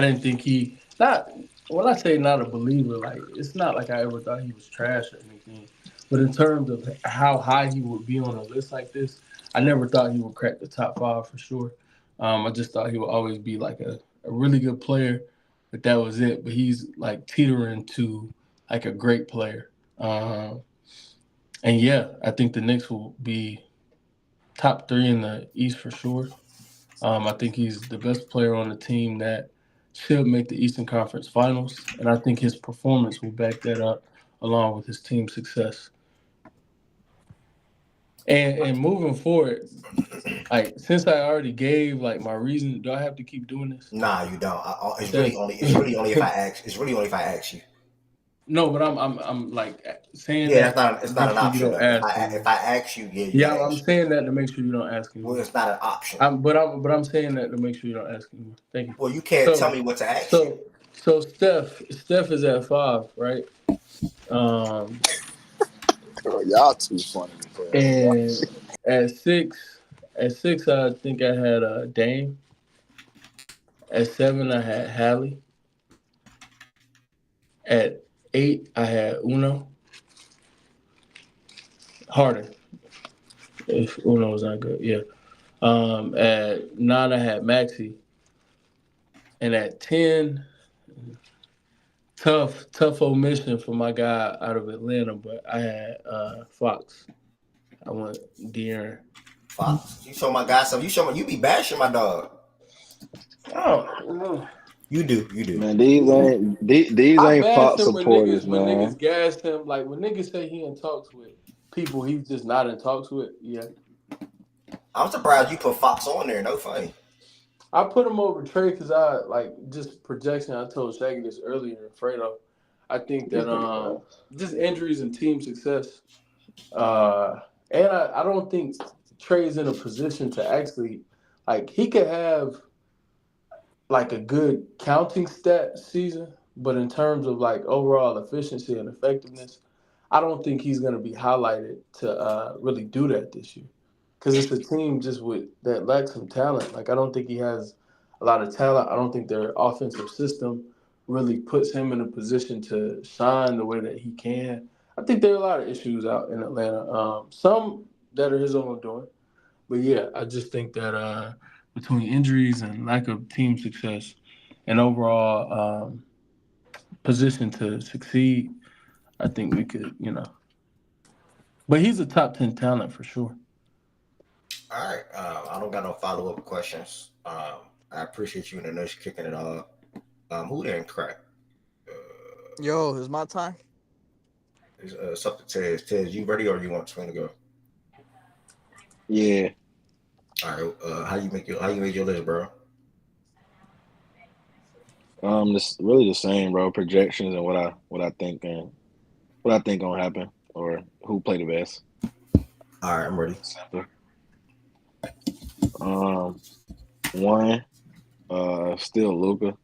didn't think he not. When I say not a believer, like it's not like I ever thought he was trash or anything. But in terms of how high he would be on a list like this, I never thought he would crack the top 5 for sure. I just thought he would always be like a really good player, but that was it. But he's like teetering to like a great player. And yeah, I think the Knicks will be top 3 in the East for sure. I think he's the best player on the team that should make the Eastern Conference Finals, and I think his performance will back that up along with his team success. And moving forward, like since I already gave like my reason, do I have to keep doing this? Nah, you don't. It's really only if I ask. It's really only if I ask you. No, but I'm like saying Yeah, that it's to not make an sure you option don't though. ask If anymore. I ask you, yeah, you Yeah, gotta I'm answer. saying that to make sure you don't ask anymore. Well, it's not an option. But I'm saying that to make sure you don't ask anymore. Thank you. Well, you can't tell me what to ask you. So Steph is at 5, right? Y'all too funny. And at 6, I think I had Dame. At 7, I had Hallie. At 8, I had Uno. Harden. If Uno was not good, yeah. At 9, I had Maxi. And at 10, tough omission for my guy out of Atlanta, but I had Fox. I went De'Aaron. Fox. You show my guy something. You be bashing my dog. Oh, you do. Man, these I ain't bash Fox him when supporters, niggas man. gas him. Like when niggas say he in talks with people he's just not in talks with. Yeah. I'm surprised you put Fox on there. No funny. I put him over Trey because I like just projection. I told Shaggy this earlier, Fredo. I think that just injuries and team success. And I don't think Trey's in a position to actually like he could have like a good counting stat season, but in terms of like overall efficiency and effectiveness, I don't think he's going to be highlighted to really do that this year. Because it's a team just that lacks some talent. Like I don't think he has a lot of talent. I don't think their offensive system really puts him in a position to shine the way that he can. I think there are a lot of issues out in Atlanta. Some that are his own doing, but yeah, I just think that between injuries and lack of team success and overall position to succeed, I think we could, But he's a top 10 talent for sure. All right. I don't got no follow-up questions. I appreciate you and the nurse kicking it off. Who didn't crack? Yo, it's my time. It's up to Tez. Tez, you ready or you want Twin to go? Yeah. All right. How you make your list, bro? It's really the same, bro. Projections and what I think gonna happen or who play the best. All right, I'm ready. Simple. 1, still Luka.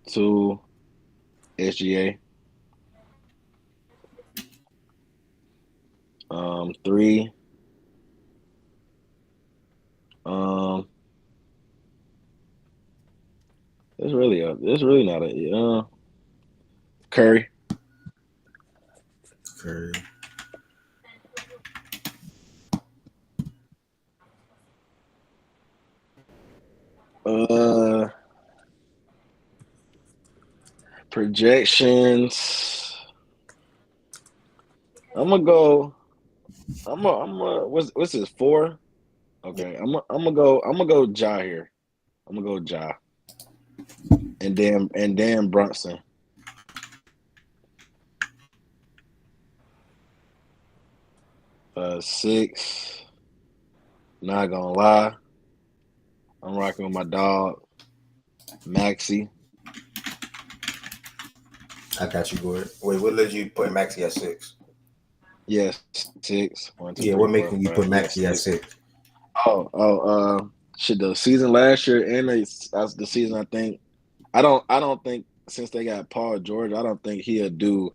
2, SGA. 3, There's really not a Curry. Projections. I'm gonna go. What's this 4? Okay, I'm gonna go Ja here. I'm gonna go Ja. And then Brunson. 6. Not gonna lie. I'm rocking with my dog, Maxi. I got you, Gordon. Wait, what led you put Maxi at 6? Yes, 6. 1, 2, yeah, 3, what 4, making you 5, put Maxi at 6? Shit. The season last year and the season I don't think since they got Paul George, I don't think he'll do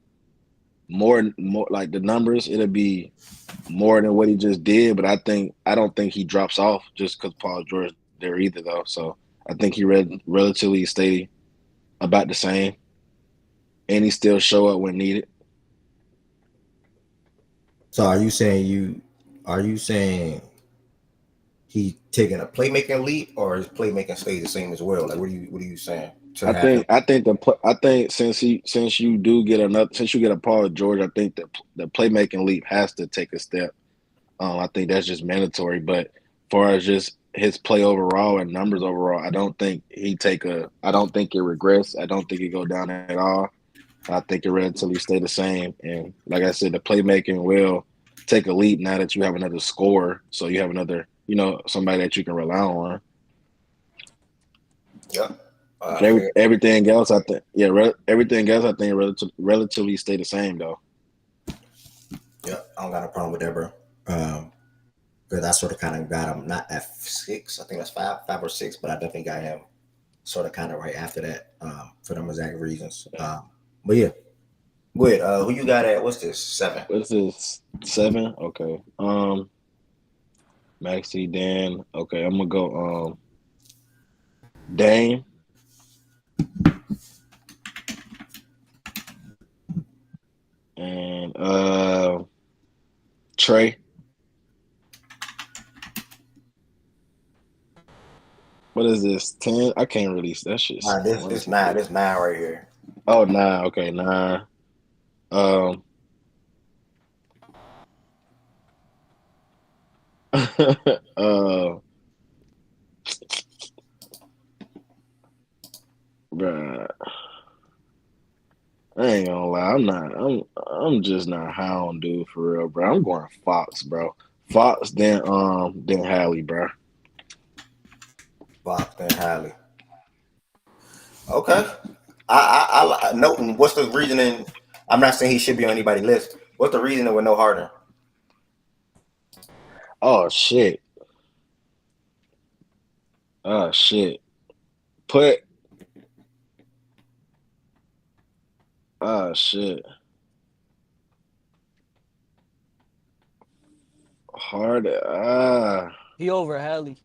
more like the numbers. It'll be more than what he just did, but I don't think he drops off just because Paul George there either though. So I think he relatively stay about the same, and he still show up when needed. So are you saying he taking a playmaking leap, or his playmaking stays the same as well? Like what are you saying? I think since you get a Paul George, I think that the playmaking leap has to take a step. I think that's just mandatory. But as far as just his play overall and numbers overall, I don't think I don't think it regress. I don't think it go down at all. I think it relatively stay the same. And like I said, the playmaking will take a leap now that you have another scorer. So you have another, somebody that you can rely on. Yep. Everything else, I think, everything else, I think, relatively stay the same though. Yeah, I don't got a problem with that, bro. Because I sort of kind of got him not at 6. I think that's 5 or 6, but I definitely got him sort of kind of right after that for them exact reasons. But yeah, wait, who you got at? What's this? 7. What's this? 7? Okay. Maxie, Dan. Okay, I'm gonna go. Dame. And Trey. What is this? 10? I can't release that shit. This 9. This 9 right here. Oh, 9. Okay, 9. Bruh. I ain't gonna lie. I'm just not hound dude for real, bro. I'm going Fox, bro. Fox, then Hallie, bro. Fox, then Hallie. Okay. I know. What's the reasoning? I'm not saying he should be on anybody's list. What's the reasoning with no Harden? Oh shit. Put. Oh shit. Harden. He over Hallie.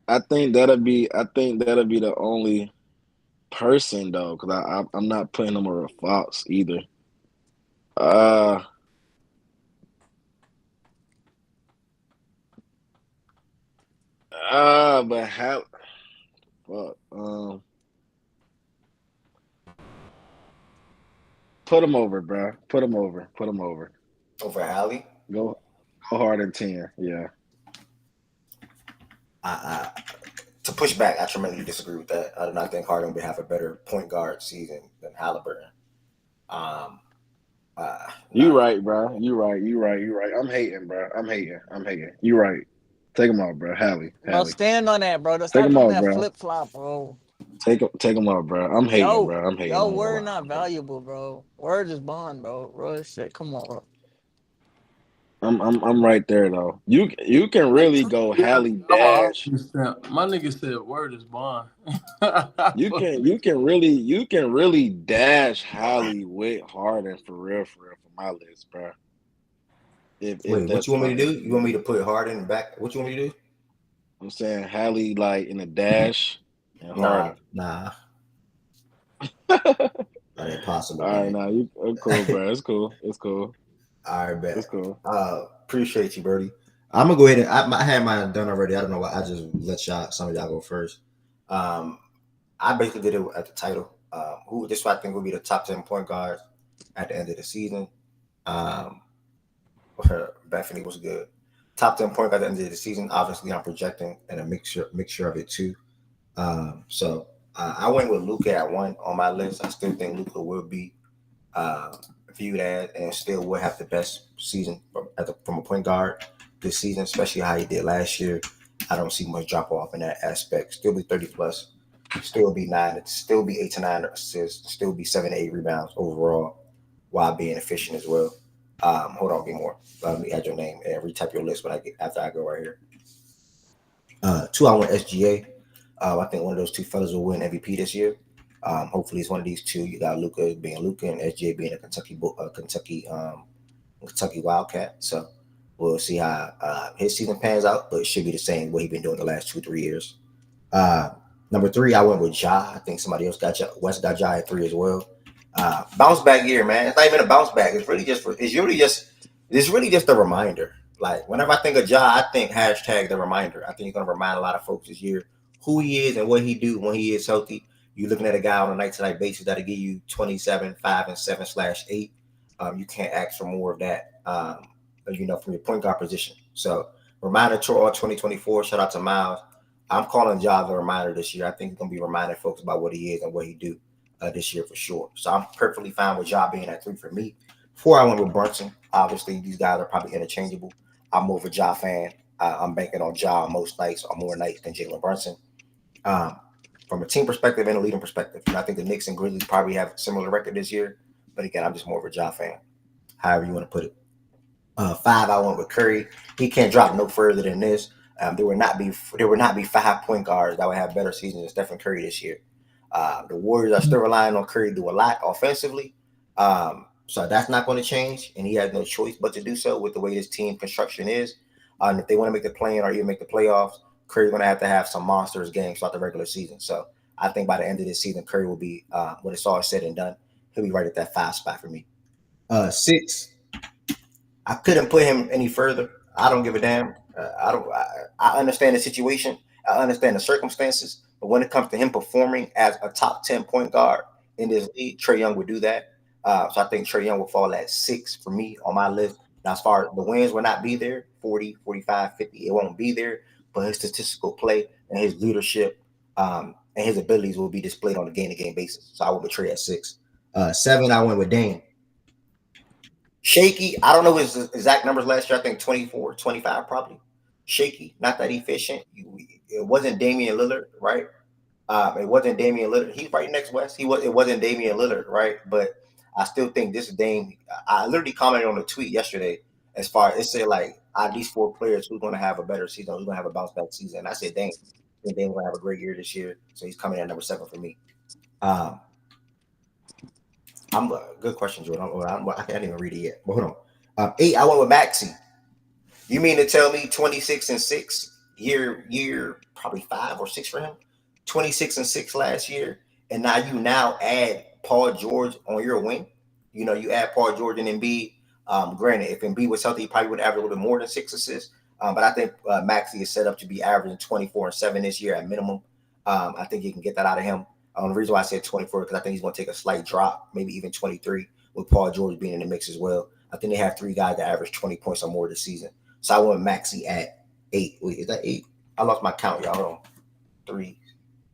I think that'll be the only person though, because I'm not putting him over Fox either. But how? Fuck. Put him over, bro. Put him over. Over Hallie? Go hard in 10. Yeah. To push back, I tremendously disagree with that. I do not think Harden would have a better point guard season than Halliburton. You right, bro. You right. I'm hating, bro. I'm hating. You right. Take him out, bro. Hallie. Bro, stand on that, bro. Stop Take him doing out, that bro. flip flop, bro. Take him out, bro. I'm hating, bro. I'm hating. Yo, word not valuable, bro. Word is bond, bro. Real shit. Come on, bro. I'm right there though. You can really go Hallie dash. My nigga said word is bond. you can really dash Hallie with Harden for real for my list, bro. Wait, what you want me to do? You want me to put Harden back? What you want me to do? I'm saying Hallie like in a dash and Harden. Nah. That ain't possible. All right, you cool, bro. It's cool. All right, bet. It's cool. Appreciate you, Birdie. I'm gonna go ahead and I had mine done already. I don't know why. I just let some of y'all go first. I basically did it at the title. Who this I think will be the top 10 point guards at the end of the season. Bethany was good. Top 10 point guard at the end of the season. Obviously, I'm projecting and a mixture of it too. So I went with Luka at 1 on my list. I still think Luka will be viewed as and still will have the best season from a point guard this season, especially how he did last year. I don't see much drop off in that aspect. Still be 30 plus, still be 8 to 9 assists, still be 7 to 8 rebounds overall while being efficient as well. Hold on, be more. Let me add your name and retype your list after I go right here. 2, I went SGA. I think one of those two fellas will win MVP this year. Hopefully, it's one of these two. You got Luka being Luka and SGA being a Kentucky Wildcat. So we'll see how his season pans out, but it should be the same what he's been doing the last 2-3 years. Number 3, I went with Ja. I think somebody else got Ja. West got Ja at 3 as well. Bounce back year, man. It's not even a bounce back. It's really just a reminder. Like whenever I think of Ja, I think # the reminder. I think he's gonna remind a lot of folks this year who he is and what he do when he is healthy. You're looking at a guy on a night-to-night basis that'll give you 27, 5, and 7/8. You can't ask for more of that, from your point guard position. So, reminder to all 2024. Shout out to Miles. I'm calling Ja the reminder this year. I think he's going to be reminding folks about what he is and what he do this year for sure. So, I'm perfectly fine with Ja being at 3 for me. 4, I went with Brunson. Obviously, these guys are probably interchangeable. I'm more of a Ja fan. I'm banking on Ja most nights or more nights than Jalen Brunson. from a team perspective and a leading perspective. And I think the Knicks and Grizzlies probably have a similar record this year. But again, I'm just more of a Ja fan. However you want to put it. 5, I went with Curry. He can't drop no further than this. There would not be 5 point guards that would have better seasons than Stephen Curry this year. The Warriors are still relying on Curry to do a lot offensively. So that's not going to change, and he has no choice but to do so with the way this team construction is. And if they want to make the play-in or even make the playoffs, Curry's going to have some monsters games throughout the regular season. So I think by the end of this season, Curry will be, when it's all said and done, he'll be right at that 5 spot for me. 6, I couldn't put him any further. I don't give a damn. I understand the situation. I understand the circumstances. But when it comes to him performing as a top 10 point guard in this league, Trae Young would do that. So I think Trae Young will fall at 6 for me on my list. Now, as far as the wins will not be there, 40, 45, 50, it won't be there. But his statistical play and his leadership and his abilities will be displayed on a game-to-game basis. So I went with Trae at 6. 7, I went with Dame. Shaky. I don't know his exact numbers last year. I think 24, 25 probably. Shaky, not that efficient. It wasn't Damian Lillard, right? It wasn't Damian Lillard. He's right next West. It wasn't Damian Lillard, right? But I still think this Dame. I literally commented on a tweet yesterday as far as it said like out of these 4 players, who's going to have a better season? Who's going to have a bounce back season? And I said Dame. I think Dame's going to have a great year this year, so he's coming in at number 7 for me. I'm a good question, Jordan. I can't even read it yet. But hold on. 8, I went with Maxey. You mean to tell me 26-6 year probably 5 or 6 for him? 26-6 last year, and now add Paul George on your wing. You know, you add Paul George and Embiid. Granted, if Embiid was healthy, he probably would average a little bit more than 6 assists. But I think Maxey is set up to be averaging 24 and 7 this year at minimum. I think you can get that out of him. The reason why I said 24 because I think he's going to take a slight drop, maybe even 23, with Paul George being in the mix as well. I think they have 3 guys that average 20 points or more this season. So I went Maxey at 8. Wait, is that 8? I lost my count, y'all. Hold on. 3,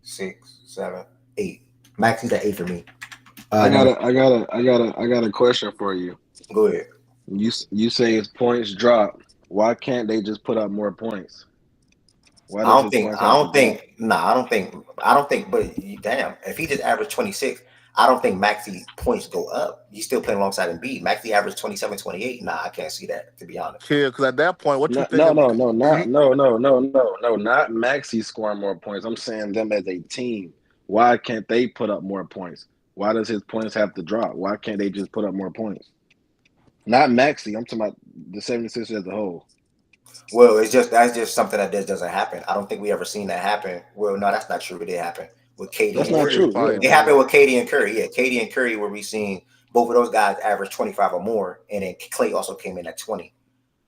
6, 7, 8. Maxey's at 8 for me. I got a question for you. Go ahead. You say his points drop. Why can't they just put up more points? I don't think. But damn, if he just averaged 26, I don't think Maxey points go up. He's still playing alongside Embiid. Maxey averaged 27, 28. Nah, I can't see that, to be honest. Yeah, because at that point, what you think? Not Maxey scoring more points. I'm saying them as a team. Why can't they put up more points? Why does his points have to drop? Why can't they just put up more points? Not Maxey. I'm talking about the 76ers as a whole. Well, that's just something that doesn't happen. I don't think we ever seen that happen. Well, no, that's not true. It did happen with KD. That's not true. It happened with KD and Curry. Yeah, KD and Curry, where we seen both of those guys average 25 or more, and then Klay also came in at 20.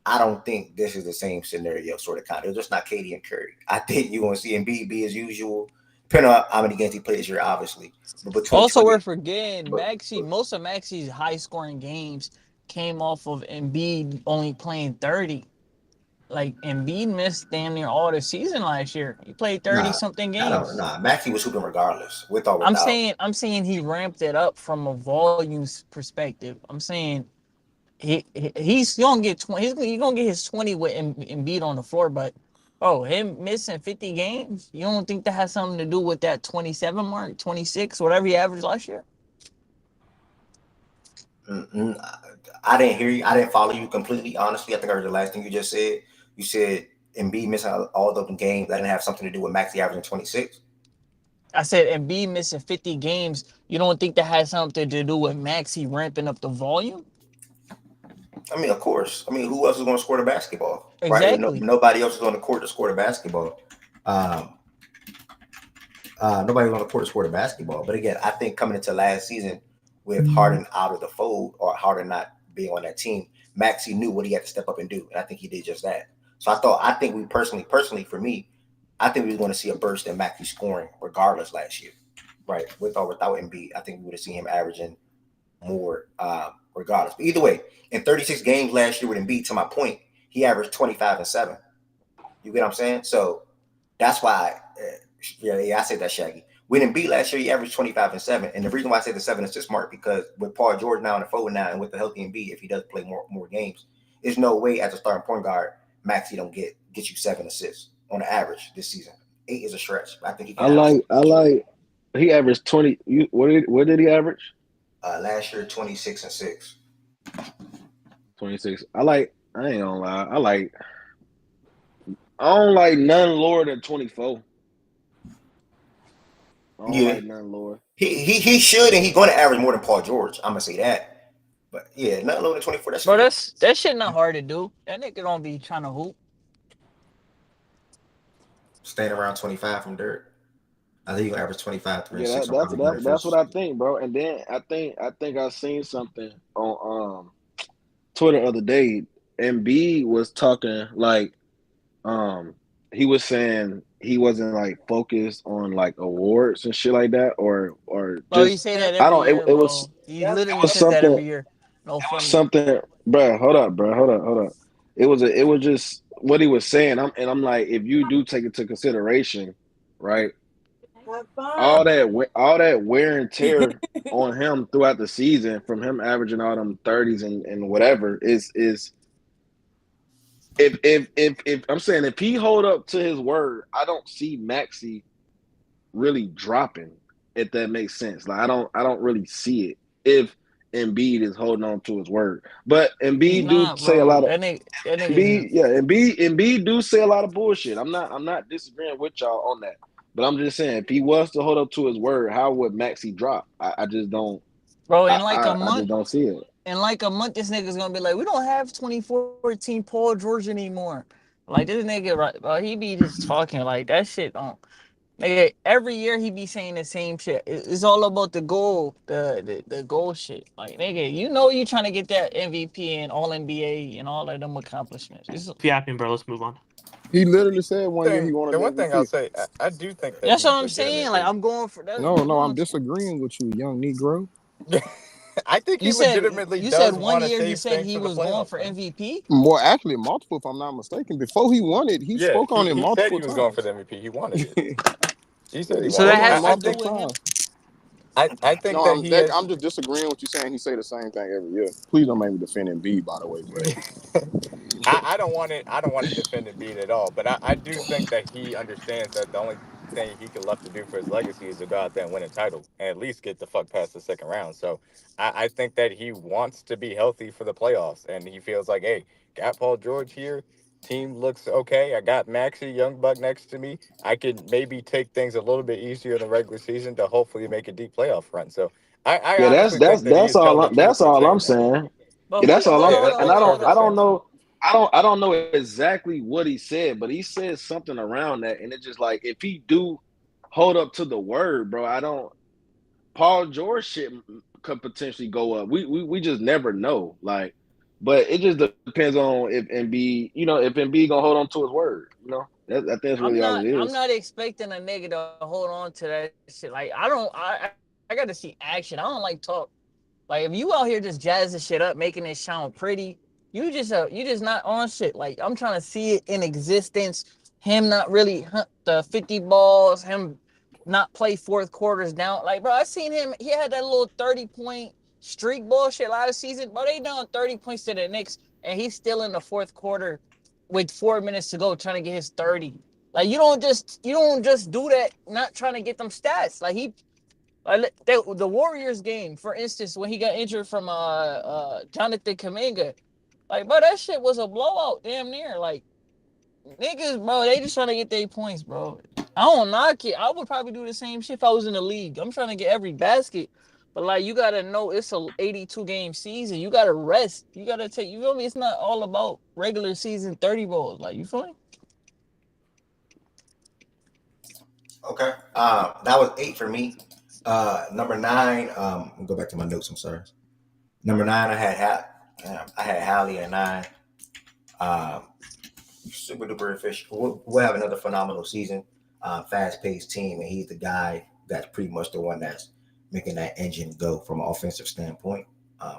I don't think this is the same scenario, sort of kind of. It's just not KD and Curry. I think you're going to see Embiid be as usual, depending on how many games he plays this year, obviously. But also, we're forgetting Maxey. Most of Maxey's high-scoring games came off of Embiid only playing 30. Like, Embiid missed damn near all the season last year. He played 30-something games. Maxey was hooping regardless, with or without. I'm saying he ramped it up from a volumes perspective. I'm saying he's gonna get 20. He's gonna get his 20 with Embiid on the floor. But him missing 50 games, you don't think that has something to do with that 27 mark, 26, whatever he averaged last year? I didn't hear you. I didn't follow you completely. Honestly, I think I heard the last thing you just said. You said Embiid missing all those games. That didn't have something to do with Maxey averaging 26. I said Embiid missing 50 games. You don't think that has something to do with Maxey ramping up the volume? I mean, of course. I mean, who else is going to score the basketball? Exactly. Right? Nobody else is on the court to score the basketball. Nobody's on the court to score the basketball. But again, I think coming into last season with Harden out of the fold or Harden not being on that team, Maxey knew what he had to step up and do. And I think he did just that. So I think we personally for me, I think we were going to see a burst in Maxey scoring regardless last year, right? With or without Embiid, I think we would have seen him averaging more regardless. But either way, in 36 games last year with Embiid, to my point, he averaged 25 and 7. You get what I'm saying? So that's why, I said that, Shaggy. With Embiid last year, he averaged 25 and 7. And the reason why I said the 7 assist mark, because with Paul George now in the fold now and with the healthy Embiid, if he does play more games, there's no way as a starting point guard, Maxey don't get you 7 assists on the average this season. 8 is a stretch. I think he I can have. like. He averaged 20. What did he average? Last year, 26-6. 26. I ain't gonna lie. I don't like none lower than 24. I don't like none lower. He should, and he's going to average more than Paul George. I'm gonna say that. But yeah, nothing lower than 24. Bro, that shit not hard to do. That nigga don't be trying to hoop. Staying around 25 from Dirk. I think you average 25, 3, and 6. That's what I think, bro. And then I think I seen something on Twitter the other day. MB was talking like he was saying he wasn't like focused on like awards and shit like that or Bro, just you say that every year, it was he literally says that every year. No funny. something, bro. Hold up. It was just what he was saying. I'm like, if you do take into consideration, right? All that wear and tear on him throughout the season, from him averaging all them 30s and whatever, is if I'm saying if he hold up to his word, I don't see Maxey really dropping, if that makes sense. Like I don't really see it if Embiid is holding on to his word. But Embiid say a lot of Embiid do say a lot of bullshit. I'm not disagreeing with y'all on that. But I'm just saying, if he was to hold up to his word, how would Maxey drop? I just don't. Bro, in like a month, I just don't see it. In like a month, this nigga's gonna be like, we don't have 2014 Paul George anymore. Like this nigga, right? Bro, he be just talking like that shit. Nigga, every year he be saying the same shit. It's all about the goal, the goal shit. Like nigga, you trying to get that MVP and All NBA and all of them accomplishments. It's yapping, bro. Let's move on. He literally said one year he wanted the the one thing I'll MVP. say, I do think that that's he's what I'm saying. Like I'm going for that. No, I'm disagreeing with you, young Negro. I think he legitimately you does said one want to year he save said things he for the was going playoffs. for MVP. Well, actually, multiple, if I'm not mistaken. Before he won it, he spoke on it he multiple said he was times. going for the MVP. He wanted it. He said he So wanted that it. has to do with him. I think No, that he has. I'm just disagreeing with you saying he say the same thing every year. Please don't make me defend Embiid, by the way. But I don't want to defend Embiid at all, but I do think that he understands that the only thing he could left to do for his legacy is to go out there and win a title and at least get the fuck past the second round. So I think that he wants to be healthy for the playoffs, and he feels like, hey, got Paul George here. Team looks okay. I got Maxey, Young Buck next to me. I could maybe take things a little bit easier in the regular season to hopefully make a deep playoff run. So I honestly think that he's telling the truth. That's all I'm saying that. saying. Yeah, that's all I'm. That's And I perfect don't sense. know. I don't know exactly what he said, but he said something around that, and it's just like if he do hold up to the word, bro. Paul George shit could potentially go up. We just never know. Like, but it just depends on if Embiid, if Embiid gonna hold on to his word. I think that's really all it is. I'm not expecting a nigga to hold on to that shit. Like I got to see action. I don't like talk. Like if you out here just jazzing shit up, making it sound pretty, you just not on shit. Like I'm trying to see it in existence. Him not really hunt the 50 balls. Him not play fourth quarters down. Like bro, I seen him. He had that little 30-point streak bullshit last season. But they down 30 points to the Knicks, and he's still in the fourth quarter with 4 minutes to go, trying to get his 30. Like you don't just do that. Not trying to get them stats. Like the Warriors game, for instance, when he got injured from Jonathan Kuminga, like bro, that shit was a blowout, damn near. Like niggas, bro, they just trying to get their points, bro. I don't knock it. I would probably do the same shit if I was in the league. I'm trying to get every basket, but like you gotta know it's a 82 game season. You gotta rest. You gotta take. You feel me? It's not all about regular season 30 balls. Like you feel me? Okay. That was 8 for me. Number 9. I'll go back to my notes. I'm sorry. Number 9, I had Hallie at 9. Super duper efficient. We'll have another phenomenal season. Fast paced team, and he's the guy that's pretty much the one that's making that engine go from an offensive standpoint.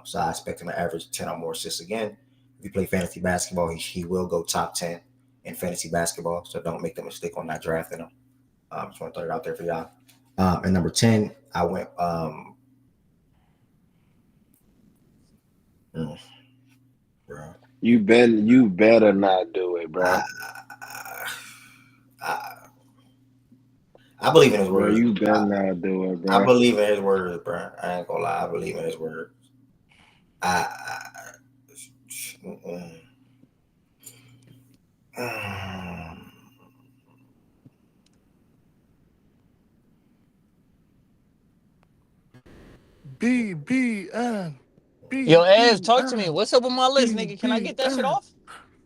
So I expect him to average 10 or more assists again. If you play fantasy basketball, he will go top 10 in fantasy basketball. So don't make the mistake on not drafting him. Just want to throw it out there for y'all. And number 10, I went. Bro. You better not do it, bro. I believe in his Bro, words. you better not do it, I bro. believe in his words, bro. I ain't gonna lie. I believe in his words. BBN. Yo, Ev, talk to me. What's up with my list, nigga? Can I get that shit off?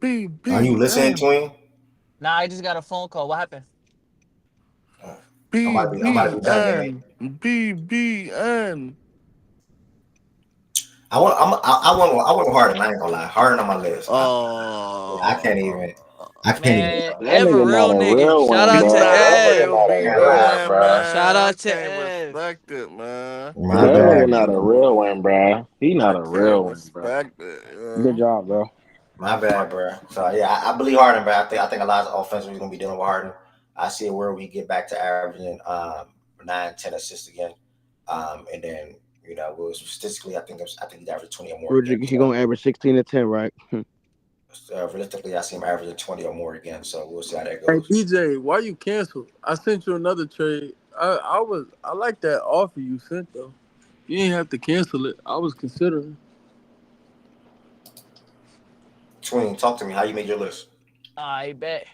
Are you listening, twin? Nah, I just got a phone call. What happened? I'm about to be done, gang. BBN. I want Harden. I ain't gonna lie. Harden on my list. Oh, I can't even. Man, That Ev a nigga real not a nigga. real Shout one, out to bro. That Ev. nigga not a real one, bro. Shout I out to can't Ev. respect it, man. My That bad, nigga not a real one, bro. He not I a can't real one, bro. respect it. Good job, bro. My bad, bro. So yeah, I believe Harden, but I think a lot of offense is gonna be dealing with Harden. I see where we get back to averaging 9-10 assists again, and then we'll statistically I think he's averaging 20 or more again. He gonna average 16 to 10, right? Realistically, I see him averaging 20 or more again. So we'll see how that Hey goes. DJ, why you cancel? I sent you another trade. I like that offer you sent though. You ain't have to cancel it. I was considering. Twin, talk to me. How you made your list? I bet.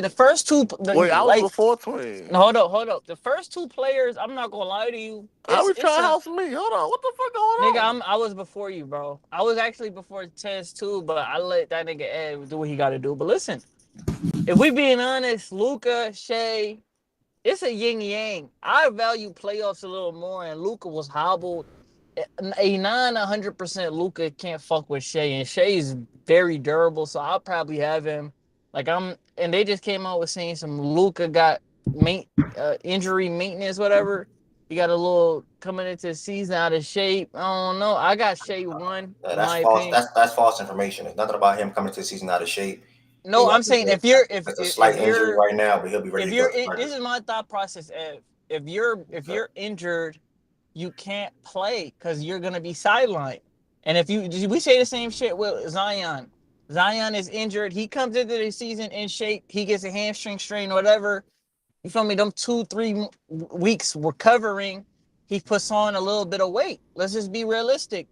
The first two. Wait, I was before Twin. No, hold up. The first two players, I'm not gonna lie to you. How we trying to house me? Hold on, what the fuck going on? Nigga, I was before you, bro. I was actually before Tez too, but I let that nigga Ed do what he got to do. But listen, if we being honest, Luka, Shea, it's a yin yang. I value playoffs a little more, and Luka was hobbled. A 100% Luka can't fuck with Shea, and Shea is very durable, so I'll probably have him. And they just came out with saying some Luka got injury maintenance, whatever. He got a little coming into the season out of shape. I don't know. I got Shea 1. That's false. That's false information. It's nothing about him coming to the season out of shape. No, I'm saying if you're a slight injury right now, but he'll be ready to go. This is my thought process. If you're injured, you can't play because you're gonna be sidelined. And we say the same shit with Zion. Zion is injured. He comes into the season in shape. He gets a hamstring strain, whatever. You feel me? Them 2-3 weeks recovering, he puts on a little bit of weight. Let's just be realistic.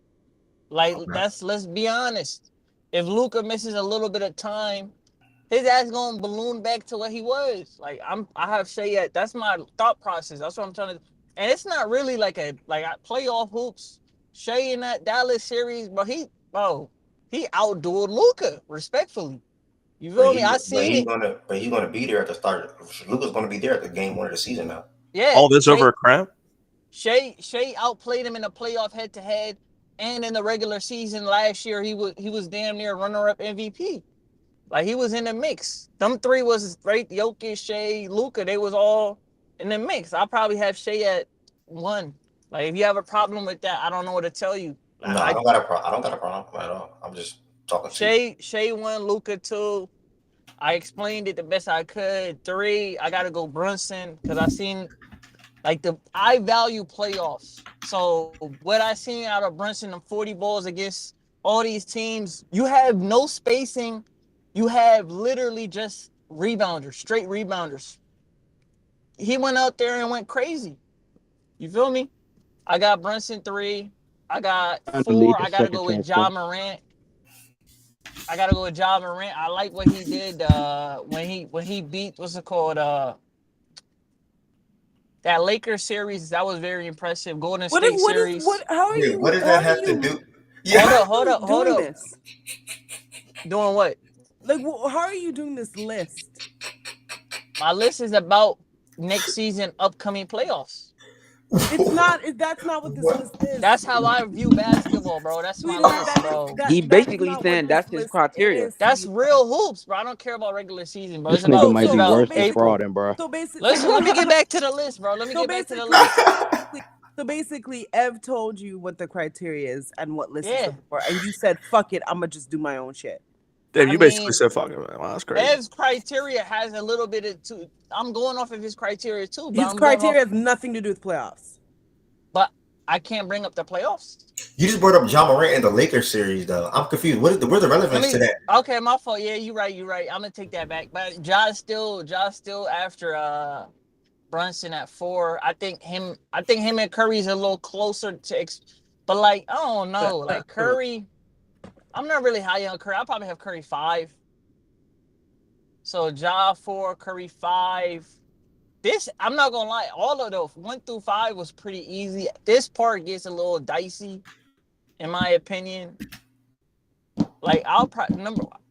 Let's be honest. If Luka misses a little bit of time, his ass gonna balloon back to what he was. I have Shea that's my thought process. That's what I'm trying to. And it's not really like playoff hoops. Shea in that Dallas series, but he outdueled Luka respectfully. You feel me? I seen it. But he's gonna be there at the start. Luka's gonna be there at the game 1 of the season now. Yeah. All this over a cramp? Shea outplayed him in the playoff head-to-head, and in the regular season last year, he was damn near runner-up MVP. He was in the mix. Them three was right. Jokic, Shea, Luka. They was all in the mix. I'll probably have Shea at 1. If you have a problem with that, I don't know what to tell you. No, I don't got a problem at all. I'm just talking to Shea 1, Luka 2. I explained it the best I could. 3, I gotta go Brunson because I seen I value playoffs. So what I seen out of Brunson, the 40 balls against all these teams, you have no spacing. You have literally just rebounders, straight rebounders. He went out there and went crazy. You feel me? I got Brunson 3. I got 4. I got to go with Ja Morant. I like what he did when he beat, what's it called? That Lakers series. That was very impressive. Golden State series. How are you? What does that have to do? Yeah. Hold up. This? Doing what? How are you doing this list? My list is about next season, upcoming playoffs. It's not. That's not what this list is. That's how I view basketball, bro. That's my list, bro. He basically saying that's his criteria. That's real hoops, bro. I don't care about regular season, bro. This nigga might be worse than frauding, bro. So basically, listen. Let me get back to the list, bro. So basically, Ev told you what the criteria is and what list is for, and you said, "Fuck it, I'm gonna just do my own shit." Damn, you basically said fuck it, man. Wow, that's crazy. Ev's criteria has a little bit of too. I'm going off of his criteria too. His criteria has nothing to do with playoffs. But I can't bring up the playoffs. You just brought up Ja Morant in the Lakers series, though. I'm confused. Where's the relevance to that? Okay, my fault. Yeah, you're right. I'm gonna take that back. But Ja's still after Brunson at 4. I think him and Curry's a little closer to. But like I don't know, like Curry. I'm not really high on Curry. I'll probably have Curry 5. So Ja 4, Curry 5. This I'm not gonna lie. All of those 1 through 5 was pretty easy. This part gets a little dicey, in my opinion. Like I'll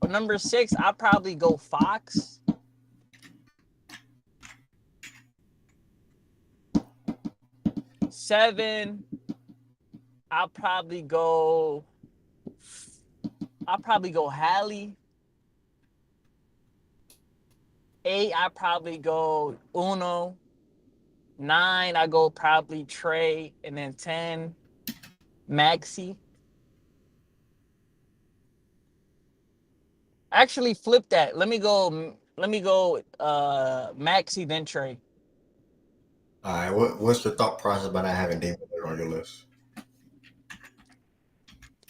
number 6. I'll probably go Fox. Seven. I'll probably go Hallie. 8. I probably go Uno. 9. I go probably Trey, and then 10 Maxi. Actually, flip that. Let me go Maxi then Trey. All right, what's the thought process about not having Damian Lillard on your list?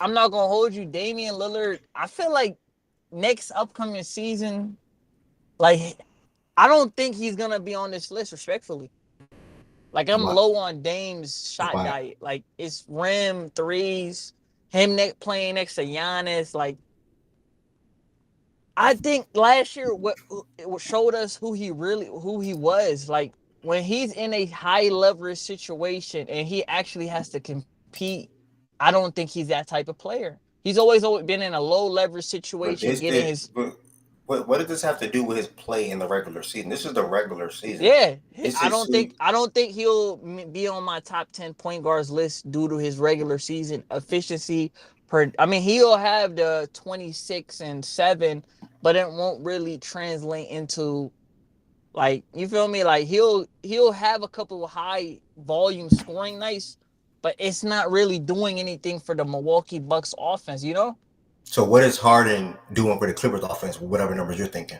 I'm not gonna hold you, Damian Lillard. I feel like next upcoming season, like I don't think he's gonna be on this list. Respectfully, like I'm low on Dame's shot diet. Like it's rim threes, him playing next to Giannis. Like I think last year what showed us who he was. Like when he's in a high leverage situation and he actually has to compete, I don't think he's that type of player. He's always been in a low leverage situation, What did this have to do with his play in the regular season? This is the regular season. Yeah, I don't think he'll be on my top 10 point guards list due to his regular season efficiency. He'll have the 26 and 7, but it won't really translate into, like, you feel me? Like he'll have a couple of high volume scoring nights, but it's not really doing anything for the Milwaukee Bucks offense, you know? So what is Harden doing for the Clippers offense with whatever numbers you're thinking?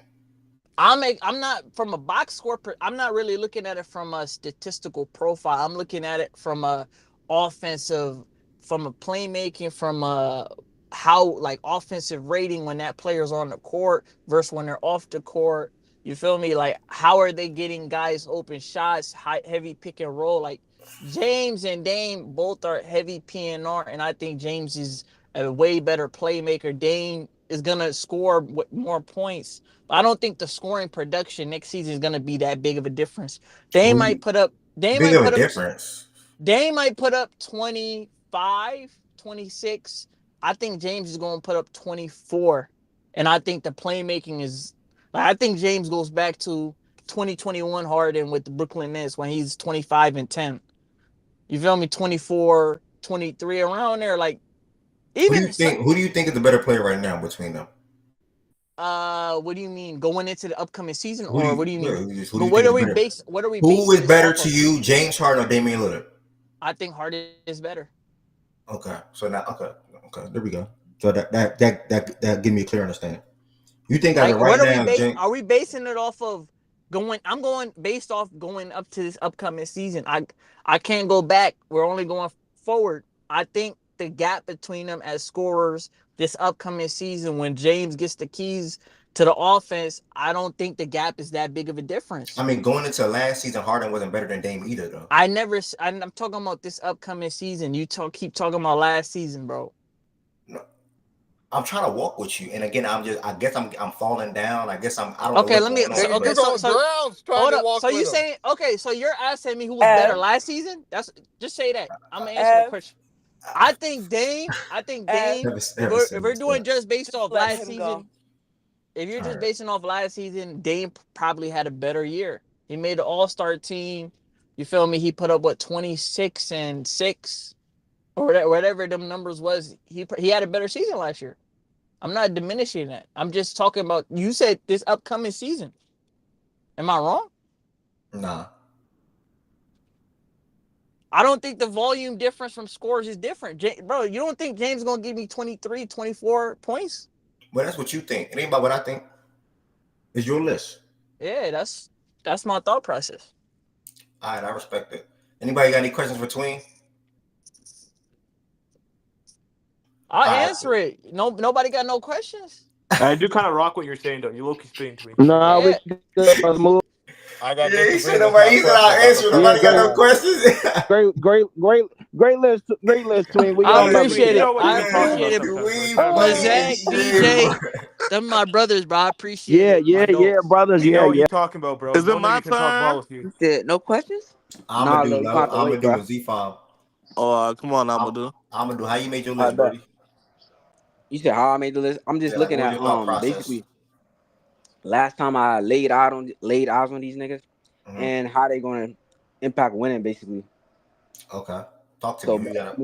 I'm not from a box score. I'm not really looking at it from a statistical profile. I'm looking at it from a offensive, from a playmaking, from a how like offensive rating when that player's on the court versus when they're off the court. You feel me? Like how are they getting guys open shots, heavy pick and roll? Like James and Dame both are heavy PNR, and I think James is a way better playmaker. Dame is gonna score more points. I don't think the scoring production next season is gonna be that big of a difference. Dame might put up 25, 26. I think James is gonna put up 24. And I think the playmaking is I think James goes back to 2021 Harden with the Brooklyn Nets when he's 25 and 10. You feel me? 24, 23 around there. Like who do you think is the better player right now between them? What do you mean going into the upcoming season, or what do you mean? What are we basing? Who is better to you, James Harden or Damian Lillard? I think Harden is better. Okay, so now there we go. So that give me a clear understanding. You think as of right now, are we basing it off of going? I'm going based off going up to this upcoming season. I can't go back. We're only going forward. I think the gap between them as scorers this upcoming season, when James gets the keys to the offense, I don't think the gap is that big of a difference. I mean, going into last season, Harden wasn't better than Dame either, though. I'm talking about this upcoming season. You keep talking about last season, bro. No, I'm trying to walk with you, and again, I guess I'm falling down. I don't know. Okay, let me. So you saying so you're asking me who was better last season? Just say that. I'm gonna answer the question. I think Dame. If we're doing just based off last season, if you're just basing off last season, Dame probably had a better year. He made the All-Star team. You feel me? He put up 26 and 6, or whatever them numbers was. He had a better season last year. I'm not diminishing that. I'm just talking about. You said this upcoming season. Am I wrong? Nah. I don't think the volume difference from scores is different. Bro, you don't think James is going to give me 23, 24 points? Well, that's what you think. It ain't about what I think. It's your list. Yeah, that's my thought process. All right, I respect it. Anybody got any questions for Tween? I'll answer it. Nobody got no questions? I do kind of rock what you're saying, though. You low-key spitting Tween. No, we good. Let's move. I got Yeah, he disagree said with nobody. my He said I'll question, but answer. before Yeah, Nobody you got great, no go, questions. great list, twin. Where I y'all Yeah, at? we appreciate you it. know what I you've been talking appreciate about it. sometimes. We Oh, funny Lazak, as shit, bro. BJ, them my brothers, bro. I appreciate yeah, it. yeah, I know. brothers. We know Yeah, what yeah. you're talking about, bro. Is it No my nigga can talk ball turn? with you. You said no questions? I'ma Nah, do look, you gonna have low. to I'ma wait, do bro. a Z file. Come on, I'm Amadou. I'ma do. How you made your I list, bet. Brody? You said how I made the list. I'm just Yeah, like looking what was at your thought process? basically last time I laid eyes on these niggas Hmm. and how they gonna impact winning basically. Okay, talk to me. So Who you got?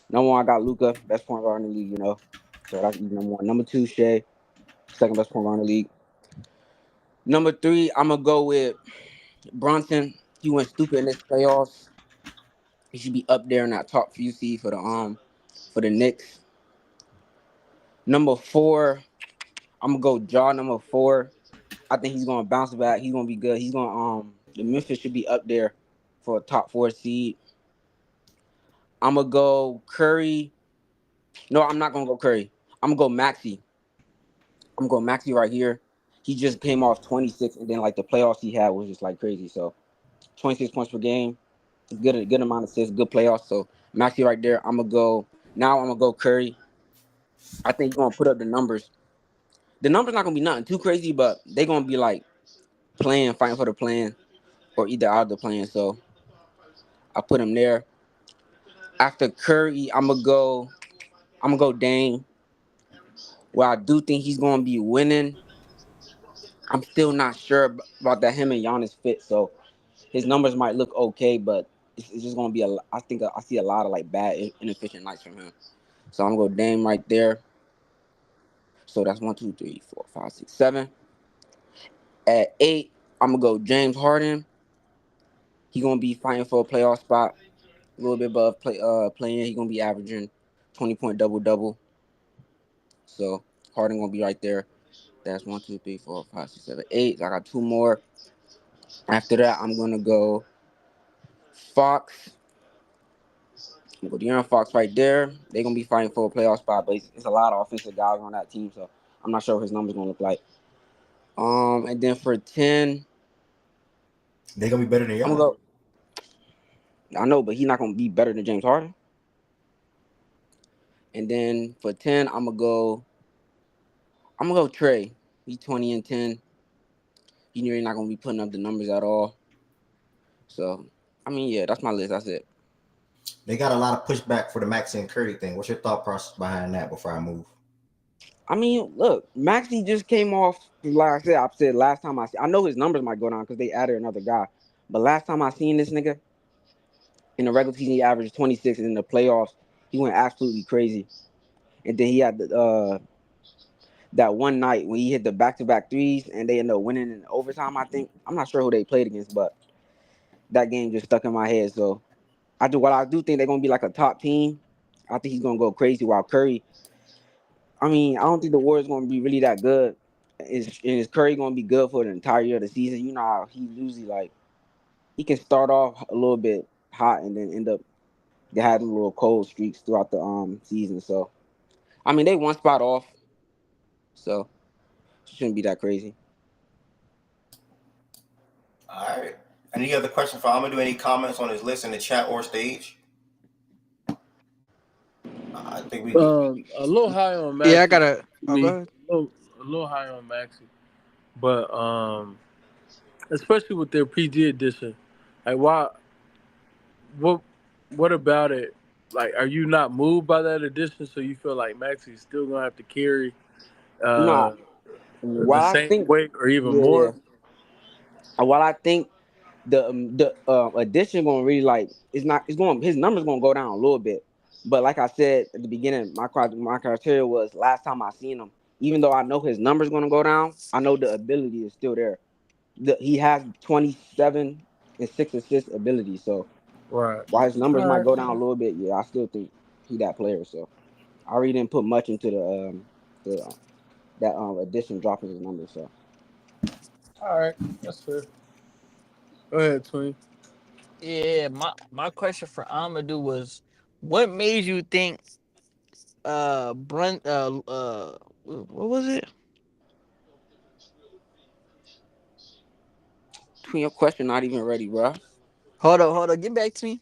number one, I got Luca, best point guard in the league. So that's number one. Number two, Shea, second best point guard in the league. Number three, I'm gonna go with Brunson. He went stupid in this playoffs. He should be up there in that top few seed for the Knicks. Number four, I'm gonna go Jaw. Number four, I think he's gonna bounce back. He's gonna be good. He's gonna the Memphis should be up there for a top four seed. I'm gonna go Curry. No, I'm not gonna go Curry. I'm gonna go Maxey. I'm gonna go Maxey right here. He just came off 26, and then like the playoffs he had was just like crazy. So 26 points per game, good amount of assists, good playoffs. So Maxey right there. I'm gonna go now. I'm gonna go Curry. I think he's gonna put up the numbers. The numbers not gonna be nothing too crazy, but they gonna be like fighting for the plan, or either out of the plan. So I put him there. After Curry, I'm gonna go Dame. Well, I do think he's gonna be winning. I'm still not sure about that him and Giannis fit. So his numbers might look okay, but it's just gonna be I think I see a lot of like bad inefficient nights from him. So I'm gonna go Dame right there. So that's 1, 2, 3, 4, 5, 6, 7. At 8, I'm gonna go James Harden. He gonna be fighting for a playoff spot, a little bit above playing. He gonna be averaging 20-point double. So Harden gonna be right there. That's 1, 2, 3, 4, 5, 6, 7, 8. I got two more. After that, I'm gonna go Fox. I'm gonna go De'Aaron Fox right there. They're gonna be fighting for a playoff spot, but it's a lot of offensive guys on that team, so I'm not sure what his numbers gonna look like. And then for 10, They gonna be better than I'm y'all. gonna go. I know, but he's not gonna be better than James Harden. And then for 10, I'm gonna go Trey. He's 20 and 10. He's really not gonna be putting up the numbers at all. So, I mean, yeah, that's my list. That's it. They got a lot of pushback for the Maxey and Curry thing. What's your thought process behind that before I move? I mean, look, Maxey just came off. Like I said last time I know his numbers might go down because they added another guy. But last time I seen this nigga in the regular season, he averaged 26, and in the playoffs, he went absolutely crazy. And then he had that one night when he hit the back-to-back threes, and they ended up winning in overtime. I think I'm not sure who they played against, but that game just stuck in my head. So I do think they're gonna be like a top team. I think he's gonna go crazy. While Curry, I mean, I don't think the Warriors gonna be really that good. Is Curry gonna be good for the entire year of the season? You know how he usually like he can start off a little bit hot and then end up having little cold streaks throughout the season. So I mean, they one spot off, so it shouldn't be that crazy. All right. Any other questions for Amadou? Any comments on his list in the chat or stage? I think we can. A little high on Yeah, I Maxi. gotta. Oh, go Me, ahead. a little high on Maxi, but especially with their PG edition, like why? What about it? Like, are you not moved by that addition? So you feel like Maxi's still gonna have to carry Nah, the what I same think, weight or even yeah. more? What I think the addition gonna really like it's going his numbers gonna go down a little bit, but like I said at the beginning, my criteria was last time I seen him. Even though I know his numbers gonna go down, I know the ability is still there. He has 27 and 6 assist ability. So Right. while his numbers All might right. go down a little bit, yeah, I still think he that player. So I really didn't put much into the that addition dropping his numbers. So All right. That's fair. Go ahead, Twin. Yeah, my question for Amadou was, what made you think Brent what was it? Between your question, not even ready, bro. Hold on. Get back to me.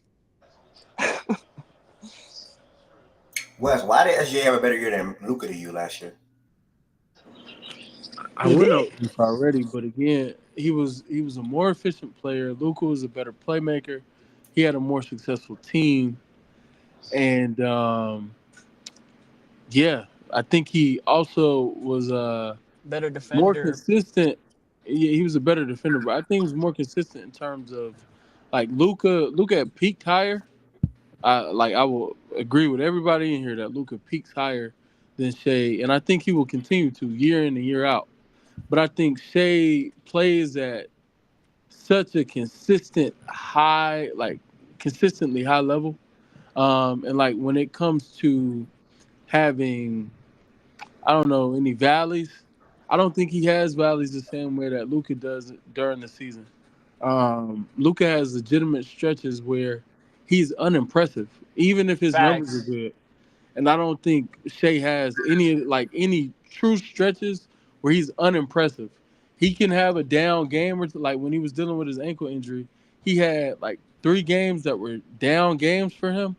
Wes, why did SJ have a better year than Luka to you last year? I went over this already, but again, he was a more efficient player. Luka was a better playmaker. He had a more successful team, and I think he also was Better more defender. consistent. Yeah, he was a better defender, but I think he was more consistent in terms of like Luka had peaked higher. I will agree with everybody in here that Luka peaks higher than Shea, and I think he will continue to year in and year out. But I think Shea plays at such a consistently high level, and like when it comes to having, I don't know, any valleys, I don't think he has valleys the same way that Luka does during the season. Luka has legitimate stretches where he's unimpressive, even if his numbers are good. And I don't think Shea has any true stretches where he's unimpressive. He can have a down game, or like when he was dealing with his ankle injury, he had like 3 games that were down games for him,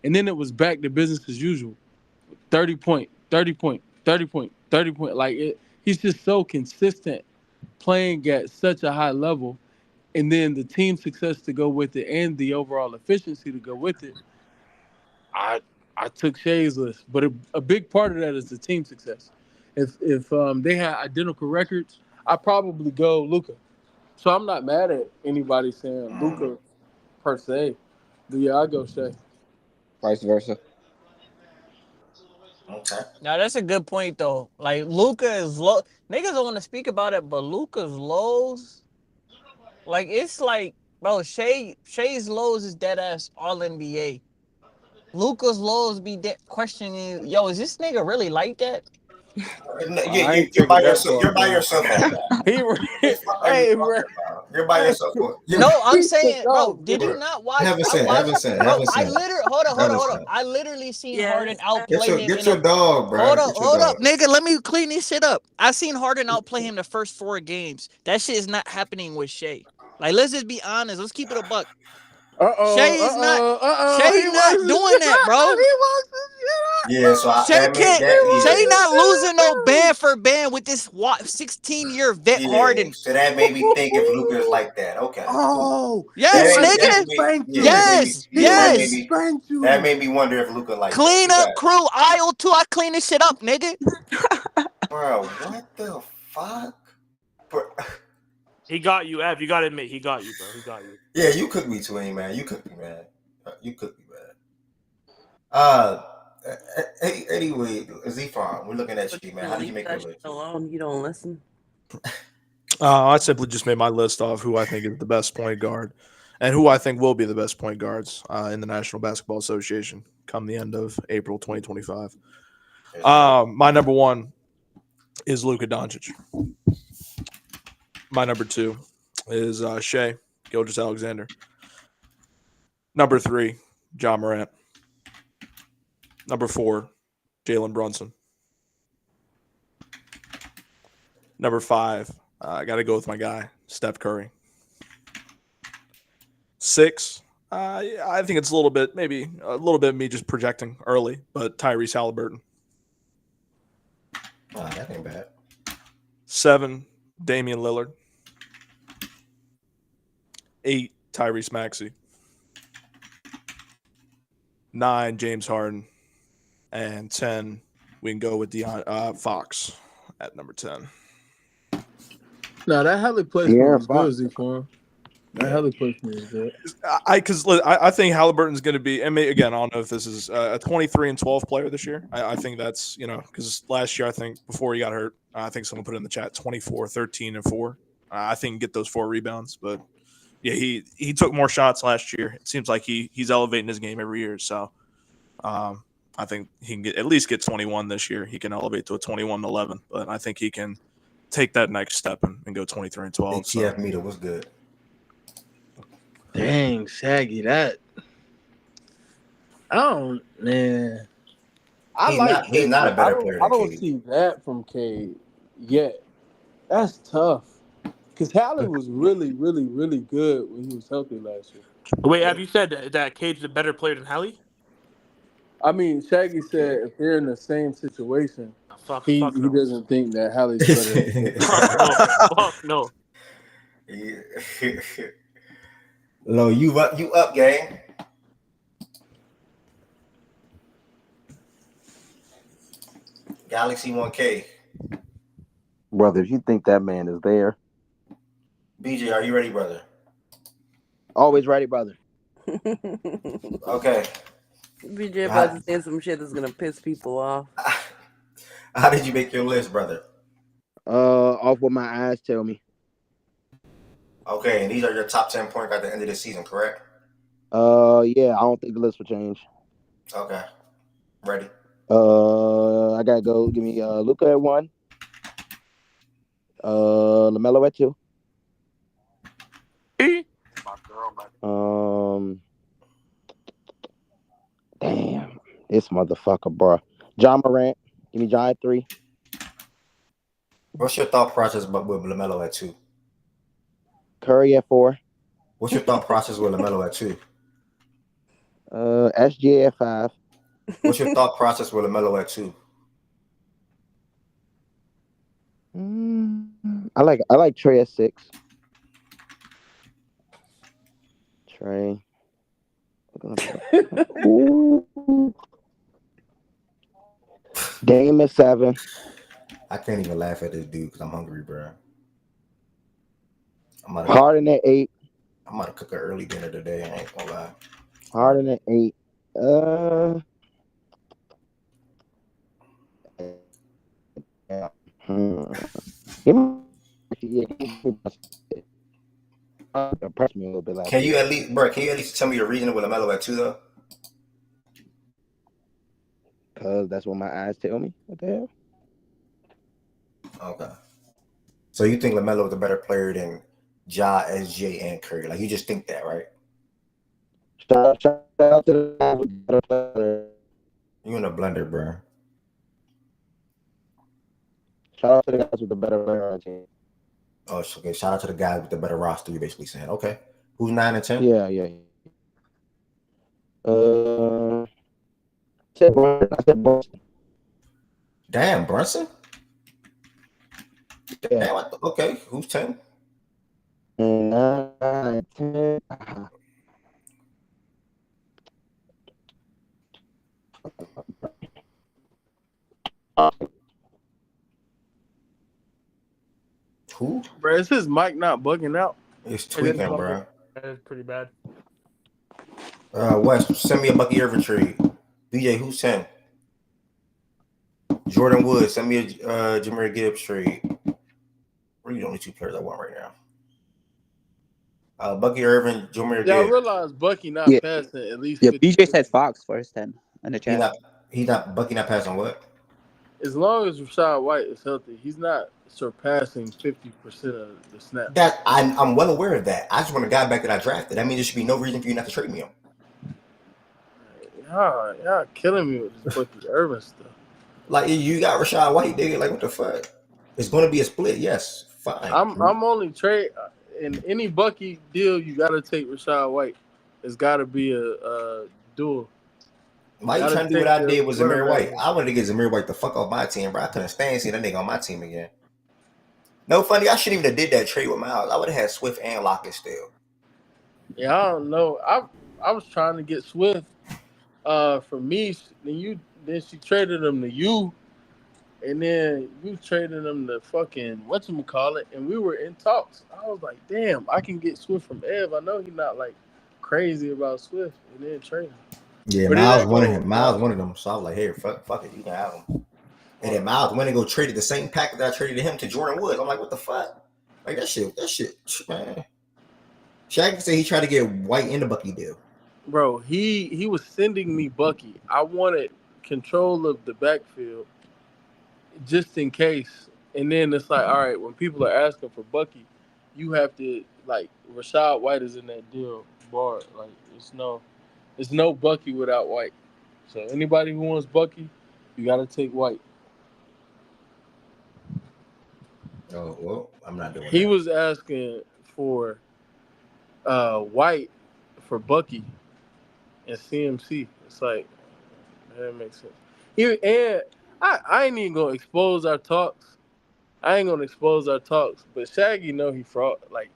and then it was back to business as usual. 30 point, 30 point, 30 point, 30 point. He's just so consistent playing at such a high level, and then the team success to go with it and the overall efficiency to go with it. I took Shea's list, but a big part of that is the team success. If they had identical records, I probably go Luka. So I'm not mad at anybody saying Luka per se. But yeah, I go Shea. Vice versa. Okay. Now that's a good point though. Like Luka is low. Niggas don't want to speak about it, but Luka's lows, like it's like, bro, Shea's lows is dead ass all NBA. Luka's lows be questioning, yo, is this nigga really like that? You're by yourself. You're by yourself on that. Hey, bro. You're by yourself. No, I'm saying, bro, did you not watch? Haven't said. I literally, hold on. I literally seen Harden outplay him. Get your dog, bro. Hold up, nigga. Let me clean this shit up. I seen Harden outplay him the first 4 games. That shit is not happening with Shea. Like, let's just be honest. Let's keep it a buck. Shay's not doing that, bro. Yeah, so Shay not losing no band for band with this 16-year vet Harden. So that made me think if Luka is like that. Okay. Oh, yes, nigga. Yes. That made me wonder if Luka like clean that. up crew aisle 2. I clean this shit up, nigga. Bro, what the fuck? He got you, Ev. You gotta admit, he got you, bro. He got you. Yeah, you cooked me too, man. You cooked me, man. You cooked me, man. Anyway, Z-Farm, we're looking at you, man. How did you make your list? Alone, you don't listen. I simply just made my list off who I think is the best point guard and who I think will be the best point guards in the National Basketball Association come the end of April 2025. My number 1 is Luka Doncic. My number 2 is Shea Gilgeous-Alexander. Number 3, Ja Morant. Number 4, Jalen Brunson. Number 5, I got to go with my guy, Steph Curry. 6, I think it's a little bit me just projecting early, but Tyrese Halliburton. Oh, that ain't bad. 7, Damian Lillard. 8, Tyrese Maxey. 9, James Harden. And 10, we can go with Fox at number 10. No, that Hallie placement was good, Z-Form. That Hallie placement is good. I think Halliburton's going to be, and again, I don't know if this is a 23-12 player this year. I think that's, because last year, I think before he got hurt, I think someone put it in the chat, 24, 13, and 4. I think he can get those 4 rebounds, but yeah, he took more shots last year. It seems like he's elevating his game every year. So I think he can at least get 21 this year. He can elevate to a 21-11, but I think he can take that next step and go 23-12. TF meter was good. Dang, Shaggy, that. Man. He's not a better player than I don't KD. see that from Cade yet. That's tough. Because Hallie was really, really, really good when he was healthy last year. Wait, have you said that Cade's a better player than Hallie? I mean, Shaggy said if they're in the same situation, Fuck he no. doesn't think that Hallie's better than Fuck no. Fuck no. Lo, you up, gang. Galaxy 1K. Brother, if you think that man is there. BJ, are you ready, brother? Always ready, brother. Okay. BJ about to say some shit that's gonna piss people off. How did you make your list, brother? Off what my eyes tell me. Okay, and these are your top 10 point guards at the end of the season, correct? Yeah, I don't think the list will change. Okay. Ready? I gotta go. Give me Luka at 1. LaMelo at 2. Damn, this motherfucker, bro. John Morant. Give me John at 3. What's your thought process with LaMelo at 2? Curry at 4. What's your thought process with LaMelo at 2? SGA at 5. What's your thought process with LaMelo at 2? I like Trey at 6. Trey. Dame at 7. I can't even laugh at this dude because I'm hungry, bro. Harden at 8. I'm about to cook an early dinner today. I ain't gonna lie. Harden at 8. Impressed me a little bit last Can you year. at least tell me the reason with LaMelo at 2 though? Because that's what my eyes tell me. What the hell? Okay. So you think LaMelo is a better player than Ja, SJ, and Curry? Like you just think that, right? Shout out to the guys with better player. You in a blender, bro. Shout out to the guys with the better player on the team. Oh, okay. Shout out to the guys with the better roster. You're basically saying, okay. Who's 9 and 10? Yeah. I said Brunson. Damn, Brunson. Yeah. Damn, okay. Who's 10? And 9 and 10. Who? Bro, is his mic not bugging out? It's tweaking, bro. That is pretty bad. West, send me a Bucky Irvin trade. BJ, who's 10? Jordan Wood, send me a Jahmyr Gibbs trade. Really the only 2 players I want right now. Bucky Irvin, Jahmyr Gibbs. Yeah, I realize Bucky not passing at least 50. BJ said Fox for his 10 in the chat. Bucky not passing what? As long as Rashad White is healthy, he's not surpassing 50% of the snaps. That I'm well aware of that. I just want a guy back that I drafted. That means there should be no reason for you not to trade me him. Y'all killing me with this Bucky Irvin stuff. Like you got Rashad White, nigga. Like what the fuck? It's going to be a split. Yes, fine. I'm only trade in any Bucky deal. You got to take Rashad White. It's got to be a duel. Why you trying to do what I did with Zamir White? I wanted to get Zamir White the fuck off my team, bro. I couldn't stand seeing that nigga on my team again. No funny, I shouldn't even have did that trade with Miles. I would have had Swift and Lockett still. Yeah, I don't know. I was trying to get Swift for me. Then she traded him to you, and then you traded him to fucking whatchamacallit, and we were in talks. I was like, damn, I can get Swift from Ev. I know he's not like crazy about Swift, and then trade him. Yeah, But Miles wanted him. Miles wanted him, so I was like, "Hey, fuck it, you can have him." And then Miles went and go traded the same pack that I traded to him to Jordan Woods. I'm like, "What the fuck?" Like that shit, man. Shaq said he tried to get White in the Bucky deal. Bro, he was sending me Bucky. I wanted control of the backfield just in case. And then it's like, all right, when people are asking for Bucky, you have to like Rashad White is in that deal bar. Like it's no Bucky without White. So anybody who wants Bucky, you got to take White. Oh well, I'm not doing He that. was asking for White for Bucky and CMC. It's like that makes sense. And I ain't even gonna expose our talks. But Shaggy know he fraud. Like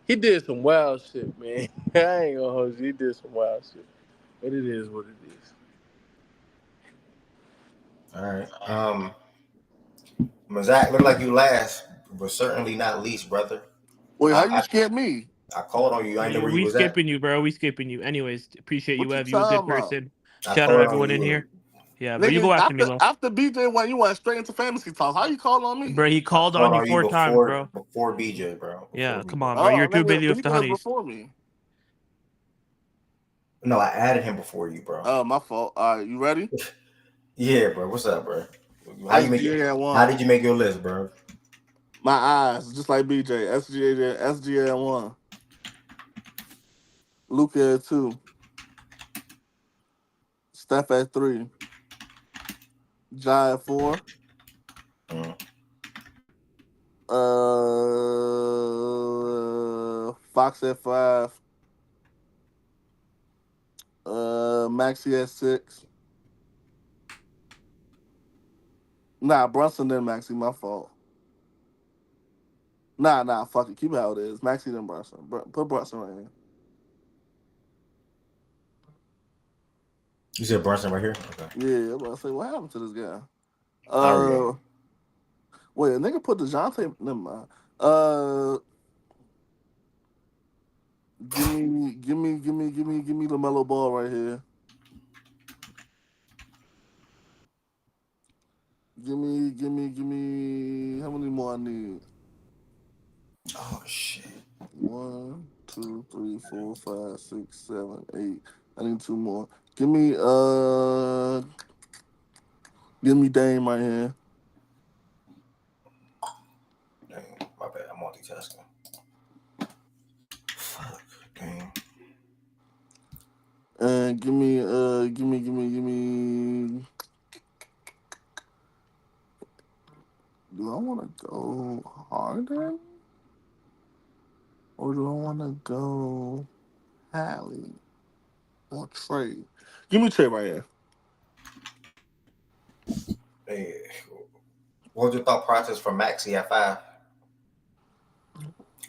he did some wild shit, man. I ain't gonna hold you. He did some wild shit, but it is what it is. All right. Mazak, look like you last, but certainly not least, brother. Wait, how you scared me? I called on you. I didn't know where you We was at. skipping you, bro. We skipping you. Anyways, appreciate What you, you Ev. You a good talking about? person. I Shout out called on everyone in you. here. Yeah, bro. You Nigga, go after me, Lo. after BJ went, you went straight into fantasy talk. How you call on me? Bro, he I called called on you on you 4 times, bro. before BJ, bro. Before Yeah, come BJ. on, bro. You're Oh, too nigga, busy with the BJ was honeys. before me. No, I added him before you, bro. Oh, my fault. All right, you ready? Yeah, bro. What's up, bro? SGA at 1. How did you make your list, bro? My eyes, just like BJ. SGA at 1. Luka at 2. Steph at 3. Ja at 4. Fox at 5. Maxi at 6. Nah, Brunson then Maxi. My fault. Nah. Fuck it. Keep it how it is. Maxi then Brunson. Put Brunson right here. You said Brunson right here? Okay. Yeah, I'm about to say, what happened to this guy? Wait, a nigga put DeJounte. Never mind. Give me LaMelo Ball right here. Give me. How many more I need? Oh shit. 1, 2, 3, 4, 5, 6, 7, 8. I need 2 more. Give me Dame right here. Dang, my bad. I'm multitasking. Fuck, dang. And give me. Do I want to go Harden? Or do I want to go Hallie or Trey? Give me Trey right here. Hey, what was your thought process for Maxi at 5?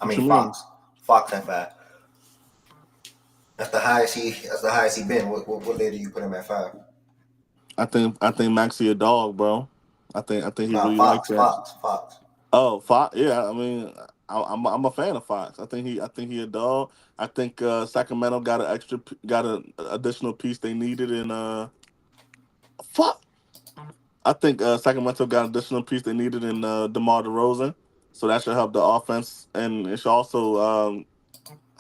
I mean Fox. Fox at 5. That's the highest he been. What layer do you put him at 5? I think Maxi a dog, bro. I think he No, really likes that. Fox. Oh, Fox. Yeah, I mean, I'm a fan of Fox. I think he a dog. I think Sacramento got an additional piece they needed in fuck. I think Sacramento got an additional piece they needed in DeMar DeRozan, so that should help the offense, and it should also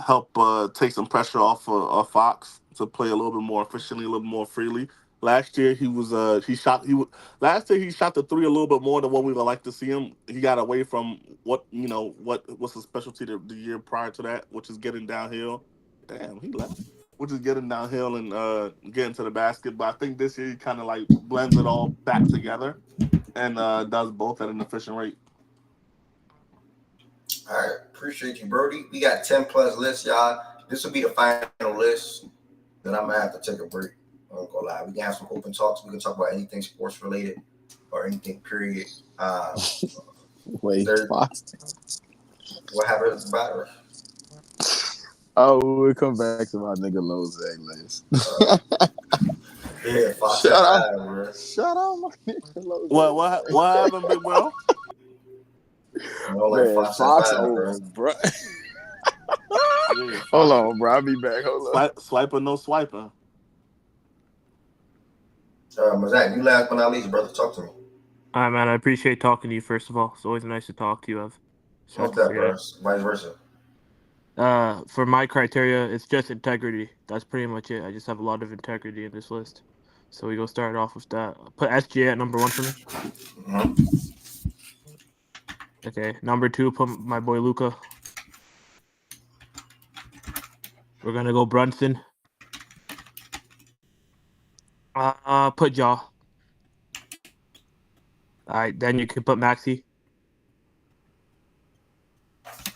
help take some pressure off Fox to play a little bit more efficiently, a little bit more freely. Last year last year he shot the 3 a little bit more than what we would like to see him. He got away from what's his specialty the year prior to that, which is getting downhill. Damn, he left. Which is getting downhill and getting to the basket. But I think this year he kind of like blends it all back together and does both at an efficient rate. All right, appreciate you, Brody. We got 10 plus lists, y'all. This will be the final list. Then I'm gonna have to take a break. I'm gonna go live. We can have some open talks. We can talk about anything sports related or anything. Period. Wait, Fox. What happened about her? Oh, we'll come back to my nigga Lowe's egg list. Yeah, Fox. Shout out, my nigga Lowe's. What happened, big bro? Man, Fox over, bro. Hold on, bro. I'll be back. Hold on. Swiper, no swiper. Mazak, you last but not least, brother. Talk to me. All right, man. I appreciate talking to you, first of all. It's always nice to talk to you, Ev. What's that, bro? Vice versa. For my criteria, it's just integrity. That's pretty much it. I just have a lot of integrity in this list. So we go start off with that. Put SGA at number 1 for me. Mm-hmm. Okay. Number 2, put my boy Luka. We're gonna go Brunson. Put Ja. All right, then you can put Maxi.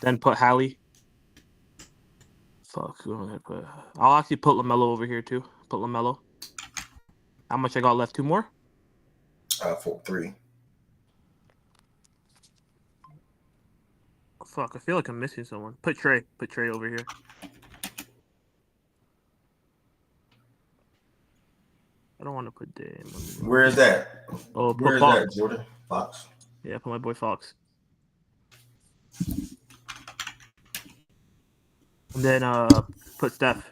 Then put Hallie. Fuck, who am I gonna put? I'll actually put LaMelo over here too. Put LaMelo. How much I got left? 2 more? 3. Fuck, I feel like I'm missing someone. Put Trey. Put Trey over here. I don't want to put Dame. Where is that? Oh, Where put is Fox. that, Jordan? Fox. Yeah, put my boy Fox. And then put Steph.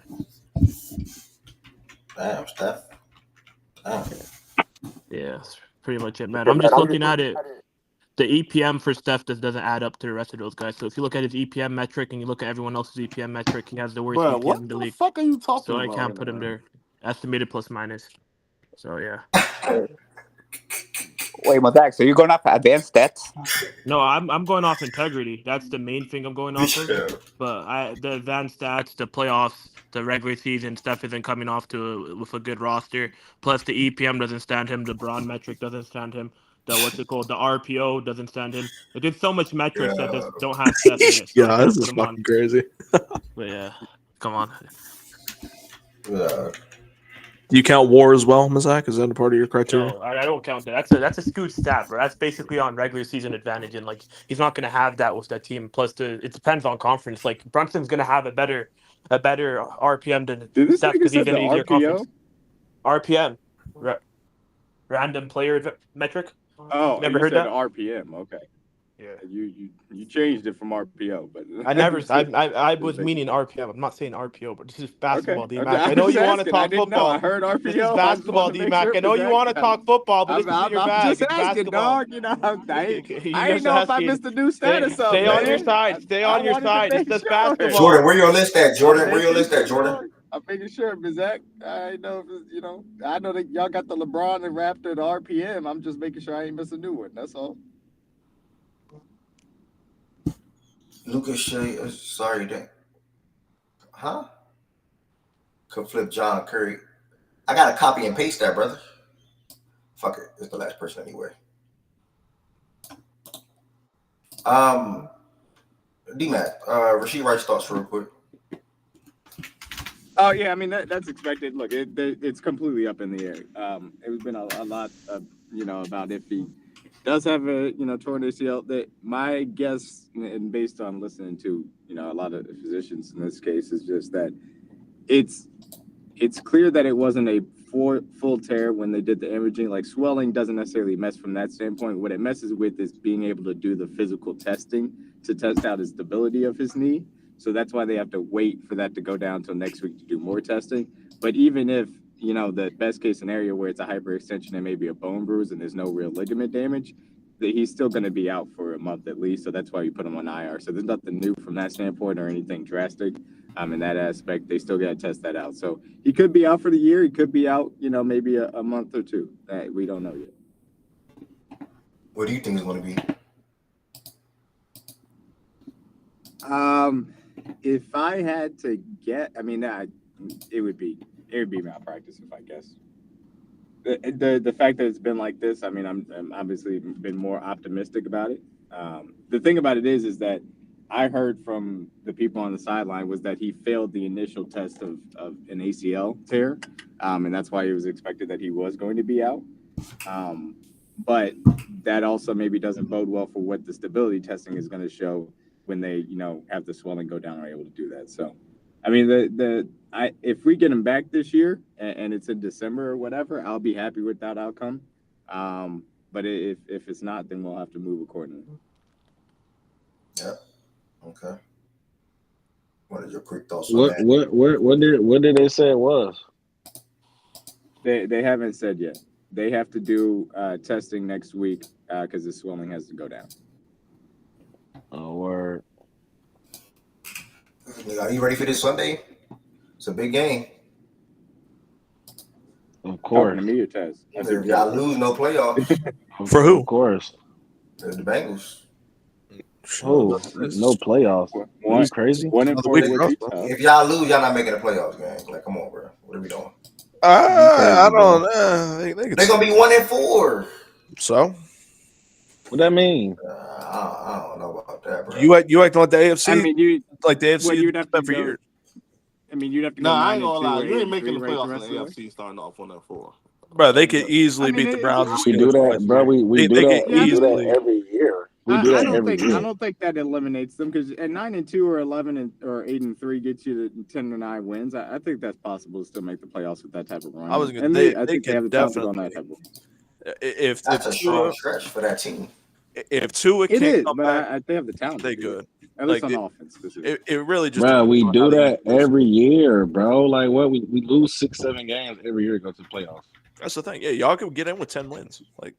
Damn, Steph. Damn. Yeah, that's pretty much it, man. I'm just looking at it. The EPM for Steph doesn't add up to the rest of those guys. So if you look at his EPM metric and you look at everyone else's EPM metric, he has the worst Bro, EPM what in the the league. fuck are you talking So about? I can't put him there. Estimated plus minus. So yeah. Wait, Mazak, so you're going off advanced stats? No, I'm going off integrity. That's the main thing I'm going off of. But the advanced stats, the playoffs, the regular season stuff isn't coming off with a good roster. Plus the EPM doesn't stand him. The Braun metric doesn't stand him. The RPO doesn't stand him. Like, there's so much metrics that just don't have Steph in it. So Yeah, this is fucking crazy. But yeah, come on. Do you count WAR as well, Mazak? Is that a part of your criteria? No, I don't count that. That's a skewed stat, bro. That's basically on regular season advantage, and like he's not gonna have that with that team. Plus, it depends on conference. Like Brunson's gonna have a better RPM than Steph because he's in an easier conference. RPM, random player metric. Oh, never you heard said that? RPM. Okay. Yeah. You changed it from RPO, but I was meaning RPM. I'm not saying RPO, but this is basketball, Okay. D-Mac. I know you want to talk football. I heard RPO. This is basketball, D-Mac. I know you want to talk football, but this is your bag. Just It's asking, basketball. dog. You know, I didn't know if I missed a new status. Stay on your side. Stay on your side. It's just basketball. Jordan, where your list at, Jordan? Where your list at, Jordan? I'm making sure, Bizak. I know, I know that y'all got the LeBron and Raptor, the RPM. I'm just making sure I ain't miss a new one. That's all. Lucas Shea, sorry, that. Huh? Could flip John Curry. I gotta copy and paste that, brother. Fuck it. It's the last person anyway. D-Mac, Rasheed Wright's thoughts real quick. Oh yeah, I mean that's expected. Look, it's completely up in the air. It's been a lot of about if he does have a torn ACL. That my guess, and based on listening to a lot of physicians in this case, is just that it's clear that it wasn't a full tear when they did the imaging. Like swelling doesn't necessarily mess from that standpoint. What it messes with is being able to do the physical testing to test out his stability of his knee. So that's why they have to wait for that to go down until next week to do more testing. But even if, the best case scenario where it's a hyperextension and maybe a bone bruise and there's no real ligament damage, that he's still going to be out for a month at least. So that's why you put him on IR. So there's nothing new from that standpoint or anything drastic in that aspect. They still got to test that out. So he could be out for the year. He could be out, maybe a month or two. We don't know yet. What do you think it's going to be? If I had to get, it would be malpractice if I guess. The fact that it's been like this, I'm obviously been more optimistic about it. The thing about it is that I heard from the people on the sideline was that he failed the initial test of an ACL tear, and that's why it was expected that he was going to be out. But that also maybe doesn't bode well for what the stability testing is going to show when they, have the swelling go down and are able to do that. So, if we get him back this year and it's in December or whatever, I'll be happy with that outcome. But if it's not, then we'll have to move accordingly. Yeah. Okay. What are your quick thoughts on that? What did they say it was? They haven't said yet. They have to do testing next week because the swelling has to go down. Oh, word. Are you ready for this Sunday? It's a big game. Of course. To me, or test. If y'all lose, no playoffs. For who? Of course. The Bengals. Oh, no playoffs. Are you crazy? If y'all lose, y'all not making the playoffs, gang. Like, come on, bro. What are we doing? I don't know. They're gonna be 1-4. So What that mean? I don't know about that, bro. You acting like the AFC? I mean, you like the AFC well, you'd have to been for go. years. I mean, you'd have to Nah, go I ain't 9-2 gonna lie. or You ain't 8-3, making the right? The playoffs in rest the of the way. AFC starting off 1-4. Bro, they could easily I mean, beat the Browns and We do Steelers. that, bro. We do They that. could We do that easily. every year. We do I that don't every think I year. don't think that eliminates them because at 9-2 or 11 or 8-3 gets you to 10-9 wins. I think that's possible to still make the playoffs with that type of run. I was gonna. And They I think they have the could talent to go definitely. on that type of. If That's a strong Tua, stretch for that team. if Tua It can't is, come but back, they have the talent. they to do good. it, at least Like on offense. Specifically. it really just Bro, depends we on how do they that use. every year, bro. Like what? We lose 6-7 games every year to go to the playoffs. That's the thing. Yeah, y'all could get in with 10 wins. Like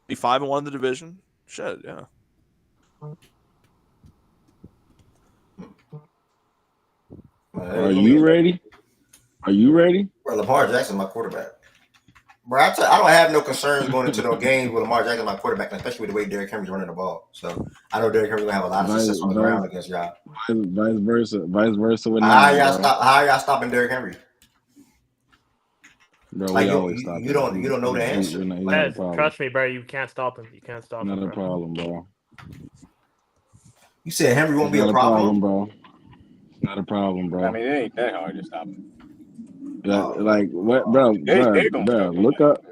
be 5-1 in the division. Shit, yeah. Are you ready? Are you ready? Bro, Lamar Jackson, my quarterback. Bro, I don't have no concerns going into no games with Lamar Jackson, my quarterback, especially with the way Derrick Henry's running the ball. So I know Derrick Henry's gonna have a lot of success on the ground against y'all. Vice versa with How now, y'all stopping Derrick Henry? bro. Like We always stop you don't know the answer. He's not a Guys, problem. trust me, bro. You can't stop him. You can't stop him. Not a Bro. problem, bro. You said Henry won't be a problem, bro. Not a problem, bro. I mean, it ain't that hard to stop him. Like what, bro? Look up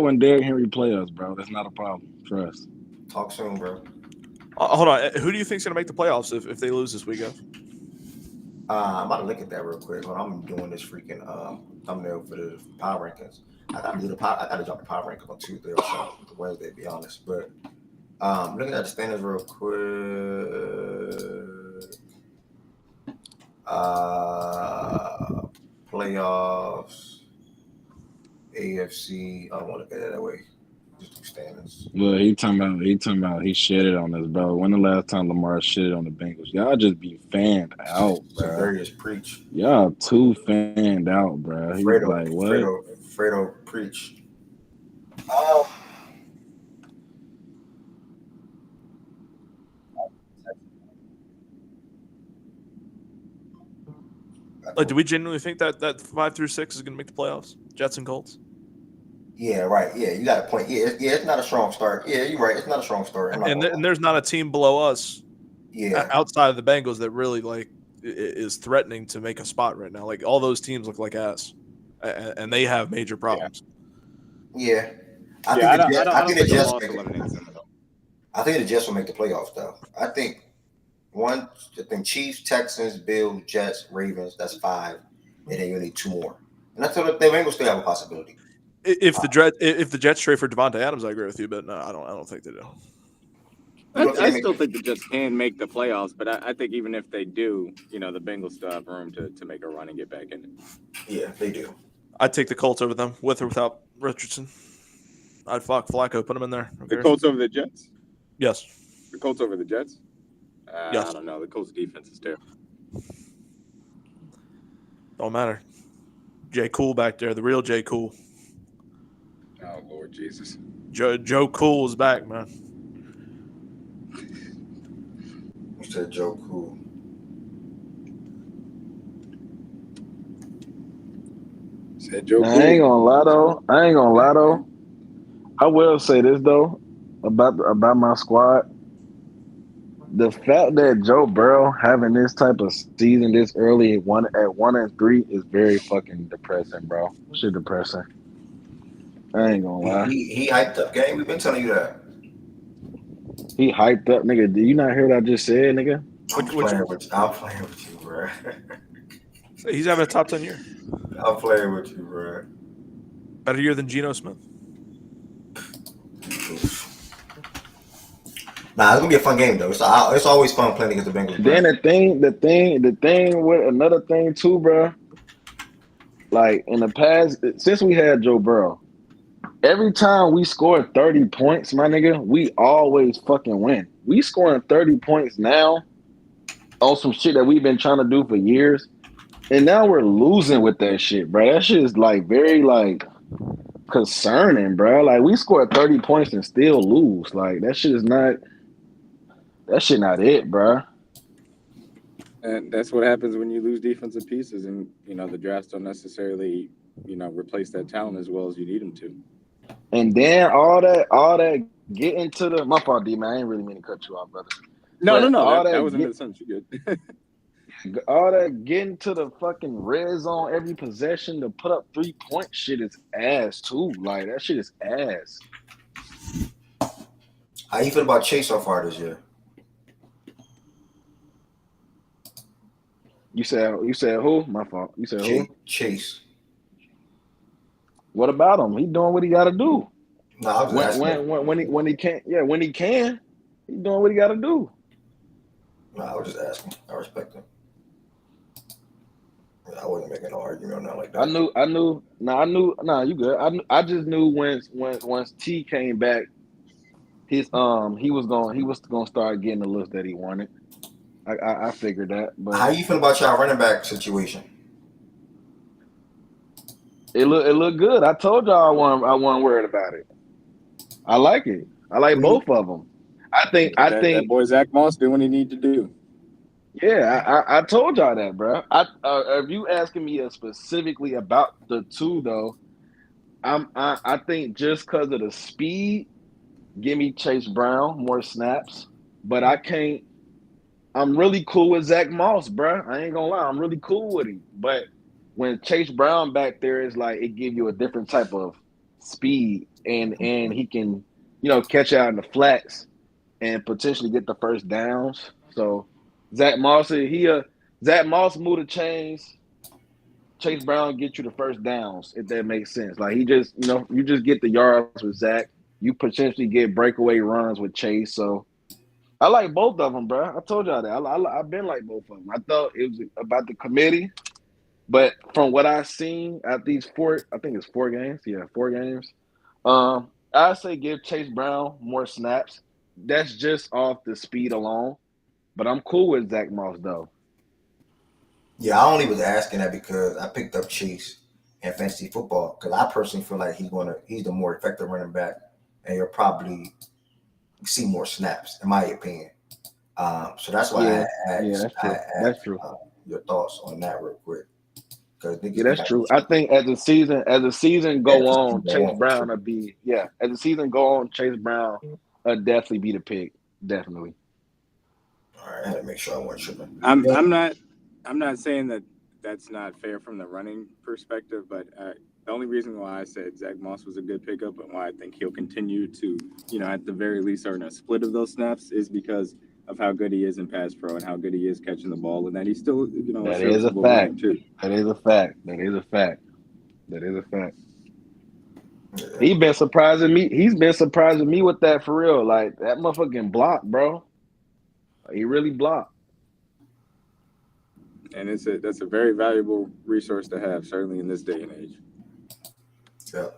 when Derrick Henry play us, bro. That's not a problem. Trust. Talk soon, bro. Hold on. Who do you think's gonna make the playoffs if they lose this weekend? I'm about to look at that real quick. When I'm doing this freaking thumbnail for the power rankings, I gotta drop the power rankings on Tuesday or something, Wednesday, to be honest. But looking at the standings real quick. Playoffs, AFC. I don't want to look at it that way. Just do standings. Well, he talking about he shitted on us, bro. When the last time Lamar shitted on the Bengals? Y'all just be fanned out, bro. Various preach. Y'all too fanned out, bro. He's Fredo, like, what? Fredo preach. Like, do we genuinely think that 5 through 6 is gonna make the playoffs? Jets and Colts. Yeah, right. Yeah, you got a point. Yeah, it's not a strong start. Yeah, you're right. It's not a strong start. And there's not a team below us, outside of the Bengals, that really like is threatening to make a spot right now. Like all those teams look like ass, and they have major problems. Yeah, I think the Jets will make the playoffs though. I think Chiefs, Texans, Bills, Jets, Ravens. That's 5, and then you need 2 more. And I feel like the Bengals still have a possibility. If the Jets trade for Devontae Adams, I agree with you, but no, I don't think they do. I still think the Jets can make the playoffs, but I think even if they do, the Bengals still have room to make a run and get back in it. Yeah, they do. I'd take the Colts over them, with or without Richardson. I'd fuck Flacco, put him in there. The Colts over the Jets? Yes. The Colts over the Jets? Yes. I don't know. The Colts defense is terrible. Don't matter. J. Cool back there, the real J. Cool. Oh, Lord Jesus. Joe Cool is back, man. You said Joe Cool. I ain't gonna lie though. I will say this though about my squad. The fact that Joe Burrow having this type of season this early at 1-3 is very fucking depressing, bro. Shit depressing. I ain't gonna lie. He hyped up, gang. We've been telling you that. He hyped up, nigga. Did you not hear what I just said, nigga? I'm playing with you, bro. He's having a top 10 year. I'm playing with you, bro. Better year than Geno Smith. Nah, it's gonna be a fun game though. It's always fun playing against the Bengals. Then the thing with another thing too, bro. Like in the past, since we had Joe Burrow, every time we scored 30 points, my nigga, we always fucking win. We scoring 30 points now on some shit that we've been trying to do for years, and now we're losing with that shit, bro. That shit is like very like concerning, bro. Like we scored 30 points and still lose. Like that shit not it, bro. And that's what happens when you lose defensive pieces, and the drafts don't necessarily, replace that talent as well as you need them to. And then all that getting to the my fault, D man. I ain't really mean to cut you off, brother. No. All That was in the sense. You good. all that getting to the fucking red zone every possession to put up 3-point shit is ass too. Like that shit is ass. How you feel about Chase so far this year? You said who? My fault. You said who? Chase. What about him? He doing what he got to do. No, I was asking. When he can, yeah, when he can, he doing what he got to do. No, I was just asking. I respect him. I wasn't making no argument on that like that. I knew. Nah, you good. I just knew once T came back, he was gonna start getting the looks that he wanted. I figured that. But how you feel about y'all running back situation? It looked good. I told y'all I wasn't worried about it. I like it. I like both of them. I think that boy Zach Moss doing what he need to do. Yeah, I told y'all that, bro. If you asking me specifically about the two though, I think just because of the speed, give me Chase Brown more snaps. But I can't. I'm really cool with Zach Moss, bro. I ain't gonna lie, I'm really cool with him. But when Chase Brown back there is like it give you a different type of speed, and he can, catch out in the flats and potentially get the first downs. So Zach Moss move the chains. Chase Brown get you the first downs, if that makes sense. Like he just, you just get the yards with Zach. You potentially get breakaway runs with Chase. So I like both of them, bro. I told y'all that. I've been like both of them. I thought it was about the committee, but from what I've seen at these 4 games. Yeah, 4 games. I say give Chase Brown more snaps. That's just off the speed alone. But I'm cool with Zach Moss though. Yeah, I only was asking that because I picked up Chase in fantasy football because I personally feel like he's the more effective running back, and you'll probably see more snaps, in my opinion. So that's why I asked. That's true. Your thoughts on that real quick. Yeah, that's true. I think as the season go on, Chase Brown will be As the season go on, Chase Brown will definitely be the pick. Definitely. All right, I had to make sure I wasn't tripping. I'm not saying that that's not fair from the running perspective, but the only reason why I said Zach Moss was a good pickup and why I think he'll continue to, at the very least earn a split of those snaps is because of how good he is in pass pro and how good he is catching the ball, and that he's still, that is a fact. That is a fact. That is a fact. That is a fact. Yeah. He's been surprising me with that for real. Like that motherfucking block, bro. He really blocked. And that's a very valuable resource to have, certainly in this day and age. Yeah,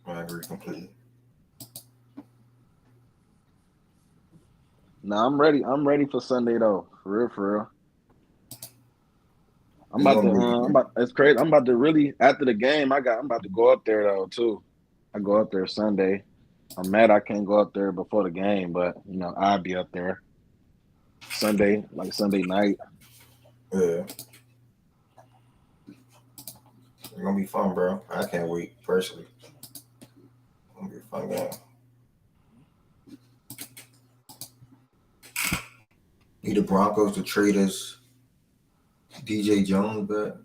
I agree completely. Nah, I'm ready. I'm ready for Sunday though. For real. It's crazy. I'm about to really after the game. I'm about to go up there though too. I go up there Sunday. I'm mad I can't go up there before the game, but I'll be up there Sunday, like Sunday night. Yeah. It's gonna be fun, bro. I can't wait, personally. It's gonna be a fun game. Need the Broncos to trade us DJ Jones, but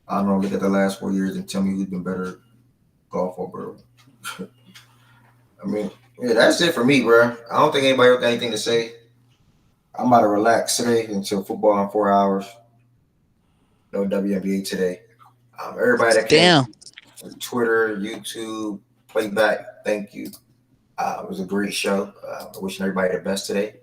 I don't know, look at the last 4 years and tell me who's been better golf or bro. I mean, yeah, that's it for me, bro. I don't think anybody else got anything to say. I'm about to relax today until football in 4 hours. No WNBA today. Everybody that came Twitter, YouTube, playback, thank you. It was a great show. Wishing everybody the best today.